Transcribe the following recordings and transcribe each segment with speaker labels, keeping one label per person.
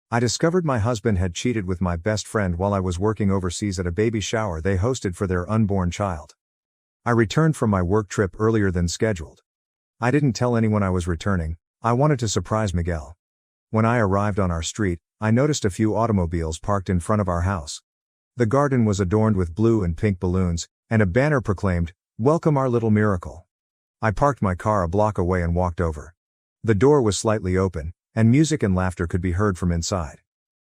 Speaker 1: I discovered my husband had cheated with my best friend while I was working overseas at a baby shower they hosted for their unborn child. I returned from my work trip earlier than scheduled. I didn't tell anyone I was returning. I wanted to surprise Miguel. When I arrived on our street, I noticed a few automobiles parked in front of our house. The garden was adorned with blue and pink balloons, and a banner proclaimed, "Welcome our little miracle." I parked my car a block away and walked over. The door was slightly open, and music and laughter could be heard from inside.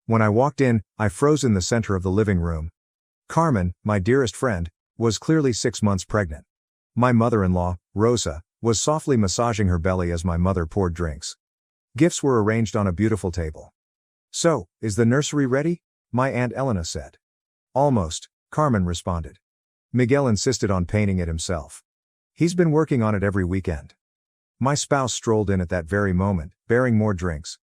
Speaker 1: When I walked in, I froze in the center of the living room. Carmen, my dearest friend, was clearly 6 months pregnant. My mother-in-law, Rosa, was softly massaging her belly as my mother poured drinks. Gifts were arranged on a beautiful table. "So, is the nursery ready?" my Aunt Elena said. "Almost," Carmen responded. Miguel insisted on painting it himself. "He's been working on it every weekend." My spouse strolled in at that very moment, bearing more drinks.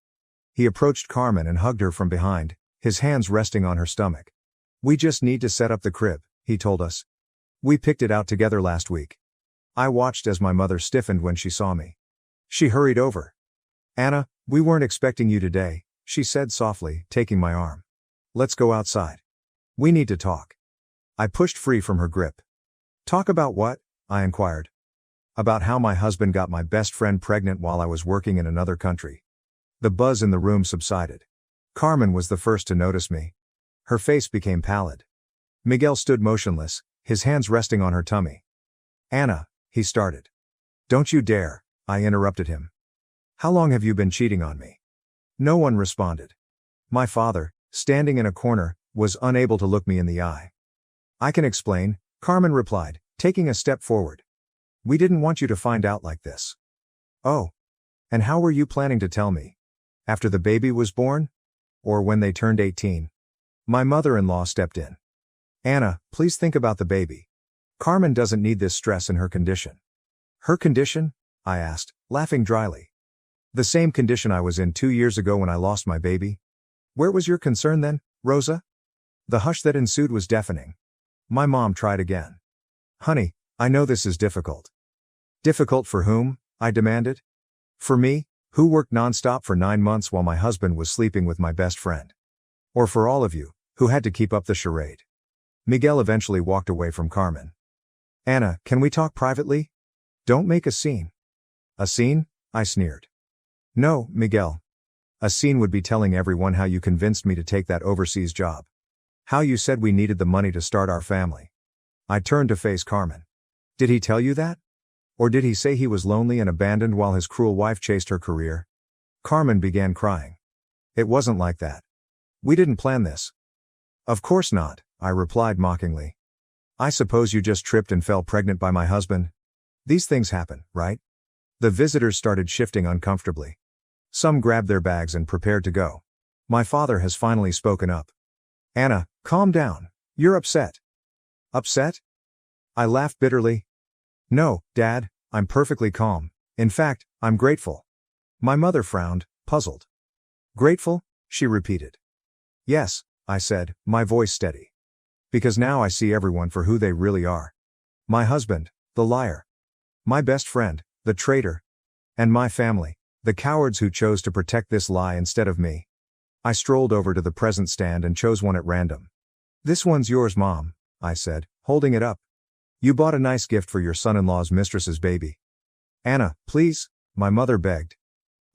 Speaker 1: He approached Carmen and hugged her from behind, his hands resting on her stomach. "We just need to set up the crib," he told us. "We picked it out together last week." I watched as my mother stiffened when she saw me. She hurried over. "Anna, we weren't expecting you today," she said softly, taking my arm. "Let's go outside. We need to talk." I pushed free from her grip. "Talk about what?" I inquired. "About how my husband got my best friend pregnant while I was working in another country." The buzz in the room subsided. Carmen was the first to notice me. Her face became pallid. Miguel stood motionless, his hands resting on her tummy. "Anna," he started. "Don't you dare," I interrupted him. "How long have you been cheating on me?" No one responded. My father, standing in a corner, was unable to look me in the eye. "I can explain," Carmen replied, taking a step forward. "We didn't want you to find out like this." "Oh. And how were you planning to tell me? After the baby was born? Or when they turned 18? My mother-in-law stepped in. "Anna, please think about the baby. Carmen doesn't need this stress in her condition." "Her condition?" I asked, laughing dryly. "The same condition I was in 2 years ago when I lost my baby." "Where was your concern then, Rosa?" The hush that ensued was deafening. My mom tried again. "Honey, I know this is difficult." "Difficult for whom?" I demanded. "For me, who worked nonstop for 9 months while my husband was sleeping with my best friend? Or for all of you, who had to keep up the charade?" Miguel eventually walked away from Carmen. "Anna, can we talk privately? Don't make a scene." "A scene?" I sneered. "No, Miguel. A scene would be telling everyone how you convinced me to take that overseas job. How you said we needed the money to start our family." I turned to face Carmen. "Did he tell you that? Or did he say he was lonely and abandoned while his cruel wife chased her career?" Carmen began crying. "It wasn't like that. We didn't plan this." "Of course not," I replied mockingly. "I suppose you just tripped and fell pregnant by my husband? These things happen, right?" The visitors started shifting uncomfortably. Some grabbed their bags and prepared to go. My father has finally spoken up. "Anna, calm down. You're upset." "Upset?" I laughed bitterly. "No, Dad, I'm perfectly calm. In fact, I'm grateful." My mother frowned, puzzled. "Grateful?" she repeated. "Yes," I said, my voice steady. "Because now I see everyone for who they really are. My husband, the liar. My best friend, the traitor. And my family, the cowards who chose to protect this lie instead of me." I strolled over to the present stand and chose one at random. "This one's yours, Mom," I said, holding it up. "You bought a nice gift for your son-in-law's mistress's baby." "Anna, please," my mother begged.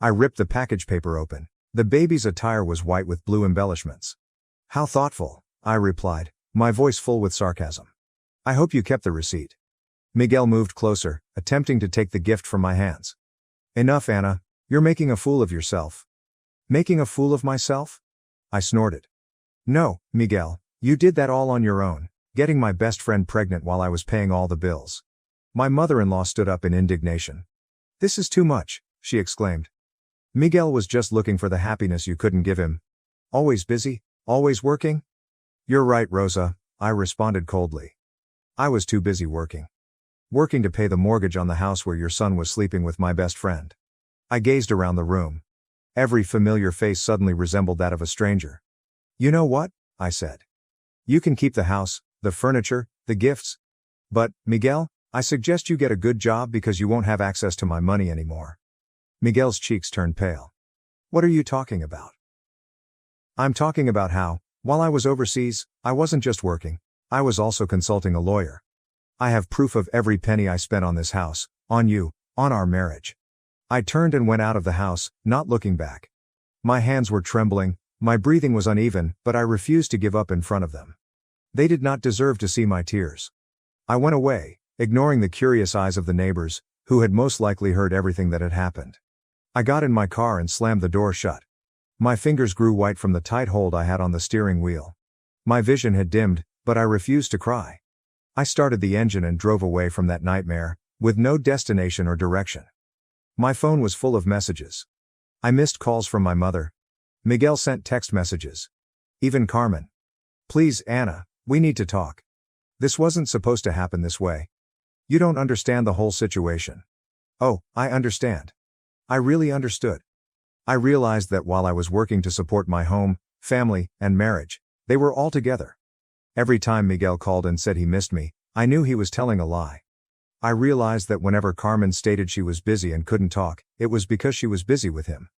Speaker 1: I ripped the package paper open. The baby's attire was white with blue embellishments. "How thoughtful," I replied, my voice full with sarcasm. "I hope you kept the receipt." Miguel moved closer, attempting to take the gift from my hands. "Enough, Anna. You're making a fool of yourself." "Making a fool of myself?" I snorted. "No, Miguel, you did that all on your own, getting my best friend pregnant while I was paying all the bills." My mother-in-law stood up in indignation. "This is too much," she exclaimed. "Miguel was just looking for the happiness you couldn't give him. Always busy, always working." "You're right, Rosa," I responded coldly. "I was too busy working. Working to pay the mortgage on the house where your son was sleeping with my best friend." I gazed around the room. Every familiar face suddenly resembled that of a stranger. "You know what?" I said. "You can keep the house, the furniture, the gifts. But, Miguel, I suggest you get a good job because you won't have access to my money anymore." Miguel's cheeks turned pale. "What are you talking about?" I'm talking about how, while I was overseas, I wasn't just working, I was also consulting a lawyer. I have proof of every penny I spent on this house, on you, on our marriage. I turned and went out of the house, not looking back. My hands were trembling, my breathing was uneven, but I refused to give up in front of them. They did not deserve to see my tears. I went away, ignoring the curious eyes of the neighbors, who had most likely heard everything that had happened. I got in my car and slammed the door shut. My fingers grew white from the tight hold I had on the steering wheel. My vision had dimmed, but I refused to cry. I started the engine and drove away from that nightmare, with no destination or direction. My phone was full of messages. I missed calls from my mother. Miguel sent text messages. Even Carmen. Please, Anna, we need to talk. This wasn't supposed to happen this way. You don't understand the whole situation. Oh, I understand. I really understood. I realized that while I was working to support my home, family, and marriage, they were all together. Every time Miguel called and said he missed me, I knew he was telling a lie. I realized that whenever Carmen stated she was busy and couldn't talk, it was because she was busy with him.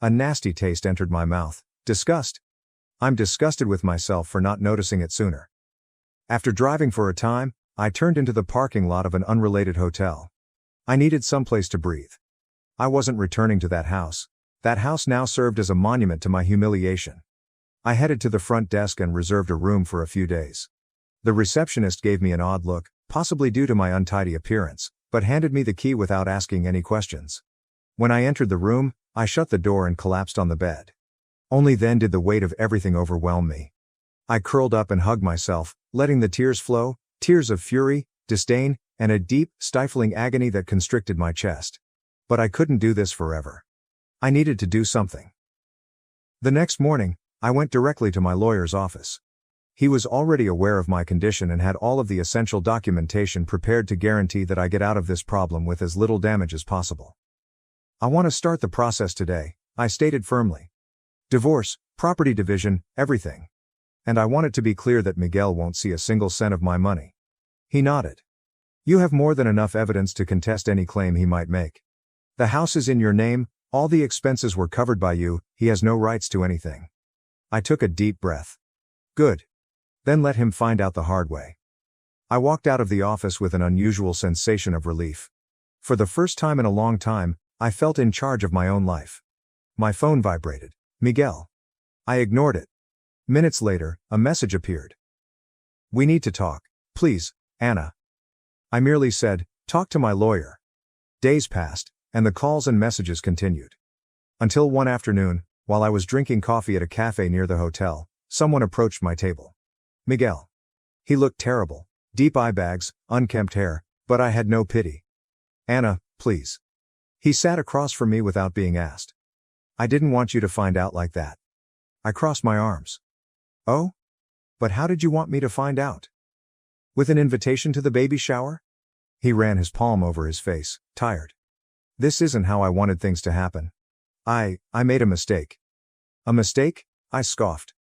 Speaker 1: A nasty taste entered my mouth. Disgust. I'm disgusted with myself for not noticing it sooner. After driving for a time, I turned into the parking lot of an unrelated hotel. I needed someplace to breathe. I wasn't returning to that house. That house now served as a monument to my humiliation. I headed to the front desk and reserved a room for a few days. The receptionist gave me an odd look, possibly due to my untidy appearance, but handed me the key without asking any questions. When I entered the room, I shut the door and collapsed on the bed. Only then did the weight of everything overwhelm me. I curled up and hugged myself, letting the tears flow, tears of fury, disdain, and a deep, stifling agony that constricted my chest. But I couldn't do this forever. I needed to do something. The next morning, I went directly to my lawyer's office. He was already aware of my condition and had all of the essential documentation prepared to guarantee that I get out of this problem with as little damage as possible. I want to start the process today, I stated firmly. Divorce, property division, everything. And I want it to be clear that Miguel won't see a single cent of my money. He nodded. You have more than enough evidence to contest any claim he might make. The house is in your name, all the expenses were covered by you, he has no rights to anything. I took a deep breath. Good. Then let him find out the hard way. I walked out of the office with an unusual sensation of relief. For the first time in a long time, I felt in charge of my own life. My phone vibrated. Miguel. I ignored it. Minutes later, a message appeared. We need to talk, please, Anna. I merely said, talk to my lawyer. Days passed, and the calls and messages continued. Until one afternoon, while I was drinking coffee at a cafe near the hotel, someone approached my table. Miguel. He looked terrible, deep eye bags, unkempt hair, but I had no pity. Anna, please. He sat across from me without being asked. I didn't want you to find out like that. I crossed my arms. Oh? But how did you want me to find out? With an invitation to the baby shower? He ran his palm over his face, tired. This isn't how I wanted things to happen. I made a mistake. A mistake? I scoffed.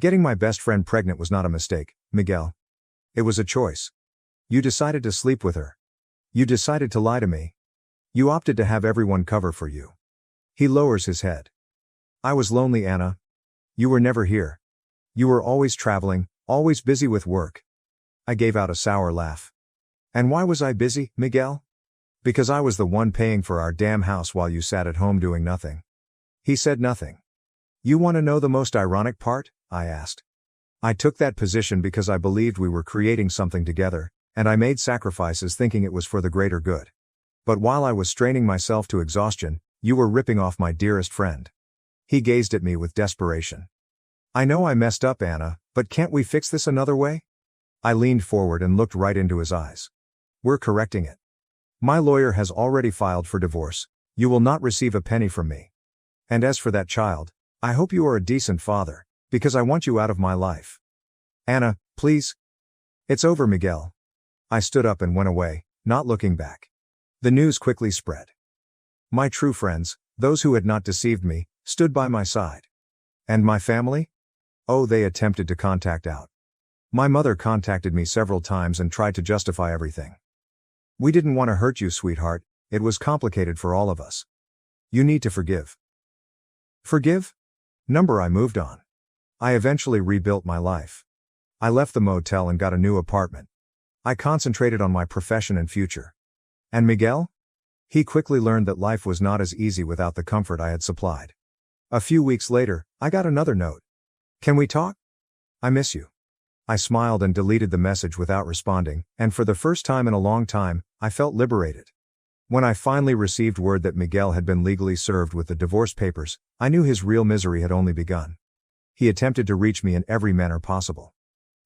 Speaker 1: Getting my best friend pregnant was not a mistake, Miguel. It was a choice. You decided to sleep with her. You decided to lie to me. You opted to have everyone cover for you. He lowers his head. I was lonely, Anna. You were never here. You were always traveling, always busy with work. I gave out a sour laugh. And why was I busy, Miguel? Because I was the one paying for our damn house while you sat at home doing nothing. He said nothing. You want to know the most ironic part? I asked. I took that position because I believed we were creating something together, and I made sacrifices thinking it was for the greater good. But while I was straining myself to exhaustion, you were ripping off my dearest friend. He gazed at me with desperation. I know I messed up, Anna, but can't we fix this another way? I leaned forward and looked right into his eyes. We're correcting it. My lawyer has already filed for divorce. You will not receive a penny from me. And as for that child, I hope you are a decent father, because I want you out of my life. Anna, please. It's over, Miguel. I stood up and went away, not looking back. The news quickly spread. My true friends, those who had not deceived me, stood by my side. And my family? Oh, they attempted to contact out. My mother contacted me several times and tried to justify everything. We didn't want to hurt you, sweetheart, it was complicated for all of us. You need to forgive. Forgive? I moved on. I eventually rebuilt my life. I left the motel and got a new apartment. I concentrated on my profession and future. And Miguel? He quickly learned that life was not as easy without the comfort I had supplied. A few weeks later, I got another note. Can we talk? I miss you. I smiled and deleted the message without responding, and for the first time in a long time, I felt liberated. When I finally received word that Miguel had been legally served with the divorce papers, I knew his real misery had only begun. He attempted to reach me in every manner possible.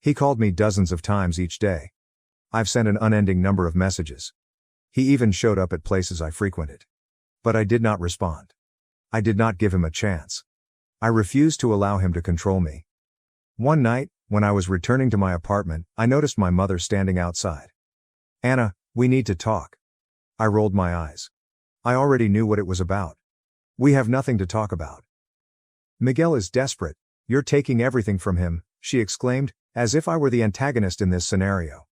Speaker 1: He called me dozens of times each day. I've sent an unending number of messages. He even showed up at places I frequented. But I did not respond. I did not give him a chance. I refused to allow him to control me. One night, when I was returning to my apartment, I noticed my mother standing outside. Anna, we need to talk. I rolled my eyes. I already knew what it was about. We have nothing to talk about. Miguel is desperate. You're taking everything from him, she exclaimed, as if I were the antagonist in this scenario.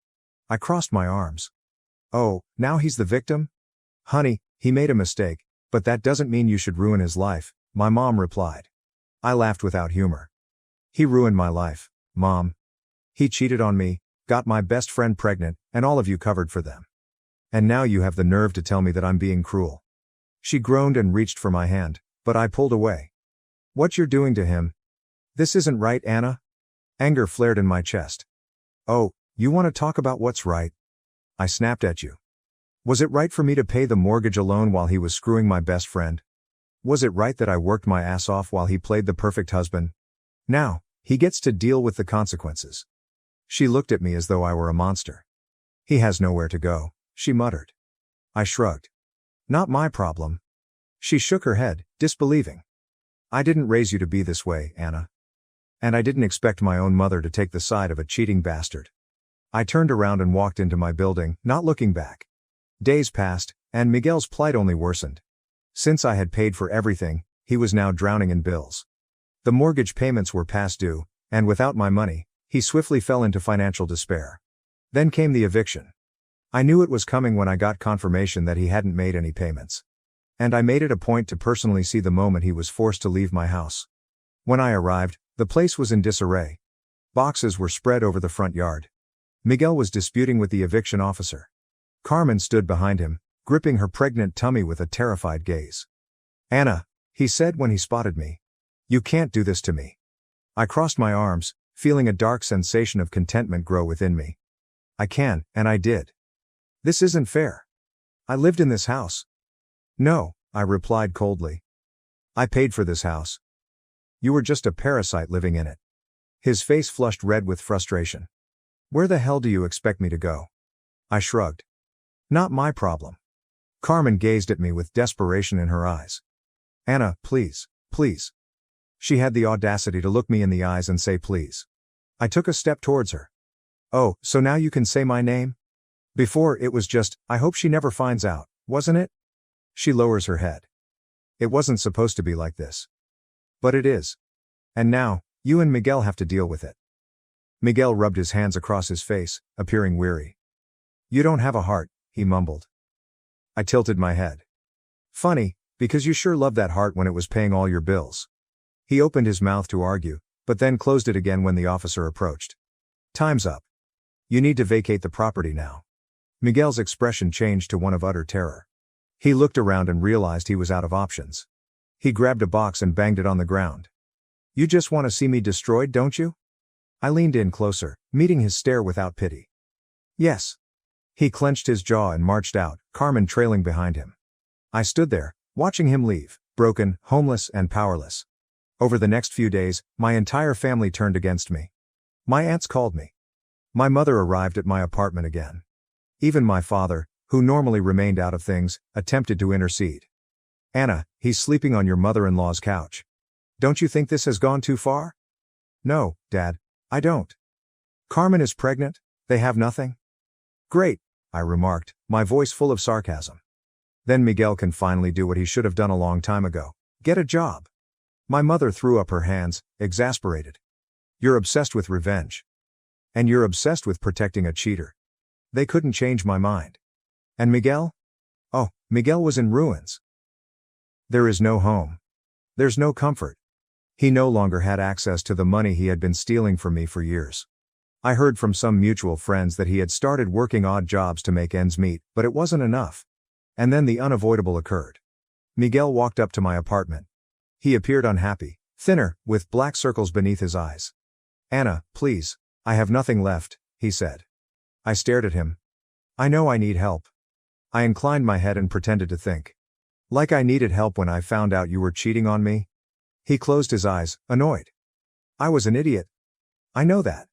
Speaker 1: I crossed my arms. Oh, now he's the victim? Honey, he made a mistake, but that doesn't mean you should ruin his life, my mom replied. I laughed without humor. He ruined my life, Mom. He cheated on me, got my best friend pregnant, and all of you covered for them. And now you have the nerve to tell me that I'm being cruel. She groaned and reached for my hand, but I pulled away. What you're doing to him? This isn't right, Anna. Anger flared in my chest. Oh, you want to talk about what's right? I snapped at you. Was it right for me to pay the mortgage alone while he was screwing my best friend? Was it right that I worked my ass off while he played the perfect husband? Now, he gets to deal with the consequences. She looked at me as though I were a monster. He has nowhere to go, she muttered. I shrugged. Not my problem. She shook her head, disbelieving. I didn't raise you to be this way, Anna. And I didn't expect my own mother to take the side of a cheating bastard. I turned around and walked into my building, not looking back. Days passed, and Miguel's plight only worsened. Since I had paid for everything, he was now drowning in bills. The mortgage payments were past due, and without my money, he swiftly fell into financial despair. Then came the eviction. I knew it was coming when I got confirmation that he hadn't made any payments. And I made it a point to personally see the moment he was forced to leave my house. When I arrived, the place was in disarray. Boxes were spread over the front yard. Miguel was disputing with the eviction officer. Carmen stood behind him, gripping her pregnant tummy with a terrified gaze. Anna, he said when he spotted me. You can't do this to me. I crossed my arms, feeling a dark sensation of contentment grow within me. I can, and I did. This isn't fair. I lived in this house. No, I replied coldly. I paid for this house. You were just a parasite living in it. His face flushed red with frustration. Where the hell do you expect me to go? I shrugged. Not my problem. Carmen gazed at me with desperation in her eyes. Anna, please, please. She had the audacity to look me in the eyes and say please. I took a step towards her. Oh, so now you can say my name? Before it was just, I hope she never finds out, wasn't it? She lowers her head. It wasn't supposed to be like this. But it is. And now, you and Miguel have to deal with it. Miguel rubbed his hands across his face, appearing weary. You don't have a heart, he mumbled. I tilted my head. Funny, because you sure loved that heart when it was paying all your bills. He opened his mouth to argue, but then closed it again when the officer approached. Time's up. You need to vacate the property now. Miguel's expression changed to one of utter terror. He looked around and realized he was out of options. He grabbed a box and banged it on the ground. You just want to see me destroyed, don't you? I leaned in closer, meeting his stare without pity. Yes. He clenched his jaw and marched out, Carmen trailing behind him. I stood there, watching him leave, broken, homeless, and powerless. Over the next few days, my entire family turned against me. My aunts called me. My mother arrived at my apartment again. Even my father, who normally remained out of things, attempted to intercede. Anna, he's sleeping on your mother-in-law's couch. Don't you think this has gone too far? No, Dad, I don't. Carmen is pregnant, they have nothing? Great, I remarked, my voice full of sarcasm. Then Miguel can finally do what he should have done a long time ago. Get a job. My mother threw up her hands, exasperated. You're obsessed with revenge. And you're obsessed with protecting a cheater. They couldn't change my mind. And Miguel? Oh, Miguel was in ruins. There is no home. There's no comfort. He no longer had access to the money he had been stealing from me for years. I heard from some mutual friends that he had started working odd jobs to make ends meet, but it wasn't enough. And then the unavoidable occurred. Miguel walked up to my apartment. He appeared unhappy, thinner, with black circles beneath his eyes. "Anna, please. I have nothing left," he said. I stared at him. "I know I need help." I inclined my head and pretended to think. "Like I needed help when I found out you were cheating on me?" He closed his eyes, annoyed. "I was an idiot. I know that.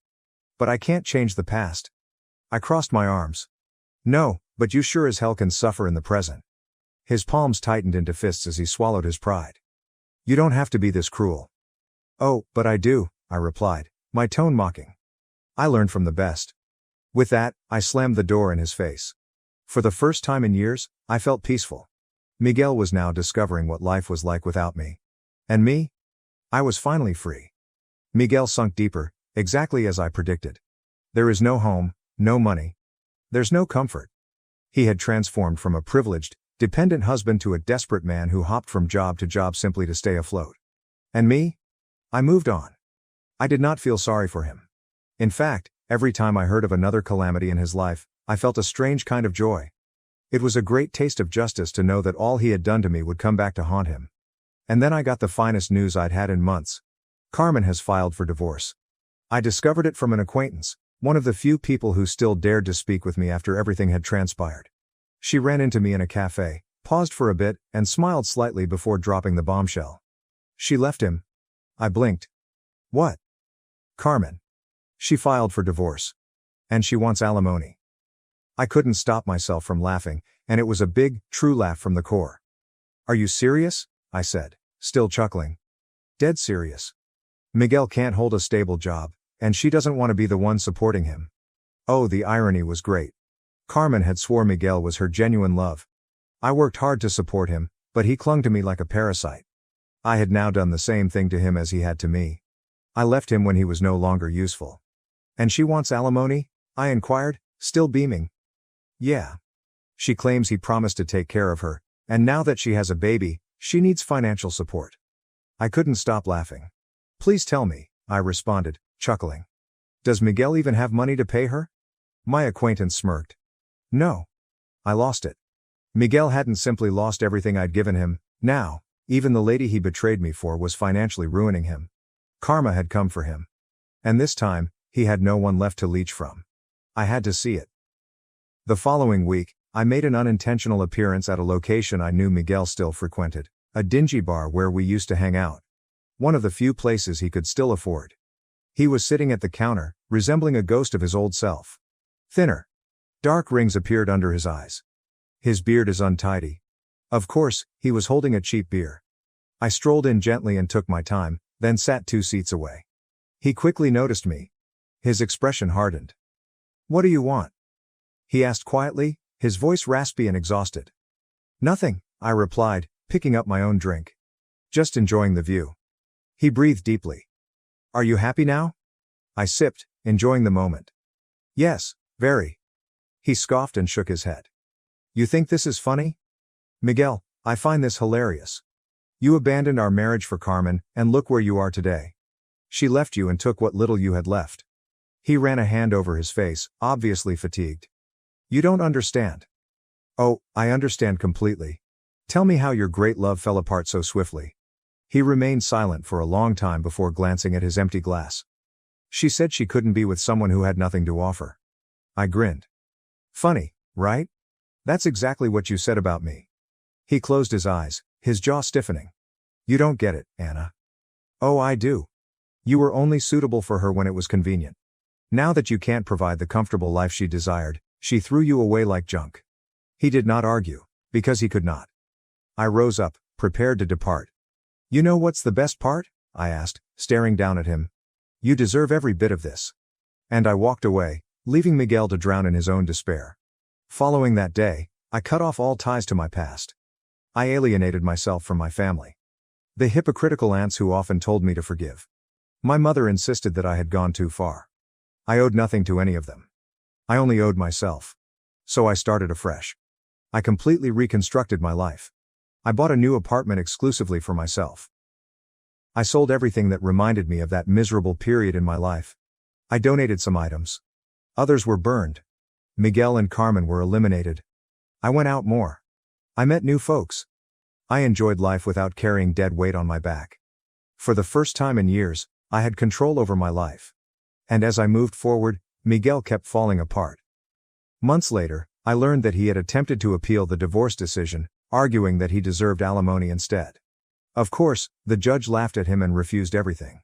Speaker 1: But I can't change the past." I crossed my arms. "No, but you sure as hell can suffer in the present." His palms tightened into fists as he swallowed his pride. "You don't have to be this cruel." "Oh, but I do," I replied, my tone mocking. "I learned from the best." With that, I slammed the door in his face. For the first time in years, I felt peaceful. Miguel was now discovering what life was like without me. And me? I was finally free. Miguel sunk deeper, exactly as I predicted. There is no home, no money. There's no comfort. He had transformed from a privileged, dependent husband to a desperate man who hopped from job to job simply to stay afloat. And me? I moved on. I did not feel sorry for him. In fact, every time I heard of another calamity in his life, I felt a strange kind of joy. It was a great taste of justice to know that all he had done to me would come back to haunt him. And then I got the finest news I'd had in months. Carmen has filed for divorce. I discovered it from an acquaintance, one of the few people who still dared to speak with me after everything had transpired. She ran into me in a cafe, paused for a bit, and smiled slightly before dropping the bombshell. "She left him." I blinked. "What?" "Carmen. She filed for divorce. And she wants alimony." I couldn't stop myself from laughing, and it was a big, true laugh from the core. "Are you serious?" I said, still chuckling. "Dead serious. Miguel can't hold a stable job, and she doesn't want to be the one supporting him." Oh, the irony was great. Carmen had swore Miguel was her genuine love. I worked hard to support him, but he clung to me like a parasite. I had now done the same thing to him as he had to me. I left him when he was no longer useful. "And she wants alimony?" I inquired, still beaming. "Yeah. She claims he promised to take care of her, and now that she has a baby, she needs financial support." I couldn't stop laughing. "Please tell me," I responded, chuckling. "Does Miguel even have money to pay her?" My acquaintance smirked. "No. I lost it." Miguel hadn't simply lost everything I'd given him. Now, even the lady he betrayed me for was financially ruining him. Karma had come for him. And this time, he had no one left to leech from. I had to see it. The following week, I made an unintentional appearance at a location I knew Miguel still frequented, a dingy bar where we used to hang out. One of the few places he could still afford. He was sitting at the counter, resembling a ghost of his old self. Thinner. Dark rings appeared under his eyes. His beard is untidy. Of course, he was holding a cheap beer. I strolled in gently and took my time, then sat 2 seats away. He quickly noticed me. His expression hardened. "What do you want?" he asked quietly, his voice raspy and exhausted. "Nothing," I replied, picking up my own drink. "Just enjoying the view." He breathed deeply. "Are you happy now?" I sipped, enjoying the moment. "Yes, very." He scoffed and shook his head. "You think this is funny?" "Miguel, I find this hilarious. You abandoned our marriage for Carmen, and look where you are today. She left you and took what little you had left." He ran a hand over his face, obviously fatigued. "You don't understand." "Oh, I understand completely. Tell me how your great love fell apart so swiftly." He remained silent for a long time before glancing at his empty glass. "She said she couldn't be with someone who had nothing to offer." I grinned. "Funny, right? That's exactly what you said about me." He closed his eyes, his jaw stiffening. "You don't get it, Anna." "Oh, I do. You were only suitable for her when it was convenient. Now that you can't provide the comfortable life she desired, she threw you away like junk." He did not argue, because he could not. I rose up, prepared to depart. "You know what's the best part?" I asked, staring down at him. "You deserve every bit of this." And I walked away, leaving Miguel to drown in his own despair. Following that day, I cut off all ties to my past. I alienated myself from my family. The hypocritical aunts who often told me to forgive. My mother insisted that I had gone too far. I owed nothing to any of them. I only owed myself. So I started afresh. I completely reconstructed my life. I bought a new apartment exclusively for myself. I sold everything that reminded me of that miserable period in my life. I donated some items. Others were burned. Miguel and Carmen were eliminated. I went out more. I met new folks. I enjoyed life without carrying dead weight on my back. For the first time in years, I had control over my life. And as I moved forward, Miguel kept falling apart. Months later, I learned that he had attempted to appeal the divorce decision, arguing that he deserved alimony instead. Of course, the judge laughed at him and refused everything.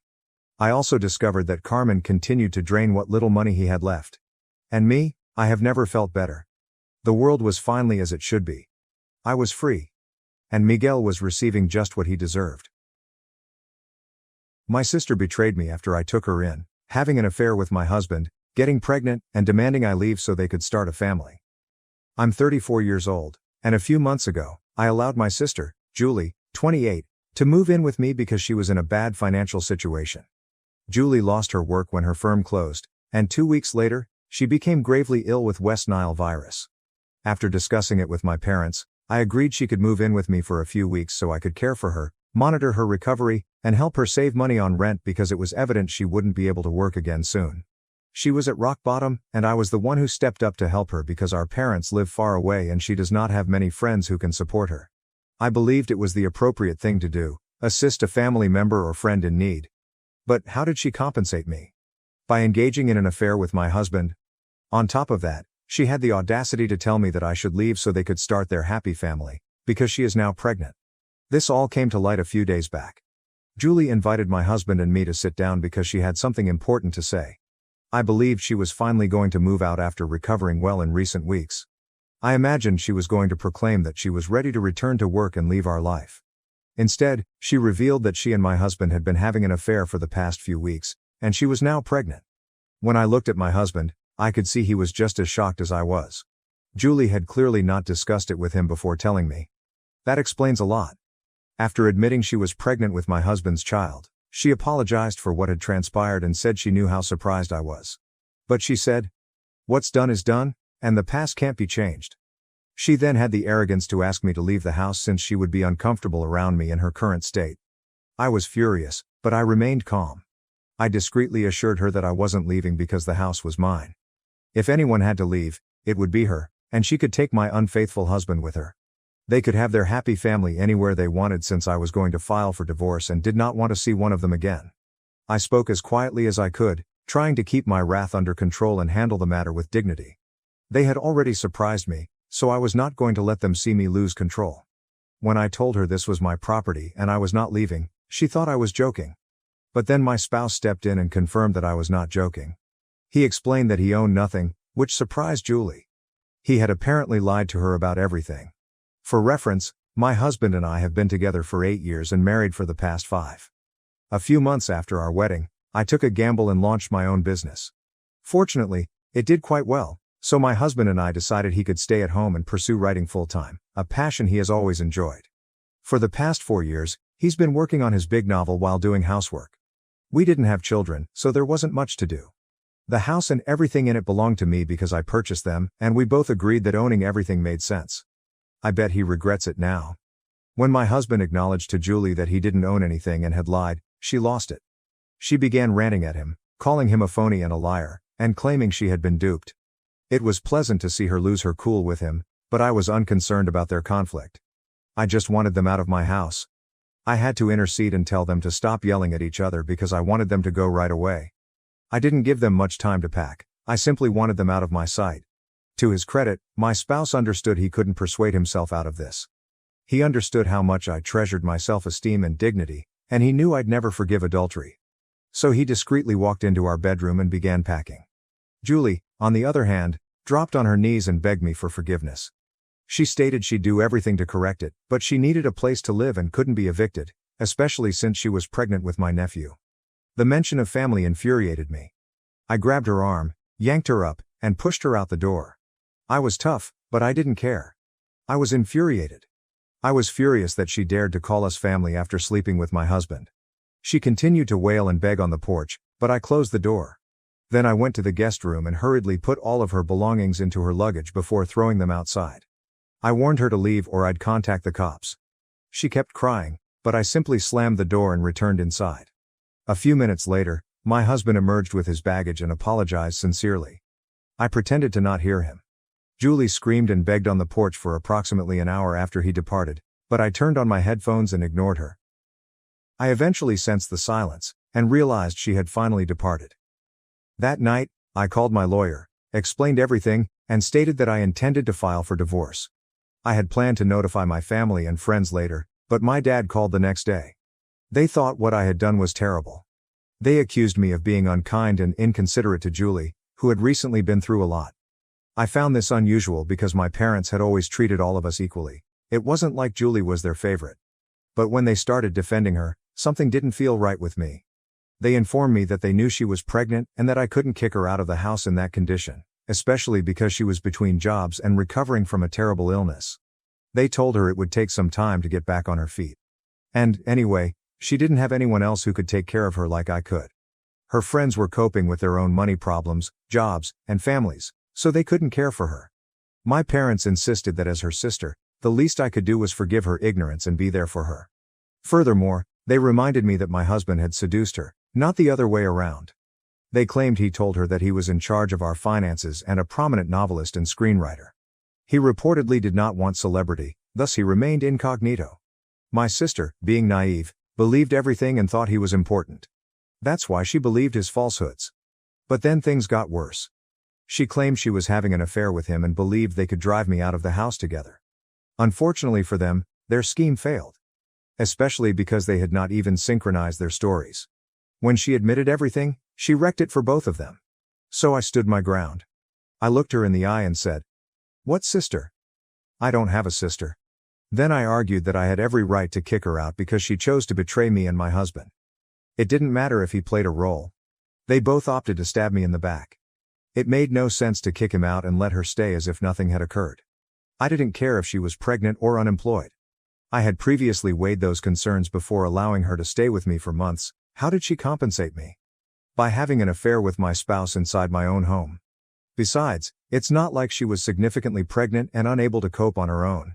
Speaker 1: I also discovered that Carmen continued to drain what little money he had left. And me, I have never felt better. The world was finally as it should be. I was free. And Miguel was receiving just what he deserved. My sister betrayed me after I took her in, having an affair with my husband, getting pregnant, and demanding I leave so they could start a family. I'm 34 years old, and a few months ago, I allowed my sister, Julie, 28, to move in with me because she was in a bad financial situation. Julie lost her work when her firm closed, and 2 weeks later, she became gravely ill with West Nile virus. After discussing it with my parents, I agreed she could move in with me for a few weeks so I could care for her, monitor her recovery, and help her save money on rent because it was evident she wouldn't be able to work again soon. She was at rock bottom, and I was the one who stepped up to help her because our parents live far away and she does not have many friends who can support her. I believed it was the appropriate thing to do, assist a family member or friend in need. But how did she compensate me? By engaging in an affair with my husband. On top of that, she had the audacity to tell me that I should leave so they could start their happy family, because she is now pregnant. This all came to light a few days back. Julie invited my husband and me to sit down because she had something important to say. I believed she was finally going to move out after recovering well in recent weeks. I imagined she was going to proclaim that she was ready to return to work and leave our life. Instead, she revealed that she and my husband had been having an affair for the past few weeks, and she was now pregnant. When I looked at my husband, I could see he was just as shocked as I was. Julie had clearly not discussed it with him before telling me. That explains a lot. After admitting she was pregnant with my husband's child, she apologized for what had transpired and said she knew how surprised I was. But she said, "What's done is done, and the past can't be changed." She then had the arrogance to ask me to leave the house since she would be uncomfortable around me in her current state. I was furious, but I remained calm. I discreetly assured her that I wasn't leaving because the house was mine. If anyone had to leave, it would be her, and she could take my unfaithful husband with her. They could have their happy family anywhere they wanted since I was going to file for divorce and did not want to see one of them again. I spoke as quietly as I could, trying to keep my wrath under control and handle the matter with dignity. They had already surprised me, so I was not going to let them see me lose control. When I told her this was my property and I was not leaving, she thought I was joking. But then my spouse stepped in and confirmed that I was not joking. He explained that he owned nothing, which surprised Julie. He had apparently lied to her about everything. For reference, my husband and I have been together for 8 years and married for the past 5. A few months after our wedding, I took a gamble and launched my own business. Fortunately, it did quite well, so my husband and I decided he could stay at home and pursue writing full-time, a passion he has always enjoyed. For the past 4 years, he's been working on his big novel while doing housework. We didn't have children, so there wasn't much to do. The house and everything in it belonged to me because I purchased them, and we both agreed that owning everything made sense. I bet he regrets it now. When my husband acknowledged to Julie that he didn't own anything and had lied, she lost it. She began ranting at him, calling him a phony and a liar, and claiming she had been duped. It was pleasant to see her lose her cool with him, but I was unconcerned about their conflict. I just wanted them out of my house. I had to intercede and tell them to stop yelling at each other because I wanted them to go right away. I didn't give them much time to pack, I simply wanted them out of my sight. To his credit, my spouse understood he couldn't persuade himself out of this. He understood how much I treasured my self-esteem and dignity, and he knew I'd never forgive adultery. So he discreetly walked into our bedroom and began packing. Julie, on the other hand, dropped on her knees and begged me for forgiveness. She stated she'd do everything to correct it, but she needed a place to live and couldn't be evicted, especially since she was pregnant with my nephew. The mention of family infuriated me. I grabbed her arm, yanked her up, and pushed her out the door. I was tough, but I didn't care. I was infuriated. I was furious that she dared to call us family after sleeping with my husband. She continued to wail and beg on the porch, but I closed the door. Then I went to the guest room and hurriedly put all of her belongings into her luggage before throwing them outside. I warned her to leave or I'd contact the cops. She kept crying, but I simply slammed the door and returned inside. A few minutes later, my husband emerged with his baggage and apologized sincerely. I pretended to not hear him. Julie screamed and begged on the porch for approximately an hour after he departed, but I turned on my headphones and ignored her. I eventually sensed the silence, and realized she had finally departed. That night, I called my lawyer, explained everything, and stated that I intended to file for divorce. I had planned to notify my family and friends later, but my dad called the next day. They thought what I had done was terrible. They accused me of being unkind and inconsiderate to Julie, who had recently been through a lot. I found this unusual because my parents had always treated all of us equally. It wasn't like Julie was their favorite. But when they started defending her, something didn't feel right with me. They informed me that they knew she was pregnant and that I couldn't kick her out of the house in that condition, especially because she was between jobs and recovering from a terrible illness. They told her it would take some time to get back on her feet. And, anyway, she didn't have anyone else who could take care of her like I could. Her friends were coping with their own money problems, jobs, and families, so they couldn't care for her. My parents insisted that as her sister, the least I could do was forgive her ignorance and be there for her. Furthermore, they reminded me that my husband had seduced her, not the other way around. They claimed he told her that he was in charge of our finances and a prominent novelist and screenwriter. He reportedly did not want celebrity, thus he remained incognito. My sister, being naive, believed everything and thought he was important. That's why she believed his falsehoods. But then things got worse. She claimed she was having an affair with him and believed they could drive me out of the house together. Unfortunately for them, their scheme failed. Especially because they had not even synchronized their stories. When she admitted everything, she wrecked it for both of them. So I stood my ground. I looked her in the eye and said, "What sister? I don't have a sister." Then I argued that I had every right to kick her out because she chose to betray me and my husband. It didn't matter if he played a role. They both opted to stab me in the back. It made no sense to kick him out and let her stay as if nothing had occurred. I didn't care if she was pregnant or unemployed. I had previously weighed those concerns before allowing her to stay with me for months. How did she compensate me? By having an affair with my spouse inside my own home. Besides, it's not like she was significantly pregnant and unable to cope on her own.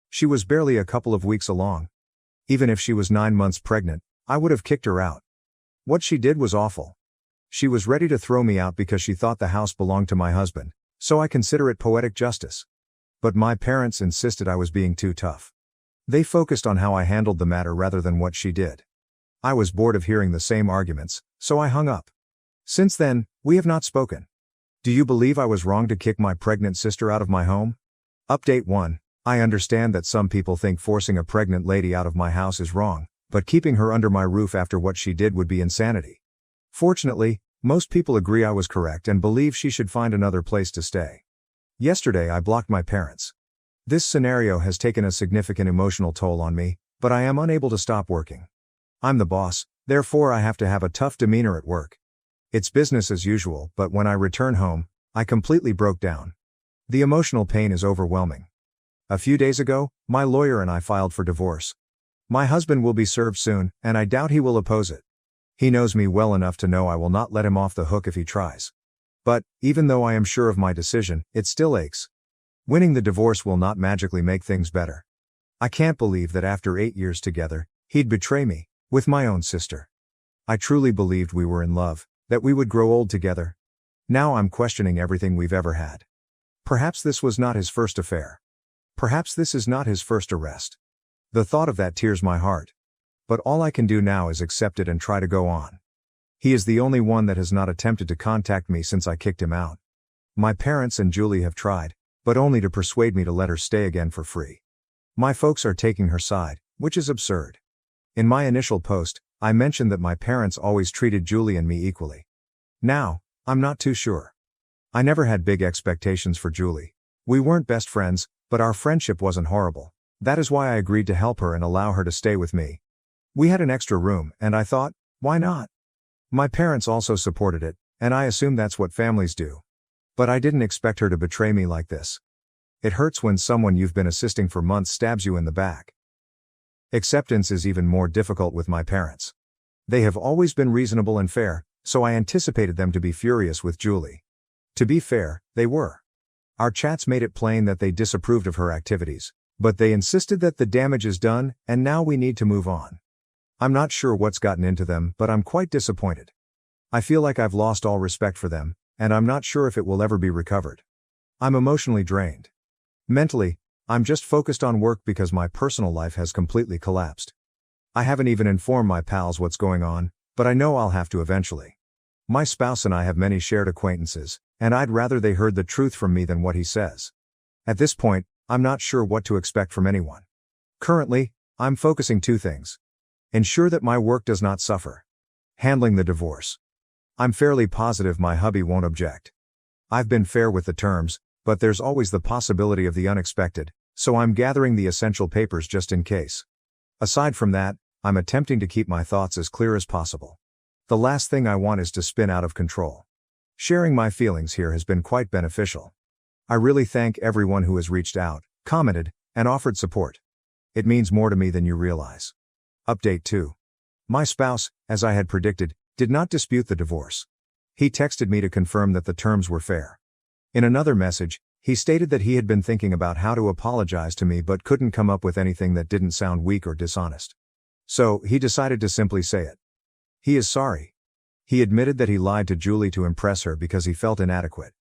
Speaker 1: She was barely a couple of weeks along. Even if she was 9 months pregnant, I would have kicked her out. What she did was awful. She was ready to throw me out because she thought the house belonged to my husband, so I consider it poetic justice. But my parents insisted I was being too tough. They focused on how I handled the matter rather than what she did. I was bored of hearing the same arguments, so I hung up. Since then, we have not spoken. Do you believe I was wrong to kick my pregnant sister out of my home? Update 1. I understand that some people think forcing a pregnant lady out of my house is wrong, but keeping her under my roof after what she did would be insanity. Fortunately, most people agree I was correct and believe she should find another place to stay. Yesterday I blocked my parents. This scenario has taken a significant emotional toll on me, but I am unable to stop working. I'm the boss, therefore I have to have a tough demeanor at work. It's business as usual, but when I return home, I completely broke down. The emotional pain is overwhelming. A few days ago, my lawyer and I filed for divorce. My husband will be served soon, and I doubt he will oppose it. He knows me well enough to know I will not let him off the hook if he tries. But, even though I am sure of my decision, it still aches. Winning the divorce will not magically make things better. I can't believe that after 8 years together, he'd betray me, with my own sister. I truly believed we were in love, that we would grow old together. Now I'm questioning everything we've ever had. Perhaps this was not his first affair. Perhaps this is not his first arrest. The thought of that tears my heart. But all I can do now is accept it and try to go on. He is the only one that has not attempted to contact me since I kicked him out. My parents and Julie have tried, but only to persuade me to let her stay again for free. My folks are taking her side, which is absurd. In my initial post, I mentioned that my parents always treated Julie and me equally. Now, I'm not too sure. I never had big expectations for Julie. We weren't best friends, but our friendship wasn't horrible. That is why I agreed to help her and allow her to stay with me. We had an extra room, and I thought, why not? My parents also supported it, and I assume that's what families do. But I didn't expect her to betray me like this. It hurts when someone you've been assisting for months stabs you in the back. Acceptance is even more difficult with my parents. They have always been reasonable and fair, so I anticipated them to be furious with Julie. To be fair, they were. Our chats made it plain that they disapproved of her activities, But they insisted that the damage is done, and now we need to move on. I'm not sure what's gotten into them, but I'm quite disappointed. I feel like I've lost all respect for them, and I'm not sure if it will ever be recovered. I'm emotionally drained. Mentally, I'm just focused on work because my personal life has completely collapsed. I haven't even informed my pals what's going on, but I know I'll have to eventually. My spouse and I have many shared acquaintances, and I'd rather they heard the truth from me than what he says. At this point, I'm not sure what to expect from anyone. Currently, I'm focusing two things. Ensure that my work does not suffer. Handling the divorce. I'm fairly positive my hubby won't object. I've been fair with the terms, but there's always the possibility of the unexpected, so I'm gathering the essential papers just in case. Aside from that, I'm attempting to keep my thoughts as clear as possible. The last thing I want is to spin out of control. Sharing my feelings here has been quite beneficial. I really thank everyone who has reached out, commented, and offered support. It means more to me than you realize. Update 2. My spouse, as I had predicted, did not dispute the divorce. He texted me to confirm that the terms were fair. In another message, he stated that he had been thinking about how to apologize to me but couldn't come up with anything that didn't sound weak or dishonest. So, he decided to simply say it. He is sorry. He admitted that he lied to Julie to impress her because he felt inadequate.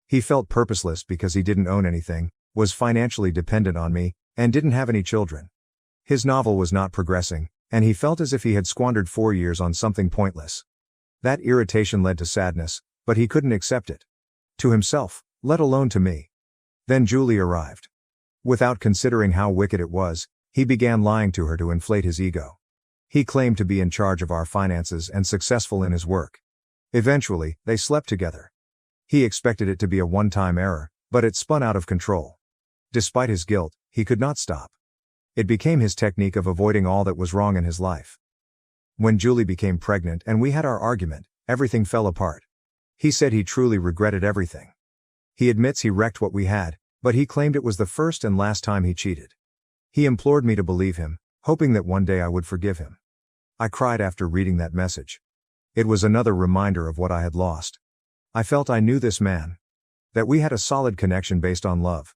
Speaker 1: He felt purposeless because he didn't own anything, was financially dependent on me, and didn't have any children. His novel was not progressing, and he felt as if he had squandered 4 years on something pointless. That irritation led to sadness, but he couldn't accept it. To himself, let alone to me. Then Julie arrived. Without considering how wicked it was, he began lying to her to inflate his ego. He claimed to be in charge of our finances and successful in his work. Eventually, they slept together. He expected it to be a one-time error, but it spun out of control. Despite his guilt, he could not stop. It became his technique of avoiding all that was wrong in his life. When Julie became pregnant and we had our argument, everything fell apart. He said he truly regretted everything. He admits he wrecked what we had, but he claimed it was the first and last time he cheated. He implored me to believe him, hoping that one day I would forgive him. I cried after reading that message. It was another reminder of what I had lost. I felt I knew this man. That we had a solid connection based on love.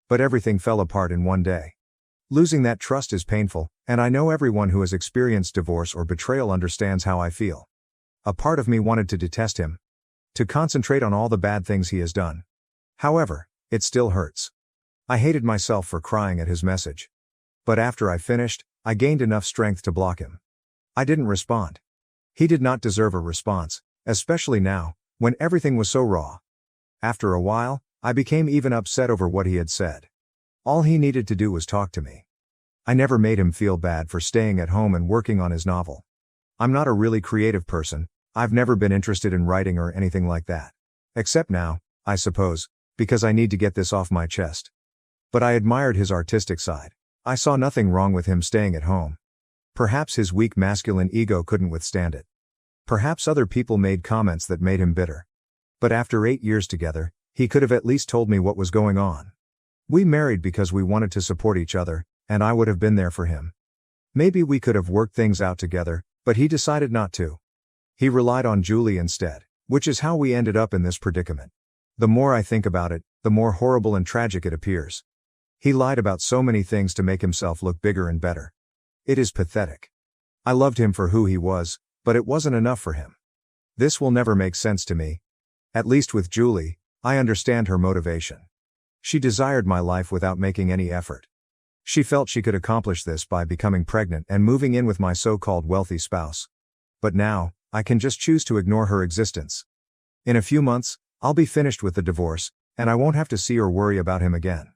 Speaker 1: But everything fell apart in one day. Losing that trust is painful, and I know everyone who has experienced divorce or betrayal understands how I feel. A part of me wanted to detest him. To concentrate on all the bad things he has done. However, it still hurts. I hated myself for crying at his message. But after I finished, I gained enough strength to block him. I didn't respond. He did not deserve a response, especially now, when everything was so raw. After a while, I became even upset over what he had said. All he needed to do was talk to me. I never made him feel bad for staying at home and working on his novel. I'm not a really creative person, I've never been interested in writing or anything like that. Except now, I suppose, because I need to get this off my chest. But I admired his artistic side. I saw nothing wrong with him staying at home. Perhaps his weak masculine ego couldn't withstand it. Perhaps other people made comments that made him bitter. But after 8 years together, he could have at least told me what was going on. We married because we wanted to support each other, and I would have been there for him. Maybe we could have worked things out together, but he decided not to. He relied on Julie instead, which is how we ended up in this predicament. The more I think about it, the more horrible and tragic it appears. He lied about so many things to make himself look bigger and better. It is pathetic. I loved him for who he was, but it wasn't enough for him. This will never make sense to me. At least with Julie, I understand her motivation. She desired my life without making any effort. She felt she could accomplish this by becoming pregnant and moving in with my so-called wealthy spouse. But now, I can just choose to ignore her existence. In a few months, I'll be finished with the divorce, and I won't have to see or worry about him again.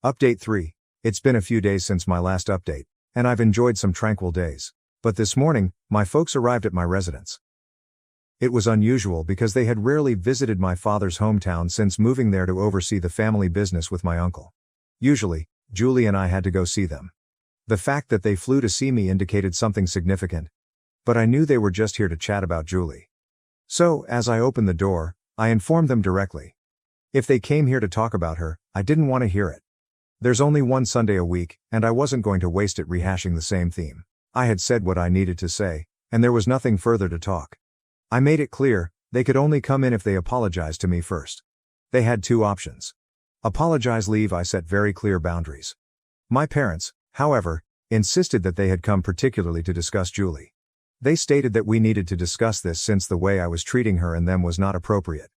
Speaker 1: Update 3. It's been a few days since my last update, and I've enjoyed some tranquil days. But this morning, my folks arrived at my residence. It was unusual because they had rarely visited my father's hometown since moving there to oversee the family business with my uncle. Usually, Julie and I had to go see them. The fact that they flew to see me indicated something significant. But I knew they were just here to chat about Julie. So, as I opened the door, I informed them directly. If they came here to talk about her, I didn't want to hear it. There's only one Sunday a week, and I wasn't going to waste it rehashing the same theme. I had said what I needed to say, and there was nothing further to talk. I made it clear, they could only come in if they apologized to me first. They had 2 options. Apologize, leave. I set very clear boundaries. My parents, however, insisted that they had come particularly to discuss Julie. They stated that we needed to discuss this since the way I was treating her and them was not appropriate.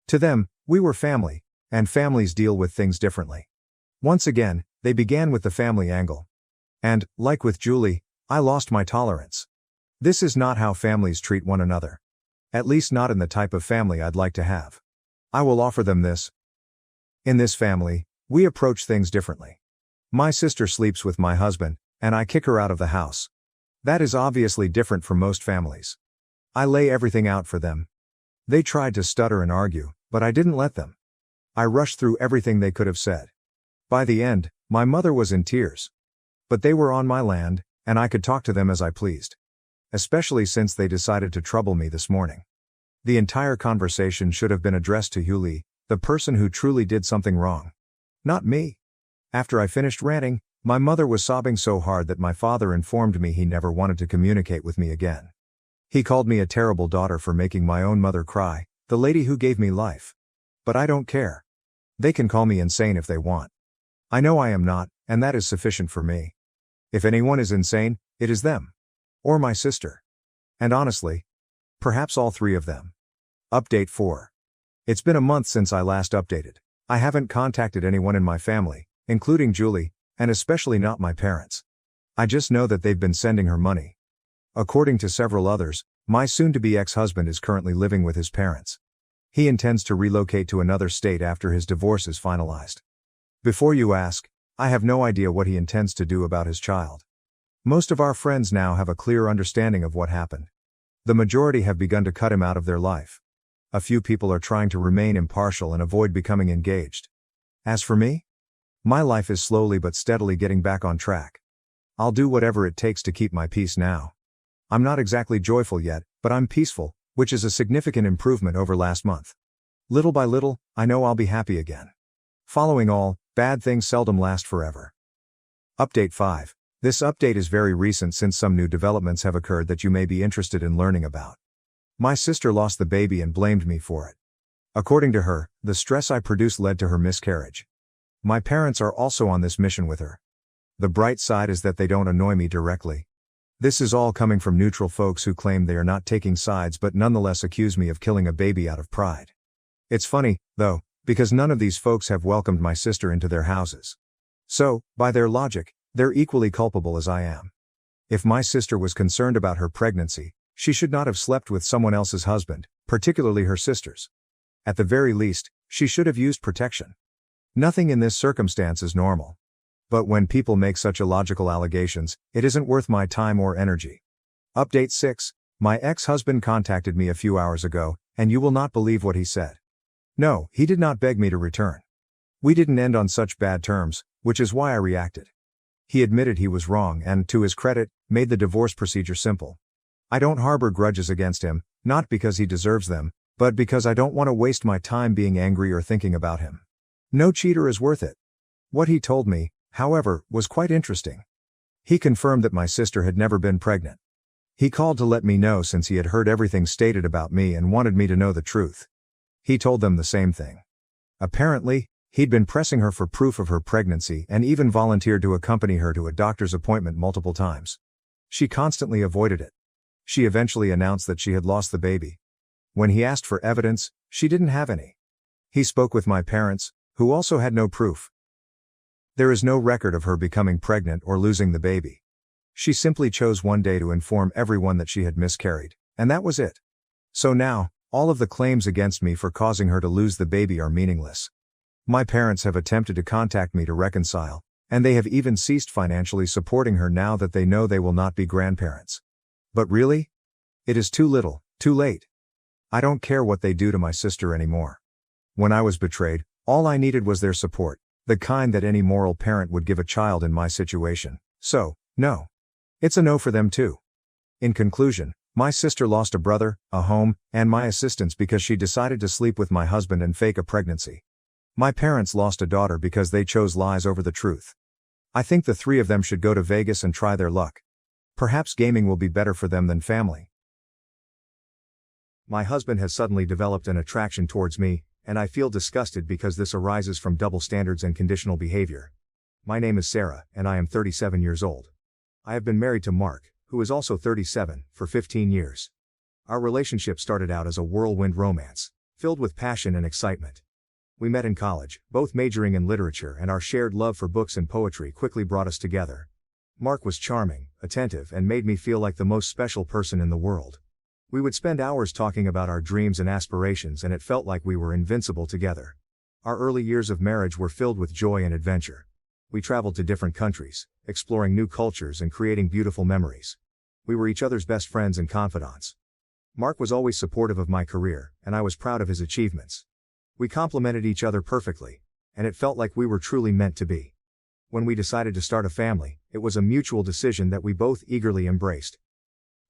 Speaker 1: To them, we were family, and families deal with things differently. Once again, they began with the family angle. And, like with Julie, I lost my tolerance. This is not how families treat one another. At least not in the type of family I'd like to have. I will offer them this. In this family, we approach things differently. My sister sleeps with my husband, and I kick her out of the house. That is obviously different from most families. I lay everything out for them. They tried to stutter and argue, but I didn't let them. I rushed through everything they could have said. By the end, my mother was in tears. But they were on my land, and I could talk to them as I pleased. Especially since they decided to trouble me this morning. The entire conversation should have been addressed to Julie, the person who truly did something wrong. Not me. After I finished ranting, my mother was sobbing so hard that my father informed me he never wanted to communicate with me again. He called me a terrible daughter for making my own mother cry, the lady who gave me life. But I don't care. They can call me insane if they want. I know I am not, and that is sufficient for me. If anyone is insane, it is them. Or my sister. And honestly, perhaps all three of them. Update 4. It's been a month since I last updated. I haven't contacted anyone in my family, including Julie, and especially not my parents. I just know that they've been sending her money. According to several others, my soon-to-be ex-husband is currently living with his parents. He intends to relocate to another state after his divorce is finalized. Before you ask, I have no idea what he intends to do about his child. Most of our friends now have a clear understanding of what happened. The majority have begun to cut him out of their life. A few people are trying to remain impartial and avoid becoming engaged. As for me, my life is slowly but steadily getting back on track. I'll do whatever it takes to keep my peace now. I'm not exactly joyful yet, but I'm peaceful, which is a significant improvement over last month. Little by little, I know I'll be happy again. Following all, bad things seldom last forever. Update 5. This update is very recent since some new developments have occurred that you may be interested in learning about. My sister lost the baby and blamed me for it. According to her, the stress I produced led to her miscarriage. My parents are also on this mission with her. The bright side is that they don't annoy me directly. This is all coming from neutral folks who claim they are not taking sides but nonetheless accuse me of killing a baby out of pride. It's funny, though, because none of these folks have welcomed my sister into their houses. So, by their logic, they're equally culpable as I am. If my sister was concerned about her pregnancy, she should not have slept with someone else's husband, particularly her sister's. At the very least, she should have used protection. Nothing in this circumstance is normal. But when people make such illogical allegations, it isn't worth my time or energy. Update 6. My ex-husband contacted me a few hours ago, and you will not believe what he said. No, he did not beg me to return. We didn't end on such bad terms, which is why I reacted. He admitted he was wrong and, to his credit, made the divorce procedure simple. I don't harbor grudges against him, not because he deserves them, but because I don't want to waste my time being angry or thinking about him. No cheater is worth it. What he told me, however, was quite interesting. He confirmed that my sister had never been pregnant. He called to let me know since he had heard everything stated about me and wanted me to know the truth. He told them the same thing. Apparently, he'd been pressing her for proof of her pregnancy and even volunteered to accompany her to a doctor's appointment multiple times. She constantly avoided it. She eventually announced that she had lost the baby. When he asked for evidence, she didn't have any. He spoke with my parents, who also had no proof. There is no record of her becoming pregnant or losing the baby. She simply chose one day to inform everyone that she had miscarried, and that was it. So now, all of the claims against me for causing her to lose the baby are meaningless. My parents have attempted to contact me to reconcile, and they have even ceased financially supporting her now that they know they will not be grandparents. But really? It is too little, too late. I don't care what they do to my sister anymore. When I was betrayed, all I needed was their support, the kind that any moral parent would give a child in my situation. So, no. It's a no for them too. In conclusion, my sister lost a brother, a home, and my assistance because she decided to sleep with my husband and fake a pregnancy. My parents lost a daughter because they chose lies over the truth. I think the three of them should go to Vegas and try their luck. Perhaps gaming will be better for them than family. My husband has suddenly developed an attraction towards me, and I feel disgusted because this arises from double standards and conditional behavior. My name is Sarah, and I am 37 years old. I have been married to Mark, who is also 37, for 15 years. Our relationship started out as a whirlwind romance, filled with passion and excitement. We met in college, both majoring in literature, and our shared love for books and poetry quickly brought us together. Mark was charming, attentive, and made me feel like the most special person in the world. We would spend hours talking about our dreams and aspirations, and it felt like we were invincible together. Our early years of marriage were filled with joy and adventure. We traveled to different countries, exploring new cultures and creating beautiful memories. We were each other's best friends and confidants. Mark was always supportive of my career, and I was proud of his achievements. We complemented each other perfectly, and it felt like we were truly meant to be. When we decided to start a family, it was a mutual decision that we both eagerly embraced.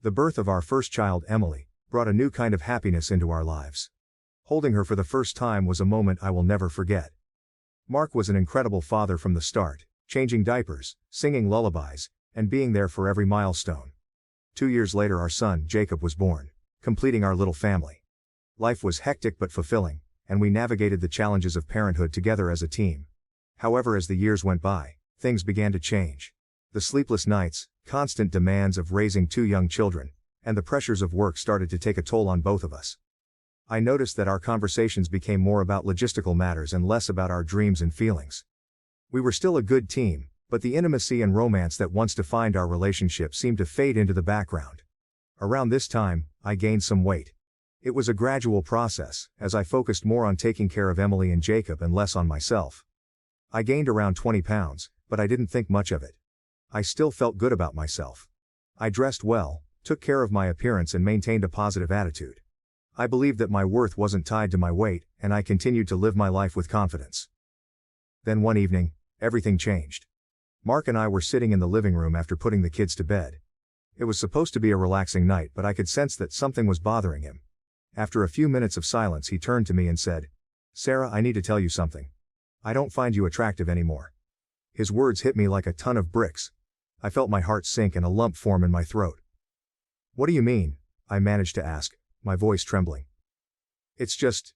Speaker 1: The birth of our first child, Emily, brought a new kind of happiness into our lives. Holding her for the first time was a moment I will never forget. Mark was an incredible father from the start, changing diapers, singing lullabies, and being there for every milestone. 2 years later, our son, Jacob, was born, completing our little family. Life was hectic but fulfilling, and we navigated the challenges of parenthood together as a team. However, as the years went by, things began to change. The sleepless nights, constant demands of raising 2 young children, and the pressures of work started to take a toll on both of us. I noticed that our conversations became more about logistical matters and less about our dreams and feelings. We were still a good team, but the intimacy and romance that once defined our relationship seemed to fade into the background. Around this time, I gained some weight. It was a gradual process, as I focused more on taking care of Emily and Jacob and less on myself. I gained around 20 pounds, but I didn't think much of it. I still felt good about myself. I dressed well, took care of my appearance, and maintained a positive attitude. I believed that my worth wasn't tied to my weight, and I continued to live my life with confidence. Then one evening, everything changed. Mark and I were sitting in the living room after putting the kids to bed. It was supposed to be a relaxing night, but I could sense that something was bothering him. After a few minutes of silence, he turned to me and said, "Sarah, I need to tell you something. I don't find you attractive anymore." His words hit me like a ton of bricks. I felt my heart sink and a lump form in my throat. "What do you mean?" I managed to ask, my voice trembling. "It's just,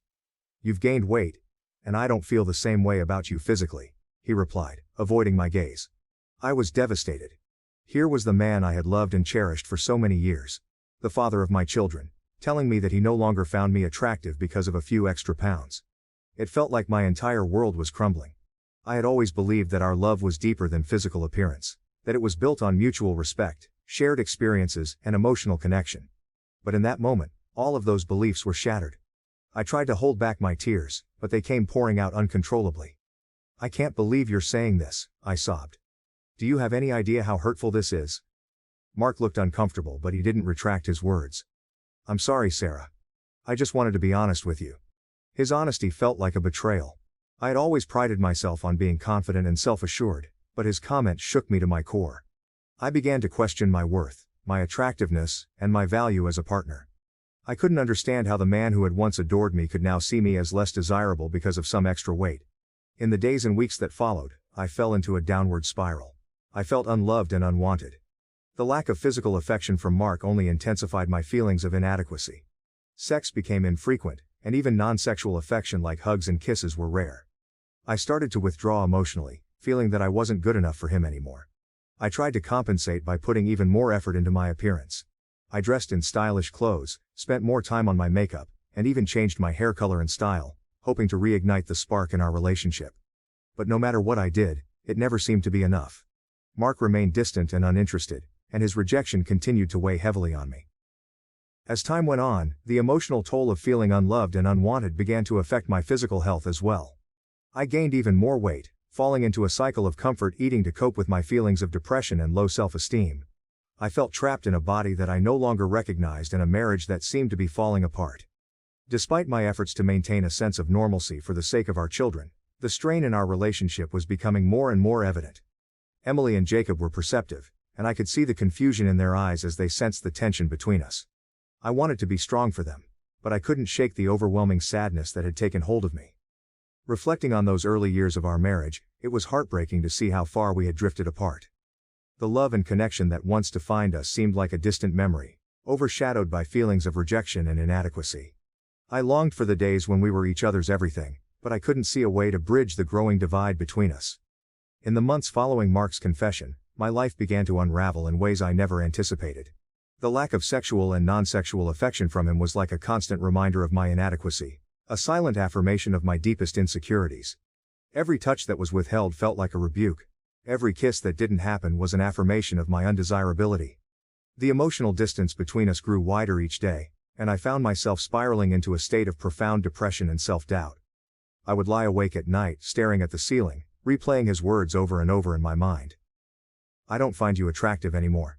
Speaker 1: you've gained weight, and I don't feel the same way about you physically," he replied, avoiding my gaze. I was devastated. Here was the man I had loved and cherished for so many years, the father of my children, telling me that he no longer found me attractive because of a few extra pounds. It felt like my entire world was crumbling. I had always believed that our love was deeper than physical appearance, that it was built on mutual respect, shared experiences, and emotional connection. But in that moment, all of those beliefs were shattered. I tried to hold back my tears, but they came pouring out uncontrollably. "I can't believe you're saying this," I sobbed. "Do you have any idea how hurtful this is?" Mark looked uncomfortable, but he didn't retract his words. "I'm sorry, Sarah. I just wanted to be honest with you." His honesty felt like a betrayal. I had always prided myself on being confident and self-assured, but his comment shook me to my core. I began to question my worth, my attractiveness, and my value as a partner. I couldn't understand how the man who had once adored me could now see me as less desirable because of some extra weight. In the days and weeks that followed, I fell into a downward spiral. I felt unloved and unwanted. The lack of physical affection from Mark only intensified my feelings of inadequacy. Sex became infrequent, and even non-sexual affection like hugs and kisses were rare. I started to withdraw emotionally, feeling that I wasn't good enough for him anymore. I tried to compensate by putting even more effort into my appearance. I dressed in stylish clothes, spent more time on my makeup, and even changed my hair color and style, hoping to reignite the spark in our relationship. But no matter what I did, it never seemed to be enough. Mark remained distant and uninterested, and his rejection continued to weigh heavily on me. As time went on, the emotional toll of feeling unloved and unwanted began to affect my physical health as well. I gained even more weight, falling into a cycle of comfort eating to cope with my feelings of depression and low self-esteem. I felt trapped in a body that I no longer recognized and a marriage that seemed to be falling apart. Despite my efforts to maintain a sense of normalcy for the sake of our children, the strain in our relationship was becoming more and more evident. Emily and Jacob were perceptive, and I could see the confusion in their eyes as they sensed the tension between us. I wanted to be strong for them, but I couldn't shake the overwhelming sadness that had taken hold of me. Reflecting on those early years of our marriage, it was heartbreaking to see how far we had drifted apart. The love and connection that once defined us seemed like a distant memory, overshadowed by feelings of rejection and inadequacy. I longed for the days when we were each other's everything, but I couldn't see a way to bridge the growing divide between us. In the months following Mark's confession, my life began to unravel in ways I never anticipated. The lack of sexual and non-sexual affection from him was like a constant reminder of my inadequacy, a silent affirmation of my deepest insecurities. Every touch that was withheld felt like a rebuke. Every kiss that didn't happen was an affirmation of my undesirability. The emotional distance between us grew wider each day, and I found myself spiraling into a state of profound depression and self-doubt. I would lie awake at night, staring at the ceiling, replaying his words over and over in my mind. "I don't find you attractive anymore."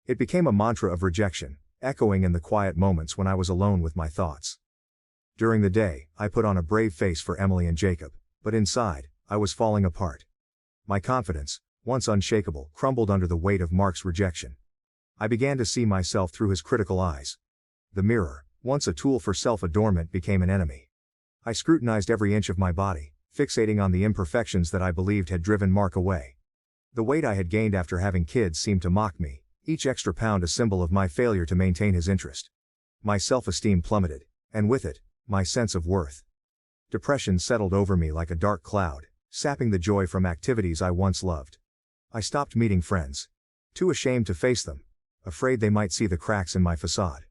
Speaker 1: It became a mantra of rejection, echoing in the quiet moments when I was alone with my thoughts. During the day, I put on a brave face for Emily and Jacob, but inside, I was falling apart. My confidence, once unshakable, crumbled under the weight of Mark's rejection. I began to see myself through his critical eyes. The mirror, once a tool for self-adornment, became an enemy. I scrutinized every inch of my body, fixating on the imperfections that I believed had driven Mark away. The weight I had gained after having kids seemed to mock me, each extra pound a symbol of my failure to maintain his interest. My self-esteem plummeted, and with it, my sense of worth. Depression settled over me like a dark cloud, sapping the joy from activities I once loved. I stopped meeting friends. Too ashamed to face them, afraid they might see the cracks in my facade.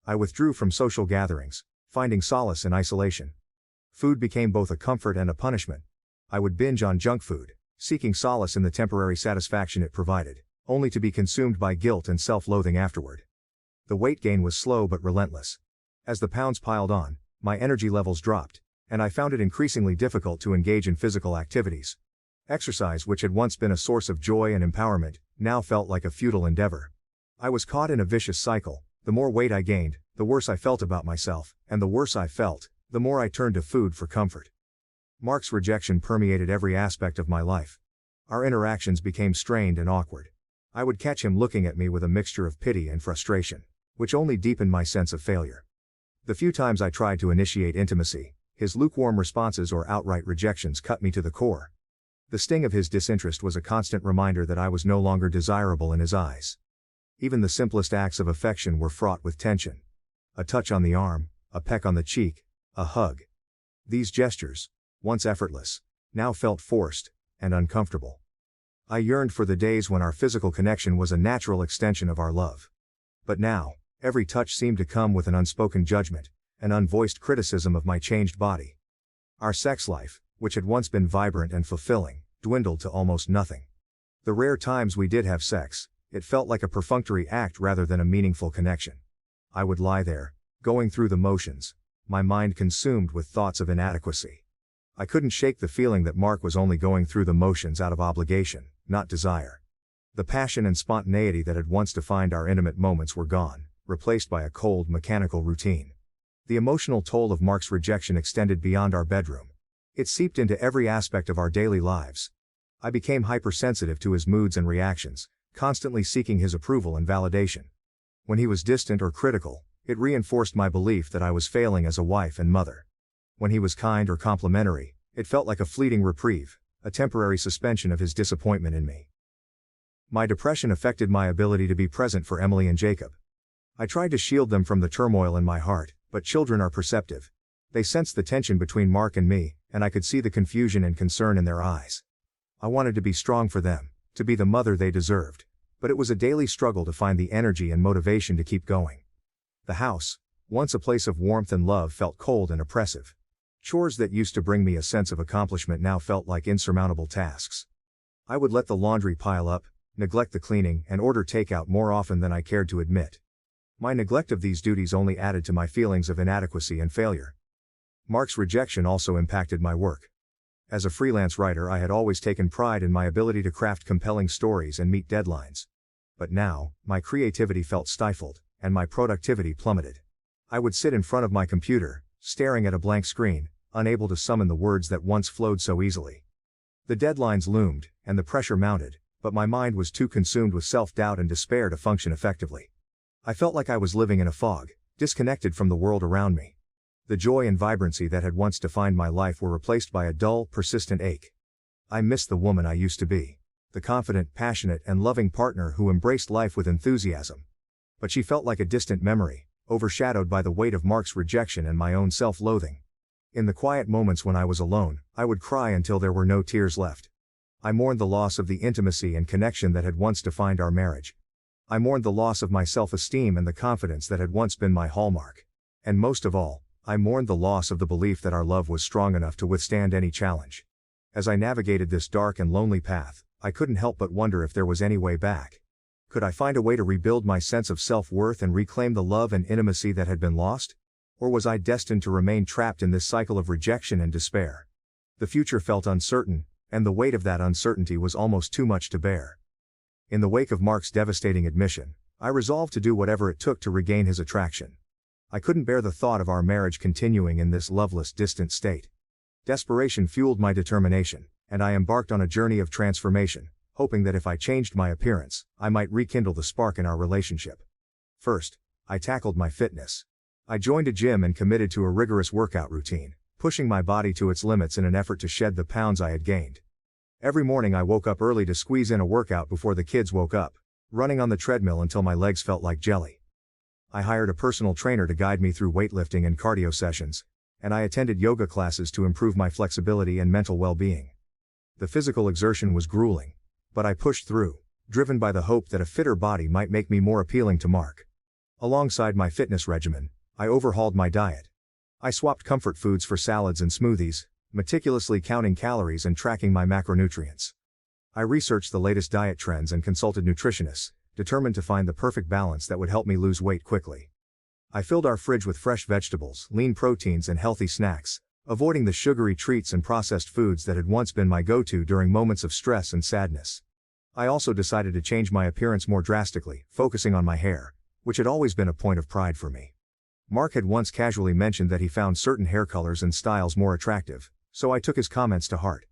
Speaker 1: I withdrew from social gatherings, finding solace in isolation. Food became both a comfort and a punishment. I would binge on junk food, seeking solace in the temporary satisfaction it provided, only to be consumed by guilt and self-loathing afterward. The weight gain was slow but relentless. As the pounds piled on, my energy levels dropped, and I found it increasingly difficult to engage in physical activities. Exercise, which had once been a source of joy and empowerment, now felt like a futile endeavor. I was caught in a vicious cycle. The more weight I gained, the worse I felt about myself, and the worse I felt, the more I turned to food for comfort. Mark's rejection permeated every aspect of my life. Our interactions became strained and awkward. I would catch him looking at me with a mixture of pity and frustration, which only deepened my sense of failure. The few times I tried to initiate intimacy, his lukewarm responses or outright rejections cut me to the core. The sting of his disinterest was a constant reminder that I was no longer desirable in his eyes. Even the simplest acts of affection were fraught with tension. A touch on the arm, a peck on the cheek, a hug. These gestures, once effortless, now felt forced and uncomfortable. I yearned for the days when our physical connection was a natural extension of our love. But now, every touch seemed to come with an unspoken judgment, an unvoiced criticism of my changed body. Our sex life, which had once been vibrant and fulfilling, dwindled to almost nothing. The rare times we did have sex, it felt like a perfunctory act rather than a meaningful connection. I would lie there, going through the motions, my mind consumed with thoughts of inadequacy. I couldn't shake the feeling that Mark was only going through the motions out of obligation, not desire. The passion and spontaneity that had once defined our intimate moments were gone, replaced by a cold, mechanical routine. The emotional toll of Mark's rejection extended beyond our bedroom. It seeped into every aspect of our daily lives. I became hypersensitive to his moods and reactions, constantly seeking his approval and validation. When he was distant or critical, it reinforced my belief that I was failing as a wife and mother. When he was kind or complimentary, it felt like a fleeting reprieve, a temporary suspension of his disappointment in me. My depression affected my ability to be present for Emily and Jacob. I tried to shield them from the turmoil in my heart, but children are perceptive. They sensed the tension between Mark and me, and I could see the confusion and concern in their eyes. I wanted to be strong for them, to be the mother they deserved, but it was a daily struggle to find the energy and motivation to keep going. The house, once a place of warmth and love, felt cold and oppressive. Chores that used to bring me a sense of accomplishment now felt like insurmountable tasks. I would let the laundry pile up, neglect the cleaning, and order takeout more often than I cared to admit. My neglect of these duties only added to my feelings of inadequacy and failure. Mark's rejection also impacted my work. As a freelance writer, I had always taken pride in my ability to craft compelling stories and meet deadlines. But now, my creativity felt stifled, and my productivity plummeted. I would sit in front of my computer, staring at a blank screen, unable to summon the words that once flowed so easily. The deadlines loomed, and the pressure mounted, but my mind was too consumed with self-doubt and despair to function effectively. I felt like I was living in a fog, disconnected from the world around me. The joy and vibrancy that had once defined my life were replaced by a dull, persistent ache. I missed the woman I used to be, the confident, passionate, and loving partner who embraced life with enthusiasm. But she felt like a distant memory, overshadowed by the weight of Mark's rejection and my own self-loathing. In the quiet moments when I was alone, I would cry until there were no tears left. I mourned the loss of the intimacy and connection that had once defined our marriage. I mourned the loss of my self-esteem and the confidence that had once been my hallmark. And most of all, I mourned the loss of the belief that our love was strong enough to withstand any challenge. As I navigated this dark and lonely path, I couldn't help but wonder if there was any way back. Could I find a way to rebuild my sense of self-worth and reclaim the love and intimacy that had been lost? Or was I destined to remain trapped in this cycle of rejection and despair? The future felt uncertain, and the weight of that uncertainty was almost too much to bear. In the wake of Mark's devastating admission, I resolved to do whatever it took to regain his attraction. I couldn't bear the thought of our marriage continuing in this loveless, distant state. Desperation fueled my determination, and I embarked on a journey of transformation, hoping that if I changed my appearance, I might rekindle the spark in our relationship. First, I tackled my fitness. I joined a gym and committed to a rigorous workout routine, pushing my body to its limits in an effort to shed the pounds I had gained. Every morning I woke up early to squeeze in a workout before the kids woke up, running on the treadmill until my legs felt like jelly. I hired a personal trainer to guide me through weightlifting and cardio sessions, and I attended yoga classes to improve my flexibility and mental well-being. The physical exertion was grueling, but I pushed through, driven by the hope that a fitter body might make me more appealing to Mark. Alongside my fitness regimen, I overhauled my diet. I swapped comfort foods for salads and smoothies, meticulously counting calories and tracking my macronutrients. I researched the latest diet trends and consulted nutritionists, determined to find the perfect balance that would help me lose weight quickly. I filled our fridge with fresh vegetables, lean proteins and healthy snacks, avoiding the sugary treats and processed foods that had once been my go-to during moments of stress and sadness. I also decided to change my appearance more drastically, focusing on my hair, which had always been a point of pride for me. Mark had once casually mentioned that he found certain hair colors and styles more attractive, so I took his comments to heart.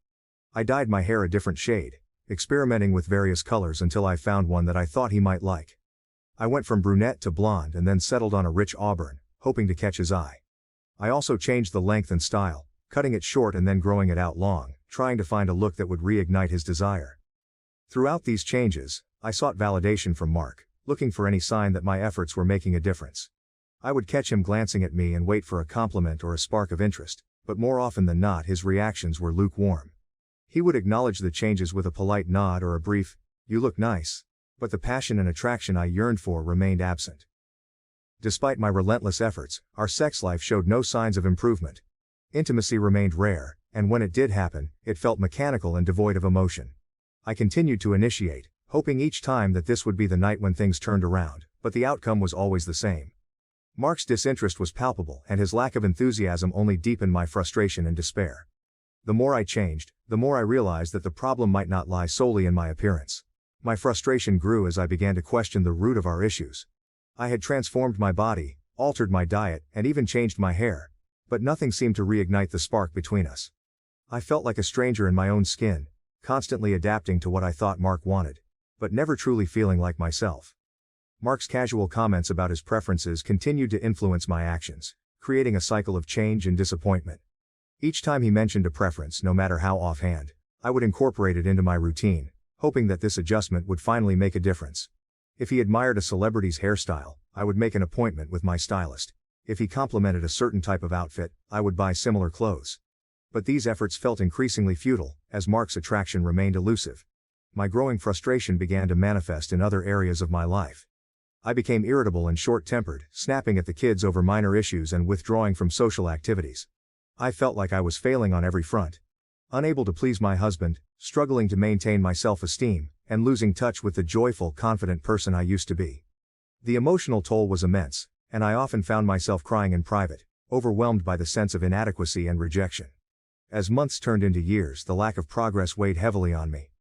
Speaker 1: I dyed my hair a different shade, experimenting with various colors until I found one that I thought he might like. I went from brunette to blonde and then settled on a rich auburn, hoping to catch his eye. I also changed the length and style, cutting it short and then growing it out long, trying to find a look that would reignite his desire. Throughout these changes, I sought validation from Mark, looking for any sign that my efforts were making a difference. I would catch him glancing at me and wait for a compliment or a spark of interest, but more often than not his reactions were lukewarm. He would acknowledge the changes with a polite nod or a brief, "You look nice," but the passion and attraction I yearned for remained absent. Despite my relentless efforts, our sex life showed no signs of improvement. Intimacy remained rare, and when it did happen, it felt mechanical and devoid of emotion. I continued to initiate, hoping each time that this would be the night when things turned around, but the outcome was always the same. Mark's disinterest was palpable, and his lack of enthusiasm only deepened my frustration and despair. The more I changed, the more I realized that the problem might not lie solely in my appearance. My frustration grew as I began to question the root of our issues. I had transformed my body, altered my diet, and even changed my hair, but nothing seemed to reignite the spark between us. I felt like a stranger in my own skin, constantly adapting to what I thought Mark wanted, but never truly feeling like myself. Mark's casual comments about his preferences continued to influence my actions, creating a cycle of change and disappointment. Each time he mentioned a preference, no matter how offhand, I would incorporate it into my routine, hoping that this adjustment would finally make a difference. If he admired a celebrity's hairstyle, I would make an appointment with my stylist. If he complimented a certain type of outfit, I would buy similar clothes. But these efforts felt increasingly futile, as Mark's attraction remained elusive. My growing frustration began to manifest in other areas of my life. I became irritable and short-tempered, snapping at the kids over minor issues and withdrawing from social activities. I felt like I was failing on every front. Unable to please my husband, struggling to maintain my self-esteem, and losing touch with the joyful, confident person I used to be. The emotional toll was immense, and I often found myself crying in private, overwhelmed by the sense of inadequacy and rejection. As months turned into years, the lack of progress weighed heavily on me.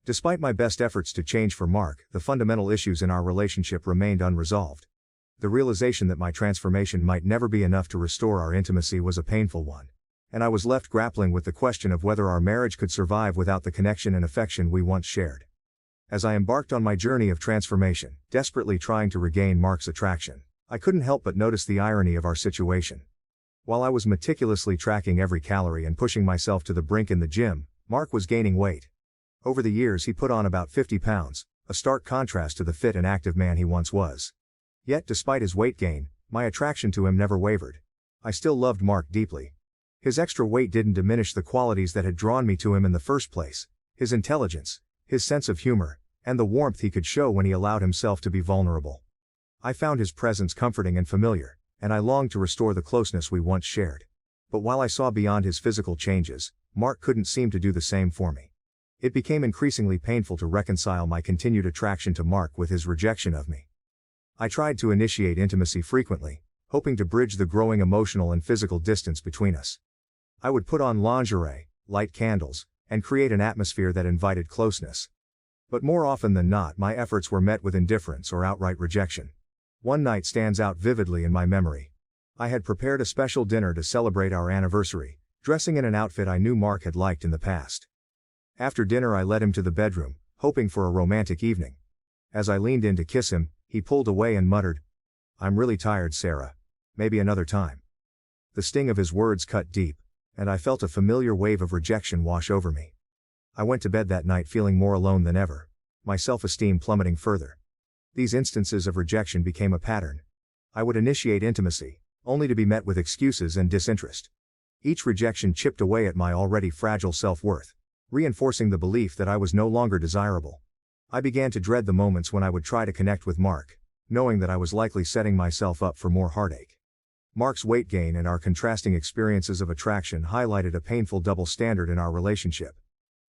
Speaker 1: Despite my best efforts to change for Mark, the fundamental issues in our relationship remained unresolved. The realization that my transformation might never be enough to restore our intimacy was a painful one, and I was left grappling with the question of whether our marriage could survive without the connection and affection we once shared. As I embarked on my journey of transformation, desperately trying to regain Mark's attraction, I couldn't help but notice the irony of our situation. While I was meticulously tracking every calorie and pushing myself to the brink in the gym, Mark was gaining weight. Over the years he put on about 50 pounds, a stark contrast to the fit and active man he once was. Yet despite his weight gain, my attraction to him never wavered. I still loved Mark deeply. His extra weight didn't diminish the qualities that had drawn me to him in the first place. His intelligence, his sense of humor, and the warmth he could show when he allowed himself to be vulnerable. I found his presence comforting and familiar, and I longed to restore the closeness we once shared. But while I saw beyond his physical changes, Mark couldn't seem to do the same for me. It became increasingly painful to reconcile my continued attraction to Mark with his rejection of me. I tried to initiate intimacy frequently, hoping to bridge the growing emotional and physical distance between us. I would put on lingerie, light candles, and create an atmosphere that invited closeness. But more often than not, my efforts were met with indifference or outright rejection. One night stands out vividly in my memory. I had prepared a special dinner to celebrate our anniversary, dressing in an outfit I knew Mark had liked in the past. After dinner I led him to the bedroom, hoping for a romantic evening. As I leaned in to kiss him, he pulled away and muttered, "I'm really tired, Sarah. Maybe another time." The sting of his words cut deep, and I felt a familiar wave of rejection wash over me. I went to bed that night feeling more alone than ever, my self-esteem plummeting further. These instances of rejection became a pattern. I would initiate intimacy, only to be met with excuses and disinterest. Each rejection chipped away at my already fragile self-worth, reinforcing the belief that I was no longer desirable. I began to dread the moments when I would try to connect with Mark, knowing that I was likely setting myself up for more heartache. Mark's weight gain and our contrasting experiences of attraction highlighted a painful double standard in our relationship.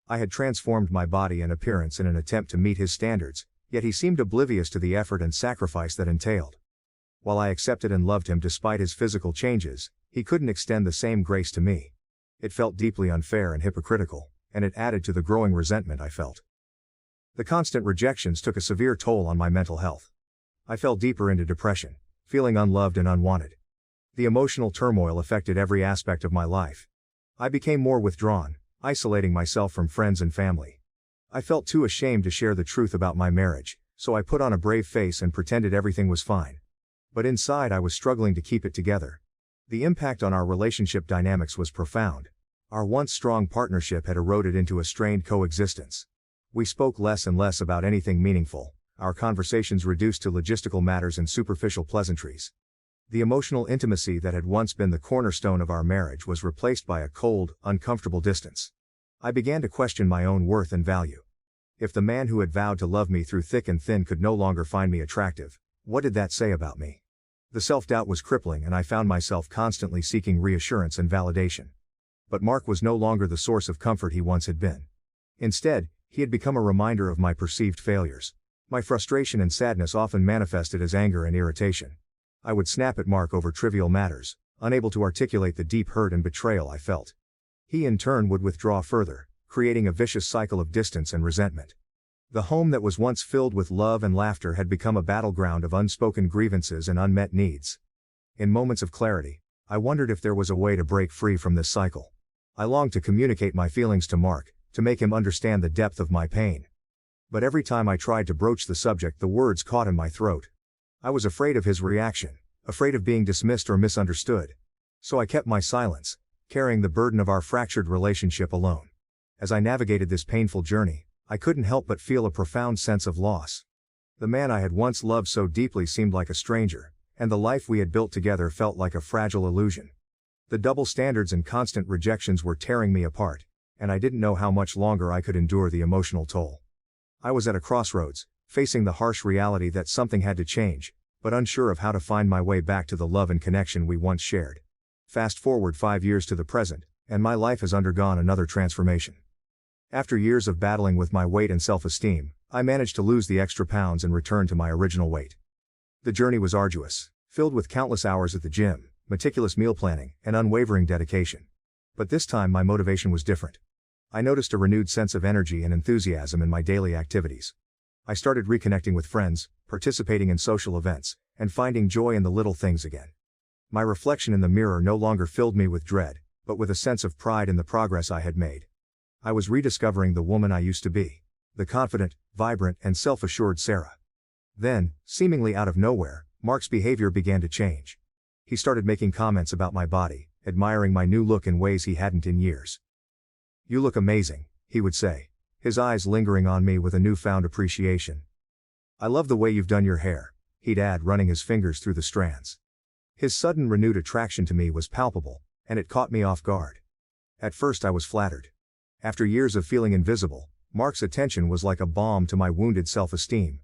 Speaker 1: I had transformed my body and appearance in an attempt to meet his standards, yet he seemed oblivious to the effort and sacrifice that entailed. While I accepted and loved him despite his physical changes, he couldn't extend the same grace to me. It felt deeply unfair and hypocritical, and it added to the growing resentment I felt. The constant rejections took a severe toll on my mental health. I fell deeper into depression, feeling unloved and unwanted. The emotional turmoil affected every aspect of my life. I became more withdrawn, isolating myself from friends and family. I felt too ashamed to share the truth about my marriage, so I put on a brave face and pretended everything was fine. But inside I was struggling to keep it together. The impact on our relationship dynamics was profound. Our once strong partnership had eroded into a strained coexistence. We spoke less and less about anything meaningful, our conversations reduced to logistical matters and superficial pleasantries. The emotional intimacy that had once been the cornerstone of our marriage was replaced by a cold, uncomfortable distance. I began to question my own worth and value. If the man who had vowed to love me through thick and thin could no longer find me attractive, what did that say about me? The self-doubt was crippling and I found myself constantly seeking reassurance and validation. But Mark was no longer the source of comfort he once had been. Instead, he had become a reminder of my perceived failures. My frustration and sadness often manifested as anger and irritation. I would snap at Mark over trivial matters, unable to articulate the deep hurt and betrayal I felt. He in turn would withdraw further, creating a vicious cycle of distance and resentment. The home that was once filled with love and laughter had become a battleground of unspoken grievances and unmet needs. In moments of clarity, I wondered if there was a way to break free from this cycle. I longed to communicate my feelings to Mark, to make him understand the depth of my pain. But every time I tried to broach the subject, the words caught in my throat. I was afraid of his reaction, afraid of being dismissed or misunderstood. So I kept my silence, carrying the burden of our fractured relationship alone. As I navigated this painful journey, I couldn't help but feel a profound sense of loss. The man I had once loved so deeply seemed like a stranger, and the life we had built together felt like a fragile illusion. The double standards and constant rejections were tearing me apart, and I didn't know how much longer I could endure the emotional toll. I was at a crossroads, facing the harsh reality that something had to change, but unsure of how to find my way back to the love and connection we once shared. Fast forward 5 years to the present, and my life has undergone another transformation. After years of battling with my weight and self-esteem, I managed to lose the extra pounds and return to my original weight. The journey was arduous, filled with countless hours at the gym, meticulous meal planning, and unwavering dedication. But this time my motivation was different. I noticed a renewed sense of energy and enthusiasm in my daily activities. I started reconnecting with friends, participating in social events, and finding joy in the little things again. My reflection in the mirror no longer filled me with dread, but with a sense of pride in the progress I had made. I was rediscovering the woman I used to be, the confident, vibrant, and self-assured Sarah. Then, seemingly out of nowhere, Mark's behavior began to change. He started making comments about my body, admiring my new look in ways he hadn't in years. "You look amazing," he would say, his eyes lingering on me with a newfound appreciation. "I love the way you've done your hair," he'd add, running his fingers through the strands. His sudden renewed attraction to me was palpable, and it caught me off guard. At first I was flattered. After years of feeling invisible, Mark's attention was like a balm to my wounded self-esteem.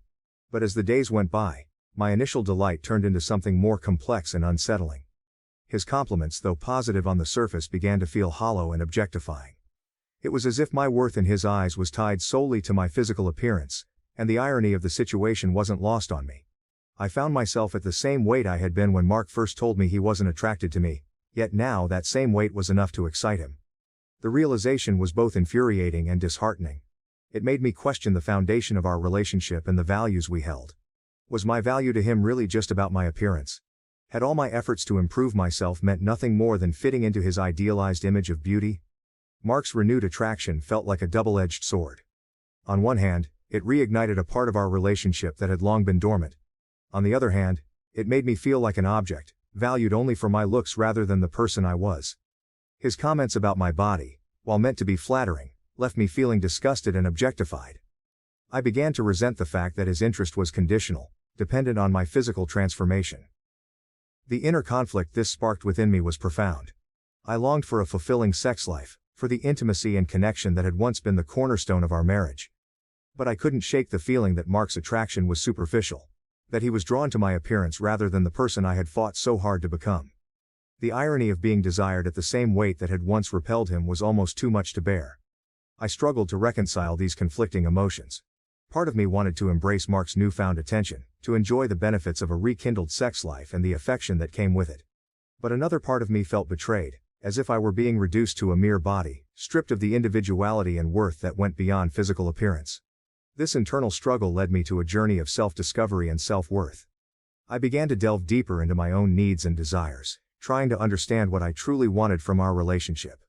Speaker 1: But as the days went by, my initial delight turned into something more complex and unsettling. His compliments, though positive on the surface, began to feel hollow and objectifying. It was as if my worth in his eyes was tied solely to my physical appearance, and the irony of the situation wasn't lost on me. I found myself at the same weight I had been when Mark first told me he wasn't attracted to me, yet now that same weight was enough to excite him. The realization was both infuriating and disheartening. It made me question the foundation of our relationship and the values we held. Was my value to him really just about my appearance? Had all my efforts to improve myself meant nothing more than fitting into his idealized image of beauty? Mark's renewed attraction felt like a double-edged sword. On one hand, it reignited a part of our relationship that had long been dormant. On the other hand, it made me feel like an object, valued only for my looks rather than the person I was. His comments about my body, while meant to be flattering, left me feeling disgusted and objectified. I began to resent the fact that his interest was conditional, dependent on my physical transformation. The inner conflict this sparked within me was profound. I longed for a fulfilling sex life, for the intimacy and connection that had once been the cornerstone of our marriage. But I couldn't shake the feeling that Mark's attraction was superficial, that he was drawn to my appearance rather than the person I had fought so hard to become. The irony of being desired at the same weight that had once repelled him was almost too much to bear. I struggled to reconcile these conflicting emotions. Part of me wanted to embrace Mark's newfound attention, to enjoy the benefits of a rekindled sex life and the affection that came with it. But another part of me felt betrayed, as if I were being reduced to a mere body, stripped of the individuality and worth that went beyond physical appearance. This internal struggle led me to a journey of self-discovery and self-worth. I began to delve deeper into my own needs and desires, trying to understand what I truly wanted from our relationship.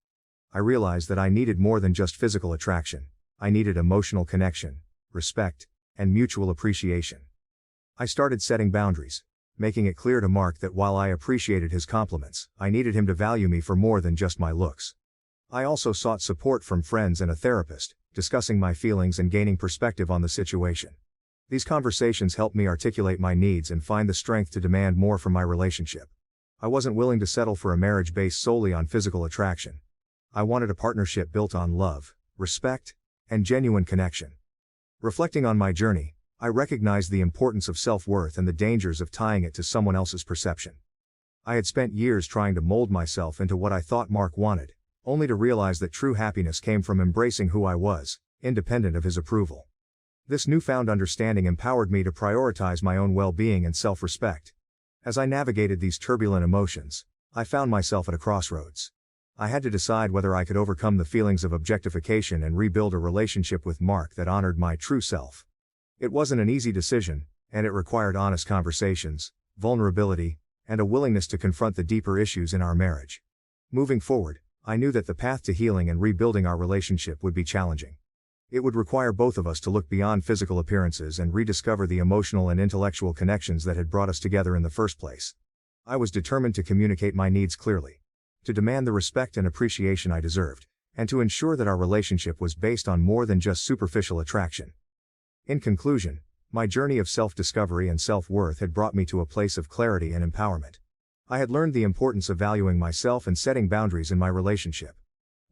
Speaker 1: I realized that I needed more than just physical attraction. I needed emotional connection, respect, and mutual appreciation. I started setting boundaries, making it clear to Mark that while I appreciated his compliments, I needed him to value me for more than just my looks. I also sought support from friends and a therapist, discussing my feelings and gaining perspective on the situation. These conversations helped me articulate my needs and find the strength to demand more from my relationship. I wasn't willing to settle for a marriage based solely on physical attraction. I wanted a partnership built on love, respect, and genuine connection. Reflecting on my journey, I recognized the importance of self-worth and the dangers of tying it to someone else's perception. I had spent years trying to mold myself into what I thought Mark wanted, only to realize that true happiness came from embracing who I was, independent of his approval. This newfound understanding empowered me to prioritize my own well-being and self-respect. As I navigated these turbulent emotions, I found myself at a crossroads. I had to decide whether I could overcome the feelings of objectification and rebuild a relationship with Mark that honored my true self. It wasn't an easy decision, and it required honest conversations, vulnerability, and a willingness to confront the deeper issues in our marriage. Moving forward, I knew that the path to healing and rebuilding our relationship would be challenging. It would require both of us to look beyond physical appearances and rediscover the emotional and intellectual connections that had brought us together in the first place. I was determined to communicate my needs clearly, to demand the respect and appreciation I deserved, and to ensure that our relationship was based on more than just superficial attraction. In conclusion, my journey of self-discovery and self-worth had brought me to a place of clarity and empowerment. I had learned the importance of valuing myself and setting boundaries in my relationship.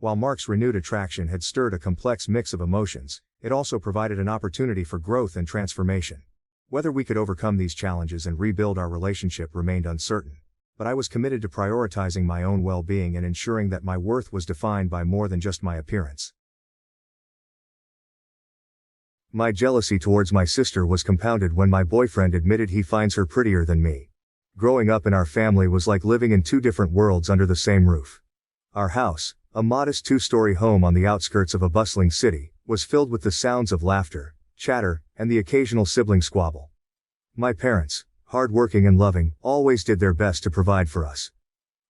Speaker 1: While Mark's renewed attraction had stirred a complex mix of emotions, it also provided an opportunity for growth and transformation. Whether we could overcome these challenges and rebuild our relationship remained uncertain, but I was committed to prioritizing my own well-being and ensuring that my worth was defined by more than just my appearance. My jealousy towards my sister was compounded when my boyfriend admitted he finds her prettier than me. Growing up in our family was like living in two different worlds under the same roof. Our house, a modest two-story home on the outskirts of a bustling city, was filled with the sounds of laughter, chatter, and the occasional sibling squabble. My parents, hard-working and loving, always did their best to provide for us.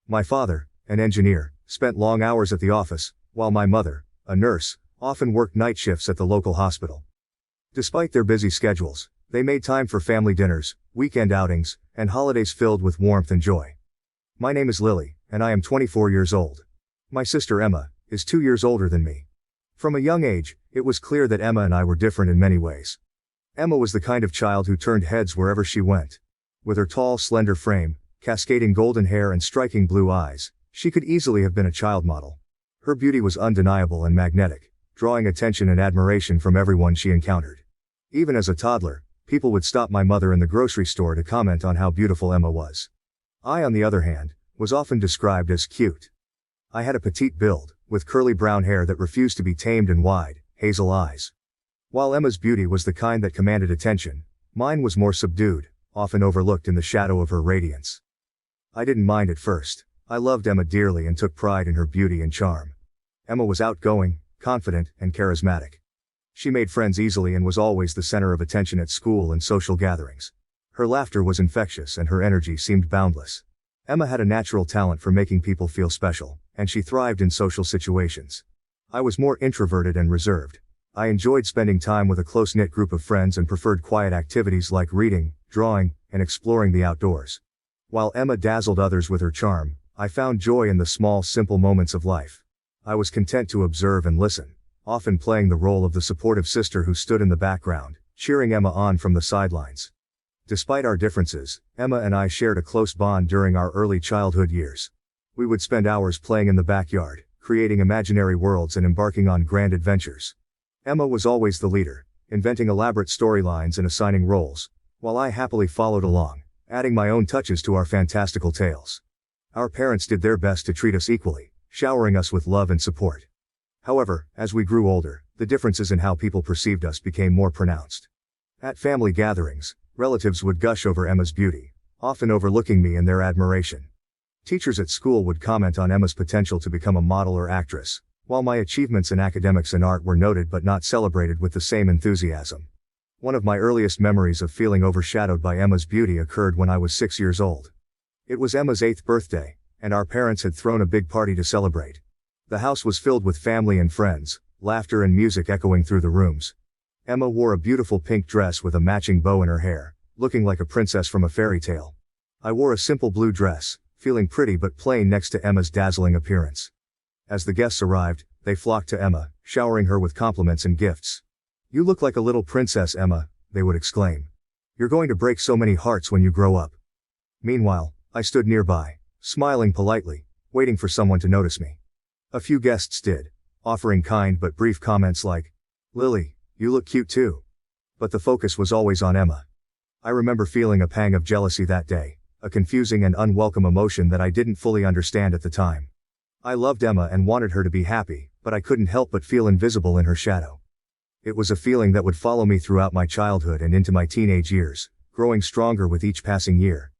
Speaker 1: My father, an engineer, spent long hours at the office, while my mother, a nurse, often worked night shifts at the local hospital. Despite their busy schedules, they made time for family dinners, weekend outings, and holidays filled with warmth and joy. My name is Lily, and I am 24 years old. My sister Emma is 2 years older than me. From a young age, it was clear that Emma and I were different in many ways. Emma was the kind of child who turned heads wherever she went. With her tall, slender frame, cascading golden hair and striking blue eyes, she could easily have been a child model. Her beauty was undeniable and magnetic, drawing attention and admiration from everyone she encountered. Even as a toddler, people would stop my mother in the grocery store to comment on how beautiful Emma was. I, on the other hand, was often described as cute. I had a petite build, with curly brown hair that refused to be tamed and wide, hazel eyes. While Emma's beauty was the kind that commanded attention, mine was more subdued, often overlooked in the shadow of her radiance. I didn't mind at first. I loved Emma dearly and took pride in her beauty and charm. Emma was outgoing, confident, and charismatic. She made friends easily and was always the center of attention at school and social gatherings. Her laughter was infectious and her energy seemed boundless. Emma had a natural talent for making people feel special, and she thrived in social situations. I was more introverted and reserved. I enjoyed spending time with a close-knit group of friends and preferred quiet activities like reading, drawing, and exploring the outdoors. While Emma dazzled others with her charm, I found joy in the small, simple moments of life. I was content to observe and listen, often playing the role of the supportive sister who stood in the background, cheering Emma on from the sidelines. Despite our differences, Emma and I shared a close bond during our early childhood years. We would spend hours playing in the backyard, creating imaginary worlds and embarking on grand adventures. Emma was always the leader, inventing elaborate storylines and assigning roles, while I happily followed along, adding my own touches to our fantastical tales. Our parents did their best to treat us equally, showering us with love and support. However, as we grew older, the differences in how people perceived us became more pronounced. At family gatherings, relatives would gush over Emma's beauty, often overlooking me in their admiration. Teachers at school would comment on Emma's potential to become a model or actress, while my achievements in academics and art were noted but not celebrated with the same enthusiasm. One of my earliest memories of feeling overshadowed by Emma's beauty occurred when I was 6 years old. It was Emma's 8th birthday, and our parents had thrown a big party to celebrate. The house was filled with family and friends, laughter and music echoing through the rooms. Emma wore a beautiful pink dress with a matching bow in her hair, looking like a princess from a fairy tale. I wore a simple blue dress, feeling pretty but plain next to Emma's dazzling appearance. As the guests arrived, they flocked to Emma, showering her with compliments and gifts. "You look like a little princess, Emma," they would exclaim. "You're going to break so many hearts when you grow up." Meanwhile, I stood nearby, smiling politely, waiting for someone to notice me. A few guests did, offering kind but brief comments like, "Lily, you look cute too." But the focus was always on Emma. I remember feeling a pang of jealousy that day, a confusing and unwelcome emotion that I didn't fully understand at the time. I loved Emma and wanted her to be happy, but I couldn't help but feel invisible in her shadow. It was a feeling that would follow me throughout my childhood and into my teenage years, growing stronger with each passing year.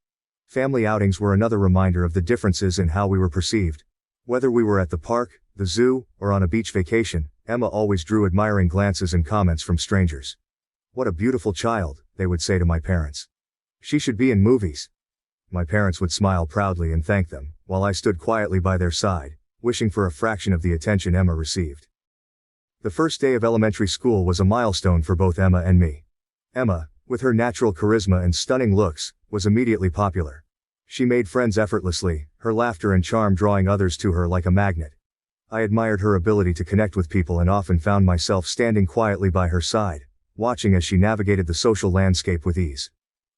Speaker 1: Family outings were another reminder of the differences in how we were perceived. Whether we were at the park, the zoo, or on a beach vacation, Emma always drew admiring glances and comments from strangers. "What a beautiful child," they would say to my parents. "She should be in movies." My parents would smile proudly and thank them, while I stood quietly by their side, wishing for a fraction of the attention Emma received. The first day of elementary school was a milestone for both Emma and me. Emma, with her natural charisma and stunning looks, was immediately popular. She made friends effortlessly, her laughter and charm drawing others to her like a magnet. I admired her ability to connect with people and often found myself standing quietly by her side, watching as she navigated the social landscape with ease.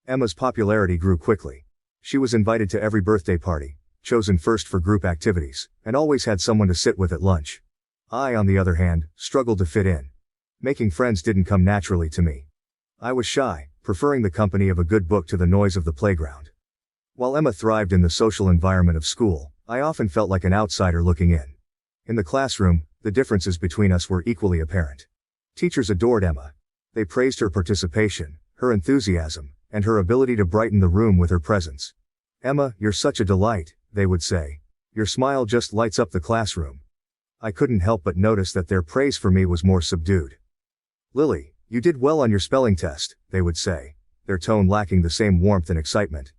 Speaker 1: Emma's popularity grew quickly. She was invited to every birthday party, chosen first for group activities, and always had someone to sit with at lunch. I, on the other hand, struggled to fit in. Making friends didn't come naturally to me. I was shy, preferring the company of a good book to the noise of the playground. While Emma thrived in the social environment of school, I often felt like an outsider looking in. In the classroom, the differences between us were equally apparent. Teachers adored Emma. They praised her participation, her enthusiasm, and her ability to brighten the room with her presence. "Emma, you're such a delight," they would say. "Your smile just lights up the classroom." I couldn't help but notice that their praise for me was more subdued. "Lily, you did well on your spelling test," they would say, their tone lacking the same warmth and excitement.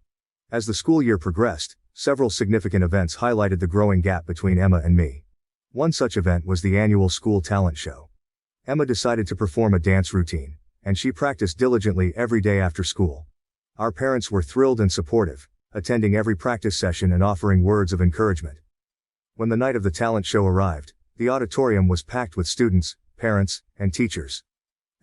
Speaker 1: As the school year progressed, several significant events highlighted the growing gap between Emma and me. One such event was the annual school talent show. Emma decided to perform a dance routine, and she practiced diligently every day after school. Our parents were thrilled and supportive, attending every practice session and offering words of encouragement. When the night of the talent show arrived, the auditorium was packed with students, parents, and teachers.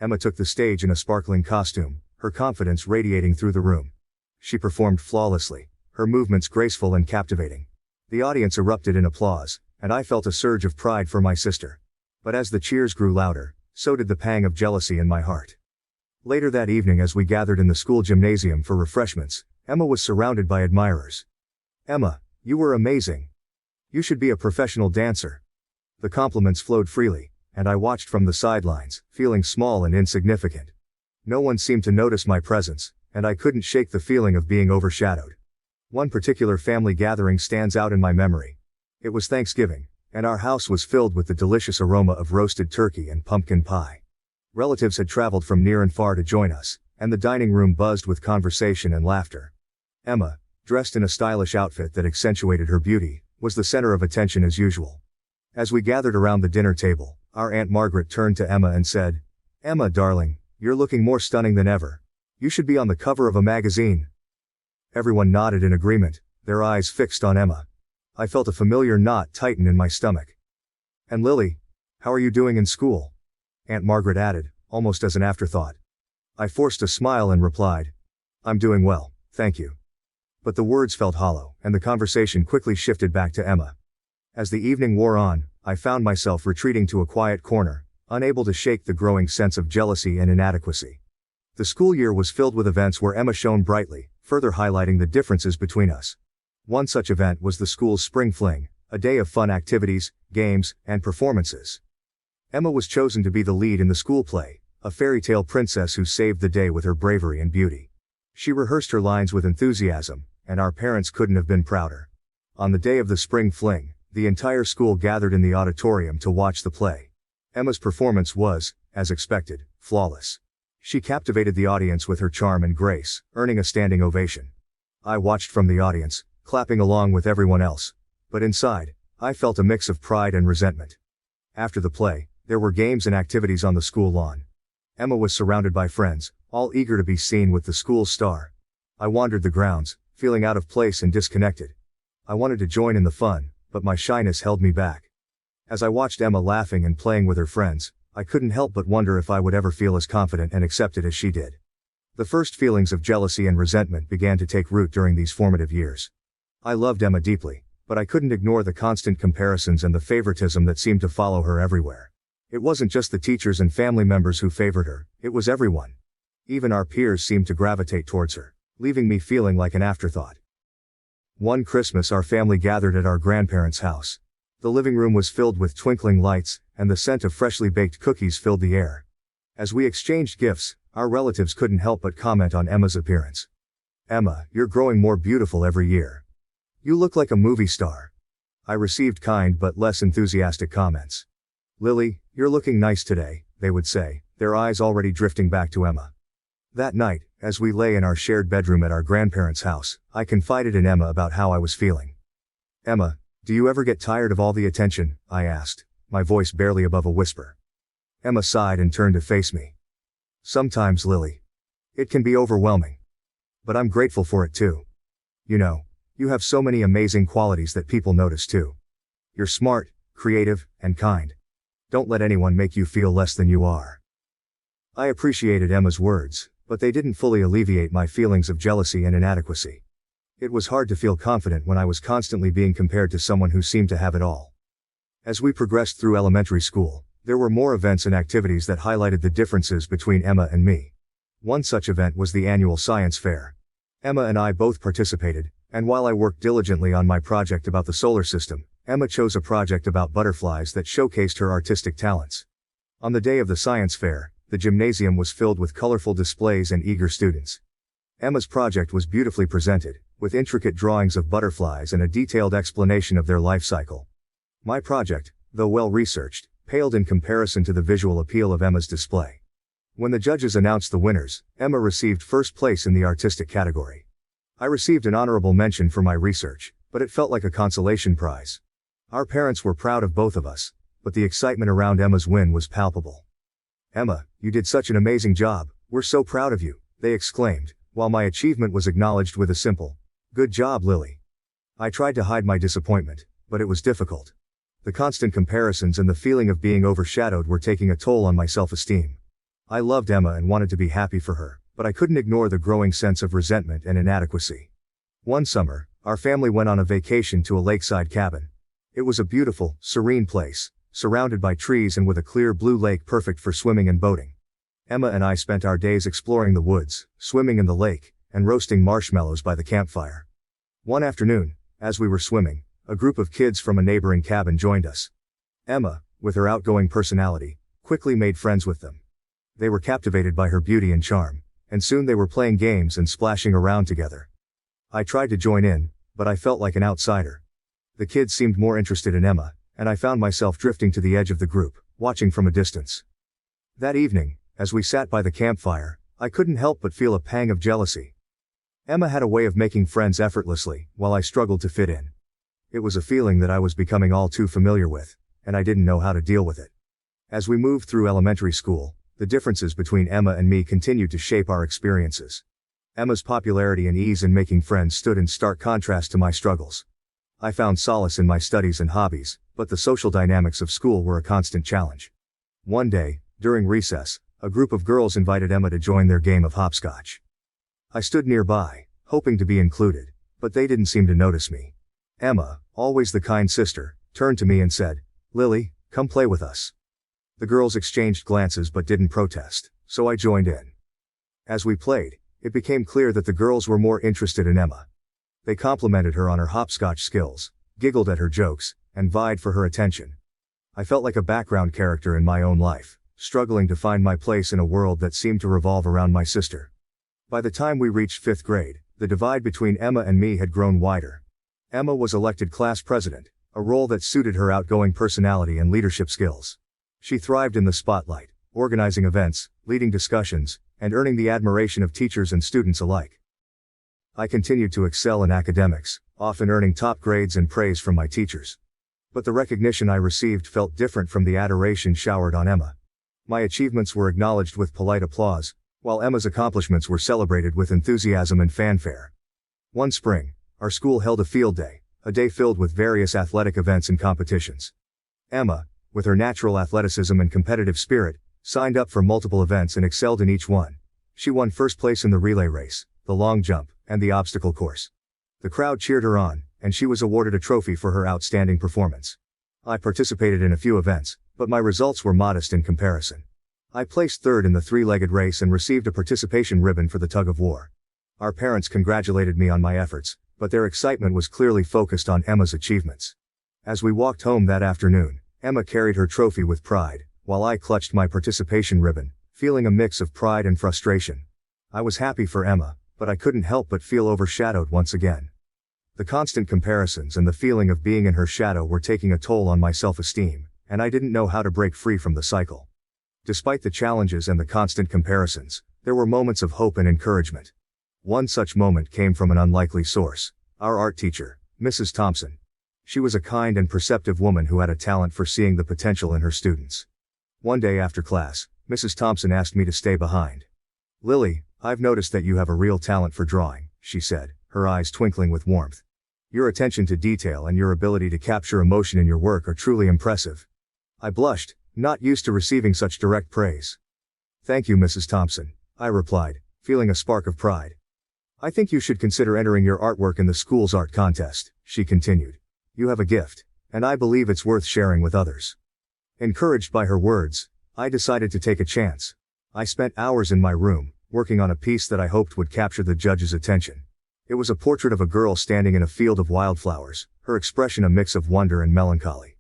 Speaker 1: Emma took the stage in a sparkling costume, her confidence radiating through the room. She performed flawlessly, her movements graceful and captivating. The audience erupted in applause, and I felt a surge of pride for my sister. But as the cheers grew louder, so did the pang of jealousy in my heart. Later that evening, as we gathered in the school gymnasium for refreshments, Emma was surrounded by admirers. "Emma, you were amazing. You should be a professional dancer." The compliments flowed freely, and I watched from the sidelines, feeling small and insignificant. No one seemed to notice my presence, and I couldn't shake the feeling of being overshadowed. One particular family gathering stands out in my memory. It was Thanksgiving, and our house was filled with the delicious aroma of roasted turkey and pumpkin pie. Relatives had traveled from near and far to join us, and the dining room buzzed with conversation and laughter. Emma, dressed in a stylish outfit that accentuated her beauty, was the center of attention as usual. As we gathered around the dinner table, our Aunt Margaret turned to Emma and said, "Emma, darling, you're looking more stunning than ever. You should be on the cover of a magazine." Everyone nodded in agreement, their eyes fixed on Emma. I felt a familiar knot tighten in my stomach. "And Lily, how are you doing in school?" Aunt Margaret added, almost as an afterthought. I forced a smile and replied, "I'm doing well, thank you." But the words felt hollow, and the conversation quickly shifted back to Emma. As the evening wore on, I found myself retreating to a quiet corner, unable to shake the growing sense of jealousy and inadequacy. The school year was filled with events where Emma shone brightly, further highlighting the differences between us. One such event was the school's Spring Fling, a day of fun activities, games, and performances. Emma was chosen to be the lead in the school play, a fairy tale princess who saved the day with her bravery and beauty. She rehearsed her lines with enthusiasm, and our parents couldn't have been prouder. On the day of the Spring Fling, the entire school gathered in the auditorium to watch the play. Emma's performance was, as expected, flawless. She captivated the audience with her charm and grace, earning a standing ovation. I watched from the audience, clapping along with everyone else, but inside, I felt a mix of pride and resentment. After the play, there were games and activities on the school lawn. Emma was surrounded by friends, all eager to be seen with the school's star. I wandered the grounds, feeling out of place and disconnected. I wanted to join in the fun, but my shyness held me back. As I watched Emma laughing and playing with her friends, I couldn't help but wonder if I would ever feel as confident and accepted as she did. The first feelings of jealousy and resentment began to take root during these formative years. I loved Emma deeply, but I couldn't ignore the constant comparisons and the favoritism that seemed to follow her everywhere. It wasn't just the teachers and family members who favored her, it was everyone. Even our peers seemed to gravitate towards her, leaving me feeling like an afterthought. One Christmas, our family gathered at our grandparents' house. The living room was filled with twinkling lights, and the scent of freshly baked cookies filled the air. As we exchanged gifts, our relatives couldn't help but comment on Emma's appearance. "Emma, you're growing more beautiful every year. You look like a movie star." I received kind but less enthusiastic comments. "Lily, you're looking nice today," they would say, their eyes already drifting back to Emma. That night, as we lay in our shared bedroom at our grandparents' house, I confided in Emma about how I was feeling. "Emma, do you ever get tired of all the attention?" I asked, my voice barely above a whisper. Emma sighed and turned to face me. "Sometimes, Lily. It can be overwhelming. But I'm grateful for it too. You know, you have so many amazing qualities that people notice too. You're smart, creative, and kind. Don't let anyone make you feel less than you are." I appreciated Emma's words, but they didn't fully alleviate my feelings of jealousy and inadequacy. It was hard to feel confident when I was constantly being compared to someone who seemed to have it all. As we progressed through elementary school, there were more events and activities that highlighted the differences between Emma and me. One such event was the annual science fair. Emma and I both participated, and while I worked diligently on my project about the solar system, Emma chose a project about butterflies that showcased her artistic talents. On the day of the science fair, the gymnasium was filled with colorful displays and eager students. Emma's project was beautifully presented, with intricate drawings of butterflies and a detailed explanation of their life cycle. My project, though well-researched, paled in comparison to the visual appeal of Emma's display. When the judges announced the winners, Emma received first place in the artistic category. I received an honorable mention for my research, but it felt like a consolation prize. Our parents were proud of both of us, but the excitement around Emma's win was palpable. "Emma, you did such an amazing job, we're so proud of you," they exclaimed, while my achievement was acknowledged with a simple, "Good job, Lily." I tried to hide my disappointment, but it was difficult. The constant comparisons and the feeling of being overshadowed were taking a toll on my self-esteem. I loved Emma and wanted to be happy for her, but I couldn't ignore the growing sense of resentment and inadequacy. One summer, our family went on a vacation to a lakeside cabin. It was a beautiful, serene place, surrounded by trees and with a clear blue lake perfect for swimming and boating. Emma and I spent our days exploring the woods, swimming in the lake, and roasting marshmallows by the campfire. One afternoon, as we were swimming, a group of kids from a neighboring cabin joined us. Emma, with her outgoing personality, quickly made friends with them. They were captivated by her beauty and charm, and soon they were playing games and splashing around together. I tried to join in, but I felt like an outsider. The kids seemed more interested in Emma, and I found myself drifting to the edge of the group, watching from a distance. That evening, as we sat by the campfire, I couldn't help but feel a pang of jealousy. Emma had a way of making friends effortlessly, while I struggled to fit in. It was a feeling that I was becoming all too familiar with, and I didn't know how to deal with it. As we moved through elementary school, the differences between Emma and me continued to shape our experiences. Emma's popularity and ease in making friends stood in stark contrast to my struggles. I found solace in my studies and hobbies, but the social dynamics of school were a constant challenge. One day, during recess, a group of girls invited Emma to join their game of hopscotch. I stood nearby, hoping to be included, but they didn't seem to notice me. Emma, always the kind sister, turned to me and said, "Lily, come play with us." The girls exchanged glances but didn't protest, so I joined in. As we played, it became clear that the girls were more interested in Emma. They complimented her on her hopscotch skills, giggled at her jokes, and vied for her attention. I felt like a background character in my own life, struggling to find my place in a world that seemed to revolve around my sister. By the time we reached 5th grade, the divide between Emma and me had grown wider. Emma was elected class president, a role that suited her outgoing personality and leadership skills. She thrived in the spotlight, organizing events, leading discussions, and earning the admiration of teachers and students alike. I continued to excel in academics, often earning top grades and praise from my teachers. But the recognition I received felt different from the adoration showered on Emma. My achievements were acknowledged with polite applause, while Emma's accomplishments were celebrated with enthusiasm and fanfare. One spring, our school held a field day, a day filled with various athletic events and competitions. Emma, with her natural athleticism and competitive spirit, signed up for multiple events and excelled in each one. She won first place in the relay race, the long jump, and the obstacle course. The crowd cheered her on, and she was awarded a trophy for her outstanding performance. I participated in a few events, but my results were modest in comparison. I placed third in the three-legged race and received a participation ribbon for the tug of war. Our parents congratulated me on my efforts, but their excitement was clearly focused on Emma's achievements. As we walked home that afternoon, Emma carried her trophy with pride, while I clutched my participation ribbon, feeling a mix of pride and frustration. I was happy for Emma, but I couldn't help but feel overshadowed once again. The constant comparisons and the feeling of being in her shadow were taking a toll on my self-esteem, and I didn't know how to break free from the cycle. Despite the challenges and the constant comparisons, there were moments of hope and encouragement. One such moment came from an unlikely source, our art teacher, Mrs. Thompson. She was a kind and perceptive woman who had a talent for seeing the potential in her students. One day after class, Mrs. Thompson asked me to stay behind. "Lily, I've noticed that you have a real talent for drawing," she said, her eyes twinkling with warmth. "Your attention to detail and your ability to capture emotion in your work are truly impressive." I blushed, not used to receiving such direct praise. "Thank you, Mrs. Thompson," I replied, feeling a spark of pride. "I think you should consider entering your artwork in the school's art contest," she continued. "You have a gift, and I believe it's worth sharing with others." Encouraged by her words, I decided to take a chance. I spent hours in my room, working on a piece that I hoped would capture the judge's attention. It was a portrait of a girl standing in a field of wildflowers, her expression a mix of wonder and melancholy.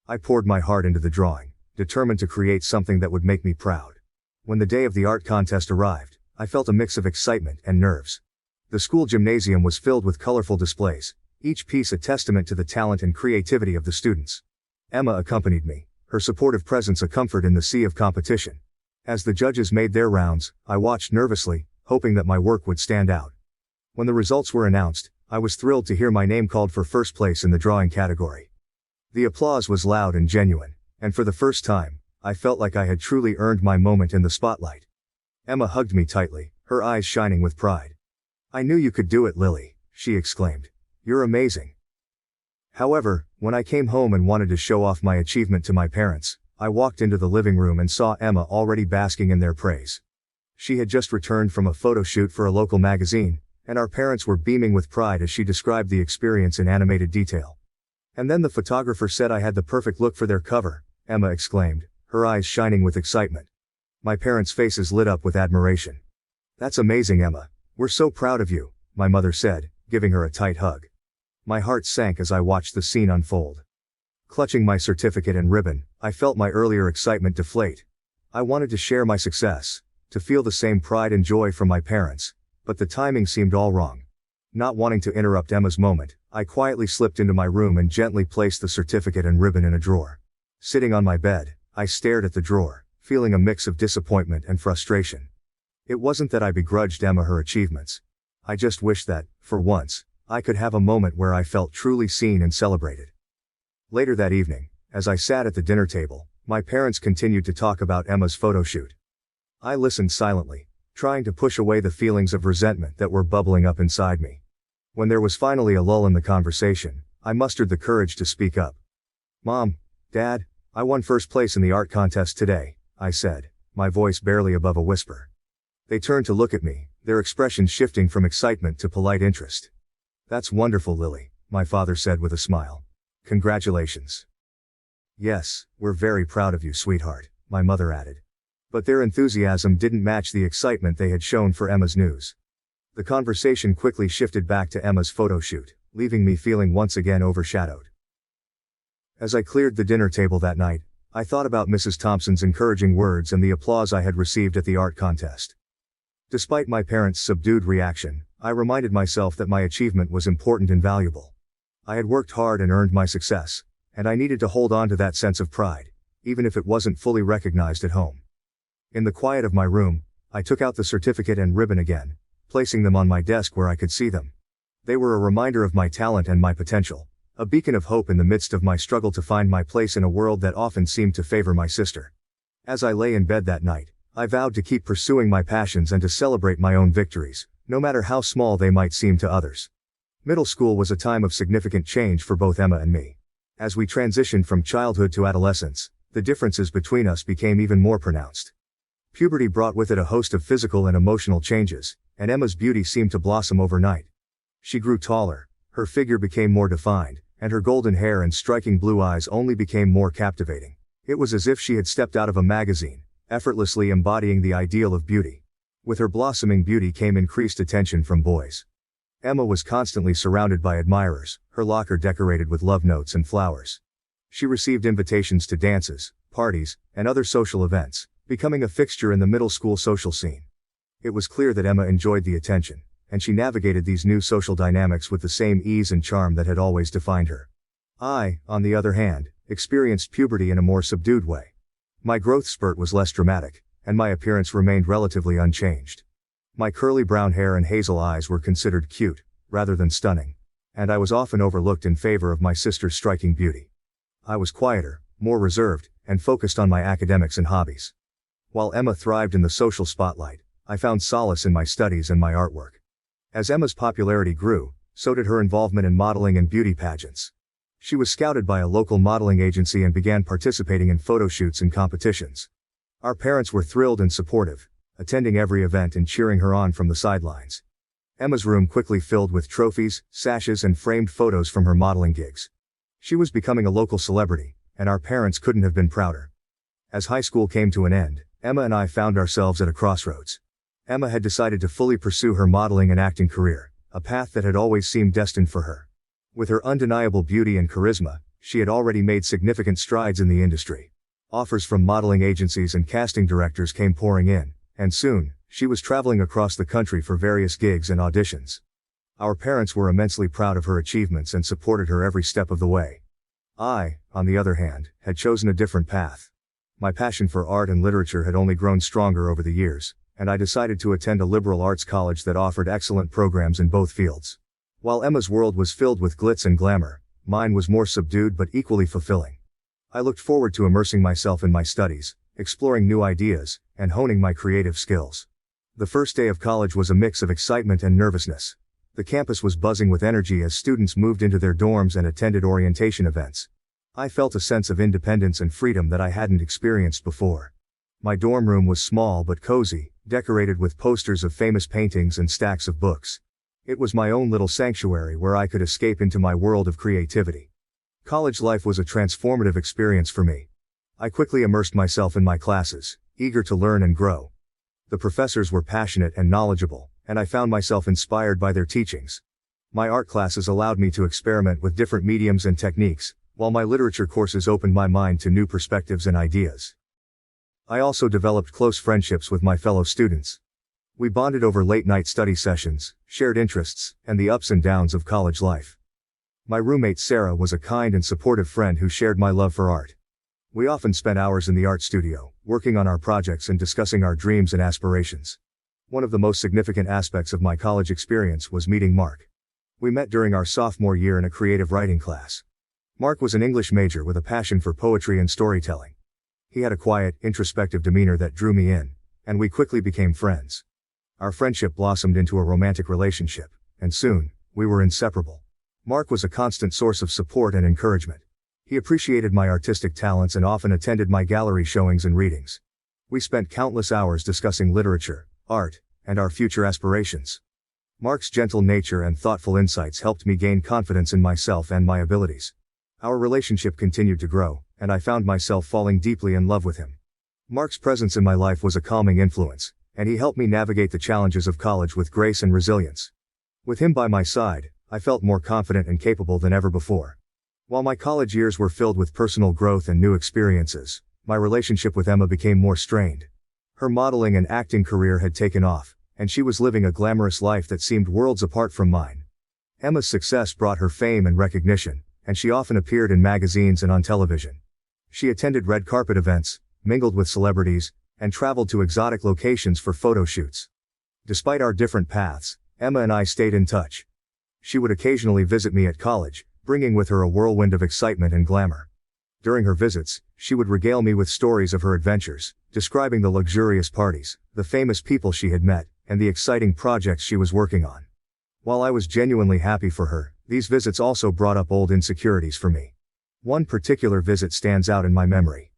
Speaker 1: I poured my heart into the drawing, determined to create something that would make me proud. When the day of the art contest arrived, I felt a mix of excitement and nerves. The school gymnasium was filled with colorful displays, each piece a testament to the talent and creativity of the students. Emma accompanied me, her supportive presence a comfort in the sea of competition. As the judges made their rounds, I watched nervously, hoping that my work would stand out. When the results were announced, I was thrilled to hear my name called for first place in the drawing category. The applause was loud and genuine, and for the first time, I felt like I had truly earned my moment in the spotlight. Emma hugged me tightly, her eyes shining with pride. "I knew you could do it, Lily," she exclaimed. "You're amazing." However, when I came home and wanted to show off my achievement to my parents, I walked into the living room and saw Emma already basking in their praise. She had just returned from a photo shoot for a local magazine, and our parents were beaming with pride as she described the experience in animated detail. And then the photographer said I had the perfect look for their cover, Emma exclaimed, her eyes shining with excitement. My parents' faces lit up with admiration. That's amazing, Emma. We're so proud of you, my mother said, giving her a tight hug. My heart sank as I watched the scene unfold. Clutching my certificate and ribbon, I felt my earlier excitement deflate. I wanted to share my success, to feel the same pride and joy from my parents, but the timing seemed all wrong. Not wanting to interrupt Emma's moment, I quietly slipped into my room and gently placed the certificate and ribbon in a drawer. Sitting on my bed, I stared at the drawer, feeling a mix of disappointment and frustration. It wasn't that I begrudged Emma her achievements. I just wished that, for once, I could have a moment where I felt truly seen and celebrated. Later that evening, as I sat at the dinner table, my parents continued to talk about Emma's photo shoot. I listened silently, trying to push away the feelings of resentment that were bubbling up inside me. When there was finally a lull in the conversation, I mustered the courage to speak up. Mom, Dad, I won first place in the art contest today, I said, my voice barely above a whisper. They turned to look at me, their expressions shifting from excitement to polite interest. That's wonderful, Lily, my father said with a smile. Congratulations. Yes, we're very proud of you, sweetheart, my mother added. But their enthusiasm didn't match the excitement they had shown for Emma's news. The conversation quickly shifted back to Emma's photo shoot, leaving me feeling once again overshadowed. As I cleared the dinner table that night, I thought about Mrs. Thompson's encouraging words and the applause I had received at the art contest. Despite my parents' subdued reaction, I reminded myself that my achievement was important and valuable. I had worked hard and earned my success, and I needed to hold on to that sense of pride, even if it wasn't fully recognized at home. In the quiet of my room, I took out the certificate and ribbon again, placing them on my desk where I could see them. They were a reminder of my talent and my potential, a beacon of hope in the midst of my struggle to find my place in a world that often seemed to favor my sister. As I lay in bed that night, I vowed to keep pursuing my passions and to celebrate my own victories, no matter how small they might seem to others. Middle school was a time of significant change for both Emma and me. As we transitioned from childhood to adolescence, the differences between us became even more pronounced. Puberty brought with it a host of physical and emotional changes, and Emma's beauty seemed to blossom overnight. She grew taller, her figure became more defined, and her golden hair and striking blue eyes only became more captivating. It was as if she had stepped out of a magazine, effortlessly embodying the ideal of beauty. With her blossoming beauty came increased attention from boys. Emma was constantly surrounded by admirers, her locker decorated with love notes and flowers. She received invitations to dances, parties, and other social events, becoming a fixture in the middle school social scene. It was clear that Emma enjoyed the attention, and she navigated these new social dynamics with the same ease and charm that had always defined her. I, on the other hand, experienced puberty in a more subdued way. My growth spurt was less dramatic, and my appearance remained relatively unchanged. My curly brown hair and hazel eyes were considered cute, rather than stunning, and I was often overlooked in favor of my sister's striking beauty. I was quieter, more reserved, and focused on my academics and hobbies. While Emma thrived in the social spotlight, I found solace in my studies and my artwork. As Emma's popularity grew, so did her involvement in modeling and beauty pageants. She was scouted by a local modeling agency and began participating in photo shoots and competitions. Our parents were thrilled and supportive, attending every event and cheering her on from the sidelines. Emma's room quickly filled with trophies, sashes, and framed photos from her modeling gigs. She was becoming a local celebrity, and our parents couldn't have been prouder. As high school came to an end, Emma and I found ourselves at a crossroads. Emma had decided to fully pursue her modeling and acting career, a path that had always seemed destined for her. With her undeniable beauty and charisma, she had already made significant strides in the industry. Offers from modeling agencies and casting directors came pouring in, and soon, she was traveling across the country for various gigs and auditions. Our parents were immensely proud of her achievements and supported her every step of the way. I, on the other hand, had chosen a different path. My passion for art and literature had only grown stronger over the years, and I decided to attend a liberal arts college that offered excellent programs in both fields. While Emma's world was filled with glitz and glamour, mine was more subdued but equally fulfilling. I looked forward to immersing myself in my studies, exploring new ideas, and honing my creative skills. The first day of college was a mix of excitement and nervousness. The campus was buzzing with energy as students moved into their dorms and attended orientation events. I felt a sense of independence and freedom that I hadn't experienced before. My dorm room was small but cozy, decorated with posters of famous paintings and stacks of books. It was my own little sanctuary where I could escape into my world of creativity. College life was a transformative experience for me. I quickly immersed myself in my classes, eager to learn and grow. The professors were passionate and knowledgeable, and I found myself inspired by their teachings. My art classes allowed me to experiment with different mediums and techniques, while my literature courses opened my mind to new perspectives and ideas. I also developed close friendships with my fellow students. We bonded over late-night study sessions, shared interests, and the ups and downs of college life. My roommate Sarah was a kind and supportive friend who shared my love for art. We often spent hours in the art studio, working on our projects and discussing our dreams and aspirations. One of the most significant aspects of my college experience was meeting Mark. We met during our sophomore year in a creative writing class. Mark was an English major with a passion for poetry and storytelling. He had a quiet, introspective demeanor that drew me in, and we quickly became friends. Our friendship blossomed into a romantic relationship, and soon, we were inseparable. Mark was a constant source of support and encouragement. He appreciated my artistic talents and often attended my gallery showings and readings. We spent countless hours discussing literature, art, and our future aspirations. Mark's gentle nature and thoughtful insights helped me gain confidence in myself and my abilities. Our relationship continued to grow, and I found myself falling deeply in love with him. Mark's presence in my life was a calming influence, and he helped me navigate the challenges of college with grace and resilience. With him by my side, I felt more confident and capable than ever before. While my college years were filled with personal growth and new experiences, my relationship with Emma became more strained. Her modeling and acting career had taken off, and she was living a glamorous life that seemed worlds apart from mine. Emma's success brought her fame and recognition, and she often appeared in magazines and on television. She attended red carpet events, mingled with celebrities, and traveled to exotic locations for photo shoots. Despite our different paths, Emma and I stayed in touch. She would occasionally visit me at college, bringing with her a whirlwind of excitement and glamour. During her visits, she would regale me with stories of her adventures, describing the luxurious parties, the famous people she had met, and the exciting projects she was working on. While I was genuinely happy for her, these visits also brought up old insecurities for me. One particular visit stands out in my memory.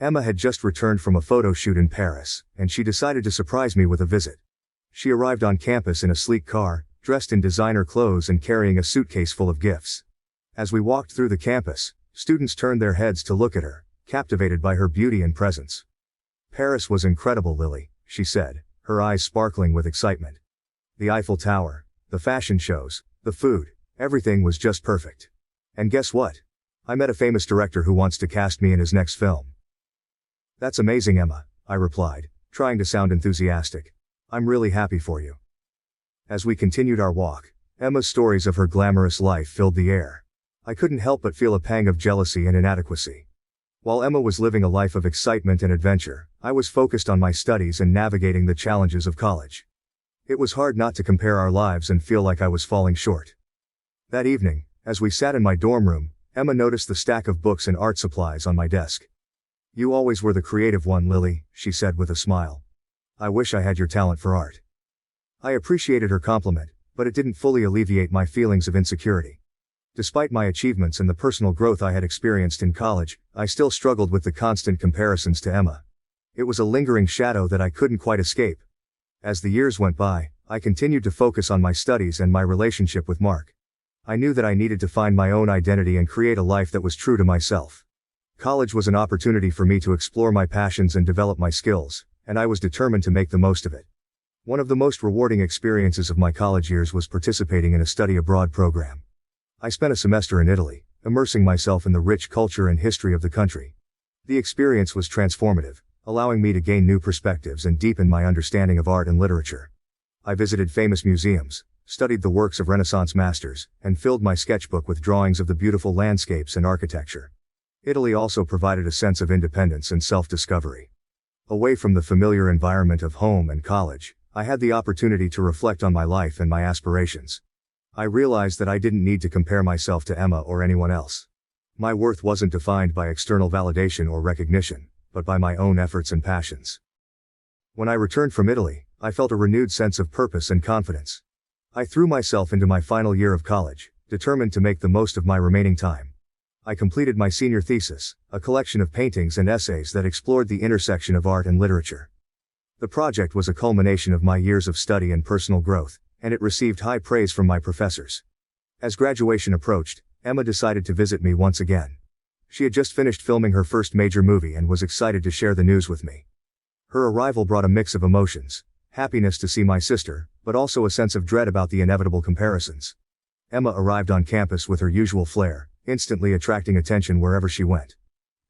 Speaker 1: Emma had just returned from a photo shoot in Paris, and she decided to surprise me with a visit. She arrived on campus in a sleek car, dressed in designer clothes and carrying a suitcase full of gifts. As we walked through the campus, students turned their heads to look at her, captivated by her beauty and presence. "Paris was incredible, Lily," she said, her eyes sparkling with excitement. "The Eiffel Tower, the fashion shows, the food, everything was just perfect. And guess what? I met a famous director who wants to cast me in his next film." "That's amazing, Emma," I replied, trying to sound enthusiastic. "I'm really happy for you." As we continued our walk, Emma's stories of her glamorous life filled the air. I couldn't help but feel a pang of jealousy and inadequacy. While Emma was living a life of excitement and adventure, I was focused on my studies and navigating the challenges of college. It was hard not to compare our lives and feel like I was falling short. That evening, as we sat in my dorm room, Emma noticed the stack of books and art supplies on my desk. "You always were the creative one, Lily," she said with a smile. "I wish I had your talent for art." I appreciated her compliment, but it didn't fully alleviate my feelings of insecurity. Despite my achievements and the personal growth I had experienced in college, I still struggled with the constant comparisons to Emma. It was a lingering shadow that I couldn't quite escape. As the years went by, I continued to focus on my studies and my relationship with Mark. I knew that I needed to find my own identity and create a life that was true to myself. College was an opportunity for me to explore my passions and develop my skills, and I was determined to make the most of it. One of the most rewarding experiences of my college years was participating in a study abroad program. I spent a semester in Italy, immersing myself in the rich culture and history of the country. The experience was transformative, allowing me to gain new perspectives and deepen my understanding of art and literature. I visited famous museums, studied the works of Renaissance masters, and filled my sketchbook with drawings of the beautiful landscapes and architecture. Italy also provided a sense of independence and self-discovery. Away from the familiar environment of home and college, I had the opportunity to reflect on my life and my aspirations. I realized that I didn't need to compare myself to Emma or anyone else. My worth wasn't defined by external validation or recognition, but by my own efforts and passions. When I returned from Italy, I felt a renewed sense of purpose and confidence. I threw myself into my final year of college, determined to make the most of my remaining time. I completed my senior thesis, a collection of paintings and essays that explored the intersection of art and literature. The project was a culmination of my years of study and personal growth, and it received high praise from my professors. As graduation approached, Emma decided to visit me once again. She had just finished filming her first major movie and was excited to share the news with me. Her arrival brought a mix of emotions, happiness to see my sister, but also a sense of dread about the inevitable comparisons. Emma arrived on campus with her usual flair, instantly attracting attention wherever she went.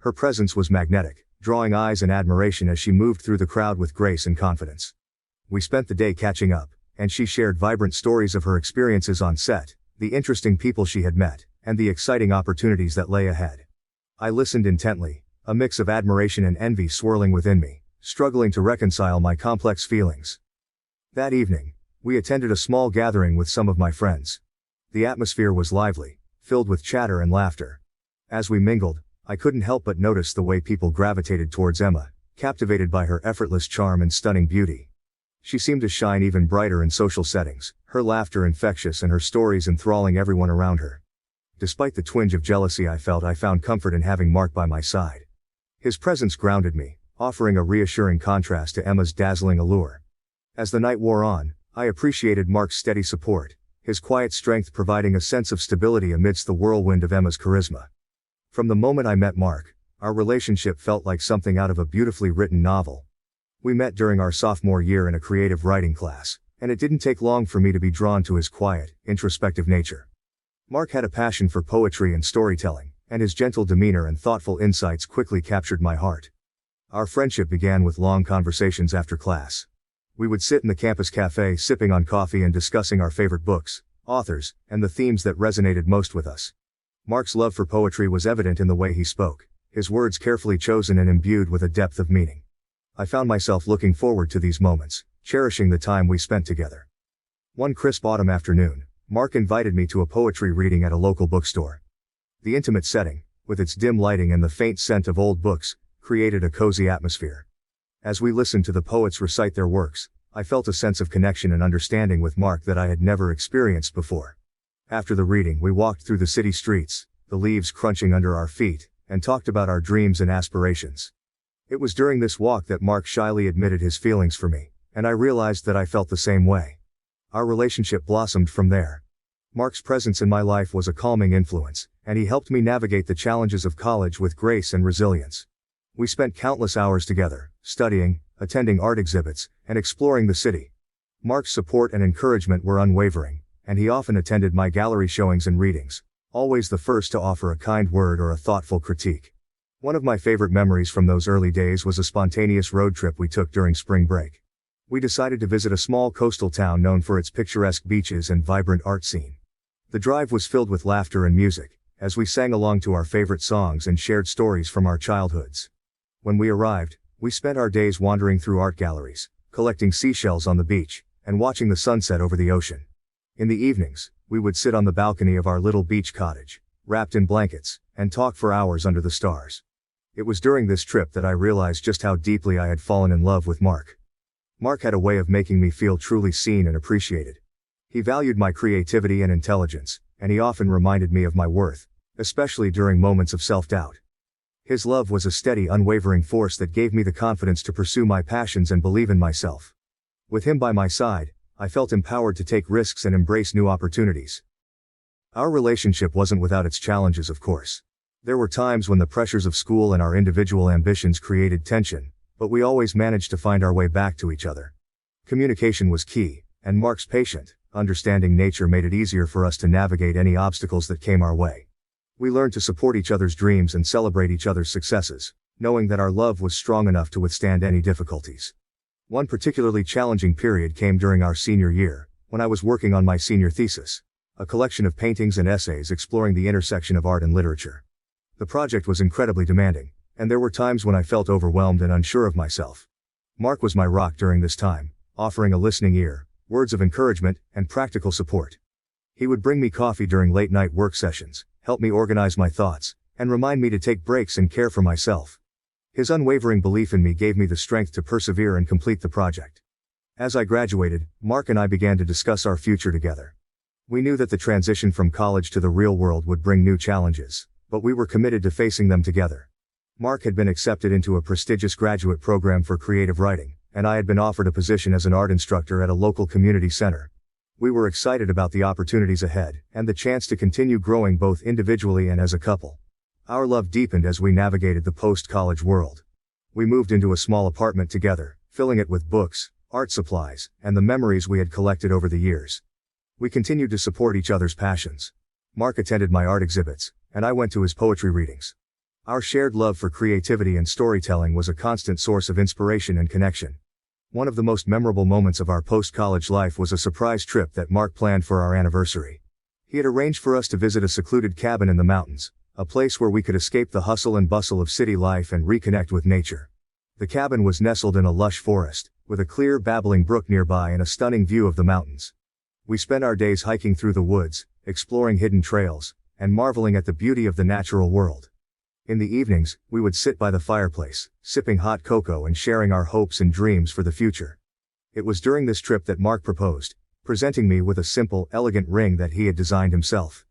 Speaker 1: Her presence was magnetic, drawing eyes and admiration as she moved through the crowd with grace and confidence. We spent the day catching up, and she shared vibrant stories of her experiences on set, the interesting people she had met, and the exciting opportunities that lay ahead. I listened intently, a mix of admiration and envy swirling within me, struggling to reconcile my complex feelings. That evening, we attended a small gathering with some of my friends. The atmosphere was lively, filled with chatter and laughter. As we mingled, I couldn't help but notice the way people gravitated towards Emma, captivated by her effortless charm and stunning beauty. She seemed to shine even brighter in social settings, her laughter infectious and her stories enthralling everyone around her. Despite the twinge of jealousy I found comfort in having Mark by my side. His presence grounded me, offering a reassuring contrast to Emma's dazzling allure. As the night wore on, I appreciated Mark's steady support, his quiet strength providing a sense of stability amidst the whirlwind of Emma's charisma. From the moment I met Mark, our relationship felt like something out of a beautifully written novel. We met during our sophomore year in a creative writing class, and it didn't take long for me to be drawn to his quiet, introspective nature. Mark had a passion for poetry and storytelling, and his gentle demeanor and thoughtful insights quickly captured my heart. Our friendship began with long conversations after class. We would sit in the campus cafe sipping on coffee and discussing our favorite books, authors, and the themes that resonated most with us. Mark's love for poetry was evident in the way he spoke, his words carefully chosen and imbued with a depth of meaning. I found myself looking forward to these moments, cherishing the time we spent together. One crisp autumn afternoon, Mark invited me to a poetry reading at a local bookstore. The intimate setting, with its dim lighting and the faint scent of old books, created a cozy atmosphere. As we listened to the poets recite their works, I felt a sense of connection and understanding with Mark that I had never experienced before. After the reading, we walked through the city streets, the leaves crunching under our feet, and talked about our dreams and aspirations. It was during this walk that Mark shyly admitted his feelings for me, and I realized that I felt the same way. Our relationship blossomed from there. Mark's presence in my life was a calming influence, and he helped me navigate the challenges of college with grace and resilience. We spent countless hours together, studying, attending art exhibits, and exploring the city. Mark's support and encouragement were unwavering, and he often attended my gallery showings and readings, always the first to offer a kind word or a thoughtful critique. One of my favorite memories from those early days was a spontaneous road trip we took during spring break. We decided to visit a small coastal town known for its picturesque beaches and vibrant art scene. The drive was filled with laughter and music, as we sang along to our favorite songs and shared stories from our childhoods. When we arrived, we spent our days wandering through art galleries, collecting seashells on the beach, and watching the sunset over the ocean. In the evenings, we would sit on the balcony of our little beach cottage, wrapped in blankets, and talk for hours under the stars. It was during this trip that I realized just how deeply I had fallen in love with Mark. Mark had a way of making me feel truly seen and appreciated. He valued my creativity and intelligence, and he often reminded me of my worth, especially during moments of self-doubt. His love was a steady, unwavering force that gave me the confidence to pursue my passions and believe in myself. With him by my side, I felt empowered to take risks and embrace new opportunities. Our relationship wasn't without its challenges, of course. There were times when the pressures of school and our individual ambitions created tension, but we always managed to find our way back to each other. Communication was key, and Mark's patient, understanding nature made it easier for us to navigate any obstacles that came our way. We learned to support each other's dreams and celebrate each other's successes, knowing that our love was strong enough to withstand any difficulties. One particularly challenging period came during our senior year, when I was working on my senior thesis, a collection of paintings and essays exploring the intersection of art and literature. The project was incredibly demanding, and there were times when I felt overwhelmed and unsure of myself. Mark was my rock during this time, offering a listening ear, words of encouragement, and practical support. He would bring me coffee during late-night work sessions, help me organize my thoughts, and remind me to take breaks and care for myself. His unwavering belief in me gave me the strength to persevere and complete the project. As I graduated, Mark and I began to discuss our future together. We knew that the transition from college to the real world would bring new challenges, but we were committed to facing them together. Mark had been accepted into a prestigious graduate program for creative writing, and I had been offered a position as an art instructor at a local community center. We were excited about the opportunities ahead, and the chance to continue growing both individually and as a couple. Our love deepened as we navigated the post-college world. We moved into a small apartment together, filling it with books, art supplies, and the memories we had collected over the years. We continued to support each other's passions. Mark attended my art exhibits, and I went to his poetry readings. Our shared love for creativity and storytelling was a constant source of inspiration and connection. One of the most memorable moments of our post-college life was a surprise trip that Mark planned for our anniversary. He had arranged for us to visit a secluded cabin in the mountains, a place where we could escape the hustle and bustle of city life and reconnect with nature. The cabin was nestled in a lush forest, with a clear babbling brook nearby and a stunning view of the mountains. We spent our days hiking through the woods, exploring hidden trails, and marveling at the beauty of the natural world. In the evenings, we would sit by the fireplace, sipping hot cocoa and sharing our hopes and dreams for the future. It was during this trip that Mark proposed, presenting me with a simple, elegant ring that he had designed himself.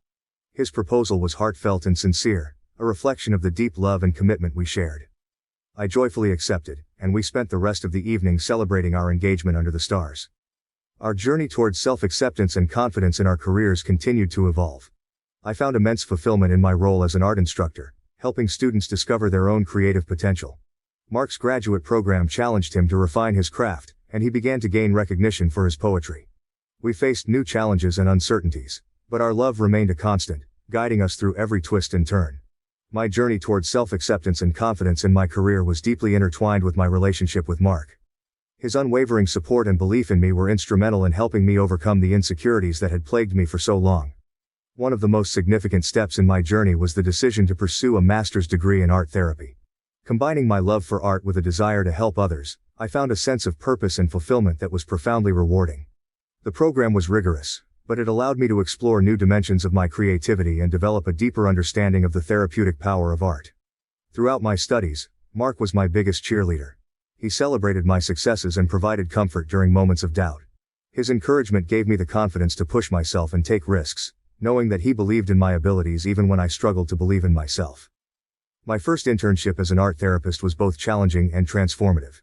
Speaker 1: His proposal was heartfelt and sincere, a reflection of the deep love and commitment we shared. I joyfully accepted, and we spent the rest of the evening celebrating our engagement under the stars. Our journey towards self-acceptance and confidence in our careers continued to evolve. I found immense fulfillment in my role as an art instructor, helping students discover their own creative potential. Mark's graduate program challenged him to refine his craft, and he began to gain recognition for his poetry. We faced new challenges and uncertainties, but our love remained a constant, guiding us through every twist and turn. My journey towards self-acceptance and confidence in my career was deeply intertwined with my relationship with Mark. His unwavering support and belief in me were instrumental in helping me overcome the insecurities that had plagued me for so long. One of the most significant steps in my journey was the decision to pursue a master's degree in art therapy. Combining my love for art with a desire to help others, I found a sense of purpose and fulfillment that was profoundly rewarding. The program was rigorous, but it allowed me to explore new dimensions of my creativity and develop a deeper understanding of the therapeutic power of art. Throughout my studies, Mark was my biggest cheerleader. He celebrated my successes and provided comfort during moments of doubt. His encouragement gave me the confidence to push myself and take risks, knowing that he believed in my abilities even when I struggled to believe in myself. My first internship as an art therapist was both challenging and transformative.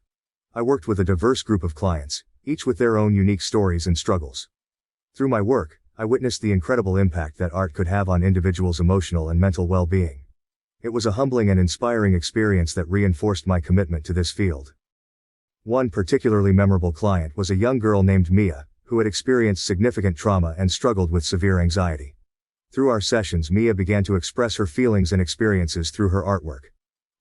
Speaker 1: I worked with a diverse group of clients, each with their own unique stories and struggles. Through my work, I witnessed the incredible impact that art could have on individuals' emotional and mental well-being. It was a humbling and inspiring experience that reinforced my commitment to this field. One particularly memorable client was a young girl named Mia, who had experienced significant trauma and struggled with severe anxiety. Through our sessions, Mia began to express her feelings and experiences through her artwork.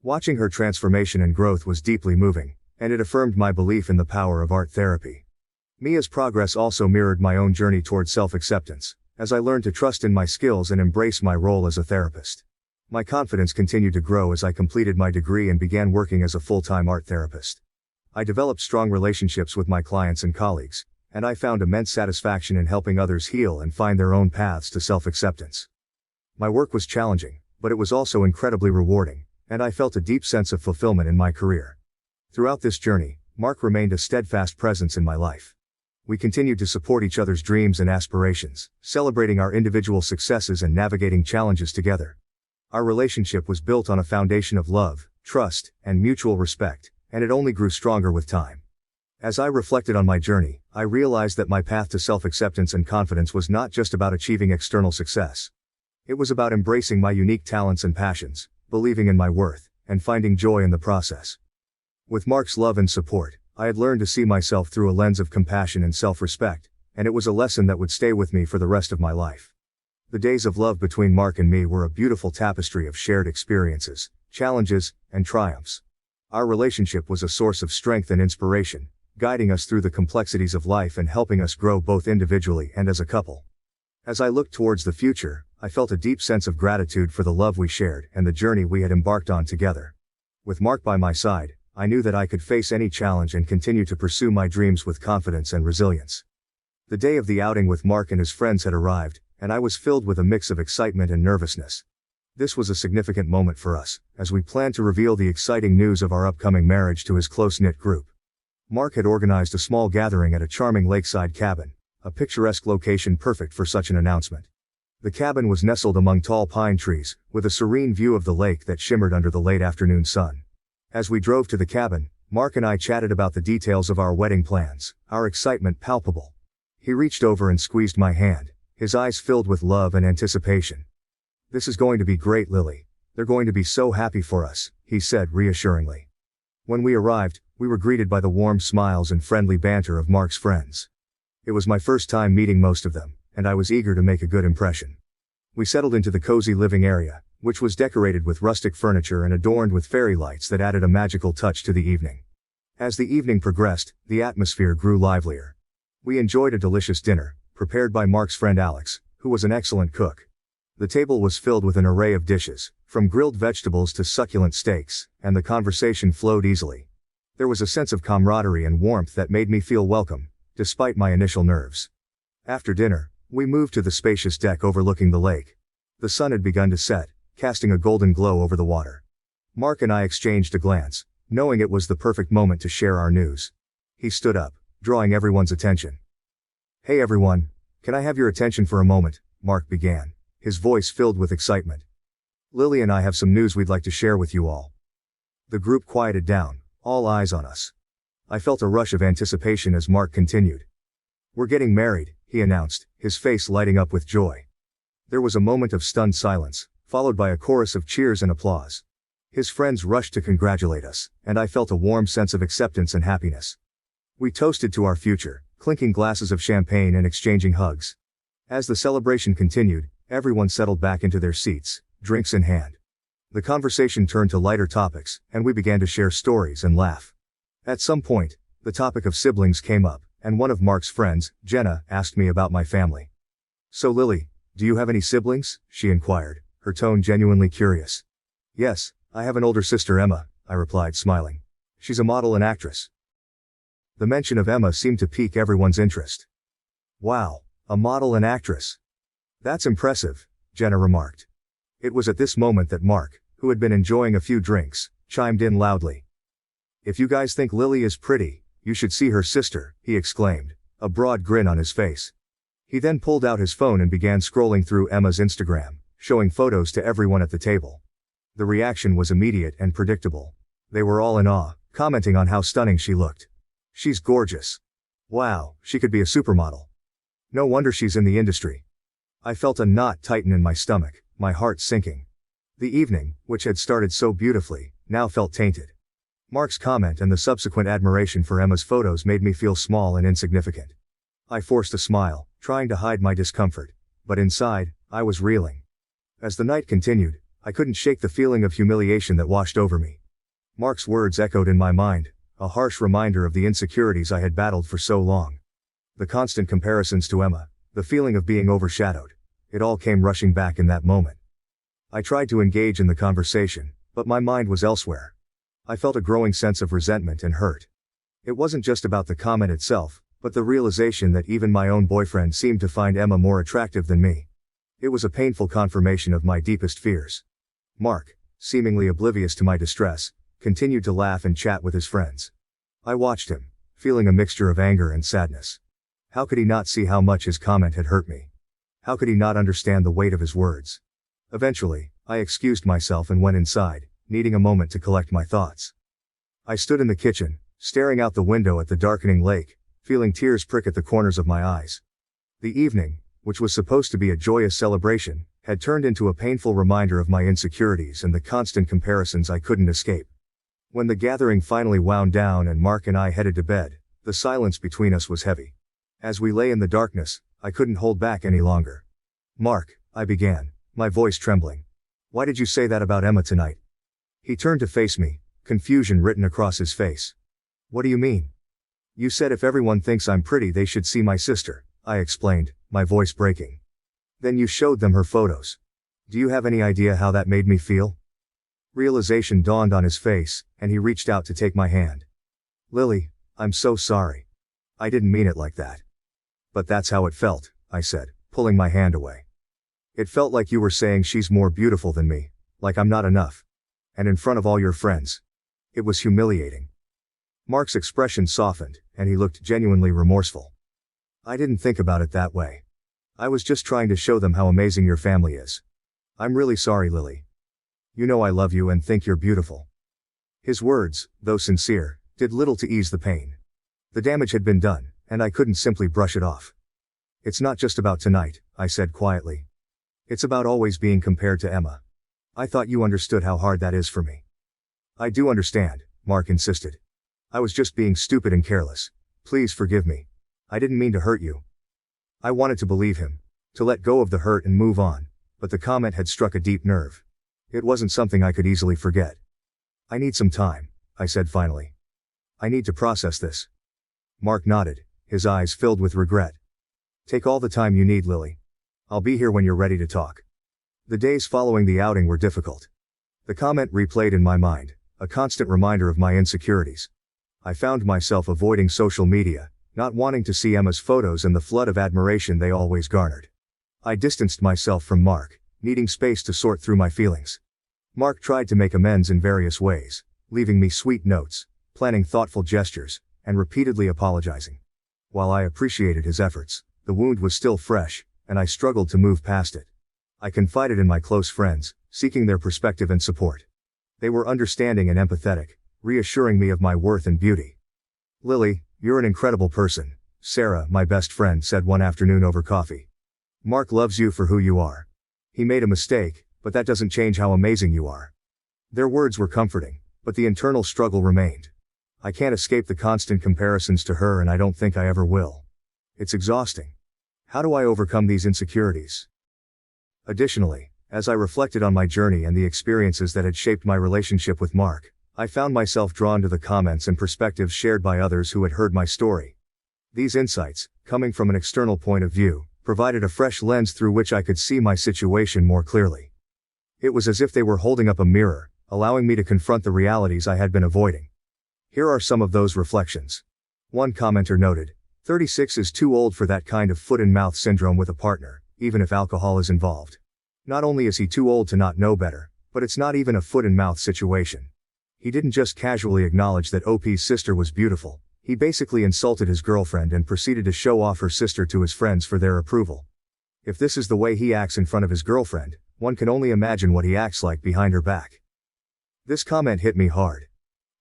Speaker 1: Watching her transformation and growth was deeply moving, and it affirmed my belief in the power of art therapy. Mia's progress also mirrored my own journey toward self-acceptance, as I learned to trust in my skills and embrace my role as a therapist. My confidence continued to grow as I completed my degree and began working as a full-time art therapist. I developed strong relationships with my clients and colleagues, and I found immense satisfaction in helping others heal and find their own paths to self-acceptance. My work was challenging, but it was also incredibly rewarding, and I felt a deep sense of fulfillment in my career. Throughout this journey, Mark remained a steadfast presence in my life. We continued to support each other's dreams and aspirations, celebrating our individual successes and navigating challenges together. Our relationship was built on a foundation of love, trust, and mutual respect, and it only grew stronger with time. As I reflected on my journey, I realized that my path to self-acceptance and confidence was not just about achieving external success. It was about embracing my unique talents and passions, believing in my worth, and finding joy in the process. With Mark's love and support, I had learned to see myself through a lens of compassion and self-respect, and it was a lesson that would stay with me for the rest of my life. The days of love between Mark and me were a beautiful tapestry of shared experiences, challenges, and triumphs. Our relationship was a source of strength and inspiration, guiding us through the complexities of life and helping us grow both individually and as a couple. As I looked towards the future, I felt a deep sense of gratitude for the love we shared and the journey we had embarked on together. With Mark by my side, I knew that I could face any challenge and continue to pursue my dreams with confidence and resilience. The day of the outing with Mark and his friends had arrived, and I was filled with a mix of excitement and nervousness. This was a significant moment for us, as we planned to reveal the exciting news of our upcoming marriage to his close-knit group. Mark had organized a small gathering at a charming lakeside cabin, a picturesque location perfect for such an announcement. The cabin was nestled among tall pine trees, with a serene view of the lake that shimmered under the late afternoon sun. As we drove to the cabin, Mark and I chatted about the details of our wedding plans, our excitement palpable. He reached over and squeezed my hand, his eyes filled with love and anticipation. "This is going to be great, Lily. "They're going to be so happy for us," he said reassuringly. When we arrived, we were greeted by the warm smiles and friendly banter of Mark's friends. It was my first time meeting most of them, and I was eager to make a good impression. We settled into the cozy living area, which was decorated with rustic furniture and adorned with fairy lights that added a magical touch to the evening. As the evening progressed, the atmosphere grew livelier. We enjoyed a delicious dinner, prepared by Mark's friend Alex, who was an excellent cook. The table was filled with an array of dishes, from grilled vegetables to succulent steaks, and the conversation flowed easily. There was a sense of camaraderie and warmth that made me feel welcome, despite my initial nerves. After dinner, we moved to the spacious deck overlooking the lake. The sun had begun to set, casting a golden glow over the water. Mark and I exchanged a glance, knowing it was the perfect moment to share our news. He stood up, drawing everyone's attention. "Hey everyone, can I have your attention for a moment?" Mark began, his voice filled with excitement. "Lily and I have some news we'd like to share with you all." The group quieted down, all eyes on us. I felt a rush of anticipation as Mark continued. "We're getting married," he announced, his face lighting up with joy. There was a moment of stunned silence, followed by a chorus of cheers and applause. His friends rushed to congratulate us, and I felt a warm sense of acceptance and happiness. We toasted to our future, clinking glasses of champagne and exchanging hugs. As the celebration continued, everyone settled back into their seats, drinks in hand. The conversation turned to lighter topics, and we began to share stories and laugh. At some point, the topic of siblings came up, and one of Mark's friends, Jenna, asked me about my family. "So Lily, do you have any siblings?" she inquired, her tone genuinely curious. "Yes, I have an older sister Emma," I replied smiling. "She's a model and actress." The mention of Emma seemed to pique everyone's interest. "Wow, a model and actress. That's impressive," Jenna remarked. It was at this moment that Mark, who had been enjoying a few drinks, chimed in loudly. "If you guys think Lily is pretty, you should see her sister," he exclaimed, a broad grin on his face. He then pulled out his phone and began scrolling through Emma's Instagram, showing photos to everyone at the table. The reaction was immediate and predictable. They were all in awe, commenting on how stunning she looked. "She's gorgeous. Wow, she could be a supermodel. No wonder she's in the industry." I felt a knot tighten in my stomach, my heart sinking. The evening, which had started so beautifully, now felt tainted. Mark's comment and the subsequent admiration for Emma's photos made me feel small and insignificant. I forced a smile, trying to hide my discomfort, but inside, I was reeling. As the night continued, I couldn't shake the feeling of humiliation that washed over me. Mark's words echoed in my mind, a harsh reminder of the insecurities I had battled for so long. The constant comparisons to Emma, the feeling of being overshadowed, it all came rushing back in that moment. I tried to engage in the conversation, but my mind was elsewhere. I felt a growing sense of resentment and hurt. It wasn't just about the comment itself, but the realization that even my own boyfriend seemed to find Emma more attractive than me. It was a painful confirmation of my deepest fears. Mark, seemingly oblivious to my distress, continued to laugh and chat with his friends. I watched him, feeling a mixture of anger and sadness. How could he not see how much his comment had hurt me? How could he not understand the weight of his words? Eventually, I excused myself and went inside, needing a moment to collect my thoughts. I stood in the kitchen, staring out the window at the darkening lake, feeling tears prick at the corners of my eyes. The evening, which was supposed to be a joyous celebration, had turned into a painful reminder of my insecurities and the constant comparisons I couldn't escape. When the gathering finally wound down and Mark and I headed to bed, the silence between us was heavy. As we lay in the darkness, I couldn't hold back any longer. "Mark," I began, my voice trembling. "Why did you say that about Emma tonight?" He turned to face me, confusion written across his face. "What do you mean?" "You said if everyone thinks I'm pretty they should see my sister," I explained, my voice breaking. "Then you showed them her photos. Do you have any idea how that made me feel?" Realization dawned on his face, and he reached out to take my hand. "Lily, I'm so sorry. I didn't mean it like that." "But that's how it felt," I said, pulling my hand away. "It felt like you were saying she's more beautiful than me, like I'm not enough. And in front of all your friends. It was humiliating." Mark's expression softened, and he looked genuinely remorseful. "I didn't think about it that way. I was just trying to show them how amazing your family is. I'm really sorry, Lily. You know I love you and think you're beautiful." His words, though sincere, did little to ease the pain. The damage had been done, and I couldn't simply brush it off. "It's not just about tonight," I said quietly. "It's about always being compared to Emma. I thought you understood how hard that is for me. I do understand, Mark insisted. I was just being stupid and careless. Please forgive me. I didn't mean to hurt you. I wanted to believe him, to let go of the hurt and move on, but the comment had struck a deep nerve. It wasn't something I could easily forget. I need some time, I said finally. I need to process this. Mark nodded, his eyes filled with regret. Take all the time you need, Lily. I'll be here when you're ready to talk. The days following the outing were difficult. The comment replayed in my mind, a constant reminder of my insecurities. I found myself avoiding social media, not wanting to see Emma's photos and the flood of admiration they always garnered. I distanced myself from Mark, needing space to sort through my feelings. Mark tried to make amends in various ways, leaving me sweet notes, planning thoughtful gestures, and repeatedly apologizing. While I appreciated his efforts, the wound was still fresh, and I struggled to move past it. I confided in my close friends, seeking their perspective and support. They were understanding and empathetic, reassuring me of my worth and beauty. Lily, you're an incredible person, Sarah, my best friend, said one afternoon over coffee. Mark loves you for who you are. He made a mistake, but that doesn't change how amazing you are. Their words were comforting, but the internal struggle remained. I can't escape the constant comparisons to her, and I don't think I ever will. It's exhausting. How do I overcome these insecurities? Additionally, as I reflected on my journey and the experiences that had shaped my relationship with Mark, I found myself drawn to the comments and perspectives shared by others who had heard my story. These insights, coming from an external point of view, provided a fresh lens through which I could see my situation more clearly. It was as if they were holding up a mirror, allowing me to confront the realities I had been avoiding. Here are some of those reflections. One commenter noted, 36 is too old for that kind of foot-and-mouth syndrome with a partner, even if alcohol is involved. Not only is he too old to not know better, but it's not even a foot-and-mouth situation. He didn't just casually acknowledge that OP's sister was beautiful, he basically insulted his girlfriend and proceeded to show off her sister to his friends for their approval. If this is the way he acts in front of his girlfriend, one can only imagine what he acts like behind her back. This comment hit me hard.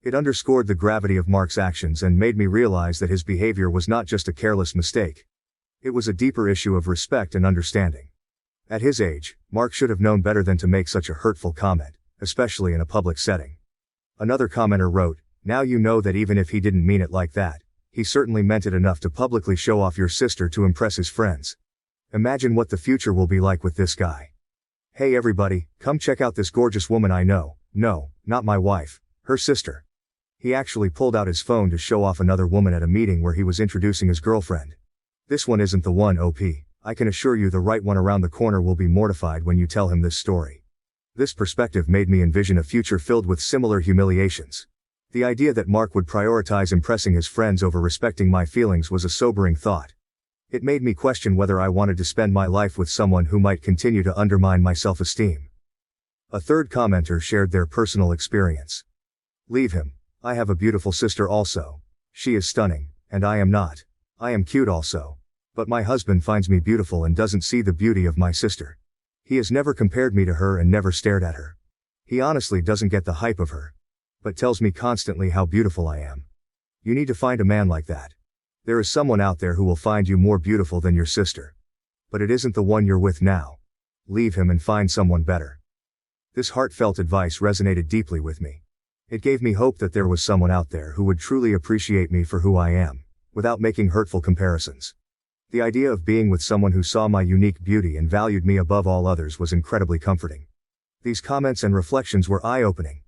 Speaker 1: It underscored the gravity of Mark's actions and made me realize that his behavior was not just a careless mistake. It was a deeper issue of respect and understanding. At his age, Mark should have known better than to make such a hurtful comment, especially in a public setting. Another commenter wrote, now you know that even if he didn't mean it like that, he certainly meant it enough to publicly show off your sister to impress his friends. Imagine what the future will be like with this guy. Hey everybody, come check out this gorgeous woman I know. No, not my wife, her sister. He actually pulled out his phone to show off another woman at a meeting where he was introducing his girlfriend. This one isn't the one, OP. I can assure you the right one around the corner will be mortified when you tell him this story. This perspective made me envision a future filled with similar humiliations. The idea that Mark would prioritize impressing his friends over respecting my feelings was a sobering thought. It made me question whether I wanted to spend my life with someone who might continue to undermine my self-esteem. A third commenter shared their personal experience. Leave him. I have a beautiful sister also. She is stunning, and I am not. I am cute also. But my husband finds me beautiful and doesn't see the beauty of my sister. He has never compared me to her and never stared at her. He honestly doesn't get the hype of her, but tells me constantly how beautiful I am. You need to find a man like that. There is someone out there who will find you more beautiful than your sister. But it isn't the one you're with now. Leave him and find someone better. This heartfelt advice resonated deeply with me. It gave me hope that there was someone out there who would truly appreciate me for who I am, without making hurtful comparisons. The idea of being with someone who saw my unique beauty and valued me above all others was incredibly comforting. These comments and reflections were eye-opening.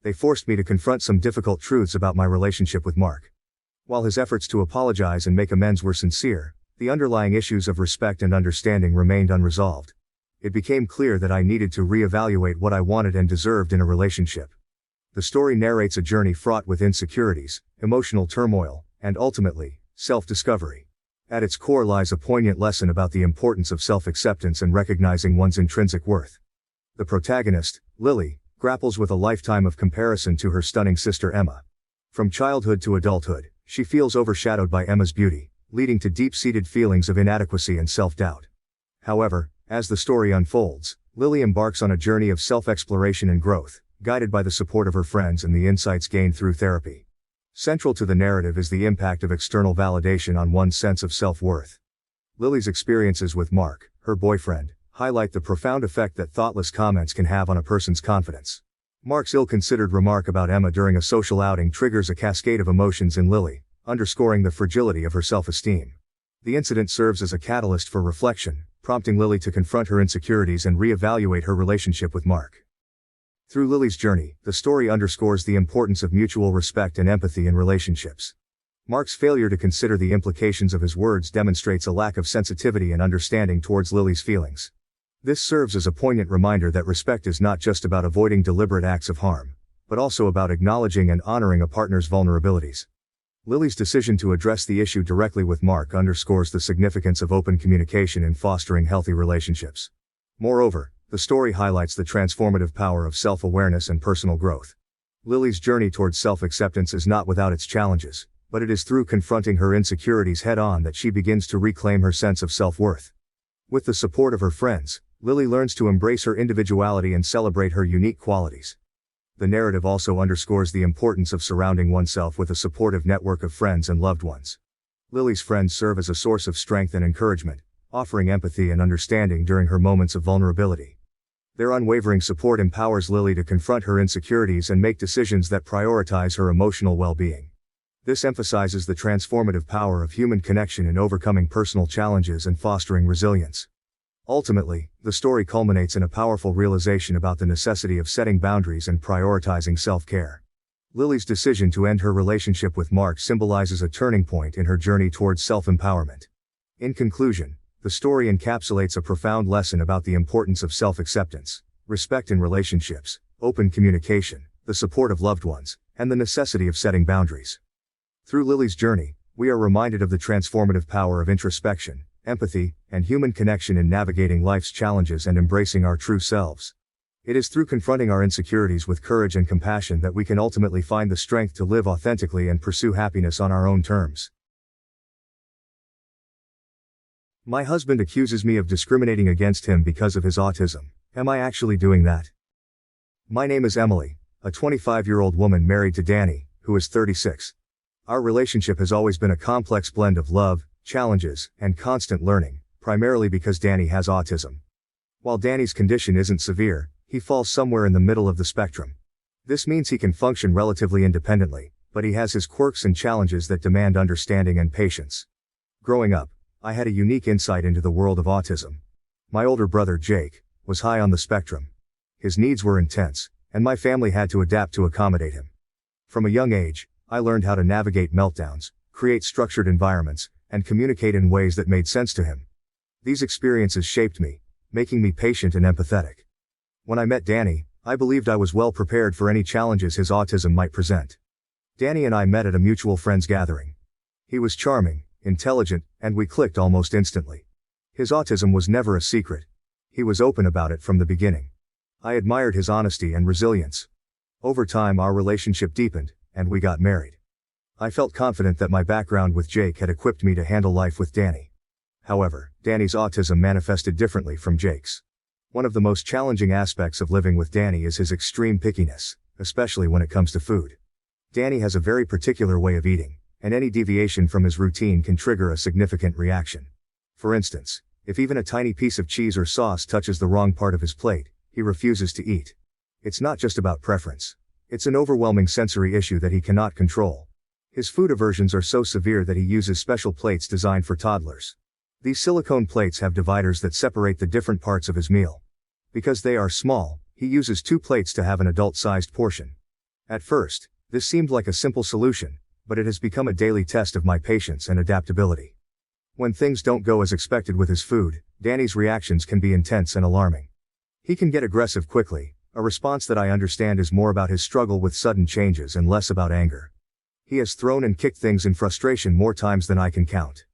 Speaker 1: They forced me to confront some difficult truths about my relationship with Mark. While his efforts to apologize and make amends were sincere, the underlying issues of respect and understanding remained unresolved. It became clear that I needed to reevaluate what I wanted and deserved in a relationship. The story narrates a journey fraught with insecurities, emotional turmoil, and ultimately, self-discovery. At its core lies a poignant lesson about the importance of self-acceptance and recognizing one's intrinsic worth. The protagonist, Lily, grapples with a lifetime of comparison to her stunning sister Emma. From childhood to adulthood, she feels overshadowed by Emma's beauty, leading to deep-seated feelings of inadequacy and self-doubt. However, as the story unfolds, Lily embarks on a journey of self-exploration and growth, guided by the support of her friends and the insights gained through therapy. Central to the narrative is the impact of external validation on one's sense of self-worth. Lily's experiences with Mark, her boyfriend, highlight the profound effect that thoughtless comments can have on a person's confidence. Mark's ill-considered remark about Emma during a social outing triggers a cascade of emotions in Lily, underscoring the fragility of her self-esteem. The incident serves as a catalyst for reflection, prompting Lily to confront her insecurities and re-evaluate her relationship with Mark. Through Lily's journey, the story underscores the importance of mutual respect and empathy in relationships. Mark's failure to consider the implications of his words demonstrates a lack of sensitivity and understanding towards Lily's feelings. This serves as a poignant reminder that respect is not just about avoiding deliberate acts of harm, but also about acknowledging and honoring a partner's vulnerabilities. Lily's decision to address the issue directly with Mark underscores the significance of open communication in fostering healthy relationships. Moreover, the story highlights the transformative power of self-awareness and personal growth. Lily's journey towards self-acceptance is not without its challenges, but it is through confronting her insecurities head-on that she begins to reclaim her sense of self-worth. With the support of her friends, Lily learns to embrace her individuality and celebrate her unique qualities. The narrative also underscores the importance of surrounding oneself with a supportive network of friends and loved ones. Lily's friends serve as a source of strength and encouragement, offering empathy and understanding during her moments of vulnerability. Their unwavering support empowers Lily to confront her insecurities and make decisions that prioritize her emotional well-being. This emphasizes the transformative power of human connection in overcoming personal challenges and fostering resilience. Ultimately, the story culminates in a powerful realization about the necessity of setting boundaries and prioritizing self-care. Lily's decision to end her relationship with Mark symbolizes a turning point in her journey towards self-empowerment. In conclusion, the story encapsulates a profound lesson about the importance of self-acceptance, respect in relationships, open communication, the support of loved ones, and the necessity of setting boundaries. Through Lily's journey, we are reminded of the transformative power of introspection, empathy, and human connection in navigating life's challenges and embracing our true selves. It is through confronting our insecurities with courage and compassion that we can ultimately find the strength to live authentically and pursue happiness on our own terms. My husband accuses me of discriminating against him because of his autism. Am I actually doing that? My name is Emily, a 25-year-old woman married to Danny, who is 36. Our relationship has always been a complex blend of love, challenges, and constant learning, primarily because Danny has autism. While Danny's condition isn't severe, he falls somewhere in the middle of the spectrum. This means he can function relatively independently, but he has his quirks and challenges that demand understanding and patience. Growing up, I had a unique insight into the world of autism. My older brother Jake was high on the spectrum. His needs were intense, and my family had to adapt to accommodate him. From a young age, I learned how to navigate meltdowns, create structured environments, and communicate in ways that made sense to him. These experiences shaped me, making me patient and empathetic. When I met Danny, I believed I was well prepared for any challenges his autism might present. Danny and I met at a mutual friends gathering. He was charming, intelligent, and we clicked almost instantly. His autism was never a secret. He was open about it from the beginning. I admired his honesty and resilience. Over time, our relationship deepened, and we got married. I felt confident that my background with Jake had equipped me to handle life with Danny. However, Danny's autism manifested differently from Jake's. One of the most challenging aspects of living with Danny is his extreme pickiness, especially when it comes to food. Danny has a very particular way of eating, and any deviation from his routine can trigger a significant reaction. For instance, if even a tiny piece of cheese or sauce touches the wrong part of his plate, he refuses to eat. It's not just about preference. It's an overwhelming sensory issue that he cannot control. His food aversions are so severe that he uses special plates designed for toddlers. These silicone plates have dividers that separate the different parts of his meal. Because they are small, he uses 2 plates to have an adult-sized portion. At first, this seemed like a simple solution, but it has become a daily test of my patience and adaptability. When things don't go as expected with his food, Danny's reactions can be intense and alarming. He can get aggressive quickly, a response that I understand is more about his struggle with sudden changes and less about anger. He has thrown and kicked things in frustration more times than I can count.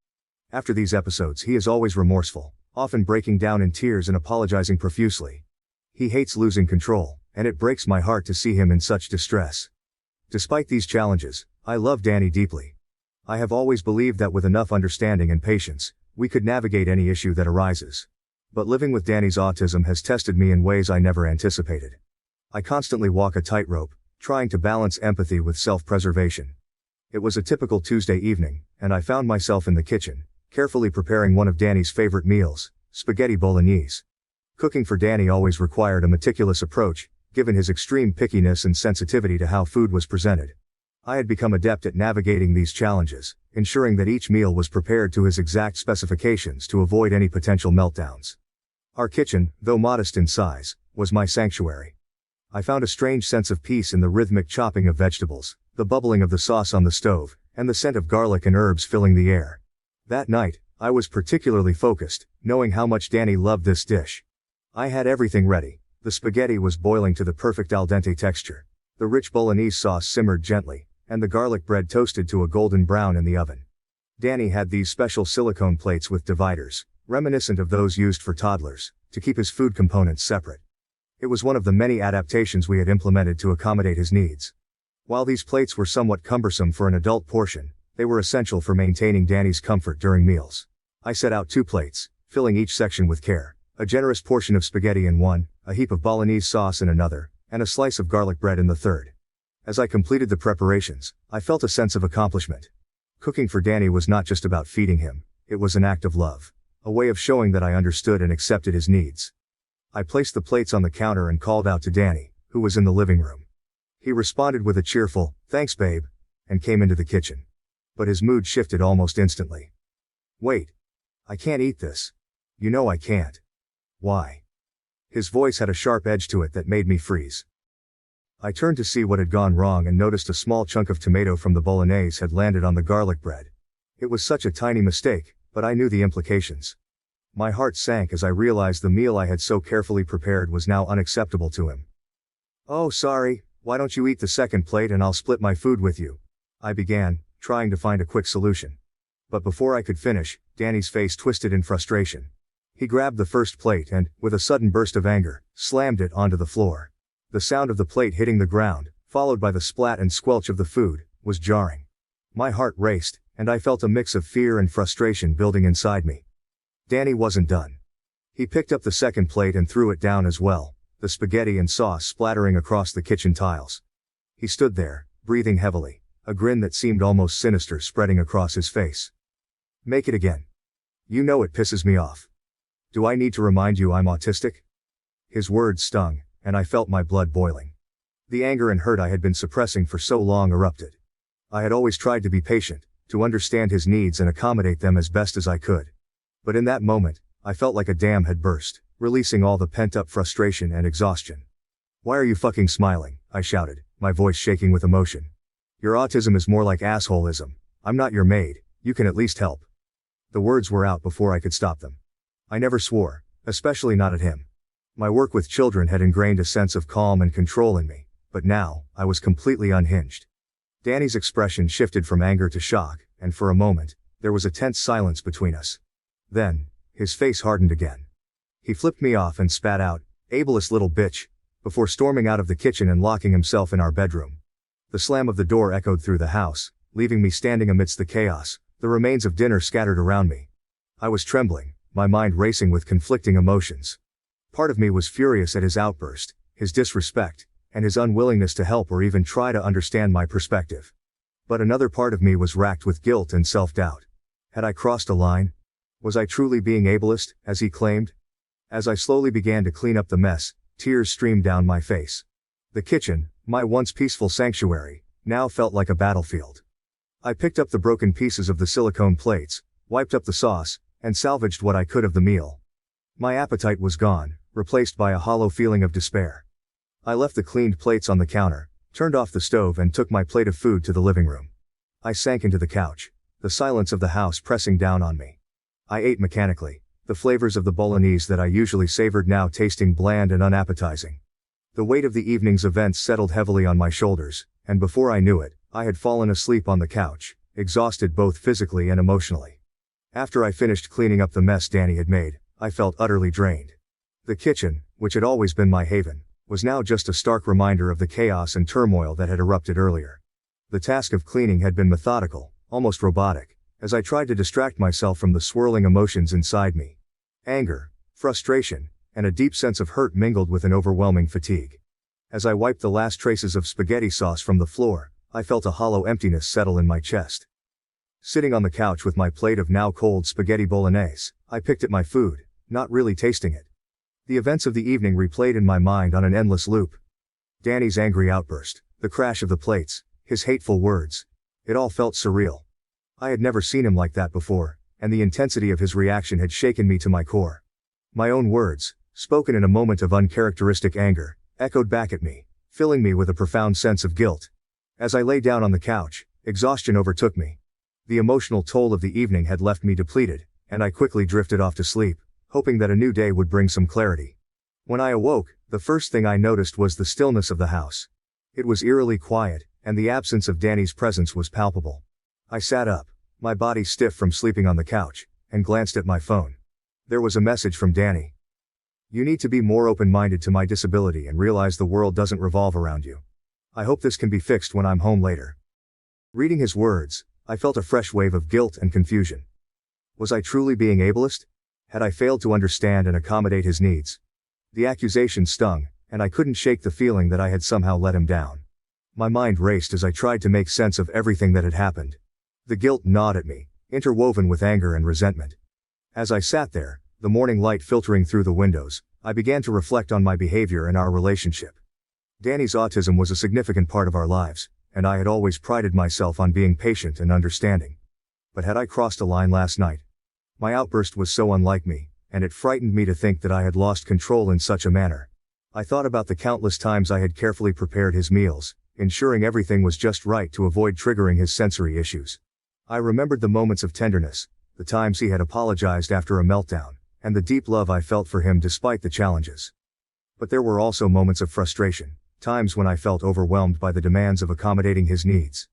Speaker 1: After these episodes, he is always remorseful, often breaking down in tears and apologizing profusely. He hates losing control, and it breaks my heart to see him in such distress. Despite these challenges, I love Danny deeply. I have always believed that with enough understanding and patience, we could navigate any issue that arises. But living with Danny's autism has tested me in ways I never anticipated. I constantly walk a tightrope, trying to balance empathy with self-preservation. It was a typical Tuesday evening, and I found myself in the kitchen, carefully preparing one of Danny's favorite meals, spaghetti bolognese. Cooking for Danny always required a meticulous approach, given his extreme pickiness and sensitivity to how food was presented. I had become adept at navigating these challenges, ensuring that each meal was prepared to his exact specifications to avoid any potential meltdowns. Our kitchen, though modest in size, was my sanctuary. I found a strange sense of peace in the rhythmic chopping of vegetables, the bubbling of the sauce on the stove, and the scent of garlic and herbs filling the air. That night, I was particularly focused, knowing how much Danny loved this dish. I had everything ready. The spaghetti was boiling to the perfect al dente texture. The rich bolognese sauce simmered gently, and the garlic bread toasted to a golden brown in the oven. Danny had these special silicone plates with dividers, reminiscent of those used for toddlers, to keep his food components separate. It was one of the many adaptations we had implemented to accommodate his needs. While these plates were somewhat cumbersome for an adult portion, they were essential for maintaining Danny's comfort during meals. I set out 2 plates, filling each section with care, a generous portion of spaghetti in one, a heap of bolognese sauce in another, and a slice of garlic bread in the third. As I completed the preparations, I felt a sense of accomplishment. Cooking for Danny was not just about feeding him, it was an act of love, a way of showing that I understood and accepted his needs. I placed the plates on the counter and called out to Danny, who was in the living room. He responded with a cheerful, "Thanks, babe," and came into the kitchen. But his mood shifted almost instantly. "Wait. I can't eat this. You know I can't." "Why?" His voice had a sharp edge to it that made me freeze. I turned to see what had gone wrong and noticed a small chunk of tomato from the bolognese had landed on the garlic bread. It was such a tiny mistake, but I knew the implications. My heart sank as I realized the meal I had so carefully prepared was now unacceptable to him. "Oh, sorry, why don't you eat the second plate and I'll split my food with you?" I began, trying to find a quick solution. But before I could finish, Danny's face twisted in frustration. He grabbed the first plate and, with a sudden burst of anger, slammed it onto the floor. The sound of the plate hitting the ground, followed by the splat and squelch of the food, was jarring. My heart raced, and I felt a mix of fear and frustration building inside me. Danny wasn't done. He picked up the second plate and threw it down as well, the spaghetti and sauce splattering across the kitchen tiles. He stood there, breathing heavily, a grin that seemed almost sinister spreading across his face. "Make it again. You know it pisses me off. Do I need to remind you I'm autistic?" His words stung, and I felt my blood boiling. The anger and hurt I had been suppressing for so long erupted. I had always tried to be patient, to understand his needs and accommodate them as best as I could. But in that moment, I felt like a dam had burst, releasing all the pent-up frustration and exhaustion. "Why are you fucking smiling?" I shouted, my voice shaking with emotion. "Your autism is more like assholeism. I'm not your maid, you can at least help." The words were out before I could stop them. I never swore, especially not at him. My work with children had ingrained a sense of calm and control in me, but now, I was completely unhinged. Danny's expression shifted from anger to shock, and for a moment, there was a tense silence between us. Then, his face hardened again. He flipped me off and spat out, "Ableist little bitch," before storming out of the kitchen and locking himself in our bedroom. The slam of the door echoed through the house, leaving me standing amidst the chaos, the remains of dinner scattered around me. I was trembling, my mind racing with conflicting emotions. Part of me was furious at his outburst, his disrespect, and his unwillingness to help or even try to understand my perspective. But another part of me was racked with guilt and self-doubt. Had I crossed a line? Was I truly being ableist, as he claimed? As I slowly began to clean up the mess, tears streamed down my face. The kitchen, my once peaceful sanctuary, now felt like a battlefield. I picked up the broken pieces of the silicone plates, wiped up the sauce, and salvaged what I could of the meal. My appetite was gone, replaced by a hollow feeling of despair. I left the cleaned plates on the counter, turned off the stove and took my plate of food to the living room. I sank into the couch, the silence of the house pressing down on me. I ate mechanically, the flavors of the bolognese that I usually savored now tasting bland and unappetizing. The weight of the evening's events settled heavily on my shoulders, and before I knew it, I had fallen asleep on the couch, exhausted both physically and emotionally. After I finished cleaning up the mess Danny had made, I felt utterly drained. The kitchen, which had always been my haven, was now just a stark reminder of the chaos and turmoil that had erupted earlier. The task of cleaning had been methodical, almost robotic, as I tried to distract myself from the swirling emotions inside me. Anger, frustration, and a deep sense of hurt mingled with an overwhelming fatigue. As I wiped the last traces of spaghetti sauce from the floor, I felt a hollow emptiness settle in my chest. Sitting on the couch with my plate of now cold spaghetti bolognese, I picked at my food, not really tasting it. The events of the evening replayed in my mind on an endless loop. Danny's angry outburst, the crash of the plates, his hateful words. It all felt surreal. I had never seen him like that before, and the intensity of his reaction had shaken me to my core. My own words, spoken in a moment of uncharacteristic anger, echoed back at me, filling me with a profound sense of guilt. As I lay down on the couch, exhaustion overtook me. The emotional toll of the evening had left me depleted, and I quickly drifted off to sleep, hoping that a new day would bring some clarity. When I awoke, the first thing I noticed was the stillness of the house. It was eerily quiet, and the absence of Danny's presence was palpable. I sat up, my body stiff from sleeping on the couch, and glanced at my phone. There was a message from Danny. "You need to be more open-minded to my disability and realize the world doesn't revolve around you. I hope this can be fixed when I'm home later." Reading his words, I felt a fresh wave of guilt and confusion. Was I truly being ableist? Had I failed to understand and accommodate his needs? The accusation stung, and I couldn't shake the feeling that I had somehow let him down. My mind raced as I tried to make sense of everything that had happened. The guilt gnawed at me, interwoven with anger and resentment. As I sat there, the morning light filtering through the windows, I began to reflect on my behavior and our relationship. Danny's autism was a significant part of our lives, and I had always prided myself on being patient and understanding. But had I crossed a line last night? My outburst was so unlike me, and it frightened me to think that I had lost control in such a manner. I thought about the countless times I had carefully prepared his meals, ensuring everything was just right to avoid triggering his sensory issues. I remembered the moments of tenderness, the times he had apologized after a meltdown, and the deep love I felt for him despite the challenges. But there were also moments of frustration, times when I felt overwhelmed by the demands of accommodating his needs.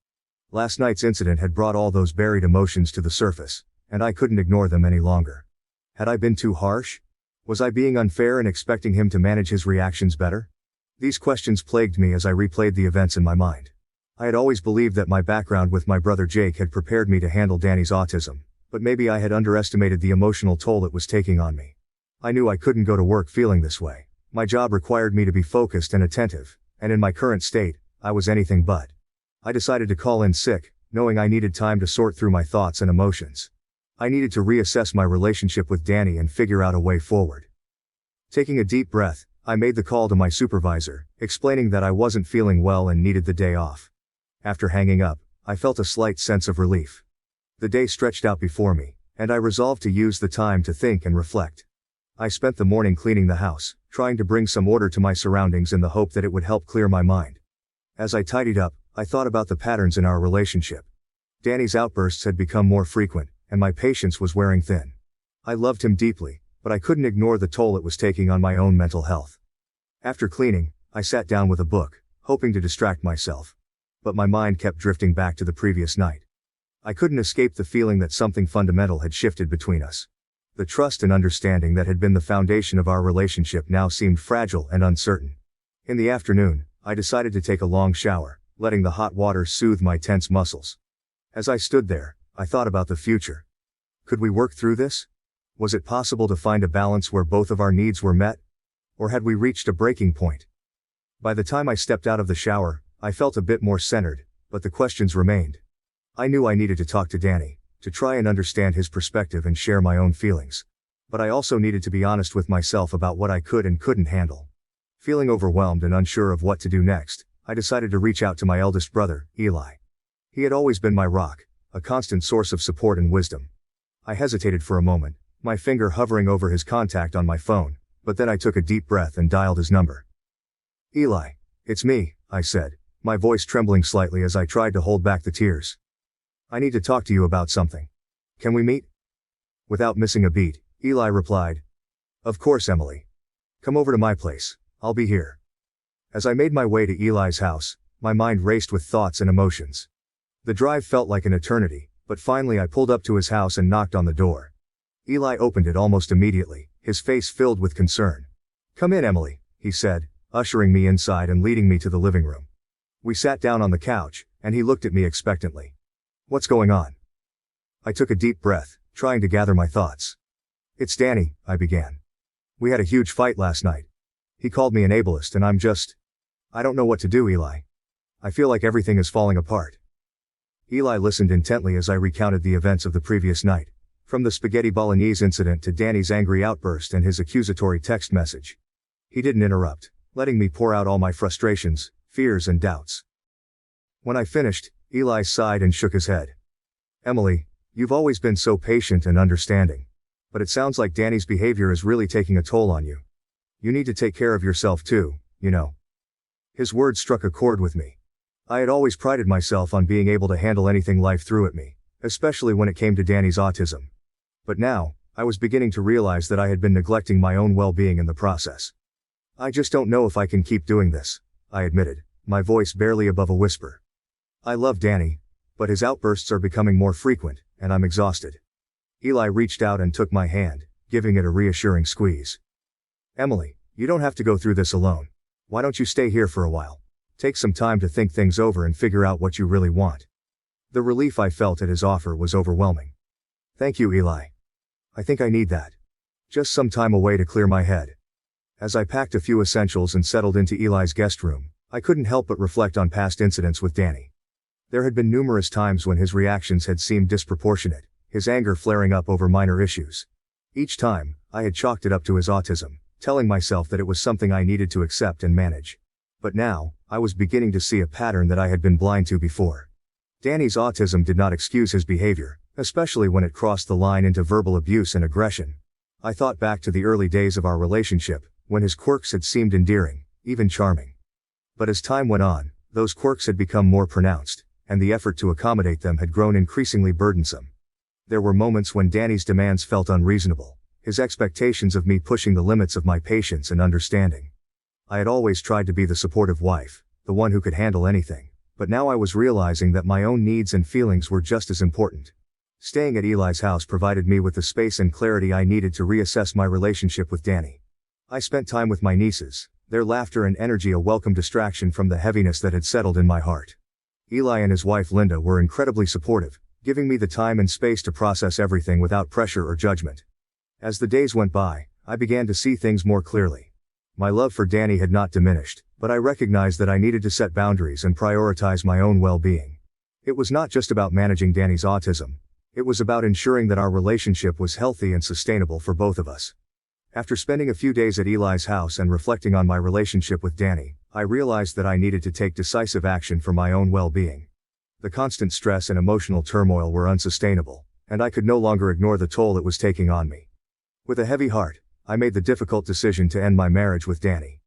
Speaker 1: Last night's incident had brought all those buried emotions to the surface, and I couldn't ignore them any longer. Had I been too harsh? Was I being unfair in expecting him to manage his reactions better? These questions plagued me as I replayed the events in my mind. I had always believed that my background with my brother Jake had prepared me to handle Danny's autism, but maybe I had underestimated the emotional toll it was taking on me. I knew I couldn't go to work feeling this way. My job required me to be focused and attentive, and in my current state, I was anything but. I decided to call in sick, knowing I needed time to sort through my thoughts and emotions. I needed to reassess my relationship with Danny and figure out a way forward. Taking a deep breath, I made the call to my supervisor, explaining that I wasn't feeling well and needed the day off. After hanging up, I felt a slight sense of relief. The day stretched out before me, and I resolved to use the time to think and reflect. I spent the morning cleaning the house, trying to bring some order to my surroundings in the hope that it would help clear my mind. As I tidied up, I thought about the patterns in our relationship. Danny's outbursts had become more frequent, and my patience was wearing thin. I loved him deeply, but I couldn't ignore the toll it was taking on my own mental health. After cleaning, I sat down with a book, hoping to distract myself. But my mind kept drifting back to the previous night. I couldn't escape the feeling that something fundamental had shifted between us. The trust and understanding that had been the foundation of our relationship now seemed fragile and uncertain. In the afternoon, I decided to take a long shower, letting the hot water soothe my tense muscles. As I stood there, I thought about the future. Could we work through this? Was it possible to find a balance where both of our needs were met? Or had we reached a breaking point? By the time I stepped out of the shower, I felt a bit more centered, but the questions remained. I knew I needed to talk to Danny, to try and understand his perspective and share my own feelings. But I also needed to be honest with myself about what I could and couldn't handle. Feeling overwhelmed and unsure of what to do next, I decided to reach out to my eldest brother, Eli. He had always been my rock, a constant source of support and wisdom. I hesitated for a moment, my finger hovering over his contact on my phone, but then I took a deep breath and dialed his number. "Eli, it's me," I said, my voice trembling slightly as I tried to hold back the tears. "I need to talk to you about something. Can we meet?" Without missing a beat, Eli replied, "Of course, Emily. Come over to my place, I'll be here." As I made my way to Eli's house, my mind raced with thoughts and emotions. The drive felt like an eternity, but finally I pulled up to his house and knocked on the door. Eli opened it almost immediately, his face filled with concern. "Come in, Emily," he said, ushering me inside and leading me to the living room. We sat down on the couch, and he looked at me expectantly. "What's going on?" I took a deep breath, trying to gather my thoughts. "It's Danny," I began. "We had a huge fight last night. He called me an ableist and I don't know what to do, Eli. I feel like everything is falling apart." Eli listened intently as I recounted the events of the previous night, From the spaghetti bolognese incident to Danny's angry outburst and his accusatory text message. He didn't interrupt, letting me pour out all my frustrations, fears and doubts. When I finished, Eli sighed and shook his head. Emily, you've always been so patient and understanding. But it sounds like Danny's behavior is really taking a toll on you. You need to take care of yourself too, you know. His words struck a chord with me. I had always prided myself on being able to handle anything life threw at me, especially when it came to Danny's autism. But now, I was beginning to realize that I had been neglecting my own well-being in the process. I just don't know if I can keep doing this, I admitted, my voice barely above a whisper. I love Danny, but his outbursts are becoming more frequent, and I'm exhausted. Eli reached out and took my hand, giving it a reassuring squeeze. Emily, you don't have to go through this alone. Why don't you stay here for a while? Take some time to think things over and figure out what you really want. The relief I felt at his offer was overwhelming. Thank you, Eli. I think I need that. Just some time away to clear my head. As I packed a few essentials and settled into Eli's guest room, I couldn't help but reflect on past incidents with Danny. There had been numerous times when his reactions had seemed disproportionate, his anger flaring up over minor issues. Each time, I had chalked it up to his autism, telling myself that it was something I needed to accept and manage. But now, I was beginning to see a pattern that I had been blind to before. Danny's autism did not excuse his behavior, especially when it crossed the line into verbal abuse and aggression. I thought back to the early days of our relationship, when his quirks had seemed endearing, even charming. But as time went on, those quirks had become more pronounced, and the effort to accommodate them had grown increasingly burdensome. There were moments when Danny's demands felt unreasonable, his expectations of me pushing the limits of my patience and understanding. I had always tried to be the supportive wife, the one who could handle anything, but now I was realizing that my own needs and feelings were just as important. Staying at Eli's house provided me with the space and clarity I needed to reassess my relationship with Danny. I spent time with my nieces, their laughter and energy a welcome distraction from the heaviness that had settled in my heart. Eli and his wife Linda were incredibly supportive, giving me the time and space to process everything without pressure or judgment. As the days went by, I began to see things more clearly. My love for Danny had not diminished, but I recognized that I needed to set boundaries and prioritize my own well-being. It was not just about managing Danny's autism. It was about ensuring that our relationship was healthy and sustainable for both of us. After spending a few days at Eli's house and reflecting on my relationship with Danny, I realized that I needed to take decisive action for my own well-being. The constant stress and emotional turmoil were unsustainable, and I could no longer ignore the toll it was taking on me. With a heavy heart, I made the difficult decision to end my marriage with Danny.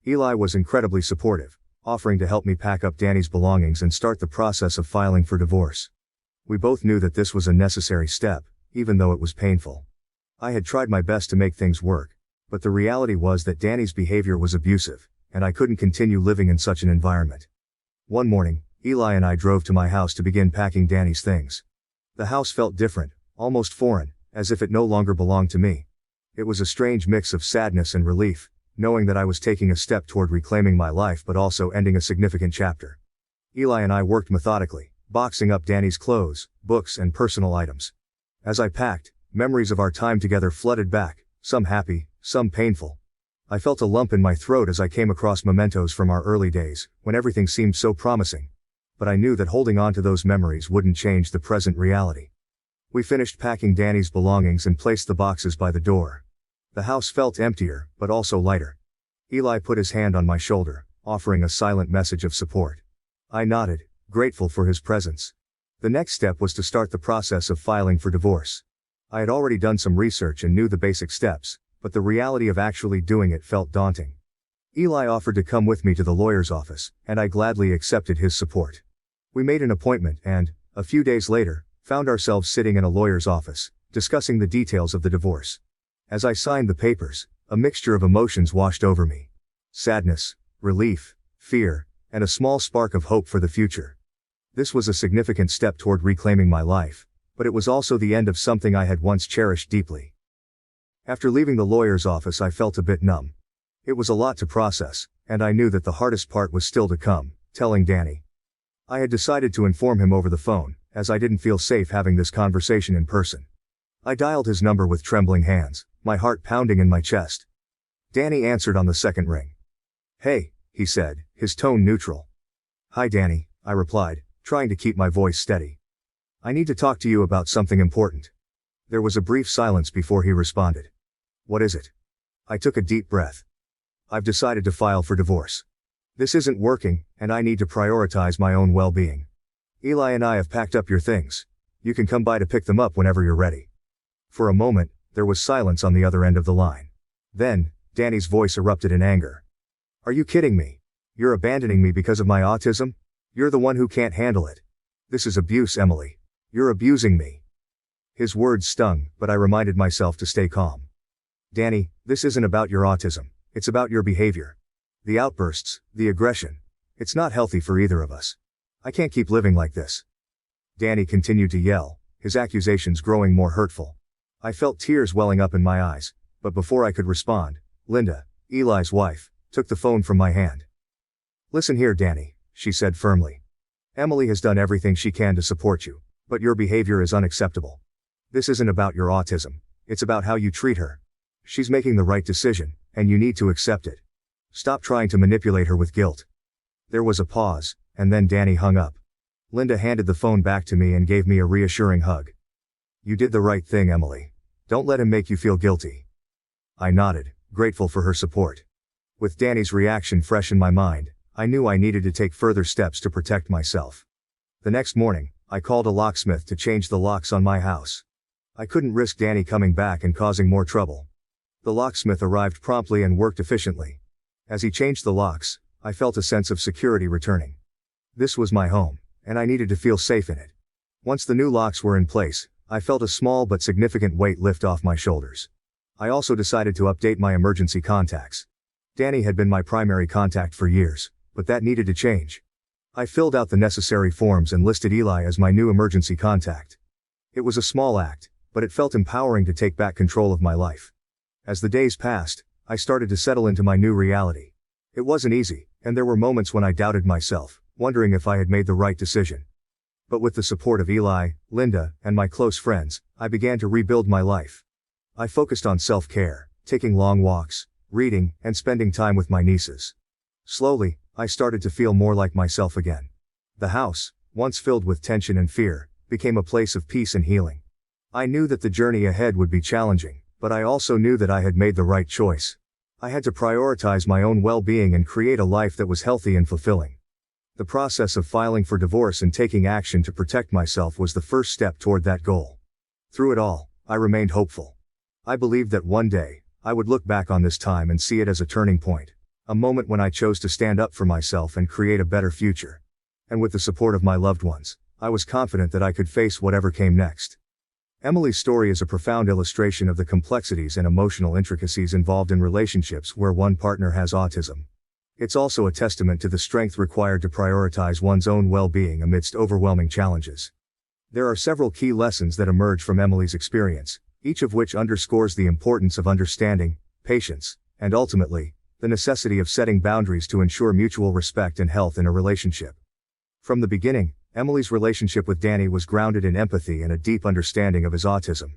Speaker 1: Eli was incredibly supportive, offering to help me pack up Danny's belongings and start the process of filing for divorce. We both knew that this was a necessary step, even though it was painful. I had tried my best to make things work, but the reality was that Danny's behavior was abusive, and I couldn't continue living in such an environment. One morning, Eli and I drove to my house to begin packing Danny's things. The house felt different, almost foreign, as if it no longer belonged to me. It was a strange mix of sadness and relief, knowing that I was taking a step toward reclaiming my life but also ending a significant chapter. Eli and I worked methodically, boxing up Danny's clothes, books and personal items. As I packed, memories of our time together flooded back, some happy, some painful. I felt a lump in my throat as I came across mementos from our early days, when everything seemed so promising. But I knew that holding on to those memories wouldn't change the present reality. We finished packing Danny's belongings and placed the boxes by the door. The house felt emptier, but also lighter. Eli put his hand on my shoulder, offering a silent message of support. I nodded, grateful for his presence. The next step was to start the process of filing for divorce. I had already done some research and knew the basic steps, but the reality of actually doing it felt daunting. Eli offered to come with me to the lawyer's office, and I gladly accepted his support. We made an appointment and, a few days later, found ourselves sitting in a lawyer's office, discussing the details of the divorce. As I signed the papers, a mixture of emotions washed over me. Sadness, relief, fear, and a small spark of hope for the future. This was a significant step toward reclaiming my life, but it was also the end of something I had once cherished deeply. After leaving the lawyer's office, I felt a bit numb. It was a lot to process, and I knew that the hardest part was still to come, telling Danny. I had decided to inform him over the phone, as I didn't feel safe having this conversation in person. I dialed his number with trembling hands, my heart pounding in my chest. Danny answered on the second ring. "Hey," he said, his tone neutral. "Hi Danny," I replied, trying to keep my voice steady. "I need to talk to you about something important." There was a brief silence before he responded. What is it? I took a deep breath. I've decided to file for divorce. This isn't working, and I need to prioritize my own well-being. Eli and I have packed up your things. You can come by to pick them up whenever you're ready. For a moment, there was silence on the other end of the line. Then, Danny's voice erupted in anger. Are you kidding me? You're abandoning me because of my autism? You're the one who can't handle it. This is abuse, Emily. You're abusing me. His words stung, but I reminded myself to stay calm. Danny, this isn't about your autism. It's about your behavior. The outbursts, the aggression. It's not healthy for either of us. I can't keep living like this. Danny continued to yell, his accusations growing more hurtful. I felt tears welling up in my eyes, but before I could respond, Linda, Eli's wife, took the phone from my hand. Listen here, Danny, she said firmly. Emily has done everything she can to support you, but your behavior is unacceptable. This isn't about your autism, it's about how you treat her. She's making the right decision, and you need to accept it. Stop trying to manipulate her with guilt. There was a pause, and then Danny hung up. Linda handed the phone back to me and gave me a reassuring hug. You did the right thing, Emily. Don't let him make you feel guilty. I nodded, grateful for her support. With Danny's reaction fresh in my mind, I knew I needed to take further steps to protect myself. The next morning, I called a locksmith to change the locks on my house. I couldn't risk Danny coming back and causing more trouble. The locksmith arrived promptly and worked efficiently. As he changed the locks, I felt a sense of security returning. This was my home, and I needed to feel safe in it. Once the new locks were in place, I felt a small but significant weight lift off my shoulders. I also decided to update my emergency contacts. Danny had been my primary contact for years, but that needed to change. I filled out the necessary forms and listed Eli as my new emergency contact. It was a small act, but it felt empowering to take back control of my life. As the days passed, I started to settle into my new reality. It wasn't easy, and there were moments when I doubted myself, wondering if I had made the right decision. But with the support of Eli, Linda, and my close friends, I began to rebuild my life. I focused on self-care, taking long walks, reading, and spending time with my nieces. Slowly, I started to feel more like myself again. The house, once filled with tension and fear, became a place of peace and healing. I knew that the journey ahead would be challenging, but I also knew that I had made the right choice. I had to prioritize my own well-being and create a life that was healthy and fulfilling. The process of filing for divorce and taking action to protect myself was the first step toward that goal. Through it all, I remained hopeful. I believed that one day, I would look back on this time and see it as a turning point, a moment when I chose to stand up for myself and create a better future. And with the support of my loved ones, I was confident that I could face whatever came next. Emily's story is a profound illustration of the complexities and emotional intricacies involved in relationships where one partner has autism. It's also a testament to the strength required to prioritize one's own well-being amidst overwhelming challenges. There are several key lessons that emerge from Emily's experience, each of which underscores the importance of understanding, patience, and ultimately, the necessity of setting boundaries to ensure mutual respect and health in a relationship. From the beginning, Emily's relationship with Danny was grounded in empathy and a deep understanding of his autism.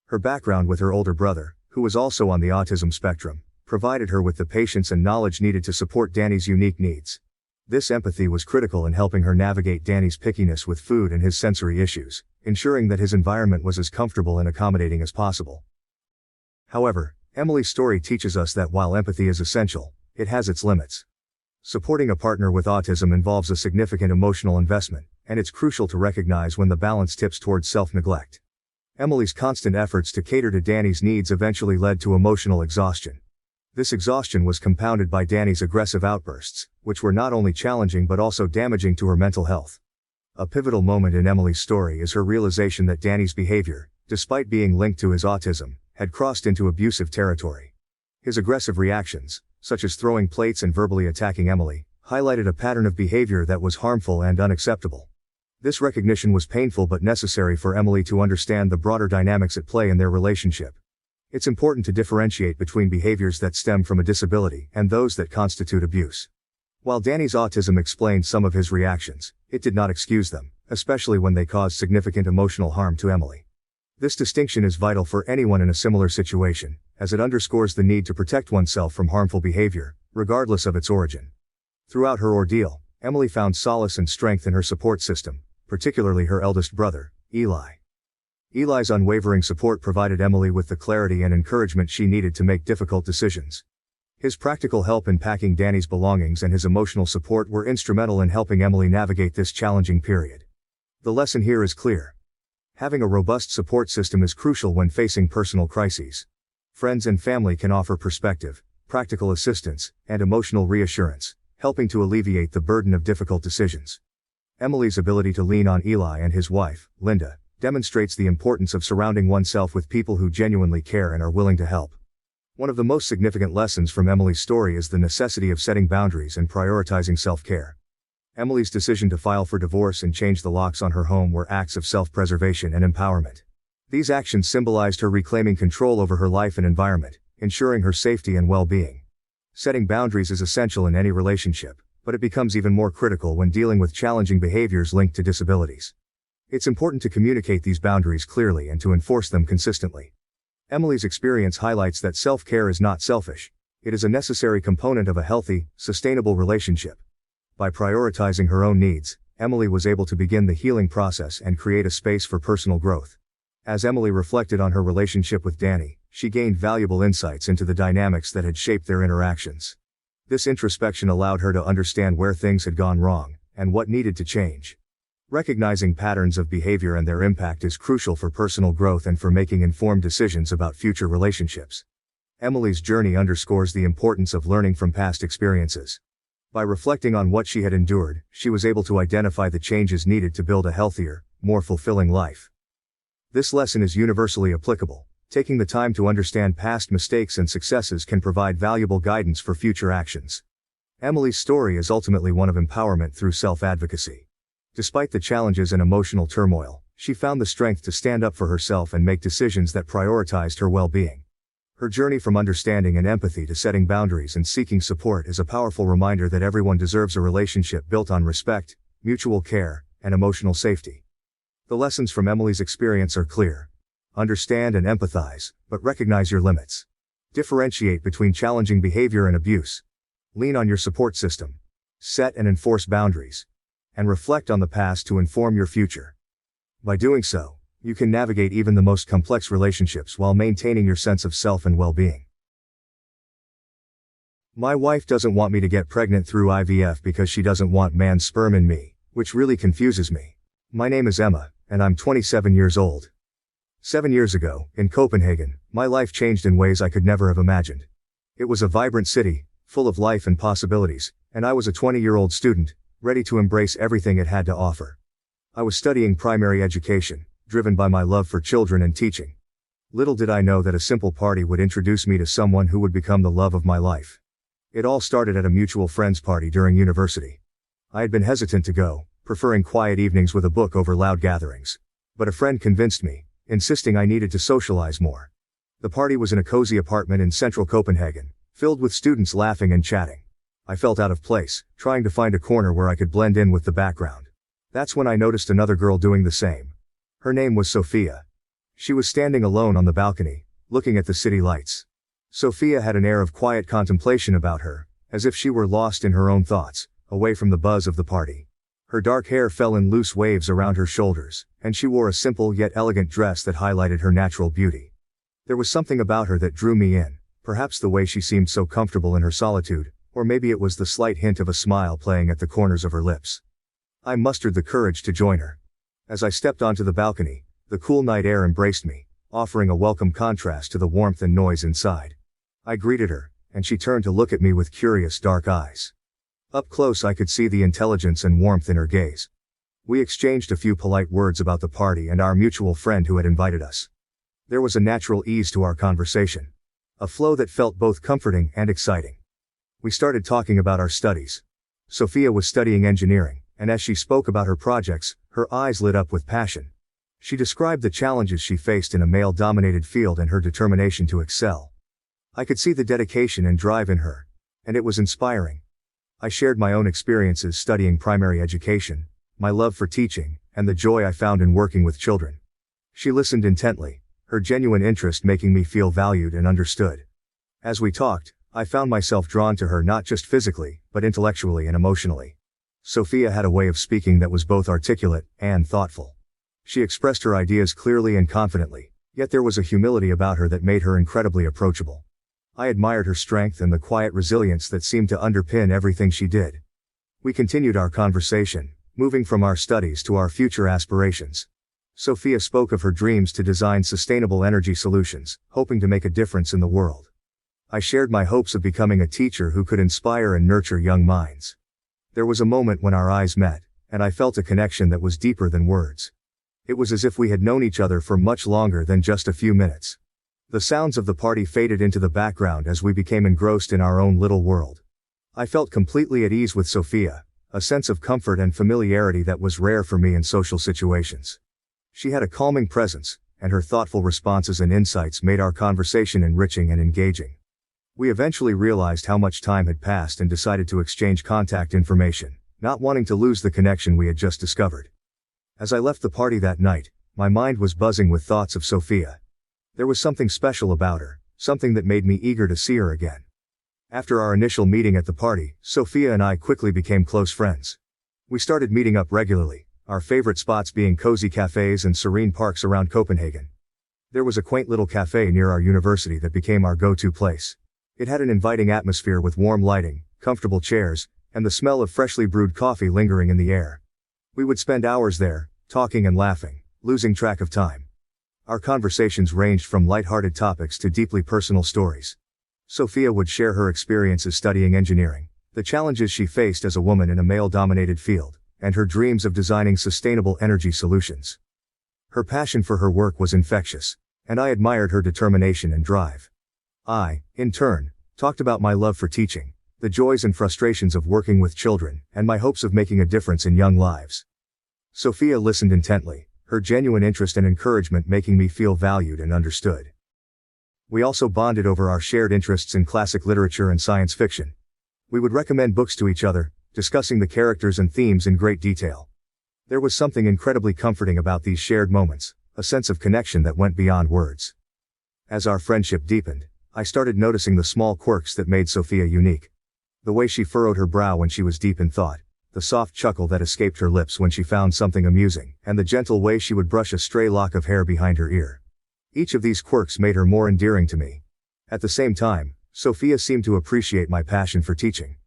Speaker 1: Her background with her older brother, who was also on the autism spectrum, provided her with the patience and knowledge needed to support Danny's unique needs. This empathy was critical in helping her navigate Danny's pickiness with food and his sensory issues, ensuring that his environment was as comfortable and accommodating as possible. However, Emily's story teaches us that while empathy is essential, it has its limits. Supporting a partner with autism involves a significant emotional investment, and it's crucial to recognize when the balance tips towards self-neglect. Emily's constant efforts to cater to Danny's needs eventually led to emotional exhaustion. This exhaustion was compounded by Danny's aggressive outbursts, which were not only challenging but also damaging to her mental health. A pivotal moment in Emily's story is her realization that Danny's behavior, despite being linked to his autism, had crossed into abusive territory. His aggressive reactions, such as throwing plates and verbally attacking Emily, highlighted a pattern of behavior that was harmful and unacceptable. This recognition was painful but necessary for Emily to understand the broader dynamics at play in their relationship. It's important to differentiate between behaviors that stem from a disability and those that constitute abuse. While Danny's autism explained some of his reactions, it did not excuse them, especially when they caused significant emotional harm to Emily. This distinction is vital for anyone in a similar situation, as it underscores the need to protect oneself from harmful behavior, regardless of its origin. Throughout her ordeal, Emily found solace and strength in her support system, particularly her eldest brother, Eli. Eli's unwavering support provided Emily with the clarity and encouragement she needed to make difficult decisions. His practical help in packing Danny's belongings and his emotional support were instrumental in helping Emily navigate this challenging period. The lesson here is clear. Having a robust support system is crucial when facing personal crises. Friends and family can offer perspective, practical assistance, and emotional reassurance, helping to alleviate the burden of difficult decisions. Emily's ability to lean on Eli and his wife, Linda, demonstrates the importance of surrounding oneself with people who genuinely care and are willing to help. One of the most significant lessons from Emily's story is the necessity of setting boundaries and prioritizing self-care. Emily's decision to file for divorce and change the locks on her home were acts of self-preservation and empowerment. These actions symbolized her reclaiming control over her life and environment, ensuring her safety and well-being. Setting boundaries is essential in any relationship, but it becomes even more critical when dealing with challenging behaviors linked to disabilities. It's important to communicate these boundaries clearly and to enforce them consistently. Emily's experience highlights that self-care is not selfish. It is a necessary component of a healthy, sustainable relationship. By prioritizing her own needs, Emily was able to begin the healing process and create a space for personal growth. As Emily reflected on her relationship with Danny, she gained valuable insights into the dynamics that had shaped their interactions. This introspection allowed her to understand where things had gone wrong, and what needed to change. Recognizing patterns of behavior and their impact is crucial for personal growth and for making informed decisions about future relationships. Emily's journey underscores the importance of learning from past experiences. By reflecting on what she had endured, she was able to identify the changes needed to build a healthier, more fulfilling life. This lesson is universally applicable. Taking the time to understand past mistakes and successes can provide valuable guidance for future actions. Emily's story is ultimately one of empowerment through self-advocacy. Despite the challenges and emotional turmoil, she found the strength to stand up for herself and make decisions that prioritized her well-being. Her journey from understanding and empathy to setting boundaries and seeking support is a powerful reminder that everyone deserves a relationship built on respect, mutual care, and emotional safety. The lessons from Emily's experience are clear. Understand and empathize, but recognize your limits. Differentiate between challenging behavior and abuse. Lean on your support system. Set and enforce boundaries. And reflect on the past to inform your future. By doing so, you can navigate even the most complex relationships while maintaining your sense of self and well-being. My wife doesn't want me to get pregnant through IVF because she doesn't want man's sperm in me, which really confuses me. My name is Emma, and I'm 27 years old. 7 years ago, in Copenhagen, my life changed in ways I could never have imagined. It was a vibrant city, full of life and possibilities, and I was a 20-year-old student, ready to embrace everything it had to offer. I was studying primary education, driven by my love for children and teaching. Little did I know that a simple party would introduce me to someone who would become the love of my life. It all started at a mutual friend's party during university. I had been hesitant to go, preferring quiet evenings with a book over loud gatherings. But a friend convinced me, insisting I needed to socialize more. The party was in a cozy apartment in central Copenhagen, filled with students laughing and chatting. I felt out of place, trying to find a corner where I could blend in with the background. That's when I noticed another girl doing the same. Her name was Sophia. She was standing alone on the balcony, looking at the city lights. Sophia had an air of quiet contemplation about her, as if she were lost in her own thoughts, away from the buzz of the party. Her dark hair fell in loose waves around her shoulders, and she wore a simple yet elegant dress that highlighted her natural beauty. There was something about her that drew me in, perhaps the way she seemed so comfortable in her solitude, or maybe it was the slight hint of a smile playing at the corners of her lips. I mustered the courage to join her. As I stepped onto the balcony, the cool night air embraced me, offering a welcome contrast to the warmth and noise inside. I greeted her, and she turned to look at me with curious dark eyes. Up close I could see the intelligence and warmth in her gaze. We exchanged a few polite words about the party and our mutual friend who had invited us. There was a natural ease to our conversation. A flow that felt both comforting and exciting. We started talking about our studies. Sophia was studying engineering, and as she spoke about her projects, her eyes lit up with passion. She described the challenges she faced in a male-dominated field and her determination to excel. I could see the dedication and drive in her, and it was inspiring. I shared my own experiences studying primary education, my love for teaching, and the joy I found in working with children. She listened intently, her genuine interest making me feel valued and understood. As we talked, I found myself drawn to her not just physically, but intellectually and emotionally. Sophia had a way of speaking that was both articulate and thoughtful. She expressed her ideas clearly and confidently, yet there was a humility about her that made her incredibly approachable. I admired her strength and the quiet resilience that seemed to underpin everything she did. We continued our conversation, moving from our studies to our future aspirations. Sophia spoke of her dreams to design sustainable energy solutions, hoping to make a difference in the world. I shared my hopes of becoming a teacher who could inspire and nurture young minds. There was a moment when our eyes met, and I felt a connection that was deeper than words. It was as if we had known each other for much longer than just a few minutes. The sounds of the party faded into the background as we became engrossed in our own little world. I felt completely at ease with Sophia, a sense of comfort and familiarity that was rare for me in social situations. She had a calming presence, and her thoughtful responses and insights made our conversation enriching and engaging. We eventually realized how much time had passed and decided to exchange contact information, not wanting to lose the connection we had just discovered. As I left the party that night, my mind was buzzing with thoughts of Sophia. There was something special about her, something that made me eager to see her again. After our initial meeting at the party, Sophia and I quickly became close friends. We started meeting up regularly, our favorite spots being cozy cafes and serene parks around Copenhagen. There was a quaint little cafe near our university that became our go-to place. It had an inviting atmosphere with warm lighting, comfortable chairs, and the smell of freshly brewed coffee lingering in the air. We would spend hours there, talking and laughing, losing track of time. Our conversations ranged from light-hearted topics to deeply personal stories. Sophia would share her experiences studying engineering, the challenges she faced as a woman in a male-dominated field, and her dreams of designing sustainable energy solutions. Her passion for her work was infectious, and I admired her determination and drive. I, in turn, talked about my love for teaching, the joys and frustrations of working with children, and my hopes of making a difference in young lives. Sophia listened intently, her genuine interest and encouragement making me feel valued and understood. We also bonded over our shared interests in classic literature and science fiction. We would recommend books to each other, discussing the characters and themes in great detail. There was something incredibly comforting about these shared moments, a sense of connection that went beyond words. As our friendship deepened, I started noticing the small quirks that made Sophia unique. The way she furrowed her brow when she was deep in thought, the soft chuckle that escaped her lips when she found something amusing, and the gentle way she would brush a stray lock of hair behind her ear. Each of these quirks made her more endearing to me. At the same time, Sophia seemed to appreciate my passion for teaching.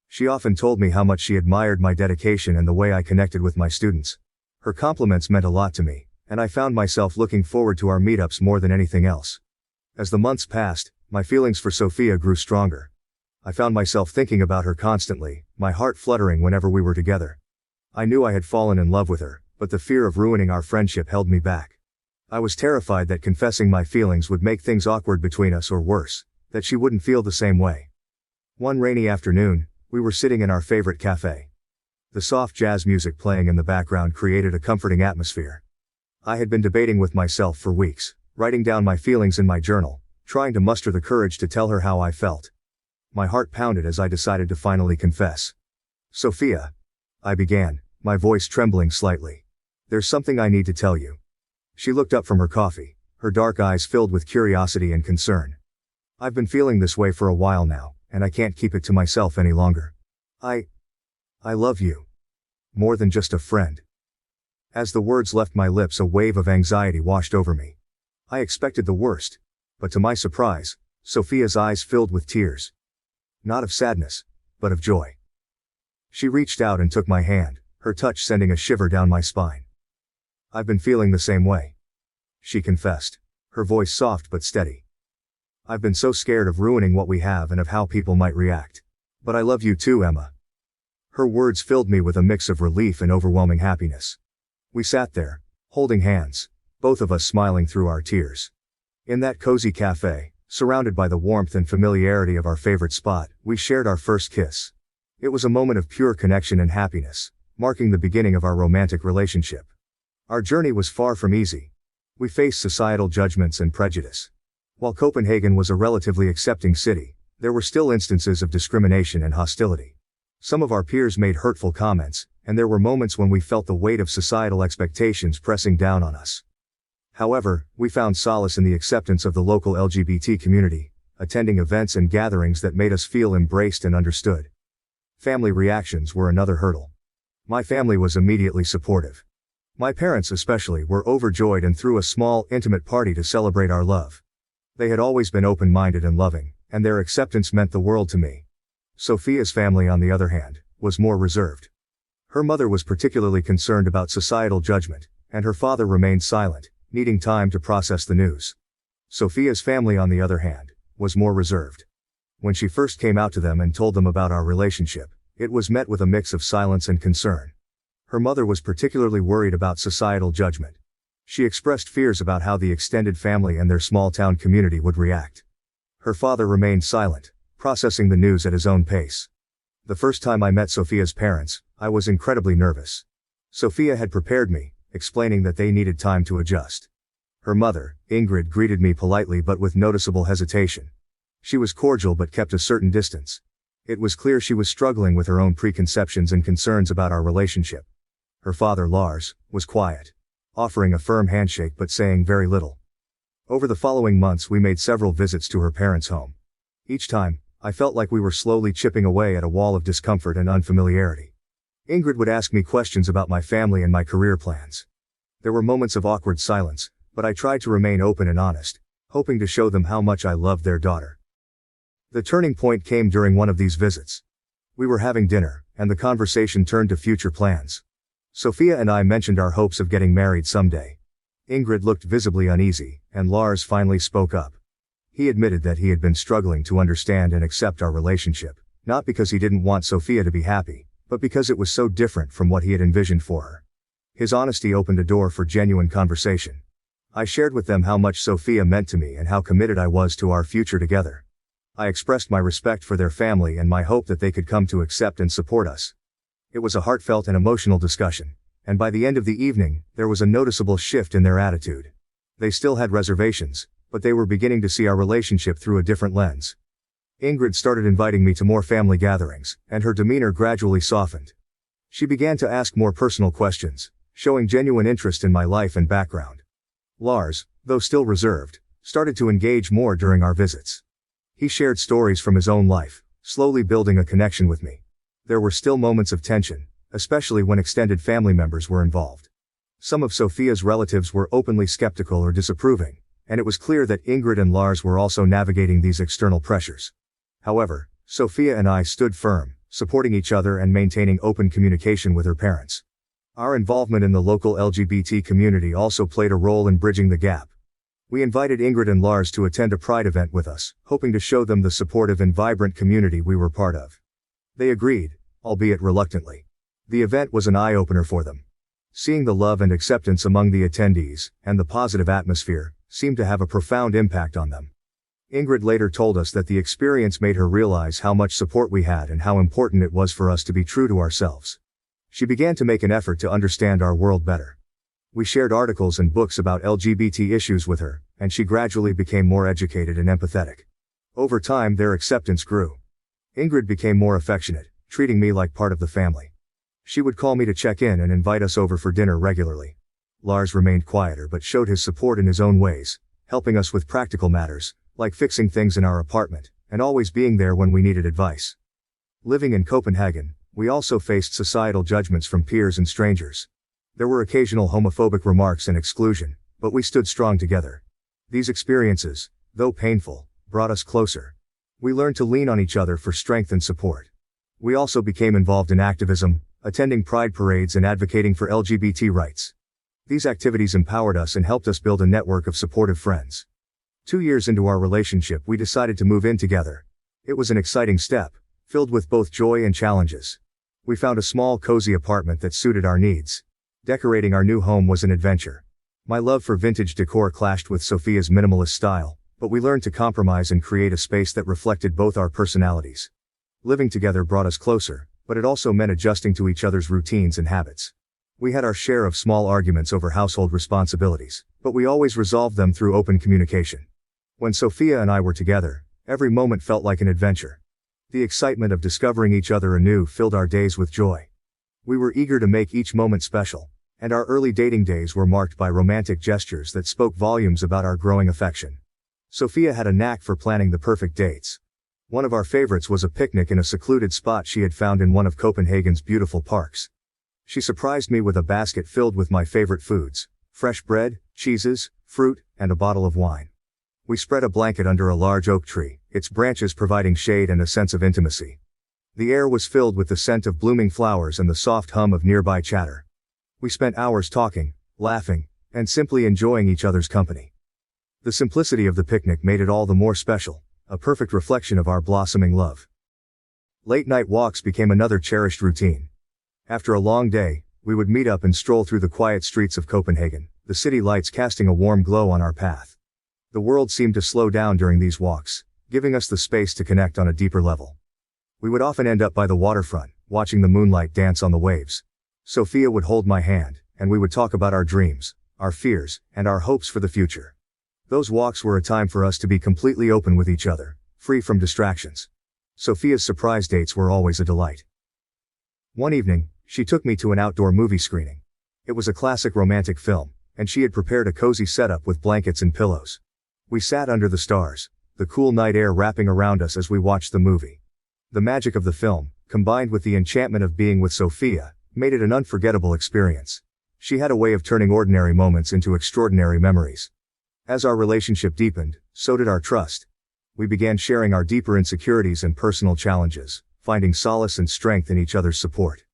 Speaker 1: She often told me how much she admired my dedication and the way I connected with my students. Her compliments meant a lot to me, and I found myself looking forward to our meetups more than anything else. As the months passed, my feelings for Sophia grew stronger. I found myself thinking about her constantly, my heart fluttering whenever we were together. I knew I had fallen in love with her, but the fear of ruining our friendship held me back. I was terrified that confessing my feelings would make things awkward between us, or worse, that she wouldn't feel the same way. One rainy afternoon, we were sitting in our favorite cafe. The soft jazz music playing in the background created a comforting atmosphere. I had been debating with myself for weeks, writing down my feelings in my journal, trying to muster the courage to tell her how I felt. My heart pounded as I decided to finally confess. "Sophia," I began, my voice trembling slightly. "There's something I need to tell you." She looked up from her coffee, her dark eyes filled with curiosity and concern. "I've been feeling this way for a while now, and I can't keep it to myself any longer. I love you. More than just a friend." As the words left my lips, a wave of anxiety washed over me. I expected the worst, but to my surprise, Sophia's eyes filled with tears. Not of sadness, but of joy. She reached out and took my hand, her touch sending a shiver down my spine. "I've been feeling the same way," she confessed, her voice soft but steady. "I've been so scared of ruining what we have and of how people might react. But I love you too, Emma." Her words filled me with a mix of relief and overwhelming happiness. We sat there, holding hands, both of us smiling through our tears. In that cozy cafe, surrounded by the warmth and familiarity of our favorite spot, we shared our first kiss. It was a moment of pure connection and happiness, marking the beginning of our romantic relationship. Our journey was far from easy. We faced societal judgments and prejudice. While Copenhagen was a relatively accepting city, there were still instances of discrimination and hostility. Some of our peers made hurtful comments, and there were moments when we felt the weight of societal expectations pressing down on us. However, we found solace in the acceptance of the local LGBT community, attending events and gatherings that made us feel embraced and understood. Family reactions were another hurdle. My family was immediately supportive. My parents especially were overjoyed and threw a small, intimate party to celebrate our love. They had always been open-minded and loving, and their acceptance meant the world to me. Sophia's family, on the other hand, was more reserved. Her mother was particularly concerned about societal judgment, and her father remained silent, needing time to process the news. Sophia's family, on the other hand, was more reserved. When she first came out to them and told them about our relationship, it was met with a mix of silence and concern. Her mother was particularly worried about societal judgment. She expressed fears about how the extended family and their small-town community would react. Her father remained silent, processing the news at his own pace. The first time I met Sophia's parents, I was incredibly nervous. Sophia had prepared me, explaining that they needed time to adjust. Her mother, Ingrid, greeted me politely but with noticeable hesitation. She was cordial but kept a certain distance. It was clear she was struggling with her own preconceptions and concerns about our relationship. Her father, Lars, was quiet, offering a firm handshake but saying very little. Over the following months we made several visits to her parents' home. Each time, I felt like we were slowly chipping away at a wall of discomfort and unfamiliarity. Ingrid would ask me questions about my family and my career plans. There were moments of awkward silence, but I tried to remain open and honest, hoping to show them how much I loved their daughter. The turning point came during one of these visits. We were having dinner, and the conversation turned to future plans. Sophia and I mentioned our hopes of getting married someday. Ingrid looked visibly uneasy, and Lars finally spoke up. He admitted that he had been struggling to understand and accept our relationship, not because he didn't want Sophia to be happy, but because it was so different from what he had envisioned for her. His honesty opened a door for genuine conversation. I shared with them how much Sophia meant to me and how committed I was to our future together. I expressed my respect for their family and my hope that they could come to accept and support us. It was a heartfelt and emotional discussion, and by the end of the evening, there was a noticeable shift in their attitude. They still had reservations, but they were beginning to see our relationship through a different lens. Ingrid started inviting me to more family gatherings, and her demeanor gradually softened. She began to ask more personal questions, showing genuine interest in my life and background. Lars, though still reserved, started to engage more during our visits. He shared stories from his own life, slowly building a connection with me. There were still moments of tension, especially when extended family members were involved. Some of Sophia's relatives were openly skeptical or disapproving, and it was clear that Ingrid and Lars were also navigating these external pressures. However, Sophia and I stood firm, supporting each other and maintaining open communication with her parents. Our involvement in the local LGBT community also played a role in bridging the gap. We invited Ingrid and Lars to attend a Pride event with us, hoping to show them the supportive and vibrant community we were part of. They agreed, albeit reluctantly. The event was an eye-opener for them. Seeing the love and acceptance among the attendees, and the positive atmosphere, seemed to have a profound impact on them. Ingrid later told us that the experience made her realize how much support we had and how important it was for us to be true to ourselves. She began to make an effort to understand our world better. We shared articles and books about LGBT issues with her, and she gradually became more educated and empathetic. Over time, their acceptance grew. Ingrid became more affectionate, treating me like part of the family. She would call me to check in and invite us over for dinner regularly. Lars remained quieter but showed his support in his own ways, helping us with practical matters, like fixing things in our apartment, and always being there when we needed advice. Living in Copenhagen, we also faced societal judgments from peers and strangers. There were occasional homophobic remarks and exclusion, but we stood strong together. These experiences, though painful, brought us closer. We learned to lean on each other for strength and support. We also became involved in activism, attending pride parades and advocating for LGBT rights. These activities empowered us and helped us build a network of supportive friends. 2 years into our relationship, we decided to move in together. It was an exciting step, filled with both joy and challenges. We found a small, cozy apartment that suited our needs. Decorating our new home was an adventure. My love for vintage decor clashed with Sophia's minimalist style, but we learned to compromise and create a space that reflected both our personalities. Living together brought us closer, but it also meant adjusting to each other's routines and habits. We had our share of small arguments over household responsibilities, but we always resolved them through open communication. When Sophia and I were together, every moment felt like an adventure. The excitement of discovering each other anew filled our days with joy. We were eager to make each moment special, and our early dating days were marked by romantic gestures that spoke volumes about our growing affection. Sophia had a knack for planning the perfect dates. One of our favorites was a picnic in a secluded spot she had found in one of Copenhagen's beautiful parks. She surprised me with a basket filled with my favorite foods: fresh bread, cheeses, fruit, and a bottle of wine. We spread a blanket under a large oak tree, its branches providing shade and a sense of intimacy. The air was filled with the scent of blooming flowers and the soft hum of nearby chatter. We spent hours talking, laughing, and simply enjoying each other's company. The simplicity of the picnic made it all the more special, a perfect reflection of our blossoming love. Late-night walks became another cherished routine. After a long day, we would meet up and stroll through the quiet streets of Copenhagen, the city lights casting a warm glow on our path. The world seemed to slow down during these walks, giving us the space to connect on a deeper level. We would often end up by the waterfront, watching the moonlight dance on the waves. Sophia would hold my hand, and we would talk about our dreams, our fears, and our hopes for the future. Those walks were a time for us to be completely open with each other, free from distractions. Sophia's surprise dates were always a delight. One evening, she took me to an outdoor movie screening. It was a classic romantic film, and she had prepared a cozy setup with blankets and pillows. We sat under the stars, the cool night air wrapping around us as we watched the movie. The magic of the film, combined with the enchantment of being with Sophia, made it an unforgettable experience. She had a way of turning ordinary moments into extraordinary memories. As our relationship deepened, so did our trust. We began sharing our deeper insecurities and personal challenges, finding solace and strength in each other's support.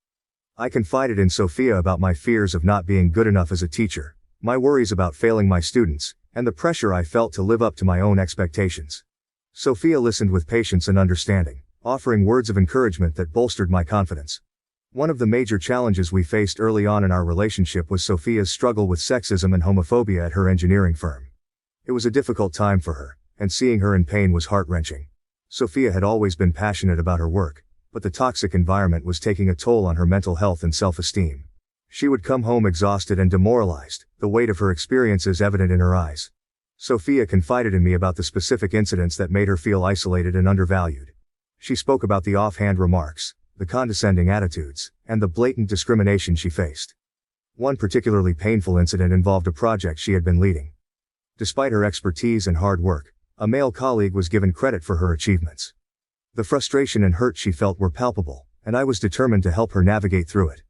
Speaker 1: I confided in Sophia about my fears of not being good enough as a teacher, my worries about failing my students, and the pressure I felt to live up to my own expectations. Sophia listened with patience and understanding, offering words of encouragement that bolstered my confidence. One of the major challenges we faced early on in our relationship was Sophia's struggle with sexism and homophobia at her engineering firm. It was a difficult time for her, and seeing her in pain was heart-wrenching. Sophia had always been passionate about her work, but the toxic environment was taking a toll on her mental health and self-esteem. She would come home exhausted and demoralized, the weight of her experiences evident in her eyes. Sophia confided in me about the specific incidents that made her feel isolated and undervalued. She spoke about the offhand remarks, the condescending attitudes, and the blatant discrimination she faced. One particularly painful incident involved a project she had been leading. Despite her expertise and hard work, a male colleague was given credit for her achievements. The frustration and hurt she felt were palpable, and I was determined to help her navigate through it.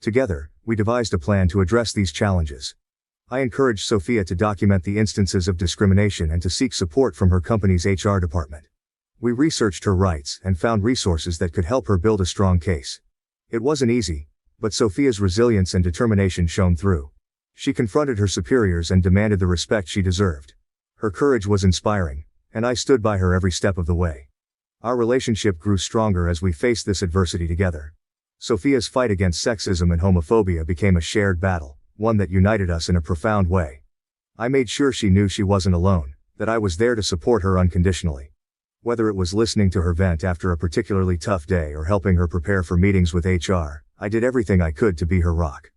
Speaker 1: Together, we devised a plan to address these challenges. I encouraged Sophia to document the instances of discrimination and to seek support from her company's HR department. We researched her rights and found resources that could help her build a strong case. It wasn't easy, but Sophia's resilience and determination shone through. She confronted her superiors and demanded the respect she deserved. Her courage was inspiring, and I stood by her every step of the way. Our relationship grew stronger as we faced this adversity together. Sophia's fight against sexism and homophobia became a shared battle, one that united us in a profound way. I made sure she knew she wasn't alone, that I was there to support her unconditionally. Whether it was listening to her vent after a particularly tough day or helping her prepare for meetings with HR, I did everything I could to be her rock.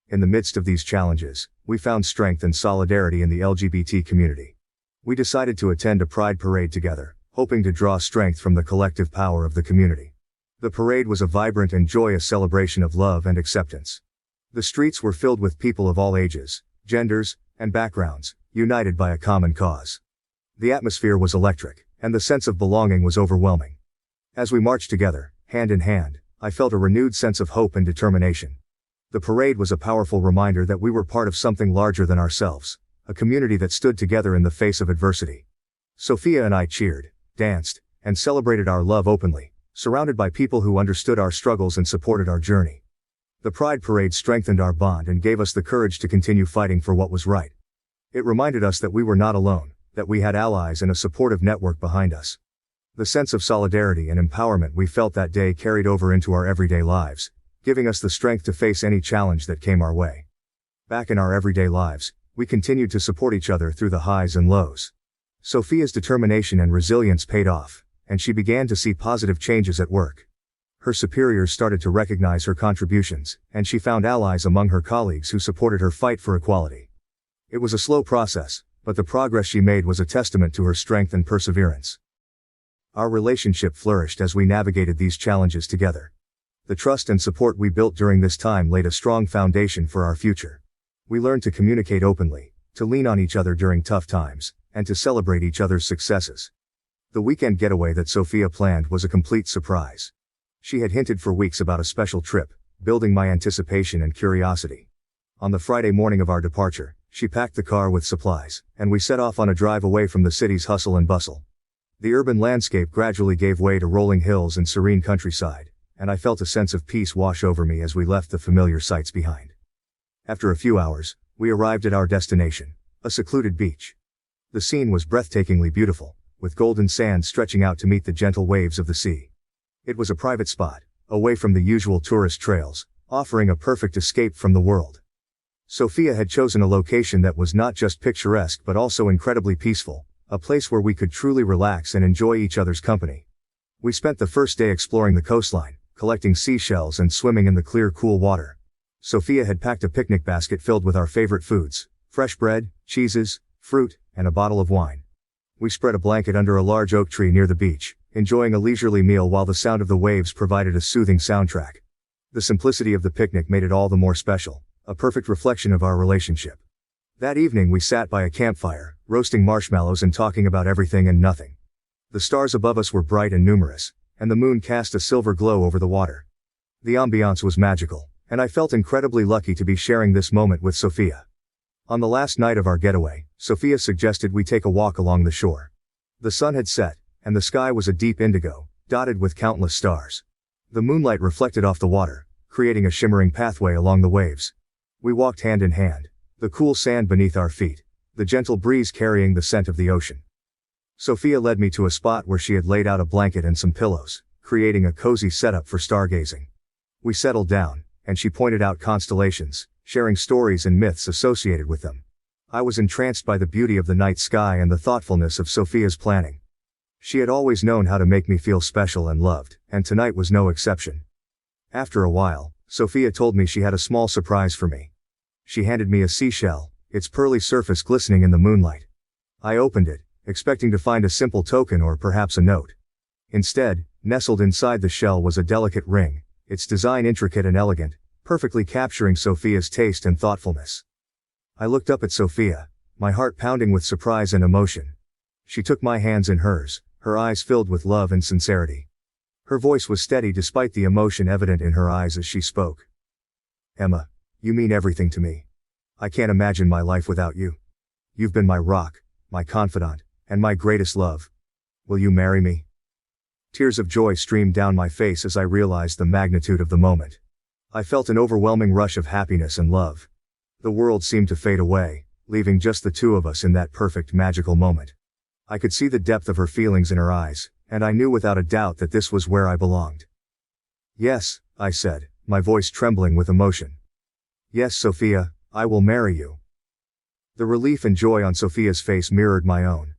Speaker 1: In the midst of these challenges, we found strength and solidarity in the LGBT community. We decided to attend a pride parade together, hoping to draw strength from the collective power of the community. The parade was a vibrant and joyous celebration of love and acceptance. The streets were filled with people of all ages, genders, and backgrounds, united by a common cause. The atmosphere was electric, and the sense of belonging was overwhelming. As we marched together, hand in hand, I felt a renewed sense of hope and determination. The parade was a powerful reminder that we were part of something larger than ourselves, a community that stood together in the face of adversity. Sophia and I cheered, danced, and celebrated our love openly, surrounded by people who understood our struggles and supported our journey. The Pride Parade strengthened our bond and gave us the courage to continue fighting for what was right. It reminded us that we were not alone, that we had allies and a supportive network behind us. The sense of solidarity and empowerment we felt that day carried over into our everyday lives, giving us the strength to face any challenge that came our way. Back in our everyday lives, we continued to support each other through the highs and lows. Sophia's determination and resilience paid off, and she began to see positive changes at work. Her superiors started to recognize her contributions, and she found allies among her colleagues who supported her fight for equality. It was a slow process, but the progress she made was a testament to her strength and perseverance. Our relationship flourished as we navigated these challenges together. The trust and support we built during this time laid a strong foundation for our future. We learned to communicate openly, to lean on each other during tough times, and to celebrate each other's successes. The weekend getaway that Sophia planned was a complete surprise. She had hinted for weeks about a special trip, building my anticipation and curiosity. On the Friday morning of our departure, she packed the car with supplies, and we set off on a drive away from the city's hustle and bustle. The urban landscape gradually gave way to rolling hills and serene countryside, and I felt a sense of peace wash over me as we left the familiar sights behind. After a few hours, we arrived at our destination, a secluded beach. The scene was breathtakingly beautiful, with golden sand stretching out to meet the gentle waves of the sea. It was a private spot, away from the usual tourist trails, offering a perfect escape from the world. Sophia had chosen a location that was not just picturesque but also incredibly peaceful, a place where we could truly relax and enjoy each other's company. We spent the first day exploring the coastline, collecting seashells and swimming in the clear, cool water. Sophia had packed a picnic basket filled with our favorite foods, fresh bread, cheeses, fruit, and a bottle of wine. We spread a blanket under a large oak tree near the beach, enjoying a leisurely meal while the sound of the waves provided a soothing soundtrack. The simplicity of the picnic made it all the more special, a perfect reflection of our relationship. That evening we sat by a campfire, roasting marshmallows and talking about everything and nothing. The stars above us were bright and numerous, and the moon cast a silver glow over the water. The ambiance was magical, and I felt incredibly lucky to be sharing this moment with Sophia. On the last night of our getaway, Sophia suggested we take a walk along the shore. The sun had set, and the sky was a deep indigo, dotted with countless stars. The moonlight reflected off the water, creating a shimmering pathway along the waves. We walked hand in hand, the cool sand beneath our feet, the gentle breeze carrying the scent of the ocean. Sophia led me to a spot where she had laid out a blanket and some pillows, creating a cozy setup for stargazing. We settled down, and she pointed out constellations, sharing stories and myths associated with them. I was entranced by the beauty of the night sky and the thoughtfulness of Sophia's planning. She had always known how to make me feel special and loved, and tonight was no exception. After a while, Sophia told me she had a small surprise for me. She handed me a seashell, its pearly surface glistening in the moonlight. I opened it, expecting to find a simple token or perhaps a note. Instead, nestled inside the shell was a delicate ring, its design intricate and elegant, perfectly capturing Sophia's taste and thoughtfulness. I looked up at Sophia, my heart pounding with surprise and emotion. She took my hands in hers, her eyes filled with love and sincerity. Her voice was steady despite the emotion evident in her eyes as she spoke. "Emma, you mean everything to me. I can't imagine my life without you. You've been my rock, my confidant, and my greatest love. Will you marry me?" Tears of joy streamed down my face as I realized the magnitude of the moment. I felt an overwhelming rush of happiness and love. The world seemed to fade away, leaving just the two of us in that perfect magical moment. I could see the depth of her feelings in her eyes, and I knew without a doubt that this was where I belonged. "Yes," I said, my voice trembling with emotion. "Yes, Sophia, I will marry you." The relief and joy on Sophia's face mirrored my own.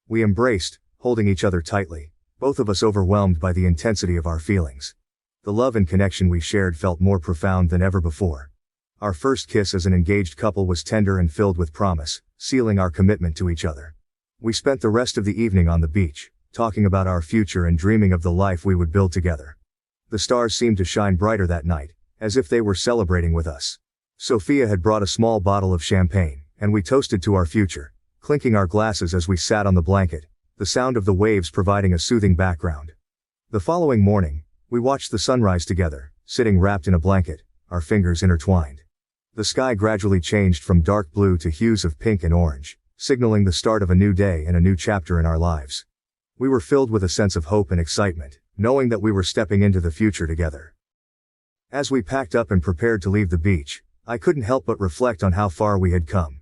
Speaker 1: We embraced, holding each other tightly, both of us overwhelmed by the intensity of our feelings. The love and connection we shared felt more profound than ever before. Our first kiss as an engaged couple was tender and filled with promise, sealing our commitment to each other. We spent the rest of the evening on the beach, talking about our future and dreaming of the life we would build together. The stars seemed to shine brighter that night, as if they were celebrating with us. Sophia had brought a small bottle of champagne, and we toasted to our future, clinking our glasses as we sat on the blanket, the sound of the waves providing a soothing background. The following morning, we watched the sunrise together, sitting wrapped in a blanket, our fingers intertwined. The sky gradually changed from dark blue to hues of pink and orange, signaling the start of a new day and a new chapter in our lives. We were filled with a sense of hope and excitement, knowing that we were stepping into the future together. As we packed up and prepared to leave the beach, I couldn't help but reflect on how far we had come.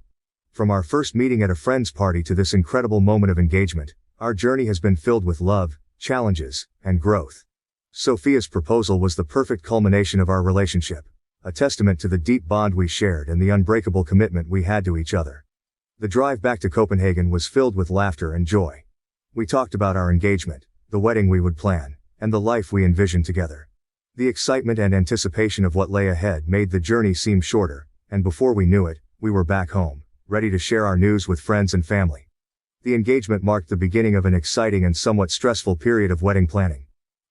Speaker 1: From our first meeting at a friend's party to this incredible moment of engagement, our journey has been filled with love, challenges, and growth. Sophia's proposal was the perfect culmination of our relationship, a testament to the deep bond we shared and the unbreakable commitment we had to each other. The drive back to Copenhagen was filled with laughter and joy. We talked about our engagement, the wedding we would plan, and the life we envisioned together. The excitement and anticipation of what lay ahead made the journey seem shorter, and before we knew it, we were back home, ready to share our news with friends and family. The engagement marked the beginning of an exciting and somewhat stressful period of wedding planning.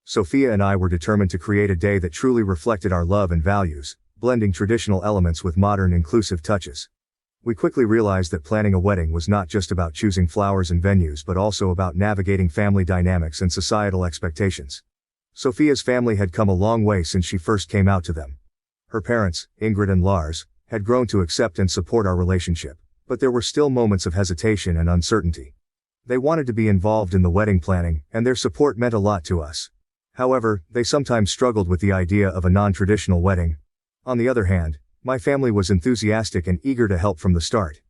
Speaker 1: Sophia and I were determined to create a day that truly reflected our love and values, blending traditional elements with modern inclusive touches. We quickly realized that planning a wedding was not just about choosing flowers and venues but also about navigating family dynamics and societal expectations. Sophia's family had come a long way since she first came out to them, Her parents, Ingrid and Lars, had grown to accept and support our relationship, but there were still moments of hesitation and uncertainty. They wanted to be involved in the wedding planning, and their support meant a lot to us. However, they sometimes struggled with the idea of a non-traditional wedding. On the other hand, my family was enthusiastic and eager to help from the start.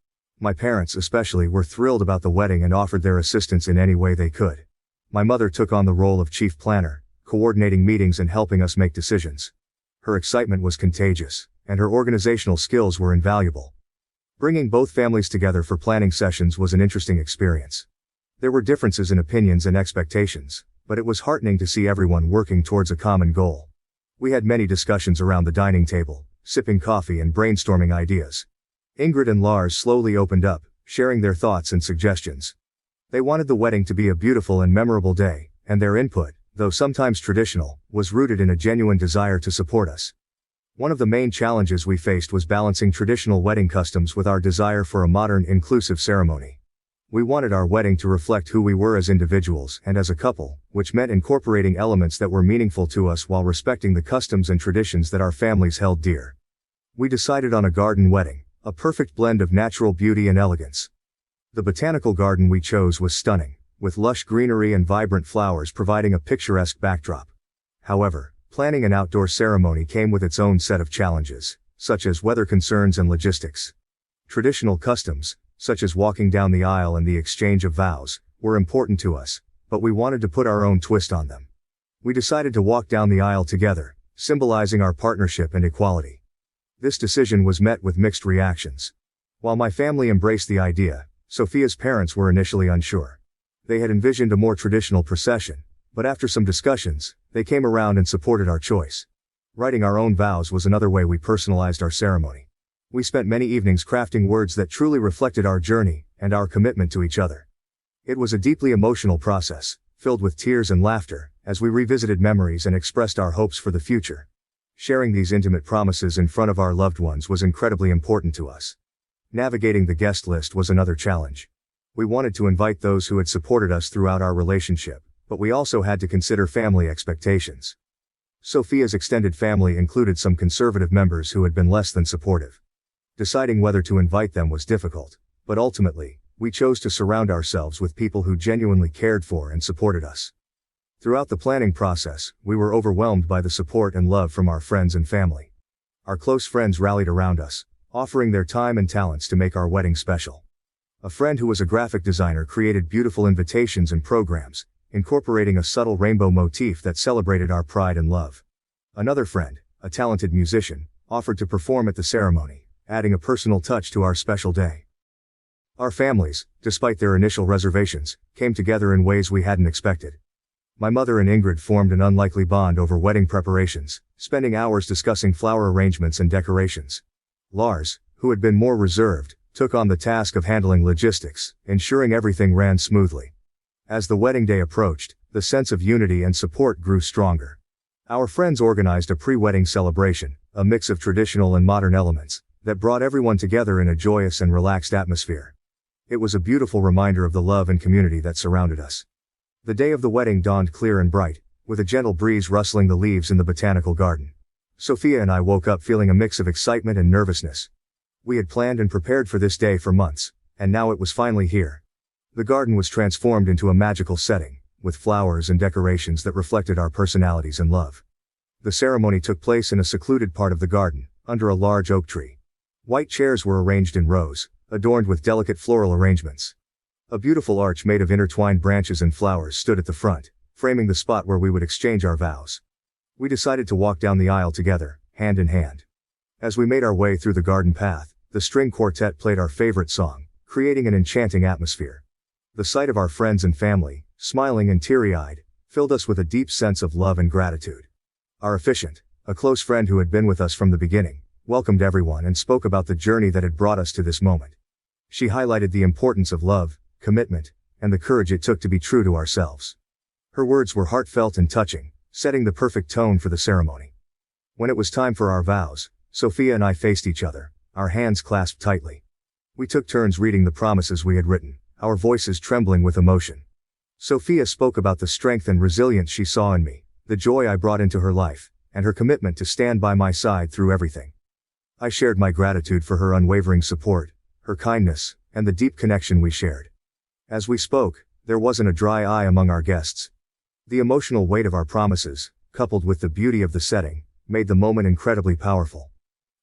Speaker 1: My parents especially were thrilled about the wedding and offered their assistance in any way they could. My mother took on the role of chief planner, coordinating meetings and helping us make decisions. Her excitement was contagious, and her organizational skills were invaluable. Bringing both families together for planning sessions was an interesting experience. There were differences in opinions and expectations, but it was heartening to see everyone working towards a common goal. We had many discussions around the dining table, sipping coffee and brainstorming ideas. Ingrid and Lars slowly opened up, sharing their thoughts and suggestions. They wanted the wedding to be a beautiful and memorable day, and their input, though sometimes traditional, was rooted in a genuine desire to support us. One of the main challenges we faced was balancing traditional wedding customs with our desire for a modern, inclusive ceremony. We wanted our wedding to reflect who we were as individuals and as a couple, which meant incorporating elements that were meaningful to us while respecting the customs and traditions that our families held dear. We decided on a garden wedding, a perfect blend of natural beauty and elegance. The botanical garden we chose was stunning, with lush greenery and vibrant flowers providing a picturesque backdrop. However, planning an outdoor ceremony came with its own set of challenges, such as weather concerns and logistics. Traditional customs, such as walking down the aisle and the exchange of vows, were important to us, but we wanted to put our own twist on them. We decided to walk down the aisle together, symbolizing our partnership and equality. This decision was met with mixed reactions. While my family embraced the idea, Sophia's parents were initially unsure. They had envisioned a more traditional procession, but after some discussions, they came around and supported our choice. Writing our own vows was another way we personalized our ceremony. We spent many evenings crafting words that truly reflected our journey and our commitment to each other. It was a deeply emotional process, filled with tears and laughter, as we revisited memories and expressed our hopes for the future. Sharing these intimate promises in front of our loved ones was incredibly important to us. Navigating the guest list was another challenge. We wanted to invite those who had supported us throughout our relationship, but we also had to consider family expectations. Sophia's extended family included some conservative members who had been less than supportive. Deciding whether to invite them was difficult, but ultimately, we chose to surround ourselves with people who genuinely cared for and supported us. Throughout the planning process, we were overwhelmed by the support and love from our friends and family. Our close friends rallied around us, offering their time and talents to make our wedding special. A friend who was a graphic designer created beautiful invitations and programs, incorporating a subtle rainbow motif that celebrated our pride and love. Another friend, a talented musician, offered to perform at the ceremony, adding a personal touch to our special day. Our families, despite their initial reservations, came together in ways we hadn't expected. My mother and Ingrid formed an unlikely bond over wedding preparations, spending hours discussing flower arrangements and decorations. Lars, who had been more reserved, took on the task of handling logistics, ensuring everything ran smoothly. As the wedding day approached, the sense of unity and support grew stronger. Our friends organized a pre-wedding celebration, a mix of traditional and modern elements, that brought everyone together in a joyous and relaxed atmosphere. It was a beautiful reminder of the love and community that surrounded us. The day of the wedding dawned clear and bright, with a gentle breeze rustling the leaves in the botanical garden. Sophia and I woke up feeling a mix of excitement and nervousness. We had planned and prepared for this day for months, and now it was finally here. The garden was transformed into a magical setting, with flowers and decorations that reflected our personalities and love. The ceremony took place in a secluded part of the garden, under a large oak tree. White chairs were arranged in rows, adorned with delicate floral arrangements. A beautiful arch made of intertwined branches and flowers stood at the front, framing the spot where we would exchange our vows. We decided to walk down the aisle together, hand in hand. As we made our way through the garden path, the string quartet played our favorite song, creating an enchanting atmosphere. The sight of our friends and family, smiling and teary-eyed, filled us with a deep sense of love and gratitude. Our officiant, a close friend who had been with us from the beginning, welcomed everyone and spoke about the journey that had brought us to this moment. She highlighted the importance of love, commitment, and the courage it took to be true to ourselves. Her words were heartfelt and touching, setting the perfect tone for the ceremony. When it was time for our vows, Sophia and I faced each other, our hands clasped tightly. We took turns reading the promises we had written, our voices trembling with emotion. Sophia spoke about the strength and resilience she saw in me, the joy I brought into her life, and her commitment to stand by my side through everything. I shared my gratitude for her unwavering support, her kindness, and the deep connection we shared. As we spoke, there wasn't a dry eye among our guests. The emotional weight of our promises, coupled with the beauty of the setting, made the moment incredibly powerful.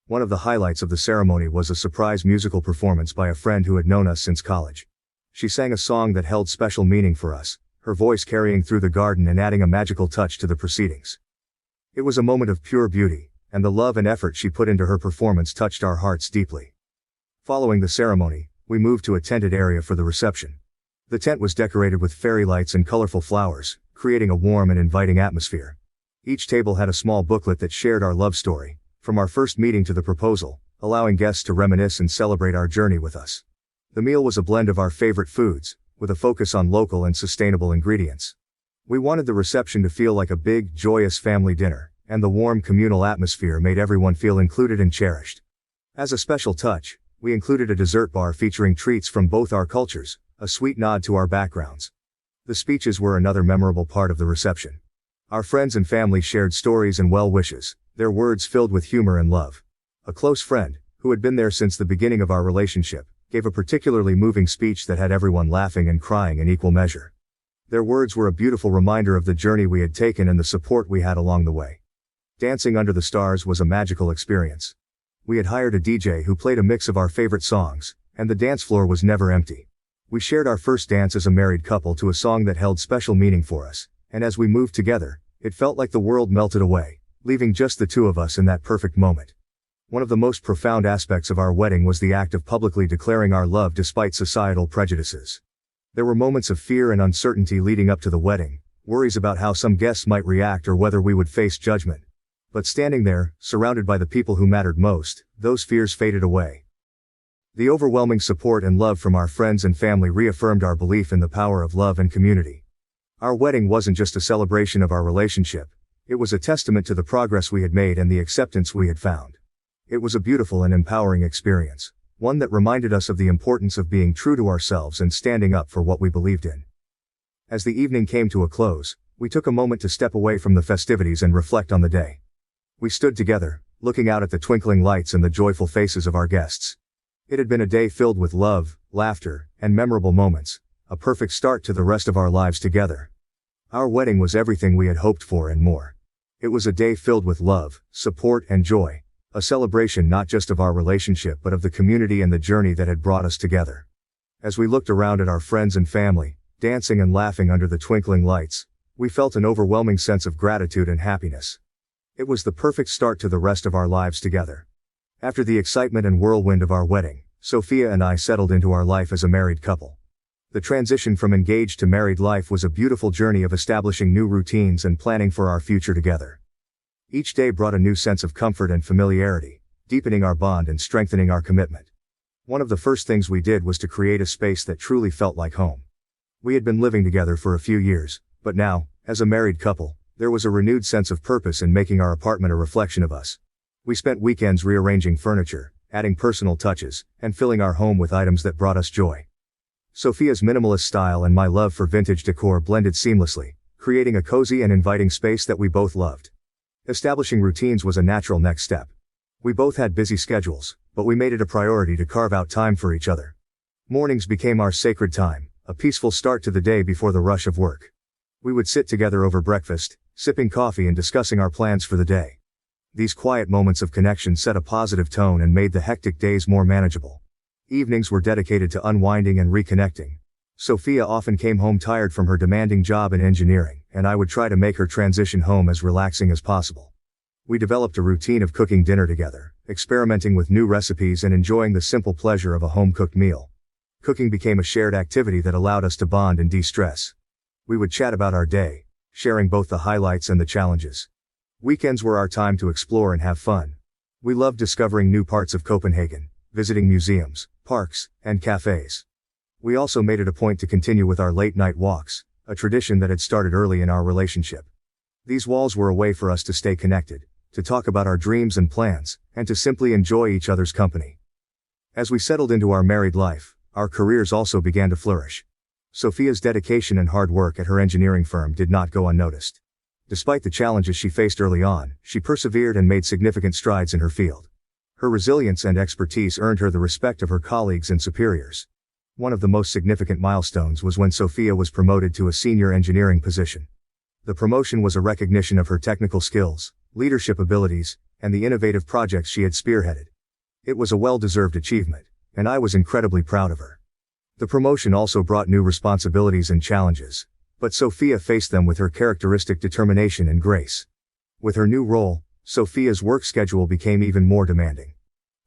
Speaker 1: One of the highlights of the ceremony was a surprise musical performance by a friend who had known us since college. She sang a song that held special meaning for us, her voice carrying through the garden and adding a magical touch to the proceedings. It was a moment of pure beauty, and the love and effort she put into her performance touched our hearts deeply. Following the ceremony, we moved to a tented area for the reception. The tent was decorated with fairy lights and colorful flowers, creating a warm and inviting atmosphere. Each table had a small booklet that shared our love story, from our first meeting to the proposal, allowing guests to reminisce and celebrate our journey with us. The meal was a blend of our favorite foods, with a focus on local and sustainable ingredients. We wanted the reception to feel like a big, joyous family dinner, and the warm communal atmosphere made everyone feel included and cherished. As a special touch, we included a dessert bar featuring treats from both our cultures, a sweet nod to our backgrounds. The speeches were another memorable part of the reception. Our friends and family shared stories and well wishes, their words filled with humor and love. A close friend, who had been there since the beginning of our relationship, gave a particularly moving speech that had everyone laughing and crying in equal measure. Their words were a beautiful reminder of the journey we had taken and the support we had along the way. Dancing under the stars was a magical experience. We had hired a DJ who played a mix of our favorite songs, and the dance floor was never empty. We shared our first dance as a married couple to a song that held special meaning for us, and as we moved together, it felt like the world melted away, leaving just the two of us in that perfect moment. One of the most profound aspects of our wedding was the act of publicly declaring our love despite societal prejudices. There were moments of fear and uncertainty leading up to the wedding, worries about how some guests might react or whether we would face judgment. But standing there, surrounded by the people who mattered most, those fears faded away. The overwhelming support and love from our friends and family reaffirmed our belief in the power of love and community. Our wedding wasn't just a celebration of our relationship, it was a testament to the progress we had made and the acceptance we had found. It was a beautiful and empowering experience, one that reminded us of the importance of being true to ourselves and standing up for what we believed in. As the evening came to a close, we took a moment to step away from the festivities and reflect on the day. We stood together, looking out at the twinkling lights and the joyful faces of our guests. It had been a day filled with love, laughter, and memorable moments, a perfect start to the rest of our lives together. Our wedding was everything we had hoped for and more. It was a day filled with love, support, and joy, a celebration not just of our relationship but of the community and the journey that had brought us together. As we looked around at our friends and family, dancing and laughing under the twinkling lights, we felt an overwhelming sense of gratitude and happiness. It was the perfect start to the rest of our lives together. After the excitement and whirlwind of our wedding, Sophia and I settled into our life as a married couple. The transition from engaged to married life was a beautiful journey of establishing new routines and planning for our future together. Each day brought a new sense of comfort and familiarity, deepening our bond and strengthening our commitment. One of the first things we did was to create a space that truly felt like home. We had been living together for a few years, but now, as a married couple, there was a renewed sense of purpose in making our apartment a reflection of us. We spent weekends rearranging furniture, adding personal touches, and filling our home with items that brought us joy. Sophia's minimalist style and my love for vintage decor blended seamlessly, creating a cozy and inviting space that we both loved. Establishing routines was a natural next step. We both had busy schedules, but we made it a priority to carve out time for each other. Mornings became our sacred time, a peaceful start to the day before the rush of work. We would sit together over breakfast, sipping coffee and discussing our plans for the day. These quiet moments of connection set a positive tone and made the hectic days more manageable. Evenings were dedicated to unwinding and reconnecting. Sophia often came home tired from her demanding job in engineering, and I would try to make her transition home as relaxing as possible. We developed a routine of cooking dinner together, experimenting with new recipes and enjoying the simple pleasure of a home-cooked meal. Cooking became a shared activity that allowed us to bond and de-stress. We would chat about our day, sharing both the highlights and the challenges. Weekends were our time to explore and have fun. We loved discovering new parts of Copenhagen, visiting museums, parks, and cafes. We also made it a point to continue with our late-night walks, a tradition that had started early in our relationship. These walks were a way for us to stay connected, to talk about our dreams and plans, and to simply enjoy each other's company. As we settled into our married life, our careers also began to flourish. Sophia's dedication and hard work at her engineering firm did not go unnoticed. Despite the challenges she faced early on, she persevered and made significant strides in her field. Her resilience and expertise earned her the respect of her colleagues and superiors. One of the most significant milestones was when Sophia was promoted to a senior engineering position. The promotion was a recognition of her technical skills, leadership abilities, and the innovative projects she had spearheaded. It was a well-deserved achievement, and I was incredibly proud of her. The promotion also brought new responsibilities and challenges, but Sophia faced them with her characteristic determination and grace. With her new role, Sophia's work schedule became even more demanding.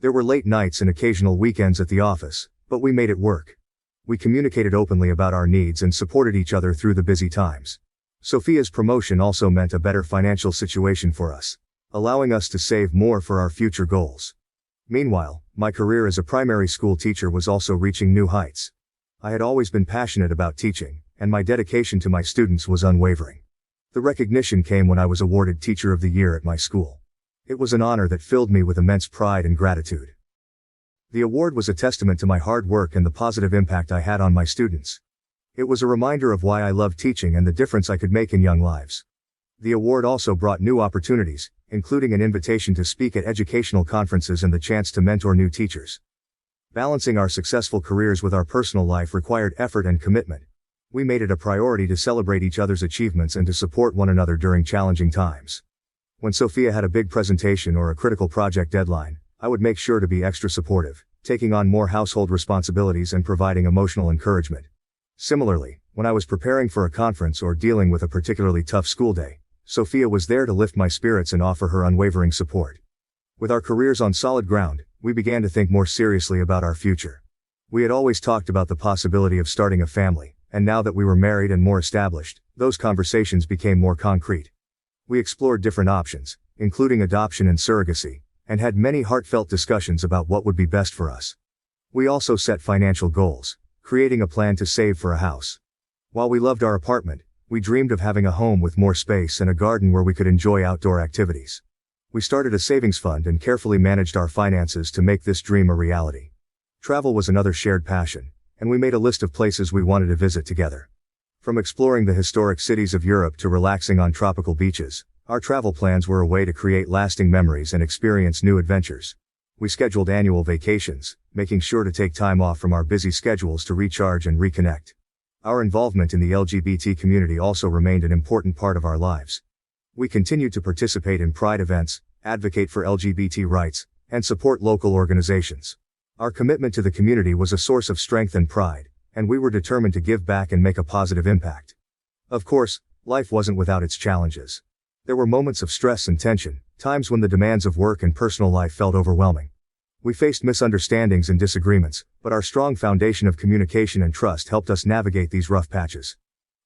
Speaker 1: There were late nights and occasional weekends at the office, but we made it work. We communicated openly about our needs and supported each other through the busy times. Sophia's promotion also meant a better financial situation for us, allowing us to save more for our future goals. Meanwhile, my career as a primary school teacher was also reaching new heights. I had always been passionate about teaching, and my dedication to my students was unwavering. The recognition came when I was awarded Teacher of the Year at my school. It was an honor that filled me with immense pride and gratitude. The award was a testament to my hard work and the positive impact I had on my students. It was a reminder of why I loved teaching and the difference I could make in young lives. The award also brought new opportunities, including an invitation to speak at educational conferences and the chance to mentor new teachers. Balancing our successful careers with our personal life required effort and commitment. We made it a priority to celebrate each other's achievements and to support one another during challenging times. When Sophia had a big presentation or a critical project deadline, I would make sure to be extra supportive, taking on more household responsibilities and providing emotional encouragement. Similarly, when I was preparing for a conference or dealing with a particularly tough school day, Sophia was there to lift my spirits and offer her unwavering support. With our careers on solid ground, we began to think more seriously about our future. We had always talked about the possibility of starting a family, and now that we were married and more established, those conversations became more concrete. We explored different options, including adoption and surrogacy, and had many heartfelt discussions about what would be best for us. We also set financial goals, creating a plan to save for a house. While we loved our apartment, we dreamed of having a home with more space and a garden where we could enjoy outdoor activities. We started a savings fund and carefully managed our finances to make this dream a reality. Travel was another shared passion, and we made a list of places we wanted to visit together. From exploring the historic cities of Europe to relaxing on tropical beaches, our travel plans were a way to create lasting memories and experience new adventures. We scheduled annual vacations, making sure to take time off from our busy schedules to recharge and reconnect. Our involvement in the LGBT community also remained an important part of our lives. We continued to participate in pride events, advocate for LGBT rights, and support local organizations. Our commitment to the community was a source of strength and pride, and we were determined to give back and make a positive impact. Of course, life wasn't without its challenges. There were moments of stress and tension, times when the demands of work and personal life felt overwhelming. We faced misunderstandings and disagreements, but our strong foundation of communication and trust helped us navigate these rough patches.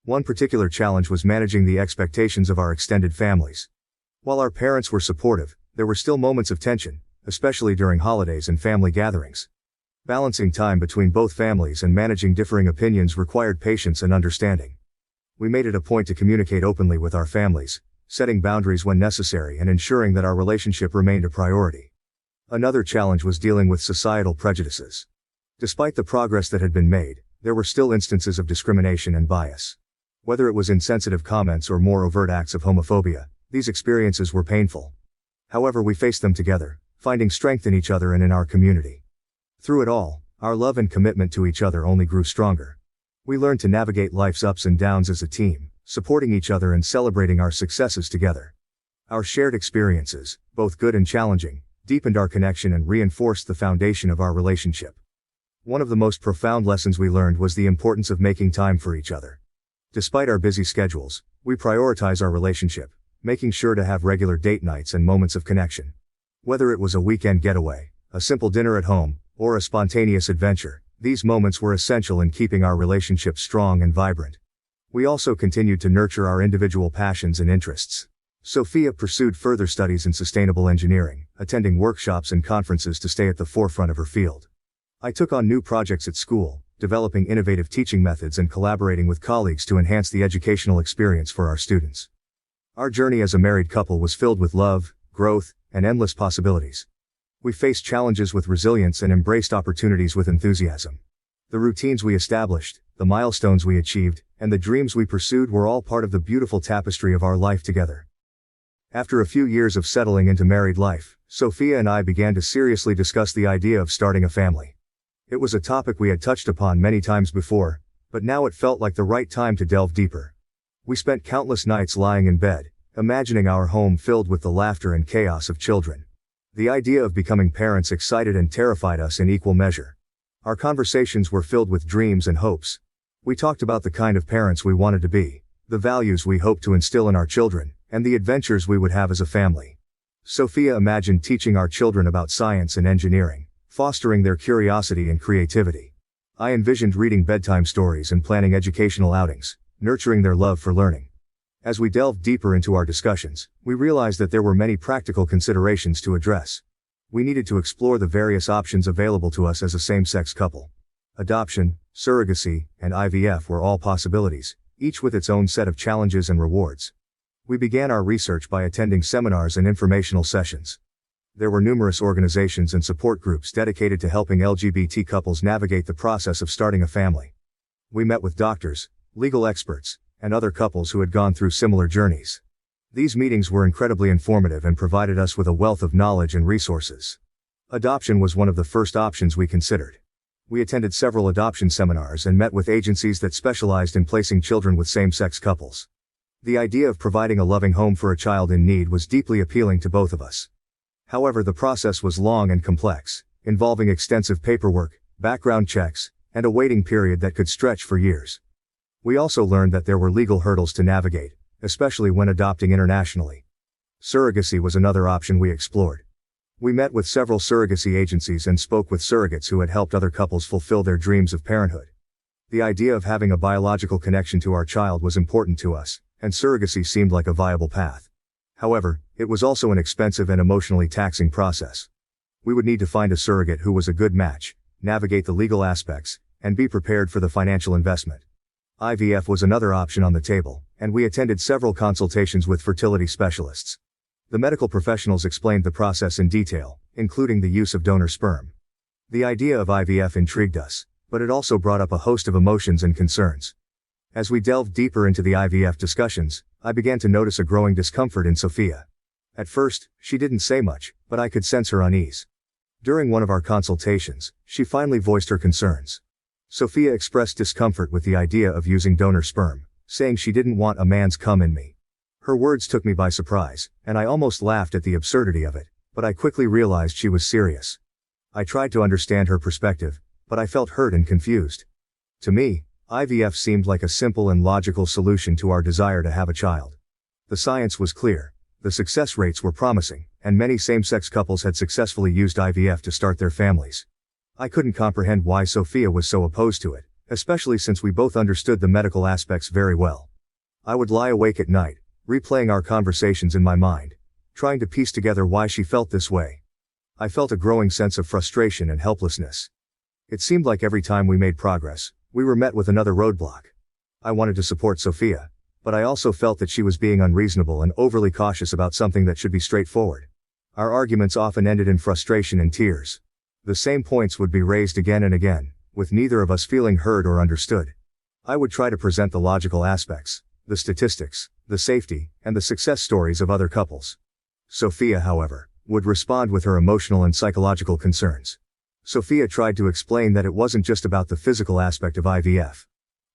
Speaker 1: One particular challenge was managing the expectations of our extended families. While our parents were supportive, there were still moments of tension, especially during holidays and family gatherings. Balancing time between both families and managing differing opinions required patience and understanding. We made it a point to communicate openly with our families, setting boundaries when necessary and ensuring that our relationship remained a priority. Another challenge was dealing with societal prejudices. Despite the progress that had been made, there were still instances of discrimination and bias. Whether it was insensitive comments or more overt acts of homophobia, these experiences were painful. However, we faced them together, finding strength in each other and in our community. Through it all, our love and commitment to each other only grew stronger. We learned to navigate life's ups and downs as a team, supporting each other and celebrating our successes together. Our shared experiences, both good and challenging, deepened our connection and reinforced the foundation of our relationship. One of the most profound lessons we learned was the importance of making time for each other. Despite our busy schedules, we prioritize our relationship, making sure to have regular date nights and moments of connection. Whether it was a weekend getaway, a simple dinner at home, or a spontaneous adventure, these moments were essential in keeping our relationship strong and vibrant. We also continued to nurture our individual passions and interests. Sophia pursued further studies in sustainable engineering, attending workshops and conferences to stay at the forefront of her field. I took on new projects at school, developing innovative teaching methods and collaborating with colleagues to enhance the educational experience for our students. Our journey as a married couple was filled with love, growth, and endless possibilities. We faced challenges with resilience and embraced opportunities with enthusiasm. The routines we established, The milestones we achieved, and the dreams we pursued were all part of the beautiful tapestry of our life together. After a few years of settling into married life, Sophia and I began to seriously discuss the idea of starting a family. It was a topic we had touched upon many times before, but now it felt like the right time to delve deeper. We spent countless nights lying in bed, imagining our home filled with the laughter and chaos of children. The idea of becoming parents excited and terrified us in equal measure. Our conversations were filled with dreams and hopes. We talked about the kind of parents we wanted to be, the values we hoped to instill in our children, and the adventures we would have as a family. Sophia imagined teaching our children about science and engineering, fostering their curiosity and creativity. I envisioned reading bedtime stories and planning educational outings, nurturing their love for learning. As we delved deeper into our discussions, we realized that there were many practical considerations to address. We needed to explore the various options available to us as a same-sex couple. Adoption, surrogacy, and IVF were all possibilities, each with its own set of challenges and rewards. We began our research by attending seminars and informational sessions. There were numerous organizations and support groups dedicated to helping LGBT couples navigate the process of starting a family. We met with doctors, legal experts, and other couples who had gone through similar journeys. These meetings were incredibly informative and provided us with a wealth of knowledge and resources. Adoption was one of the first options we considered. We attended several adoption seminars and met with agencies that specialized in placing children with same-sex couples. The idea of providing a loving home for a child in need was deeply appealing to both of us. However, the process was long and complex, involving extensive paperwork, background checks, and a waiting period that could stretch for years. We also learned that there were legal hurdles to navigate, especially when adopting internationally. Surrogacy was another option we explored. We met with several surrogacy agencies and spoke with surrogates who had helped other couples fulfill their dreams of parenthood. The idea of having a biological connection to our child was important to us, and surrogacy seemed like a viable path. However, it was also an expensive and emotionally taxing process. We would need to find a surrogate who was a good match, navigate the legal aspects, and be prepared for the financial investment. IVF was another option on the table, and we attended several consultations with fertility specialists. The medical professionals explained the process in detail, including the use of donor sperm. The idea of IVF intrigued us, but it also brought up a host of emotions and concerns. As we delved deeper into the IVF discussions, I began to notice a growing discomfort in Sophia. At first, she didn't say much, but I could sense her unease. During one of our consultations, she finally voiced her concerns. Sophia expressed discomfort with the idea of using donor sperm, saying she didn't want a man's cum in me. Her words took me by surprise, and I almost laughed at the absurdity of it, but I quickly realized she was serious. I tried to understand her perspective, but I felt hurt and confused. To me, IVF seemed like a simple and logical solution to our desire to have a child. The science was clear, the success rates were promising, and many same-sex couples had successfully used IVF to start their families. I couldn't comprehend why Sophia was so opposed to it, especially since we both understood the medical aspects very well. I would lie awake at night, replaying our conversations in my mind, trying to piece together why she felt this way. I felt a growing sense of frustration and helplessness. It seemed like every time we made progress, we were met with another roadblock. I wanted to support Sophia, but I also felt that she was being unreasonable and overly cautious about something that should be straightforward. Our arguments often ended in frustration and tears. The same points would be raised again and again, with neither of us feeling heard or understood. I would try to present the logical aspects, the statistics, the safety, and the success stories of other couples. Sophia, however, would respond with her emotional and psychological concerns. Sophia tried to explain that it wasn't just about the physical aspect of IVF.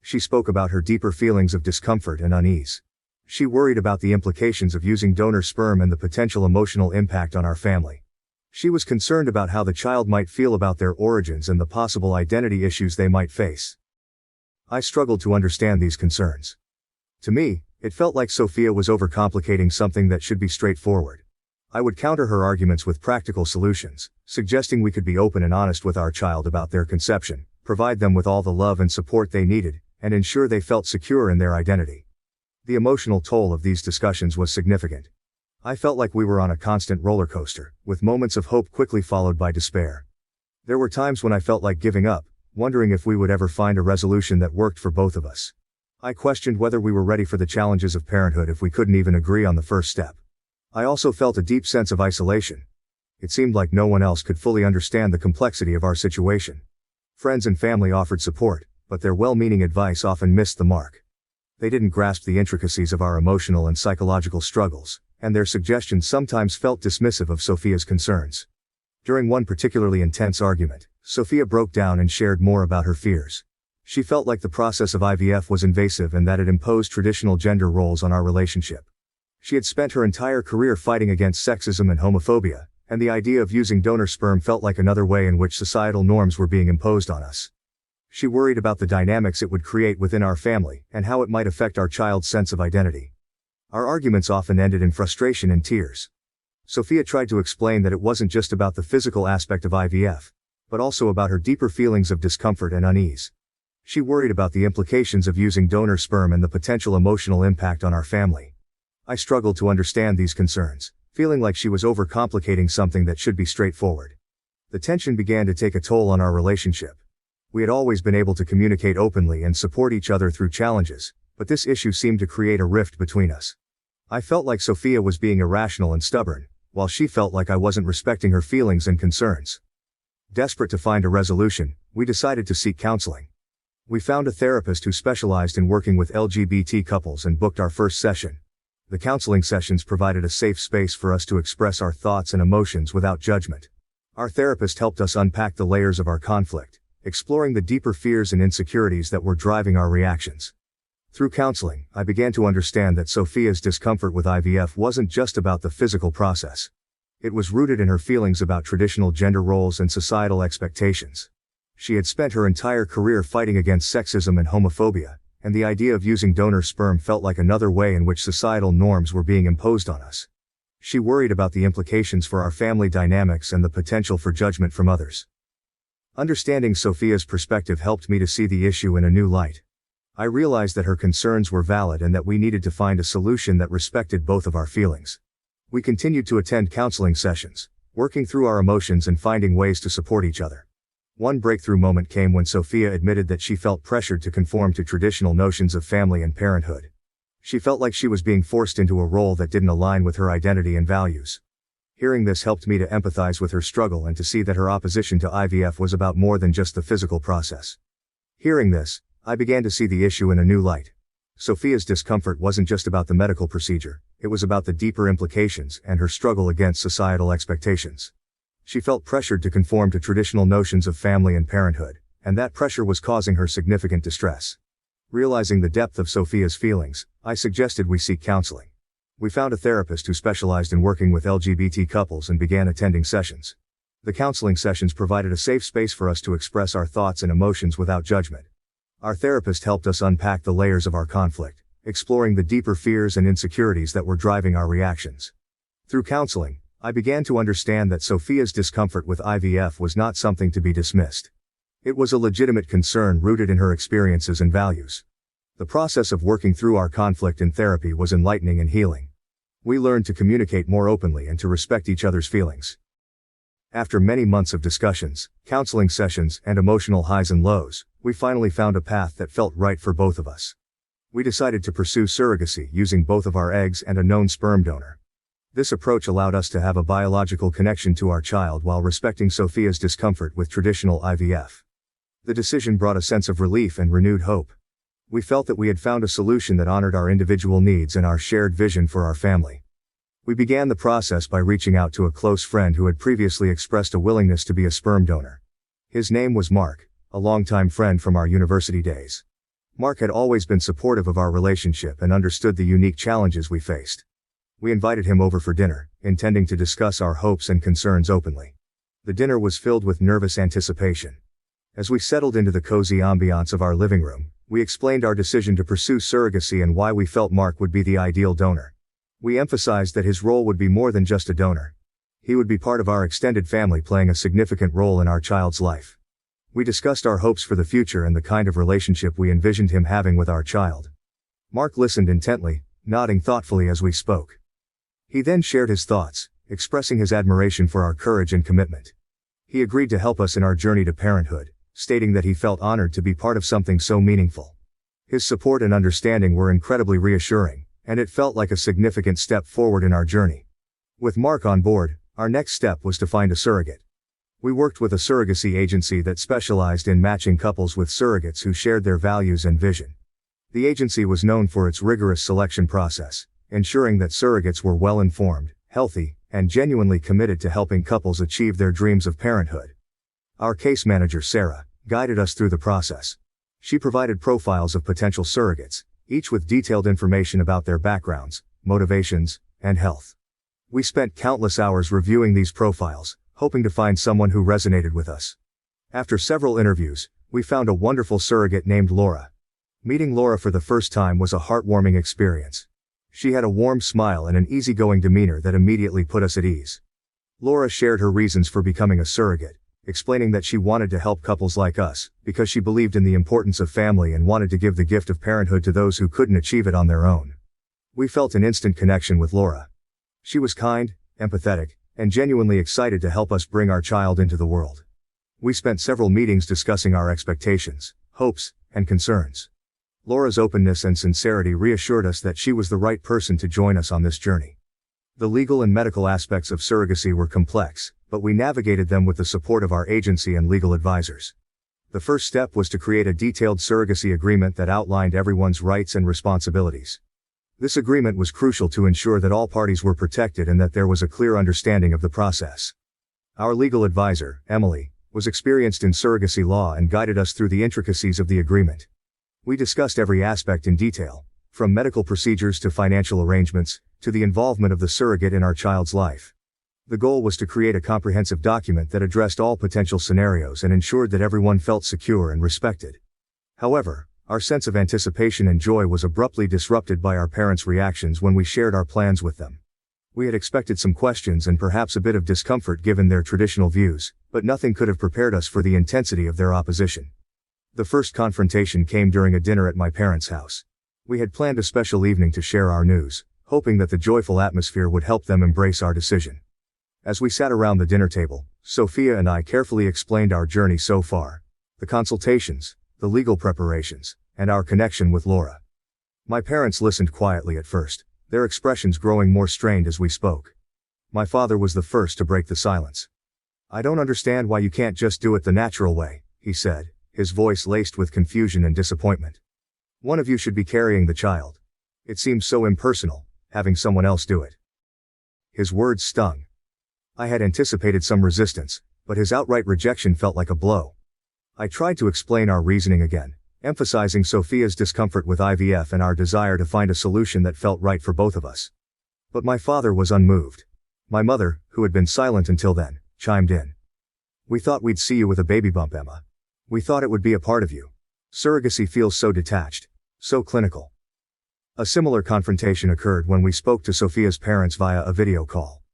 Speaker 1: She spoke about her deeper feelings of discomfort and unease. She worried about the implications of using donor sperm and the potential emotional impact on our family. She was concerned about how the child might feel about their origins and the possible identity issues they might face. I struggled to understand these concerns. To me, it felt like Sophia was overcomplicating something that should be straightforward. I would counter her arguments with practical solutions, suggesting we could be open and honest with our child about their conception, provide them with all the love and support they needed, and ensure they felt secure in their identity. The emotional toll of these discussions was significant. I felt like we were on a constant roller coaster, with moments of hope quickly followed by despair. There were times when I felt like giving up, wondering if we would ever find a resolution that worked for both of us. I questioned whether we were ready for the challenges of parenthood if we couldn't even agree on the first step. I also felt a deep sense of isolation. It seemed like no one else could fully understand the complexity of our situation. Friends and family offered support, but their well-meaning advice often missed the mark. They didn't grasp the intricacies of our emotional and psychological struggles, and their suggestions sometimes felt dismissive of Sophia's concerns. During one particularly intense argument, Sophia broke down and shared more about her fears. She felt like the process of IVF was invasive and that it imposed traditional gender roles on our relationship. She had spent her entire career fighting against sexism and homophobia, and the idea of using donor sperm felt like another way in which societal norms were being imposed on us. She worried about the dynamics it would create within our family and how it might affect our child's sense of identity. Our arguments often ended in frustration and tears. Sophia tried to explain that it wasn't just about the physical aspect of IVF, but also about her deeper feelings of discomfort and unease. She worried about the implications of using donor sperm and the potential emotional impact on our family. I struggled to understand these concerns, feeling like she was overcomplicating something that should be straightforward. The tension began to take a toll on our relationship. We had always been able to communicate openly and support each other through challenges, but this issue seemed to create a rift between us. I felt like Sophia was being irrational and stubborn, while she felt like I wasn't respecting her feelings and concerns. Desperate to find a resolution, we decided to seek counseling. We found a therapist who specialized in working with LGBT couples and booked our first session. The counseling sessions provided a safe space for us to express our thoughts and emotions without judgment. Our therapist helped us unpack the layers of our conflict, exploring the deeper fears and insecurities that were driving our reactions. Through counseling, I began to understand that Sophia's discomfort with IVF wasn't just about the physical process. It was rooted in her feelings about traditional gender roles and societal expectations. She had spent her entire career fighting against sexism and homophobia, and the idea of using donor sperm felt like another way in which societal norms were being imposed on us. She worried about the implications for our family dynamics and the potential for judgment from others. Understanding Sophia's perspective helped me to see the issue in a new light. I realized that her concerns were valid and that we needed to find a solution that respected both of our feelings. We continued to attend counseling sessions, working through our emotions and finding ways to support each other. One breakthrough moment came when Sophia admitted that she felt pressured to conform to traditional notions of family and parenthood. She felt like she was being forced into a role that didn't align with her identity and values. Hearing this helped me to empathize with her struggle and to see that her opposition to IVF was about more than just the physical process. Hearing this, I began to see the issue in a new light. Sophia's discomfort wasn't just about the medical procedure, it was about the deeper implications and her struggle against societal expectations. She felt pressured to conform to traditional notions of family and parenthood, and that pressure was causing her significant distress. Realizing the depth of Sophia's feelings, I suggested we seek counseling. We found a therapist who specialized in working with LGBT couples and began attending sessions. The counseling sessions provided a safe space for us to express our thoughts and emotions without judgment. Our therapist helped us unpack the layers of our conflict, exploring the deeper fears and insecurities that were driving our reactions. Through counseling, I began to understand that Sophia's discomfort with IVF was not something to be dismissed. It was a legitimate concern rooted in her experiences and values. The process of working through our conflict in therapy was enlightening and healing. We learned to communicate more openly and to respect each other's feelings. After many months of discussions, counseling sessions, and emotional highs and lows, we finally found a path that felt right for both of us. We decided to pursue surrogacy using both of our eggs and a known sperm donor. This approach allowed us to have a biological connection to our child while respecting Sophia's discomfort with traditional IVF. The decision brought a sense of relief and renewed hope. We felt that we had found a solution that honored our individual needs and our shared vision for our family. We began the process by reaching out to a close friend who had previously expressed a willingness to be a sperm donor. His name was Mark, a longtime friend from our university days. Mark had always been supportive of our relationship and understood the unique challenges we faced. We invited him over for dinner, intending to discuss our hopes and concerns openly. The dinner was filled with nervous anticipation. As we settled into the cozy ambiance of our living room, we explained our decision to pursue surrogacy and why we felt Mark would be the ideal donor. We emphasized that his role would be more than just a donor. He would be part of our extended family, playing a significant role in our child's life. We discussed our hopes for the future and the kind of relationship we envisioned him having with our child. Mark listened intently, nodding thoughtfully as we spoke. He then shared his thoughts, expressing his admiration for our courage and commitment. He agreed to help us in our journey to parenthood, stating that he felt honored to be part of something so meaningful. His support and understanding were incredibly reassuring, and it felt like a significant step forward in our journey. With Mark on board, our next step was to find a surrogate. We worked with a surrogacy agency that specialized in matching couples with surrogates who shared their values and vision. The agency was known for its rigorous selection process, ensuring that surrogates were well-informed, healthy, and genuinely committed to helping couples achieve their dreams of parenthood. Our case manager, Sarah, guided us through the process. She provided profiles of potential surrogates, each with detailed information about their backgrounds, motivations, and health. We spent countless hours reviewing these profiles, hoping to find someone who resonated with us. After several interviews, we found a wonderful surrogate named Laura. Meeting Laura for the first time was a heartwarming experience. She had a warm smile and an easygoing demeanor that immediately put us at ease. Laura shared her reasons for becoming a surrogate, explaining that she wanted to help couples like us, because she believed in the importance of family and wanted to give the gift of parenthood to those who couldn't achieve it on their own. We felt an instant connection with Laura. She was kind, empathetic, and genuinely excited to help us bring our child into the world. We spent several meetings discussing our expectations, hopes, and concerns. Laura's openness and sincerity reassured us that she was the right person to join us on this journey. The legal and medical aspects of surrogacy were complex, but we navigated them with the support of our agency and legal advisors. The first step was to create a detailed surrogacy agreement that outlined everyone's rights and responsibilities. This agreement was crucial to ensure that all parties were protected and that there was a clear understanding of the process. Our legal advisor, Emily, was experienced in surrogacy law and guided us through the intricacies of the agreement. We discussed every aspect in detail, from medical procedures to financial arrangements, to the involvement of the surrogate in our child's life. The goal was to create a comprehensive document that addressed all potential scenarios and ensured that everyone felt secure and respected. However, our sense of anticipation and joy was abruptly disrupted by our parents' reactions when we shared our plans with them. We had expected some questions and perhaps a bit of discomfort given their traditional views, but nothing could have prepared us for the intensity of their opposition. The first confrontation came during a dinner at my parents' house. We had planned a special evening to share our news, hoping that the joyful atmosphere would help them embrace our decision. As we sat around the dinner table, Sophia and I carefully explained our journey so far, the consultations, the legal preparations, and our connection with Laura. My parents listened quietly at first, their expressions growing more strained as we spoke. My father was the first to break the silence. "I don't understand why you can't just do it the natural way," he said, his voice laced with confusion and disappointment. "One of you should be carrying the child. It seems so impersonal, having someone else do it." His words stung. I had anticipated some resistance, but his outright rejection felt like a blow. I tried to explain our reasoning again, emphasizing Sophia's discomfort with IVF and our desire to find a solution that felt right for both of us. But my father was unmoved. My mother, who had been silent until then, chimed in. "We thought we'd see you with a baby bump, Emma. We thought it would be a part of you. Surrogacy feels so detached, so clinical." A similar confrontation occurred when we spoke to Sophia's parents via a video call.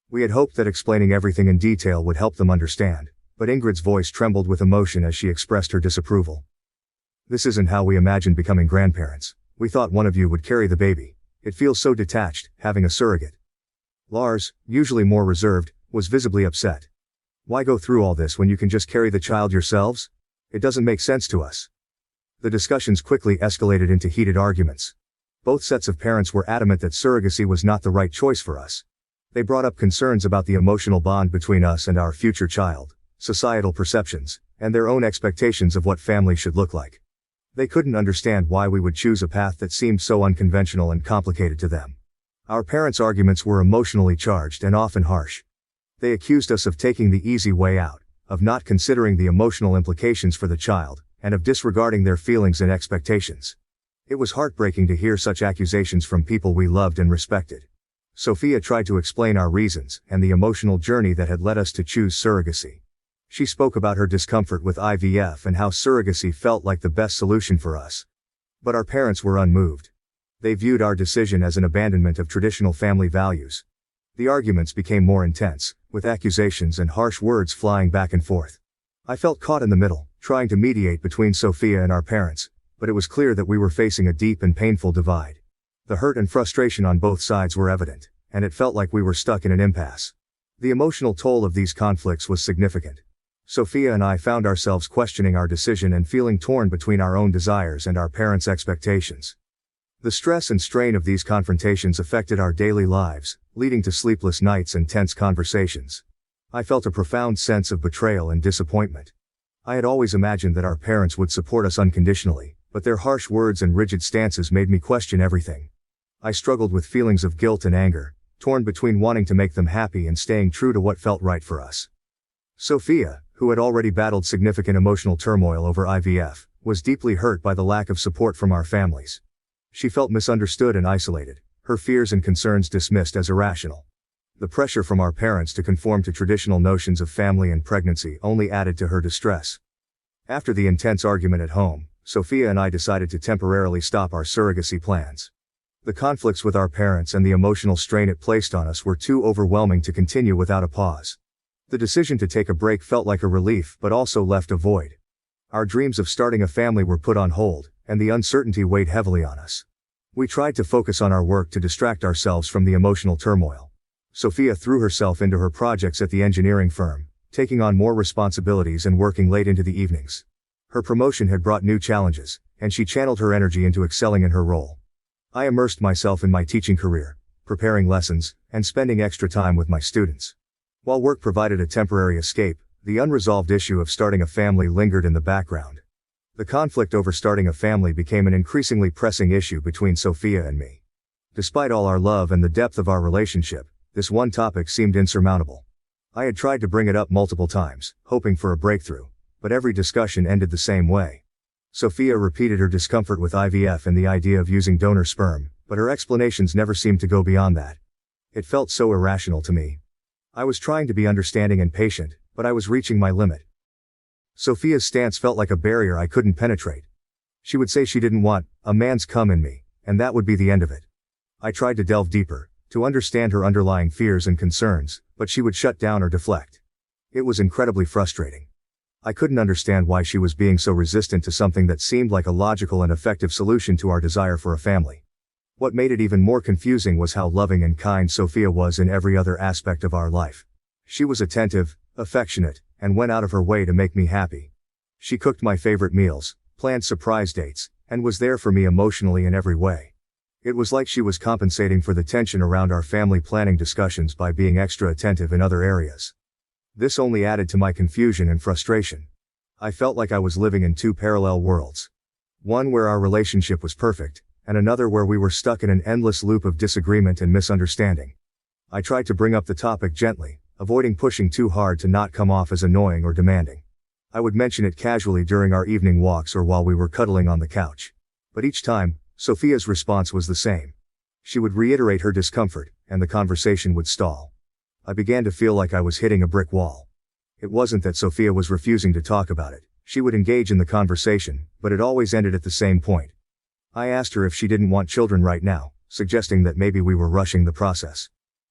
Speaker 1: We had hoped that explaining everything in detail would help them understand, but Ingrid's voice trembled with emotion as she expressed her disapproval. "This isn't how we imagined becoming grandparents. We thought one of you would carry the baby. It feels so detached, having a surrogate." Lars, usually more reserved, was visibly upset. "Why go through all this when you can just carry the child yourselves? It doesn't make sense to us." The discussions quickly escalated into heated arguments. Both sets of parents were adamant that surrogacy was not the right choice for us. They brought up concerns about the emotional bond between us and our future child, societal perceptions, and their own expectations of what family should look like. They couldn't understand why we would choose a path that seemed so unconventional and complicated to them. Our parents' arguments were emotionally charged and often harsh. They accused us of taking the easy way out, of not considering the emotional implications for the child, and of disregarding their feelings and expectations. It was heartbreaking to hear such accusations from people we loved and respected. Sophia tried to explain our reasons and the emotional journey that had led us to choose surrogacy. She spoke about her discomfort with IVF and how surrogacy felt like the best solution for us. But our parents were unmoved. They viewed our decision as an abandonment of traditional family values. The arguments became more intense, with accusations and harsh words flying back and forth. I felt caught in the middle, trying to mediate between Sophia and our parents, but it was clear that we were facing a deep and painful divide. The hurt and frustration on both sides were evident, and it felt like we were stuck in an impasse. The emotional toll of these conflicts was significant. Sophia and I found ourselves questioning our decision and feeling torn between our own desires and our parents' expectations. The stress and strain of these confrontations affected our daily lives, leading to sleepless nights and tense conversations. I felt a profound sense of betrayal and disappointment. I had always imagined that our parents would support us unconditionally, but their harsh words and rigid stances made me question everything. I struggled with feelings of guilt and anger, torn between wanting to make them happy and staying true to what felt right for us. Sophia, who had already battled significant emotional turmoil over IVF, was deeply hurt by the lack of support from our families. She felt misunderstood and isolated, her fears and concerns dismissed as irrational. The pressure from our parents to conform to traditional notions of family and pregnancy only added to her distress. After the intense argument at home, Sophia and I decided to temporarily stop our surrogacy plans. The conflicts with our parents and the emotional strain it placed on us were too overwhelming to continue without a pause. The decision to take a break felt like a relief but also left a void. Our dreams of starting a family were put on hold, and the uncertainty weighed heavily on us. We tried to focus on our work to distract ourselves from the emotional turmoil. Sophia threw herself into her projects at the engineering firm, taking on more responsibilities and working late into the evenings. Her promotion had brought new challenges, and she channeled her energy into excelling in her role. I immersed myself in my teaching career, preparing lessons, and spending extra time with my students. While work provided a temporary escape, the unresolved issue of starting a family lingered in the background. The conflict over starting a family became an increasingly pressing issue between Sophia and me. Despite all our love and the depth of our relationship, this one topic seemed insurmountable. I had tried to bring it up multiple times, hoping for a breakthrough, but every discussion ended the same way. Sophia repeated her discomfort with IVF and the idea of using donor sperm, but her explanations never seemed to go beyond that. It felt so irrational to me. I was trying to be understanding and patient, but I was reaching my limit. Sophia's stance felt like a barrier I couldn't penetrate. She would say she didn't want a man's cum in me, and that would be the end of it. I tried to delve deeper, to understand her underlying fears and concerns, but she would shut down or deflect. It was incredibly frustrating. I couldn't understand why she was being so resistant to something that seemed like a logical and effective solution to our desire for a family. What made it even more confusing was how loving and kind Sophia was in every other aspect of our life. She was attentive, affectionate, and went out of her way to make me happy. She cooked my favorite meals, planned surprise dates, and was there for me emotionally in every way. It was like she was compensating for the tension around our family planning discussions by being extra attentive in other areas. This only added to my confusion and frustration. I felt like I was living in two parallel worlds. One where our relationship was perfect, and another where we were stuck in an endless loop of disagreement and misunderstanding. I tried to bring up the topic gently, avoiding pushing too hard to not come off as annoying or demanding. I would mention it casually during our evening walks or while we were cuddling on the couch. But each time, Sophia's response was the same. She would reiterate her discomfort, and the conversation would stall. I began to feel like I was hitting a brick wall. It wasn't that Sophia was refusing to talk about it. She would engage in the conversation, but it always ended at the same point. I asked her if she didn't want children right now, suggesting that maybe we were rushing the process.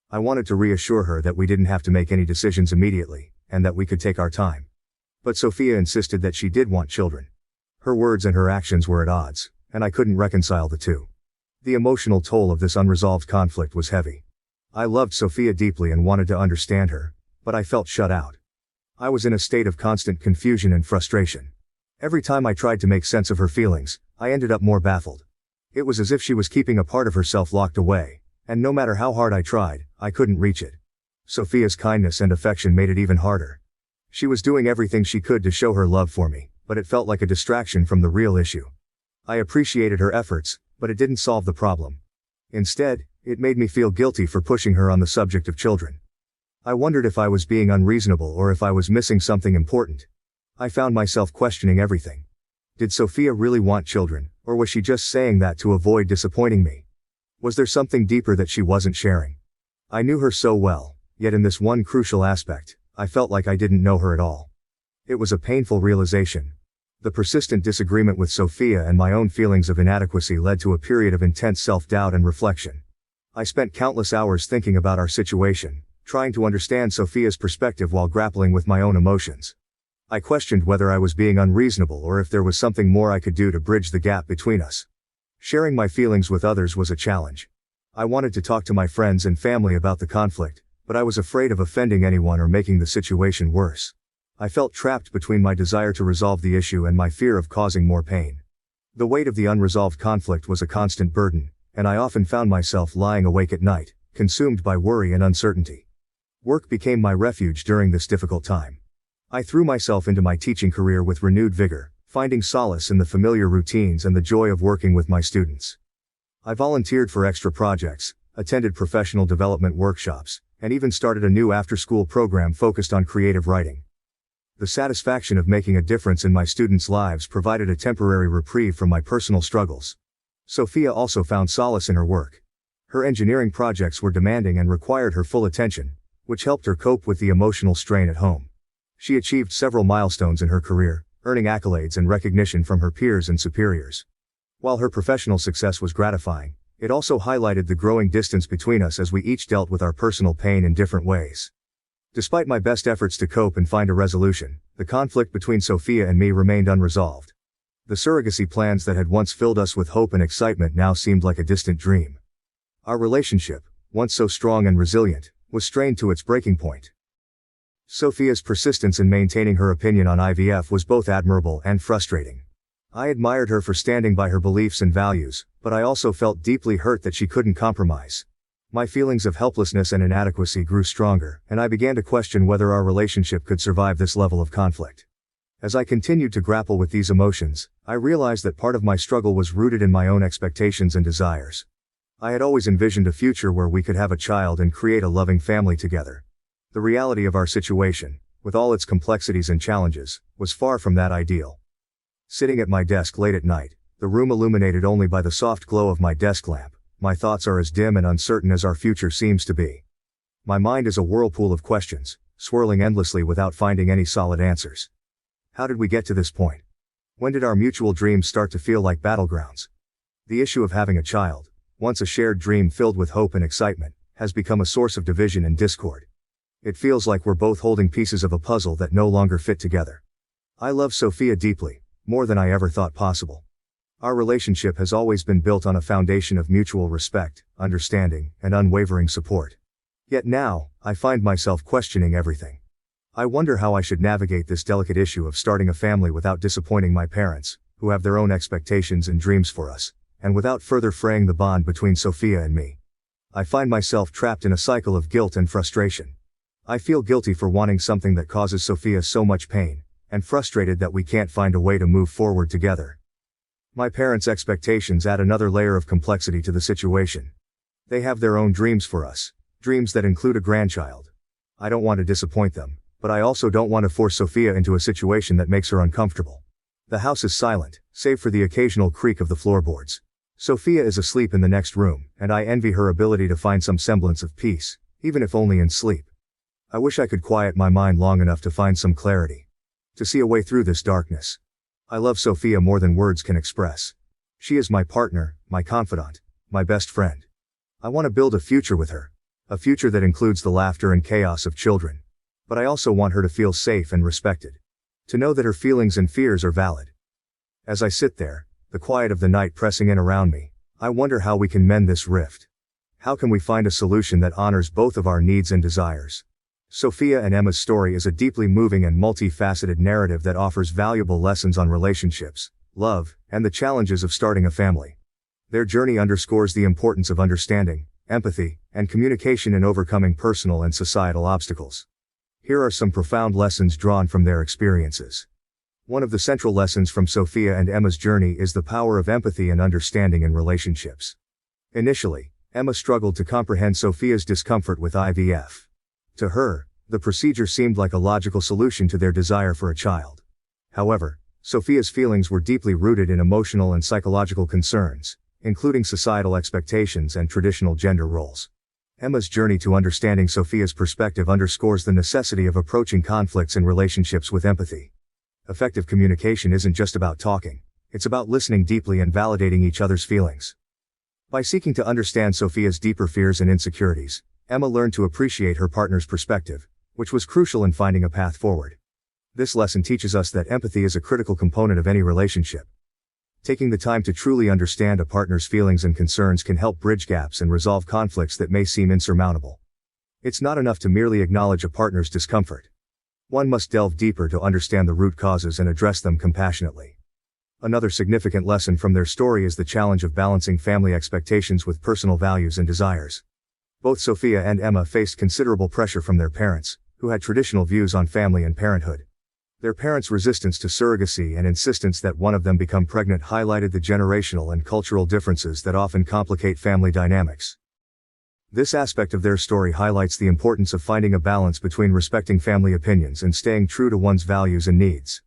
Speaker 1: I wanted to reassure her that we didn't have to make any decisions immediately, and that we could take our time. But Sophia insisted that she did want children. Her words and her actions were at odds, and I couldn't reconcile the two. The emotional toll of this unresolved conflict was heavy. I loved Sophia deeply and wanted to understand her, but I felt shut out. I was in a state of constant confusion and frustration. Every time I tried to make sense of her feelings, I ended up more baffled. It was as if she was keeping a part of herself locked away, and no matter how hard I tried, I couldn't reach it. Sophia's kindness and affection made it even harder. She was doing everything she could to show her love for me, but it felt like a distraction from the real issue. I appreciated her efforts, but it didn't solve the problem. Instead, it made me feel guilty for pushing her on the subject of children. I wondered if I was being unreasonable or if I was missing something important. I found myself questioning everything. Did Sophia really want children, or was she just saying that to avoid disappointing me? Was there something deeper that she wasn't sharing? I knew her so well, yet in this one crucial aspect, I felt like I didn't know her at all. It was a painful realization. The persistent disagreement with Sophia and my own feelings of inadequacy led to a period of intense self-doubt and reflection. I spent countless hours thinking about our situation, trying to understand Sophia's perspective while grappling with my own emotions. I questioned whether I was being unreasonable or if there was something more I could do to bridge the gap between us. Sharing my feelings with others was a challenge. I wanted to talk to my friends and family about the conflict, but I was afraid of offending anyone or making the situation worse. I felt trapped between my desire to resolve the issue and my fear of causing more pain. The weight of the unresolved conflict was a constant burden, and I often found myself lying awake at night, consumed by worry and uncertainty. Work became my refuge during this difficult time. I threw myself into my teaching career with renewed vigor, finding solace in the familiar routines and the joy of working with my students. I volunteered for extra projects, attended professional development workshops, and even started a new after-school program focused on creative writing. The satisfaction of making a difference in my students' lives provided a temporary reprieve from my personal struggles. Sophia also found solace in her work. Her engineering projects were demanding and required her full attention, which helped her cope with the emotional strain at home. She achieved several milestones in her career, earning accolades and recognition from her peers and superiors. While her professional success was gratifying, it also highlighted the growing distance between us as we each dealt with our personal pain in different ways. Despite my best efforts to cope and find a resolution, the conflict between Sophia and me remained unresolved. The surrogacy plans that had once filled us with hope and excitement now seemed like a distant dream. Our relationship, once so strong and resilient, was strained to its breaking point. Sophia's persistence in maintaining her opinion on IVF was both admirable and frustrating. I admired her for standing by her beliefs and values, but I also felt deeply hurt that she couldn't compromise. My feelings of helplessness and inadequacy grew stronger, and I began to question whether our relationship could survive this level of conflict. As I continued to grapple with these emotions, I realized that part of my struggle was rooted in my own expectations and desires. I had always envisioned a future where we could have a child and create a loving family together. The reality of our situation, with all its complexities and challenges, was far from that ideal. Sitting at my desk late at night, the room illuminated only by the soft glow of my desk lamp, my thoughts are as dim and uncertain as our future seems to be. My mind is a whirlpool of questions, swirling endlessly without finding any solid answers. How did we get to this point? When did our mutual dreams start to feel like battlegrounds? The issue of having a child, once a shared dream filled with hope and excitement, has become a source of division and discord. It feels like we're both holding pieces of a puzzle that no longer fit together. I love Sophia deeply, more than I ever thought possible. Our relationship has always been built on a foundation of mutual respect, understanding, and unwavering support. Yet now, I find myself questioning everything. I wonder how I should navigate this delicate issue of starting a family without disappointing my parents, who have their own expectations and dreams for us, and without further fraying the bond between Sophia and me. I find myself trapped in a cycle of guilt and frustration. I feel guilty for wanting something that causes Sophia so much pain, and frustrated that we can't find a way to move forward together. My parents' expectations add another layer of complexity to the situation. They have their own dreams for us, dreams that include a grandchild. I don't want to disappoint them, but I also don't want to force Sophia into a situation that makes her uncomfortable. The house is silent, save for the occasional creak of the floorboards. Sophia is asleep in the next room, and I envy her ability to find some semblance of peace, even if only in sleep. I wish I could quiet my mind long enough to find some clarity, to see a way through this darkness. I love Sophia more than words can express. She is my partner, my confidant, my best friend. I want to build a future with her. A future that includes the laughter and chaos of children. But I also want her to feel safe and respected. To know that her feelings and fears are valid. As I sit there, the quiet of the night pressing in around me, I wonder how we can mend this rift. How can we find a solution that honors both of our needs and desires? Sophia and Emma's story is a deeply moving and multifaceted narrative that offers valuable lessons on relationships, love, and the challenges of starting a family. Their journey underscores the importance of understanding, empathy, and communication in overcoming personal and societal obstacles. Here are some profound lessons drawn from their experiences. One of the central lessons from Sophia and Emma's journey is the power of empathy and understanding in relationships. Initially, Emma struggled to comprehend Sophia's discomfort with IVF. To her, the procedure seemed like a logical solution to their desire for a child. However, Sophia's feelings were deeply rooted in emotional and psychological concerns, including societal expectations and traditional gender roles. Emma's journey to understanding Sophia's perspective underscores the necessity of approaching conflicts in relationships with empathy. Effective communication isn't just about talking, it's about listening deeply and validating each other's feelings. By seeking to understand Sophia's deeper fears and insecurities, Emma learned to appreciate her partner's perspective, which was crucial in finding a path forward. This lesson teaches us that empathy is a critical component of any relationship. Taking the time to truly understand a partner's feelings and concerns can help bridge gaps and resolve conflicts that may seem insurmountable. It's not enough to merely acknowledge a partner's discomfort. One must delve deeper to understand the root causes and address them compassionately. Another significant lesson from their story is the challenge of balancing family expectations with personal values and desires. Both Sophia and Emma faced considerable pressure from their parents, who had traditional views on family and parenthood. Their parents' resistance to surrogacy and insistence that one of them become pregnant highlighted the generational and cultural differences that often complicate family dynamics. This aspect of their story highlights the importance of finding a balance between respecting family opinions and staying true to one's values and needs.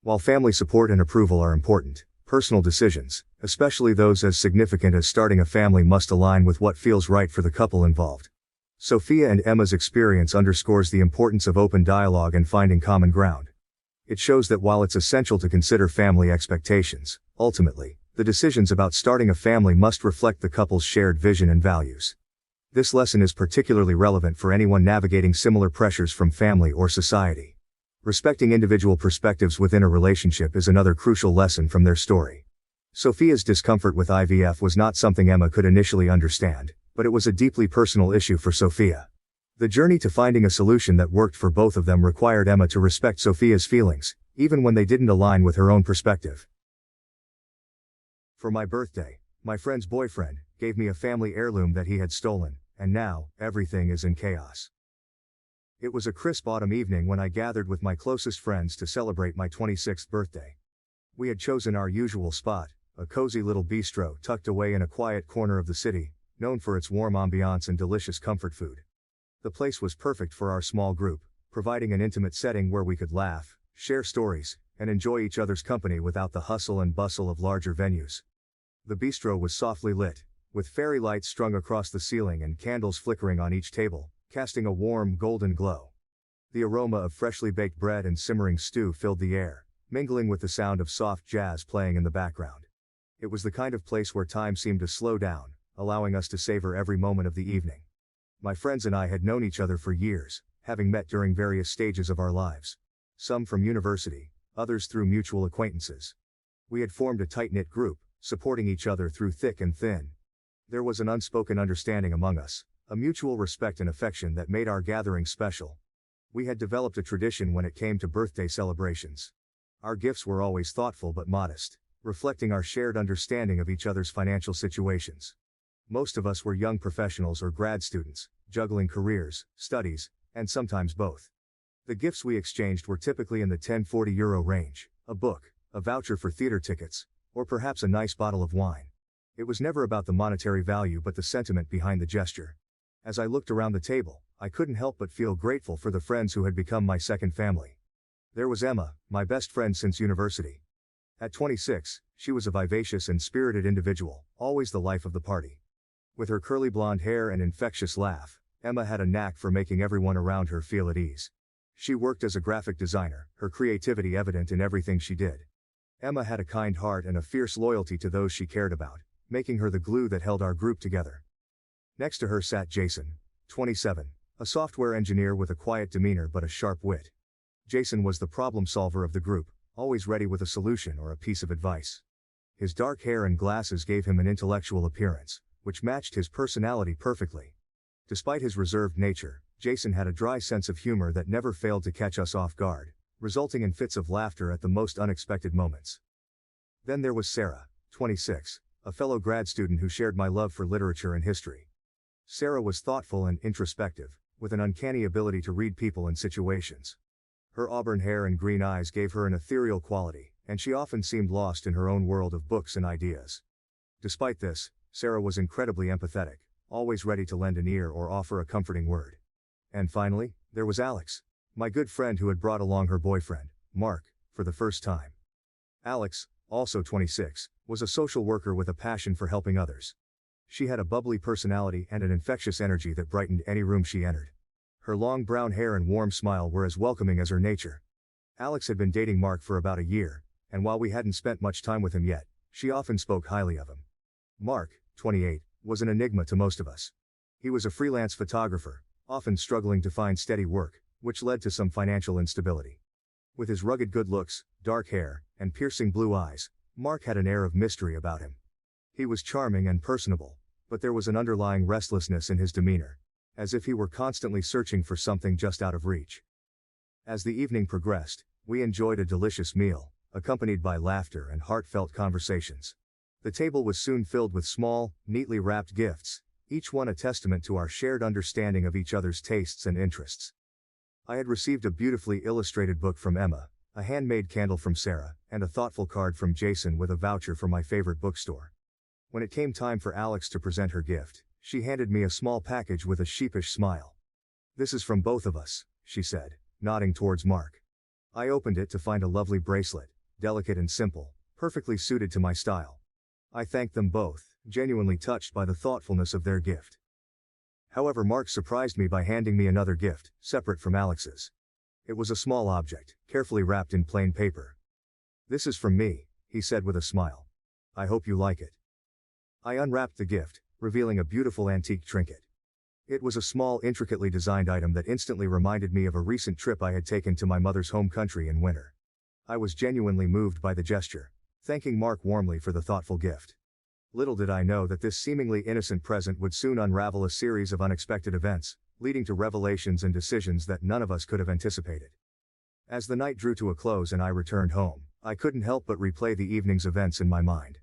Speaker 1: While family support and approval are important, personal decisions, especially those as significant as starting a family, must align with what feels right for the couple involved. Sophia and Emma's experience underscores the importance of open dialogue and finding common ground. It shows that while it's essential to consider family expectations, ultimately, the decisions about starting a family must reflect the couple's shared vision and values. This lesson is particularly relevant for anyone navigating similar pressures from family or society. Respecting individual perspectives within a relationship is another crucial lesson from their story. Sophia's discomfort with IVF was not something Emma could initially understand, but it was a deeply personal issue for Sophia. The journey to finding a solution that worked for both of them required Emma to respect Sophia's feelings, even when they didn't align with her own perspective. For my birthday, my friend's boyfriend gave me a family heirloom that he had stolen, and now, everything is in chaos. It was a crisp autumn evening when I gathered with my closest friends to celebrate my 26th birthday. We had chosen our usual spot, a cozy little bistro tucked away in a quiet corner of the city, known for its warm ambiance and delicious comfort food. The place was perfect for our small group, providing an intimate setting where we could laugh, share stories, and enjoy each other's company without the hustle and bustle of larger venues. The bistro was softly lit, with fairy lights strung across the ceiling and candles flickering on each table, casting a warm, golden glow. The aroma of freshly baked bread and simmering stew filled the air, mingling with the sound of soft jazz playing in the background. It was the kind of place where time seemed to slow down, allowing us to savor every moment of the evening. My friends and I had known each other for years, having met during various stages of our lives. Some from university, others through mutual acquaintances. We had formed a tight-knit group, supporting each other through thick and thin. There was an unspoken understanding among us, a mutual respect and affection that made our gathering special. We had developed a tradition when it came to birthday celebrations. Our gifts were always thoughtful but modest, reflecting our shared understanding of each other's financial situations. Most of us were young professionals or grad students, juggling careers, studies, and sometimes both. The gifts we exchanged were typically in the €10–40 range, a book, a voucher for theater tickets, or perhaps a nice bottle of wine. It was never about the monetary value but the sentiment behind the gesture. As I looked around the table, I couldn't help but feel grateful for the friends who had become my second family. There was Emma, my best friend since university. At 26, she was a vivacious and spirited individual, always the life of the party. With her curly blonde hair and infectious laugh, Emma had a knack for making everyone around her feel at ease. She worked as a graphic designer, her creativity evident in everything she did. Emma had a kind heart and a fierce loyalty to those she cared about, making her the glue that held our group together. Next to her sat Jason, 27, a software engineer with a quiet demeanor but a sharp wit. Jason was the problem solver of the group, always ready with a solution or a piece of advice. His dark hair and glasses gave him an intellectual appearance, which matched his personality perfectly. Despite his reserved nature, Jason had a dry sense of humor that never failed to catch us off guard, resulting in fits of laughter at the most unexpected moments. Then there was Sarah, 26, a fellow grad student who shared my love for literature and history. Sarah was thoughtful and introspective, with an uncanny ability to read people and situations. Her auburn hair and green eyes gave her an ethereal quality, and she often seemed lost in her own world of books and ideas. Despite this, Sarah was incredibly empathetic, always ready to lend an ear or offer a comforting word. And finally, there was Alex, my good friend who had brought along her boyfriend, Mark, for the first time. Alex, also 26, was a social worker with a passion for helping others. She had a bubbly personality and an infectious energy that brightened any room she entered. Her long brown hair and warm smile were as welcoming as her nature. Alex had been dating Mark for about a year, and while we hadn't spent much time with him yet, she often spoke highly of him. Mark, 28, was an enigma to most of us. He was a freelance photographer, often struggling to find steady work, which led to some financial instability. With his rugged good looks, dark hair, and piercing blue eyes, Mark had an air of mystery about him. He was charming and personable, but there was an underlying restlessness in his demeanor, as if he were constantly searching for something just out of reach. As the evening progressed, we enjoyed a delicious meal, accompanied by laughter and heartfelt conversations. The table was soon filled with small, neatly wrapped gifts, each one a testament to our shared understanding of each other's tastes and interests. I had received a beautifully illustrated book from Emma, a handmade candle from Sarah, and a thoughtful card from Jason with a voucher for my favorite bookstore. When it came time for Alex to present her gift, she handed me a small package with a sheepish smile. "This is from both of us," she said, nodding towards Mark. I opened it to find a lovely bracelet, delicate and simple, perfectly suited to my style. I thanked them both, genuinely touched by the thoughtfulness of their gift. However, Mark surprised me by handing me another gift, separate from Alex's. It was a small object, carefully wrapped in plain paper. "This is from me," he said with a smile. "I hope you like it." I unwrapped the gift, revealing a beautiful antique trinket. It was a small, intricately designed item that instantly reminded me of a recent trip I had taken to my mother's home country in winter. I was genuinely moved by the gesture, thanking Mark warmly for the thoughtful gift. Little did I know that this seemingly innocent present would soon unravel a series of unexpected events, leading to revelations and decisions that none of us could have anticipated. As the night drew to a close and I returned home, I couldn't help but replay the evening's events in my mind.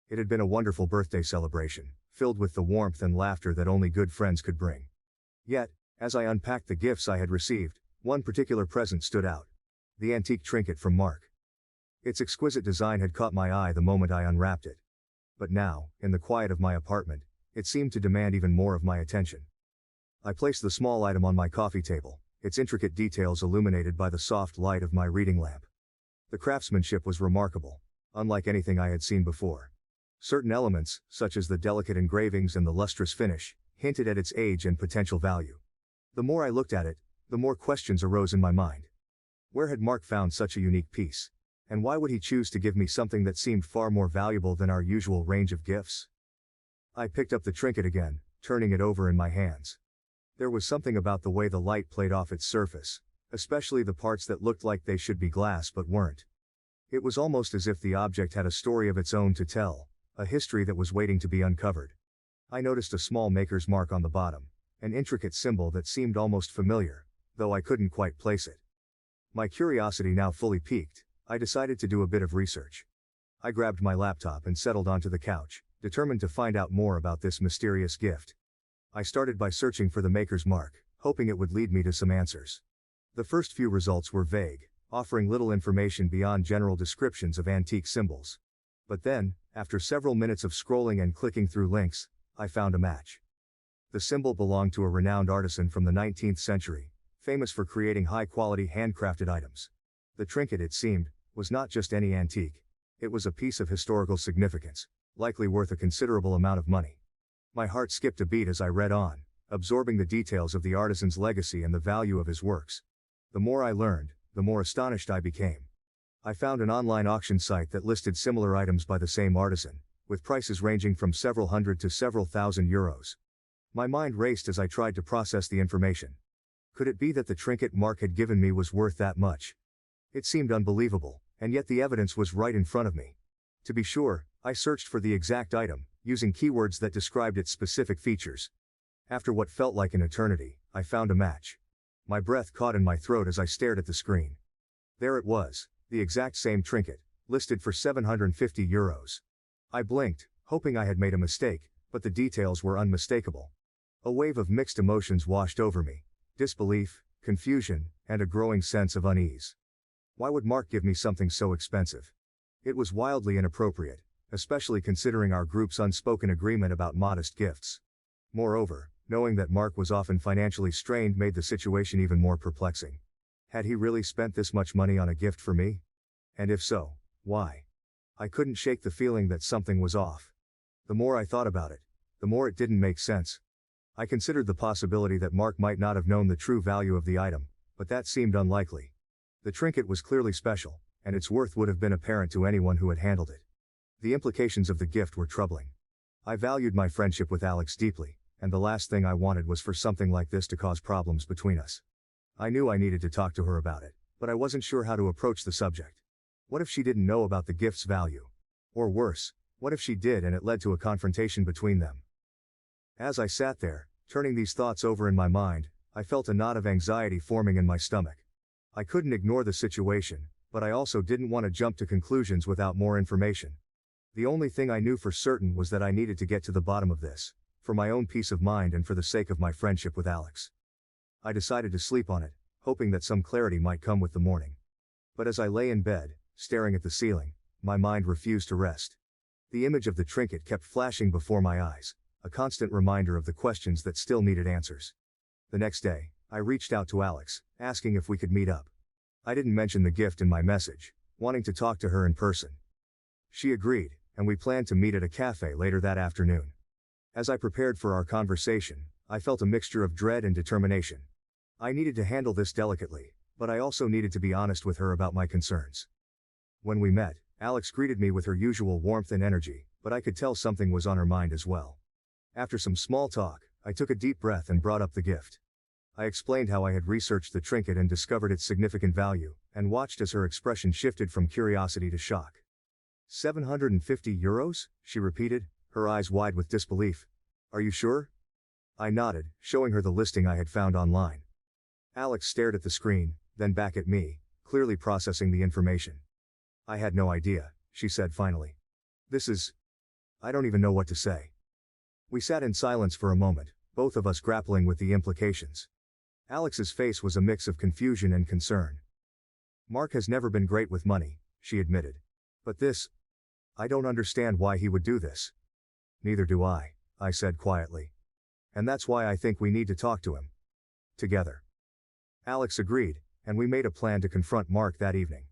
Speaker 1: It had been a wonderful birthday celebration, filled with the warmth and laughter that only good friends could bring. Yet, as I unpacked the gifts I had received, one particular present stood out. The antique trinket from Mark. Its exquisite design had caught my eye the moment I unwrapped it. But now, in the quiet of my apartment, it seemed to demand even more of my attention. I placed the small item on my coffee table, its intricate details illuminated by the soft light of my reading lamp. The craftsmanship was remarkable, unlike anything I had seen before. Certain elements, such as the delicate engravings and the lustrous finish, hinted at its age and potential value. The more I looked at it, the more questions arose in my mind. Where had Mark found such a unique piece? And why would he choose to give me something that seemed far more valuable than our usual range of gifts? I picked up the trinket again, turning it over in my hands. There was something about the way the light played off its surface, especially the parts that looked like they should be glass but weren't. It was almost as if the object had a story of its own to tell, a history that was waiting to be uncovered. I noticed a small maker's mark on the bottom, an intricate symbol that seemed almost familiar, though I couldn't quite place it. My curiosity now fully piqued, I decided to do a bit of research. I grabbed my laptop and settled onto the couch, determined to find out more about this mysterious gift. I started by searching for the maker's mark, hoping it would lead me to some answers. The first few results were vague, offering little information beyond general descriptions of antique symbols. But then, after several minutes of scrolling and clicking through links, I found a match. The symbol belonged to a renowned artisan from the 19th century, famous for creating high-quality handcrafted items. The trinket, it seemed, was not just any antique. It was a piece of historical significance, likely worth a considerable amount of money. My heart skipped a beat as I read on, absorbing the details of the artisan's legacy and the value of his works. The more I learned, the more astonished I became. I found an online auction site that listed similar items by the same artisan, with prices ranging from several hundred to several thousand euros. My mind raced as I tried to process the information. Could it be that the trinket Mark had given me was worth that much? It seemed unbelievable, and yet the evidence was right in front of me. To be sure, I searched for the exact item, using keywords that described its specific features. After what felt like an eternity, I found a match. My breath caught in my throat as I stared at the screen. There it was, the exact same trinket, listed for 750 euros. I blinked, hoping I had made a mistake, but the details were unmistakable. A wave of mixed emotions washed over me: disbelief, confusion, and a growing sense of unease. Why would Mark give me something so expensive? It was wildly inappropriate, especially considering our group's unspoken agreement about modest gifts. Moreover, knowing that Mark was often financially strained made the situation even more perplexing. Had he really spent this much money on a gift for me? And if so, why? I couldn't shake the feeling that something was off. The more I thought about it, the more it didn't make sense. I considered the possibility that Mark might not have known the true value of the item, but that seemed unlikely. The trinket was clearly special, and its worth would have been apparent to anyone who had handled it. The implications of the gift were troubling. I valued my friendship with Alex deeply, and the last thing I wanted was for something like this to cause problems between us. I knew I needed to talk to her about it, but I wasn't sure how to approach the subject. What if she didn't know about the gift's value? Or worse, what if she did and it led to a confrontation between them? As I sat there, turning these thoughts over in my mind, I felt a knot of anxiety forming in my stomach. I couldn't ignore the situation, but I also didn't want to jump to conclusions without more information. The only thing I knew for certain was that I needed to get to the bottom of this, For my own peace of mind and for the sake of my friendship with Alex. I decided to sleep on it, hoping that some clarity might come with the morning. But as I lay in bed, staring at the ceiling, my mind refused to rest. The image of the trinket kept flashing before my eyes, a constant reminder of the questions that still needed answers. The next day, I reached out to Alex, asking if we could meet up. I didn't mention the gift in my message, wanting to talk to her in person. She agreed, and we planned to meet at a cafe later that afternoon. As I prepared for our conversation, I felt a mixture of dread and determination. I needed to handle this delicately, but I also needed to be honest with her about my concerns. When we met, Alex greeted me with her usual warmth and energy, but I could tell something was on her mind as well. After some small talk, I took a deep breath and brought up the gift. I explained how I had researched the trinket and discovered its significant value, and watched as her expression shifted from curiosity to shock. €750? She repeated, her eyes wide with disbelief. Are you sure? I nodded, showing her the listing I had found online. Alex stared at the screen, then back at me, clearly processing the information. I had no idea, she said finally. I don't even know what to say. We sat in silence for a moment, both of us grappling with the implications. Alex's face was a mix of confusion and concern. Mark has never been great with money, she admitted. But I don't understand why he would do this. Neither do I said quietly. And that's why I think we need to talk to him. Together. Alex agreed, and we made a plan to confront Mark that evening.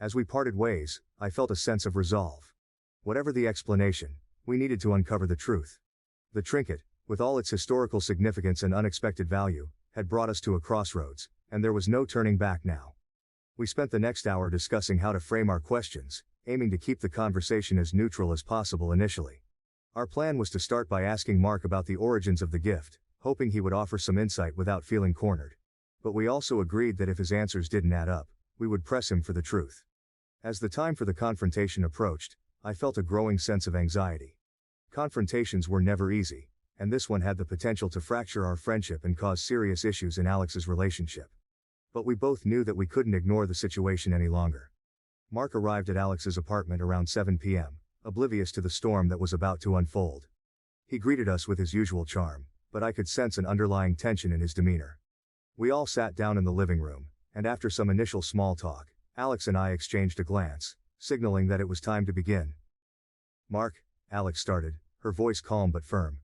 Speaker 1: As we parted ways, I felt a sense of resolve. Whatever the explanation, we needed to uncover the truth. The trinket, with all its historical significance and unexpected value, had brought us to a crossroads, and there was no turning back now. We spent the next hour discussing how to frame our questions, aiming to keep the conversation as neutral as possible initially. Our plan was to start by asking Mark about the origins of the gift, hoping he would offer some insight without feeling cornered. But we also agreed that if his answers didn't add up, we would press him for the truth. As the time for the confrontation approached, I felt a growing sense of anxiety. Confrontations were never easy, and this one had the potential to fracture our friendship and cause serious issues in Alex's relationship. But we both knew that we couldn't ignore the situation any longer. Mark arrived at Alex's apartment around 7 p.m., oblivious to the storm that was about to unfold. He greeted us with his usual charm, but I could sense an underlying tension in his demeanor. We all sat down in the living room, and after some initial small talk, Alex and I exchanged a glance, signaling that it was time to begin. Mark, Alex started, her voice calm but firm.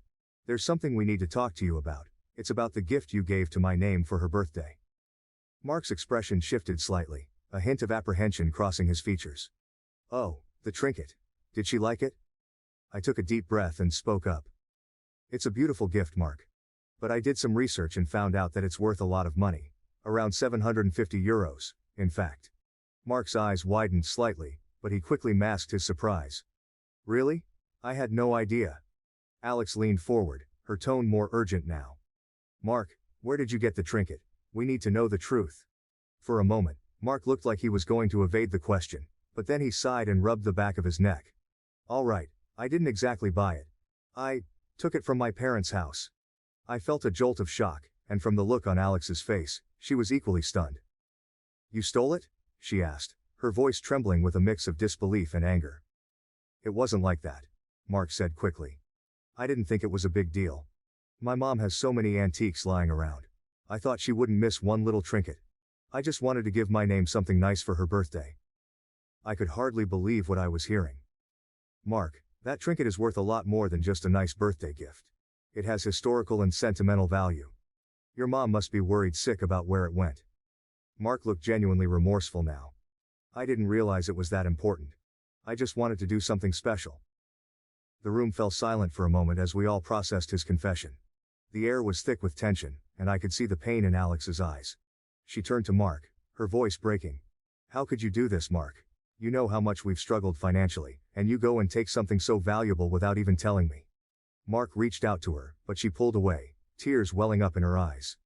Speaker 1: There's something we need to talk to you about. It's about the gift you gave to my name for her birthday. Mark's expression shifted slightly, a hint of apprehension crossing his features. Oh, the trinket. Did she like it? I took a deep breath and spoke up. It's a beautiful gift, Mark. But I did some research and found out that it's worth a lot of money. Around €750, in fact. Mark's eyes widened slightly, but he quickly masked his surprise. Really? I had no idea. Alex leaned forward, her tone more urgent now. Mark, where did you get the trinket? We need to know the truth. For a moment, Mark looked like he was going to evade the question, but then he sighed and rubbed the back of his neck. All right, I didn't exactly buy it. I took it from my parents' house. I felt a jolt of shock, and from the look on Alex's face, she was equally stunned. You stole it? She asked, her voice trembling with a mix of disbelief and anger. It wasn't like that, Mark said quickly. I didn't think it was a big deal. My mom has so many antiques lying around. I thought she wouldn't miss one little trinket. I just wanted to give my name something nice for her birthday. I could hardly believe what I was hearing. Mark, that trinket is worth a lot more than just a nice birthday gift. It has historical and sentimental value. Your mom must be worried sick about where it went. Mark looked genuinely remorseful now. I didn't realize it was that important. I just wanted to do something special. The room fell silent for a moment as we all processed his confession. The air was thick with tension, and I could see the pain in Alex's eyes. She turned to Mark, her voice breaking. How could you do this, Mark? You know how much we've struggled financially, and you go and take something so valuable without even telling me. Mark reached out to her, but she pulled away, tears welling up in her eyes.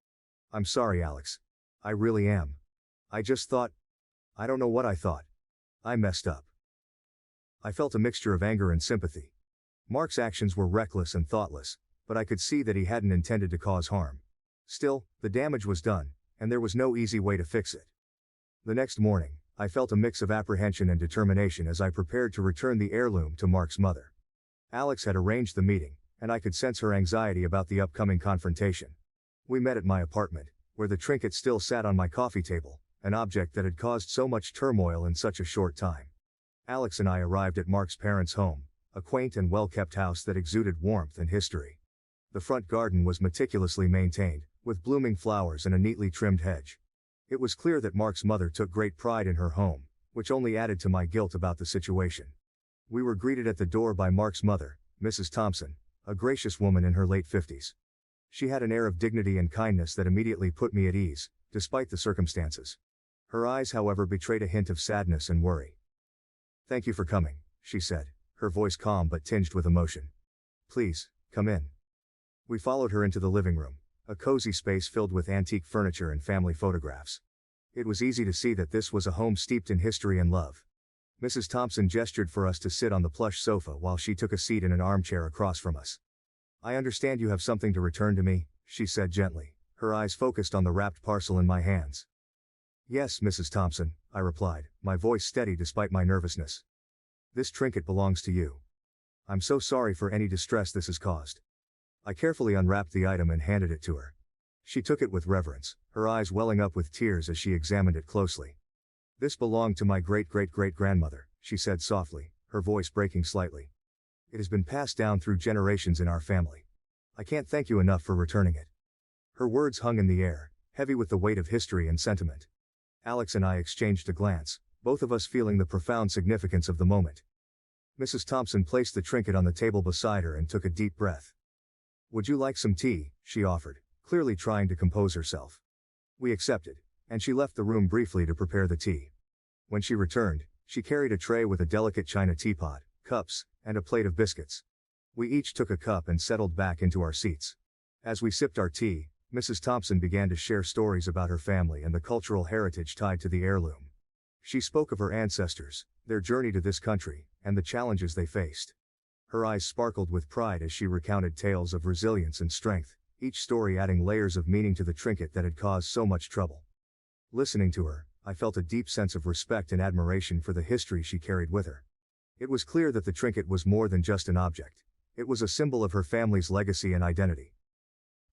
Speaker 1: I'm sorry, Alex. I really am. I don't know what I thought. I messed up. I felt a mixture of anger and sympathy. Mark's actions were reckless and thoughtless, but I could see that he hadn't intended to cause harm. Still, the damage was done, and there was no easy way to fix it. The next morning, I felt a mix of apprehension and determination as I prepared to return the heirloom to Mark's mother. Alex had arranged the meeting, and I could sense her anxiety about the upcoming confrontation. We met at my apartment, where the trinket still sat on my coffee table, an object that had caused so much turmoil in such a short time. Alex and I arrived at Mark's parents' home, a quaint and well-kept house that exuded warmth and history. The front garden was meticulously maintained, with blooming flowers and a neatly trimmed hedge. It was clear that Mark's mother took great pride in her home, which only added to my guilt about the situation. We were greeted at the door by Mark's mother, Mrs. Thompson, a gracious woman in her late 50s. She had an air of dignity and kindness that immediately put me at ease, despite the circumstances. Her eyes, however, betrayed a hint of sadness and worry. "Thank you for coming," she said, her voice calm but tinged with emotion. "Please, come in." We followed her into the living room, a cozy space filled with antique furniture and family photographs. It was easy to see that this was a home steeped in history and love. Mrs. Thompson gestured for us to sit on the plush sofa while she took a seat in an armchair across from us. "I understand you have something to return to me," she said gently, her eyes focused on the wrapped parcel in my hands. "Yes, Mrs. Thompson," I replied, my voice steady despite my nervousness. "This trinket belongs to you. I'm so sorry for any distress this has caused." I carefully unwrapped the item and handed it to her. She took it with reverence, her eyes welling up with tears as she examined it closely. "This belonged to my great-great-great-grandmother," she said softly, her voice breaking slightly. "It has been passed down through generations in our family. I can't thank you enough for returning it." Her words hung in the air, heavy with the weight of history and sentiment. Alex and I exchanged a glance, both of us feeling the profound significance of the moment. Mrs. Thompson placed the trinket on the table beside her and took a deep breath. "Would you like some tea?" she offered, clearly trying to compose herself. We accepted, and she left the room briefly to prepare the tea. When she returned, she carried a tray with a delicate china teapot, cups, and a plate of biscuits. We each took a cup and settled back into our seats. As we sipped our tea, Mrs. Thompson began to share stories about her family and the cultural heritage tied to the heirloom. She spoke of her ancestors, their journey to this country, and the challenges they faced. Her eyes sparkled with pride as she recounted tales of resilience and strength, each story adding layers of meaning to the trinket that had caused so much trouble. Listening to her, I felt a deep sense of respect and admiration for the history she carried with her. It was clear that the trinket was more than just an object. It was a symbol of her family's legacy and identity.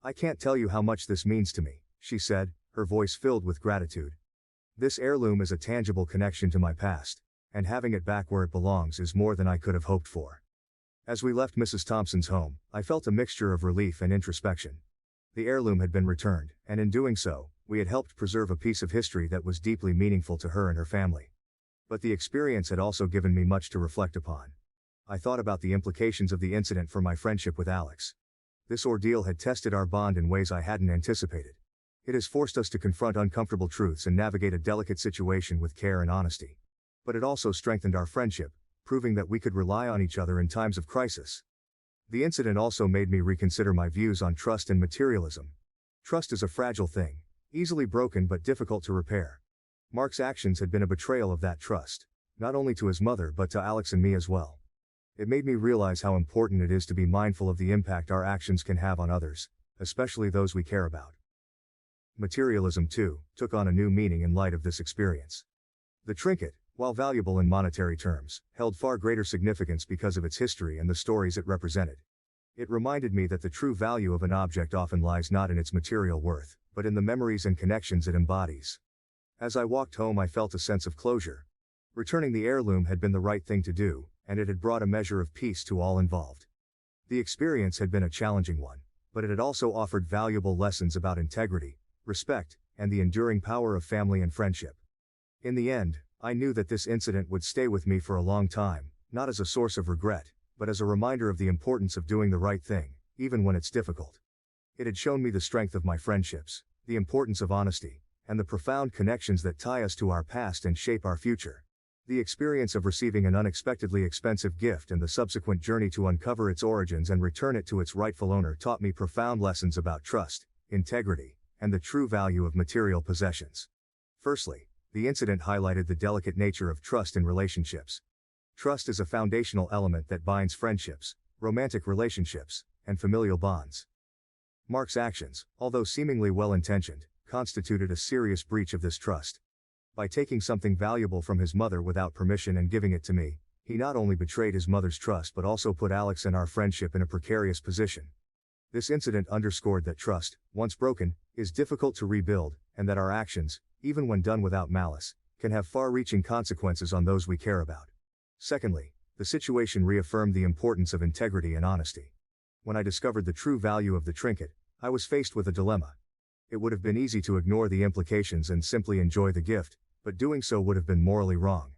Speaker 1: "I can't tell you how much this means to me," she said, her voice filled with gratitude. "This heirloom is a tangible connection to my past, and having it back where it belongs is more than I could have hoped for." As we left Mrs. Thompson's home, I felt a mixture of relief and introspection. The heirloom had been returned, and in doing so, we had helped preserve a piece of history that was deeply meaningful to her and her family. But the experience had also given me much to reflect upon. I thought about the implications of the incident for my friendship with Alex. This ordeal had tested our bond in ways I hadn't anticipated. It has forced us to confront uncomfortable truths and navigate a delicate situation with care and honesty. But it also strengthened our friendship, proving that we could rely on each other in times of crisis. The incident also made me reconsider my views on trust and materialism. Trust is a fragile thing, easily broken but difficult to repair. Mark's actions had been a betrayal of that trust, not only to his mother but to Alex and me as well. It made me realize how important it is to be mindful of the impact our actions can have on others, especially those we care about. Materialism, too, took on a new meaning in light of this experience. The trinket, while valuable in monetary terms, held far greater significance because of its history and the stories it represented. It reminded me that the true value of an object often lies not in its material worth, but in the memories and connections it embodies. As I walked home, I felt a sense of closure. Returning the heirloom had been the right thing to do, and it had brought a measure of peace to all involved. The experience had been a challenging one, but it had also offered valuable lessons about integrity, respect, and the enduring power of family and friendship. In the end, I knew that this incident would stay with me for a long time, not as a source of regret, but as a reminder of the importance of doing the right thing, even when it's difficult. It had shown me the strength of my friendships, the importance of honesty, and the profound connections that tie us to our past and shape our future. The experience of receiving an unexpectedly expensive gift and the subsequent journey to uncover its origins and return it to its rightful owner taught me profound lessons about trust, integrity, and the true value of material possessions. Firstly, the incident highlighted the delicate nature of trust in relationships. Trust is a foundational element that binds friendships, romantic relationships, and familial bonds. Mark's actions, although seemingly well-intentioned, constituted a serious breach of this trust. By taking something valuable from his mother without permission and giving it to me, He not only betrayed his mother's trust but also put Alex and our friendship in a precarious position. This incident underscored that trust, once broken, is difficult to rebuild, and that our actions, even when done without malice, can have far-reaching consequences on those we care about. Secondly, the situation reaffirmed the importance of integrity and honesty. When I discovered the true value of the trinket, I was faced with a dilemma. It would have been easy to ignore the implications and simply enjoy the gift, but doing so would have been morally wrong.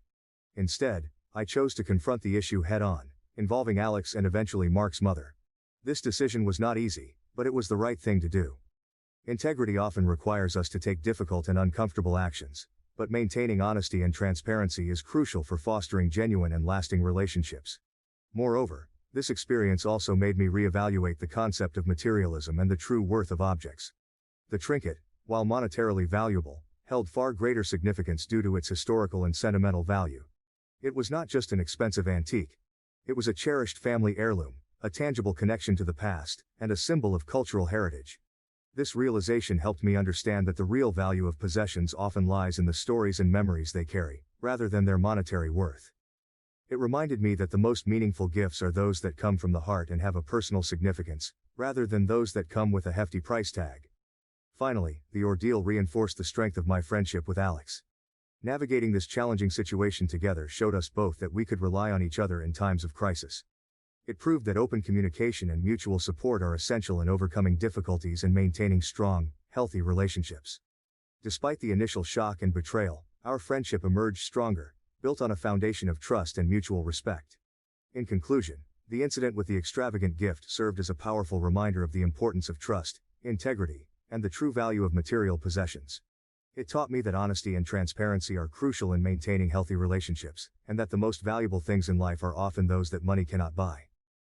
Speaker 1: Instead, I chose to confront the issue head-on, involving Alex and eventually Mark's mother. This decision was not easy, but it was the right thing to do. Integrity often requires us to take difficult and uncomfortable actions, but maintaining honesty and transparency is crucial for fostering genuine and lasting relationships. Moreover, this experience also made me reevaluate the concept of materialism and the true worth of objects. The trinket, while monetarily valuable, held far greater significance due to its historical and sentimental value. It was not just an expensive antique. It was a cherished family heirloom, a tangible connection to the past, and a symbol of cultural heritage. This realization helped me understand that the real value of possessions often lies in the stories and memories they carry, rather than their monetary worth. It reminded me that the most meaningful gifts are those that come from the heart and have a personal significance, rather than those that come with a hefty price tag. Finally, the ordeal reinforced the strength of my friendship with Alex. Navigating this challenging situation together showed us both that we could rely on each other in times of crisis. It proved that open communication and mutual support are essential in overcoming difficulties and maintaining strong, healthy relationships. Despite the initial shock and betrayal, our friendship emerged stronger, built on a foundation of trust and mutual respect. In conclusion, the incident with the extravagant gift served as a powerful reminder of the importance of trust, integrity, and the true value of material possessions. It taught me that honesty and transparency are crucial in maintaining healthy relationships, and that the most valuable things in life are often those that money cannot buy.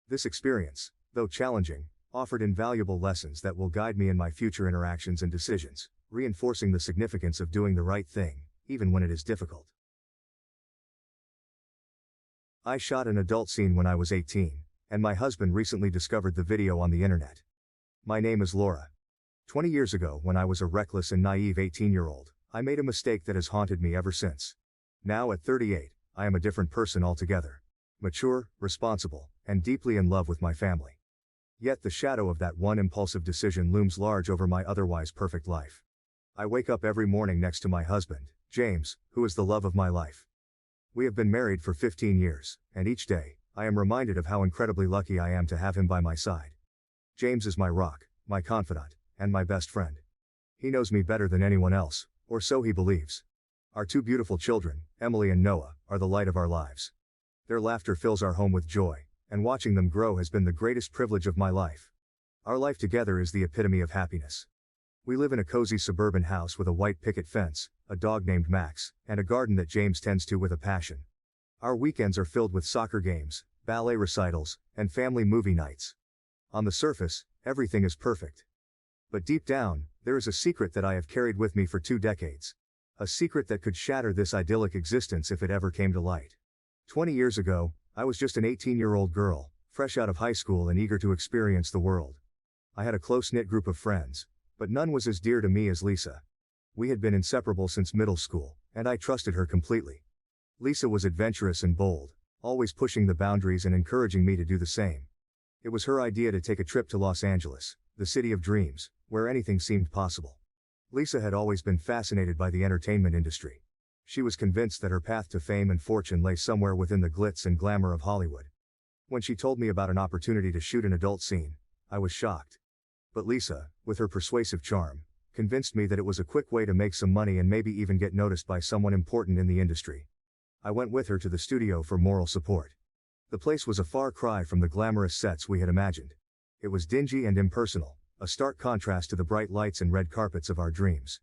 Speaker 1: This experience, though challenging, offered invaluable lessons that will guide me in my future interactions and decisions, reinforcing the significance of doing the right thing, even when it is difficult. I shot an adult scene when I was 18, and my husband recently discovered the video on the internet. My name is Laura. 20 years ago, when I was a reckless and naive 18-year-old, I made a mistake that has haunted me ever since. Now at 38, I am a different person altogether. Mature, responsible, and deeply in love with my family. Yet the shadow of that one impulsive decision looms large over my otherwise perfect life. I wake up every morning next to my husband, James, who is the love of my life. We have been married for 15 years, and each day, I am reminded of how incredibly lucky I am to have him by my side. James is my rock, my confidant, and my best friend. He knows me better than anyone else, or so he believes. Our two beautiful children, Emily and Noah, are the light of our lives. Their laughter fills our home with joy, and watching them grow has been the greatest privilege of my life. Our life together is the epitome of happiness. We live in a cozy suburban house with a white picket fence, a dog named Max, and a garden that James tends to with a passion. Our weekends are filled with soccer games, ballet recitals, and family movie nights. On the surface, everything is perfect. But deep down, there is a secret that I have carried with me for 2 decades. A secret that could shatter this idyllic existence if it ever came to light. 20 years ago, I was just an 18-year-old girl, fresh out of high school and eager to experience the world. I had a close-knit group of friends, but none was as dear to me as Lisa. We had been inseparable since middle school, and I trusted her completely. Lisa was adventurous and bold, always pushing the boundaries and encouraging me to do the same. It was her idea to take a trip to Los Angeles, the city of dreams, where anything seemed possible. Lisa had always been fascinated by the entertainment industry. She was convinced that her path to fame and fortune lay somewhere within the glitz and glamour of Hollywood. When she told me about an opportunity to shoot an adult scene, I was shocked. But Lisa, with her persuasive charm, convinced me that it was a quick way to make some money and maybe even get noticed by someone important in the industry. I went with her to the studio for moral support. The place was a far cry from the glamorous sets we had imagined. It was dingy and impersonal, a stark contrast to the bright lights and red carpets of our dreams.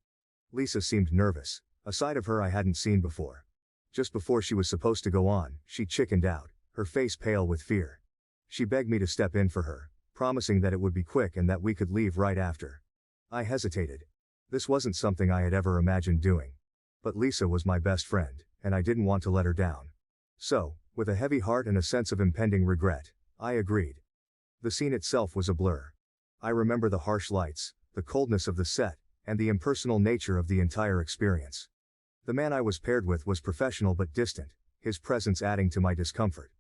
Speaker 1: Lisa seemed nervous, a side of her I hadn't seen before. Just before she was supposed to go on, she chickened out, her face pale with fear. She begged me to step in for her, promising that it would be quick and that we could leave right after. I hesitated. This wasn't something I had ever imagined doing. But Lisa was my best friend, and I didn't want to let her down. So, with a heavy heart and a sense of impending regret, I agreed. The scene itself was a blur. I remember the harsh lights, the coldness of the set, and the impersonal nature of the entire experience. The man I was paired with was professional but distant, his presence adding to my discomfort.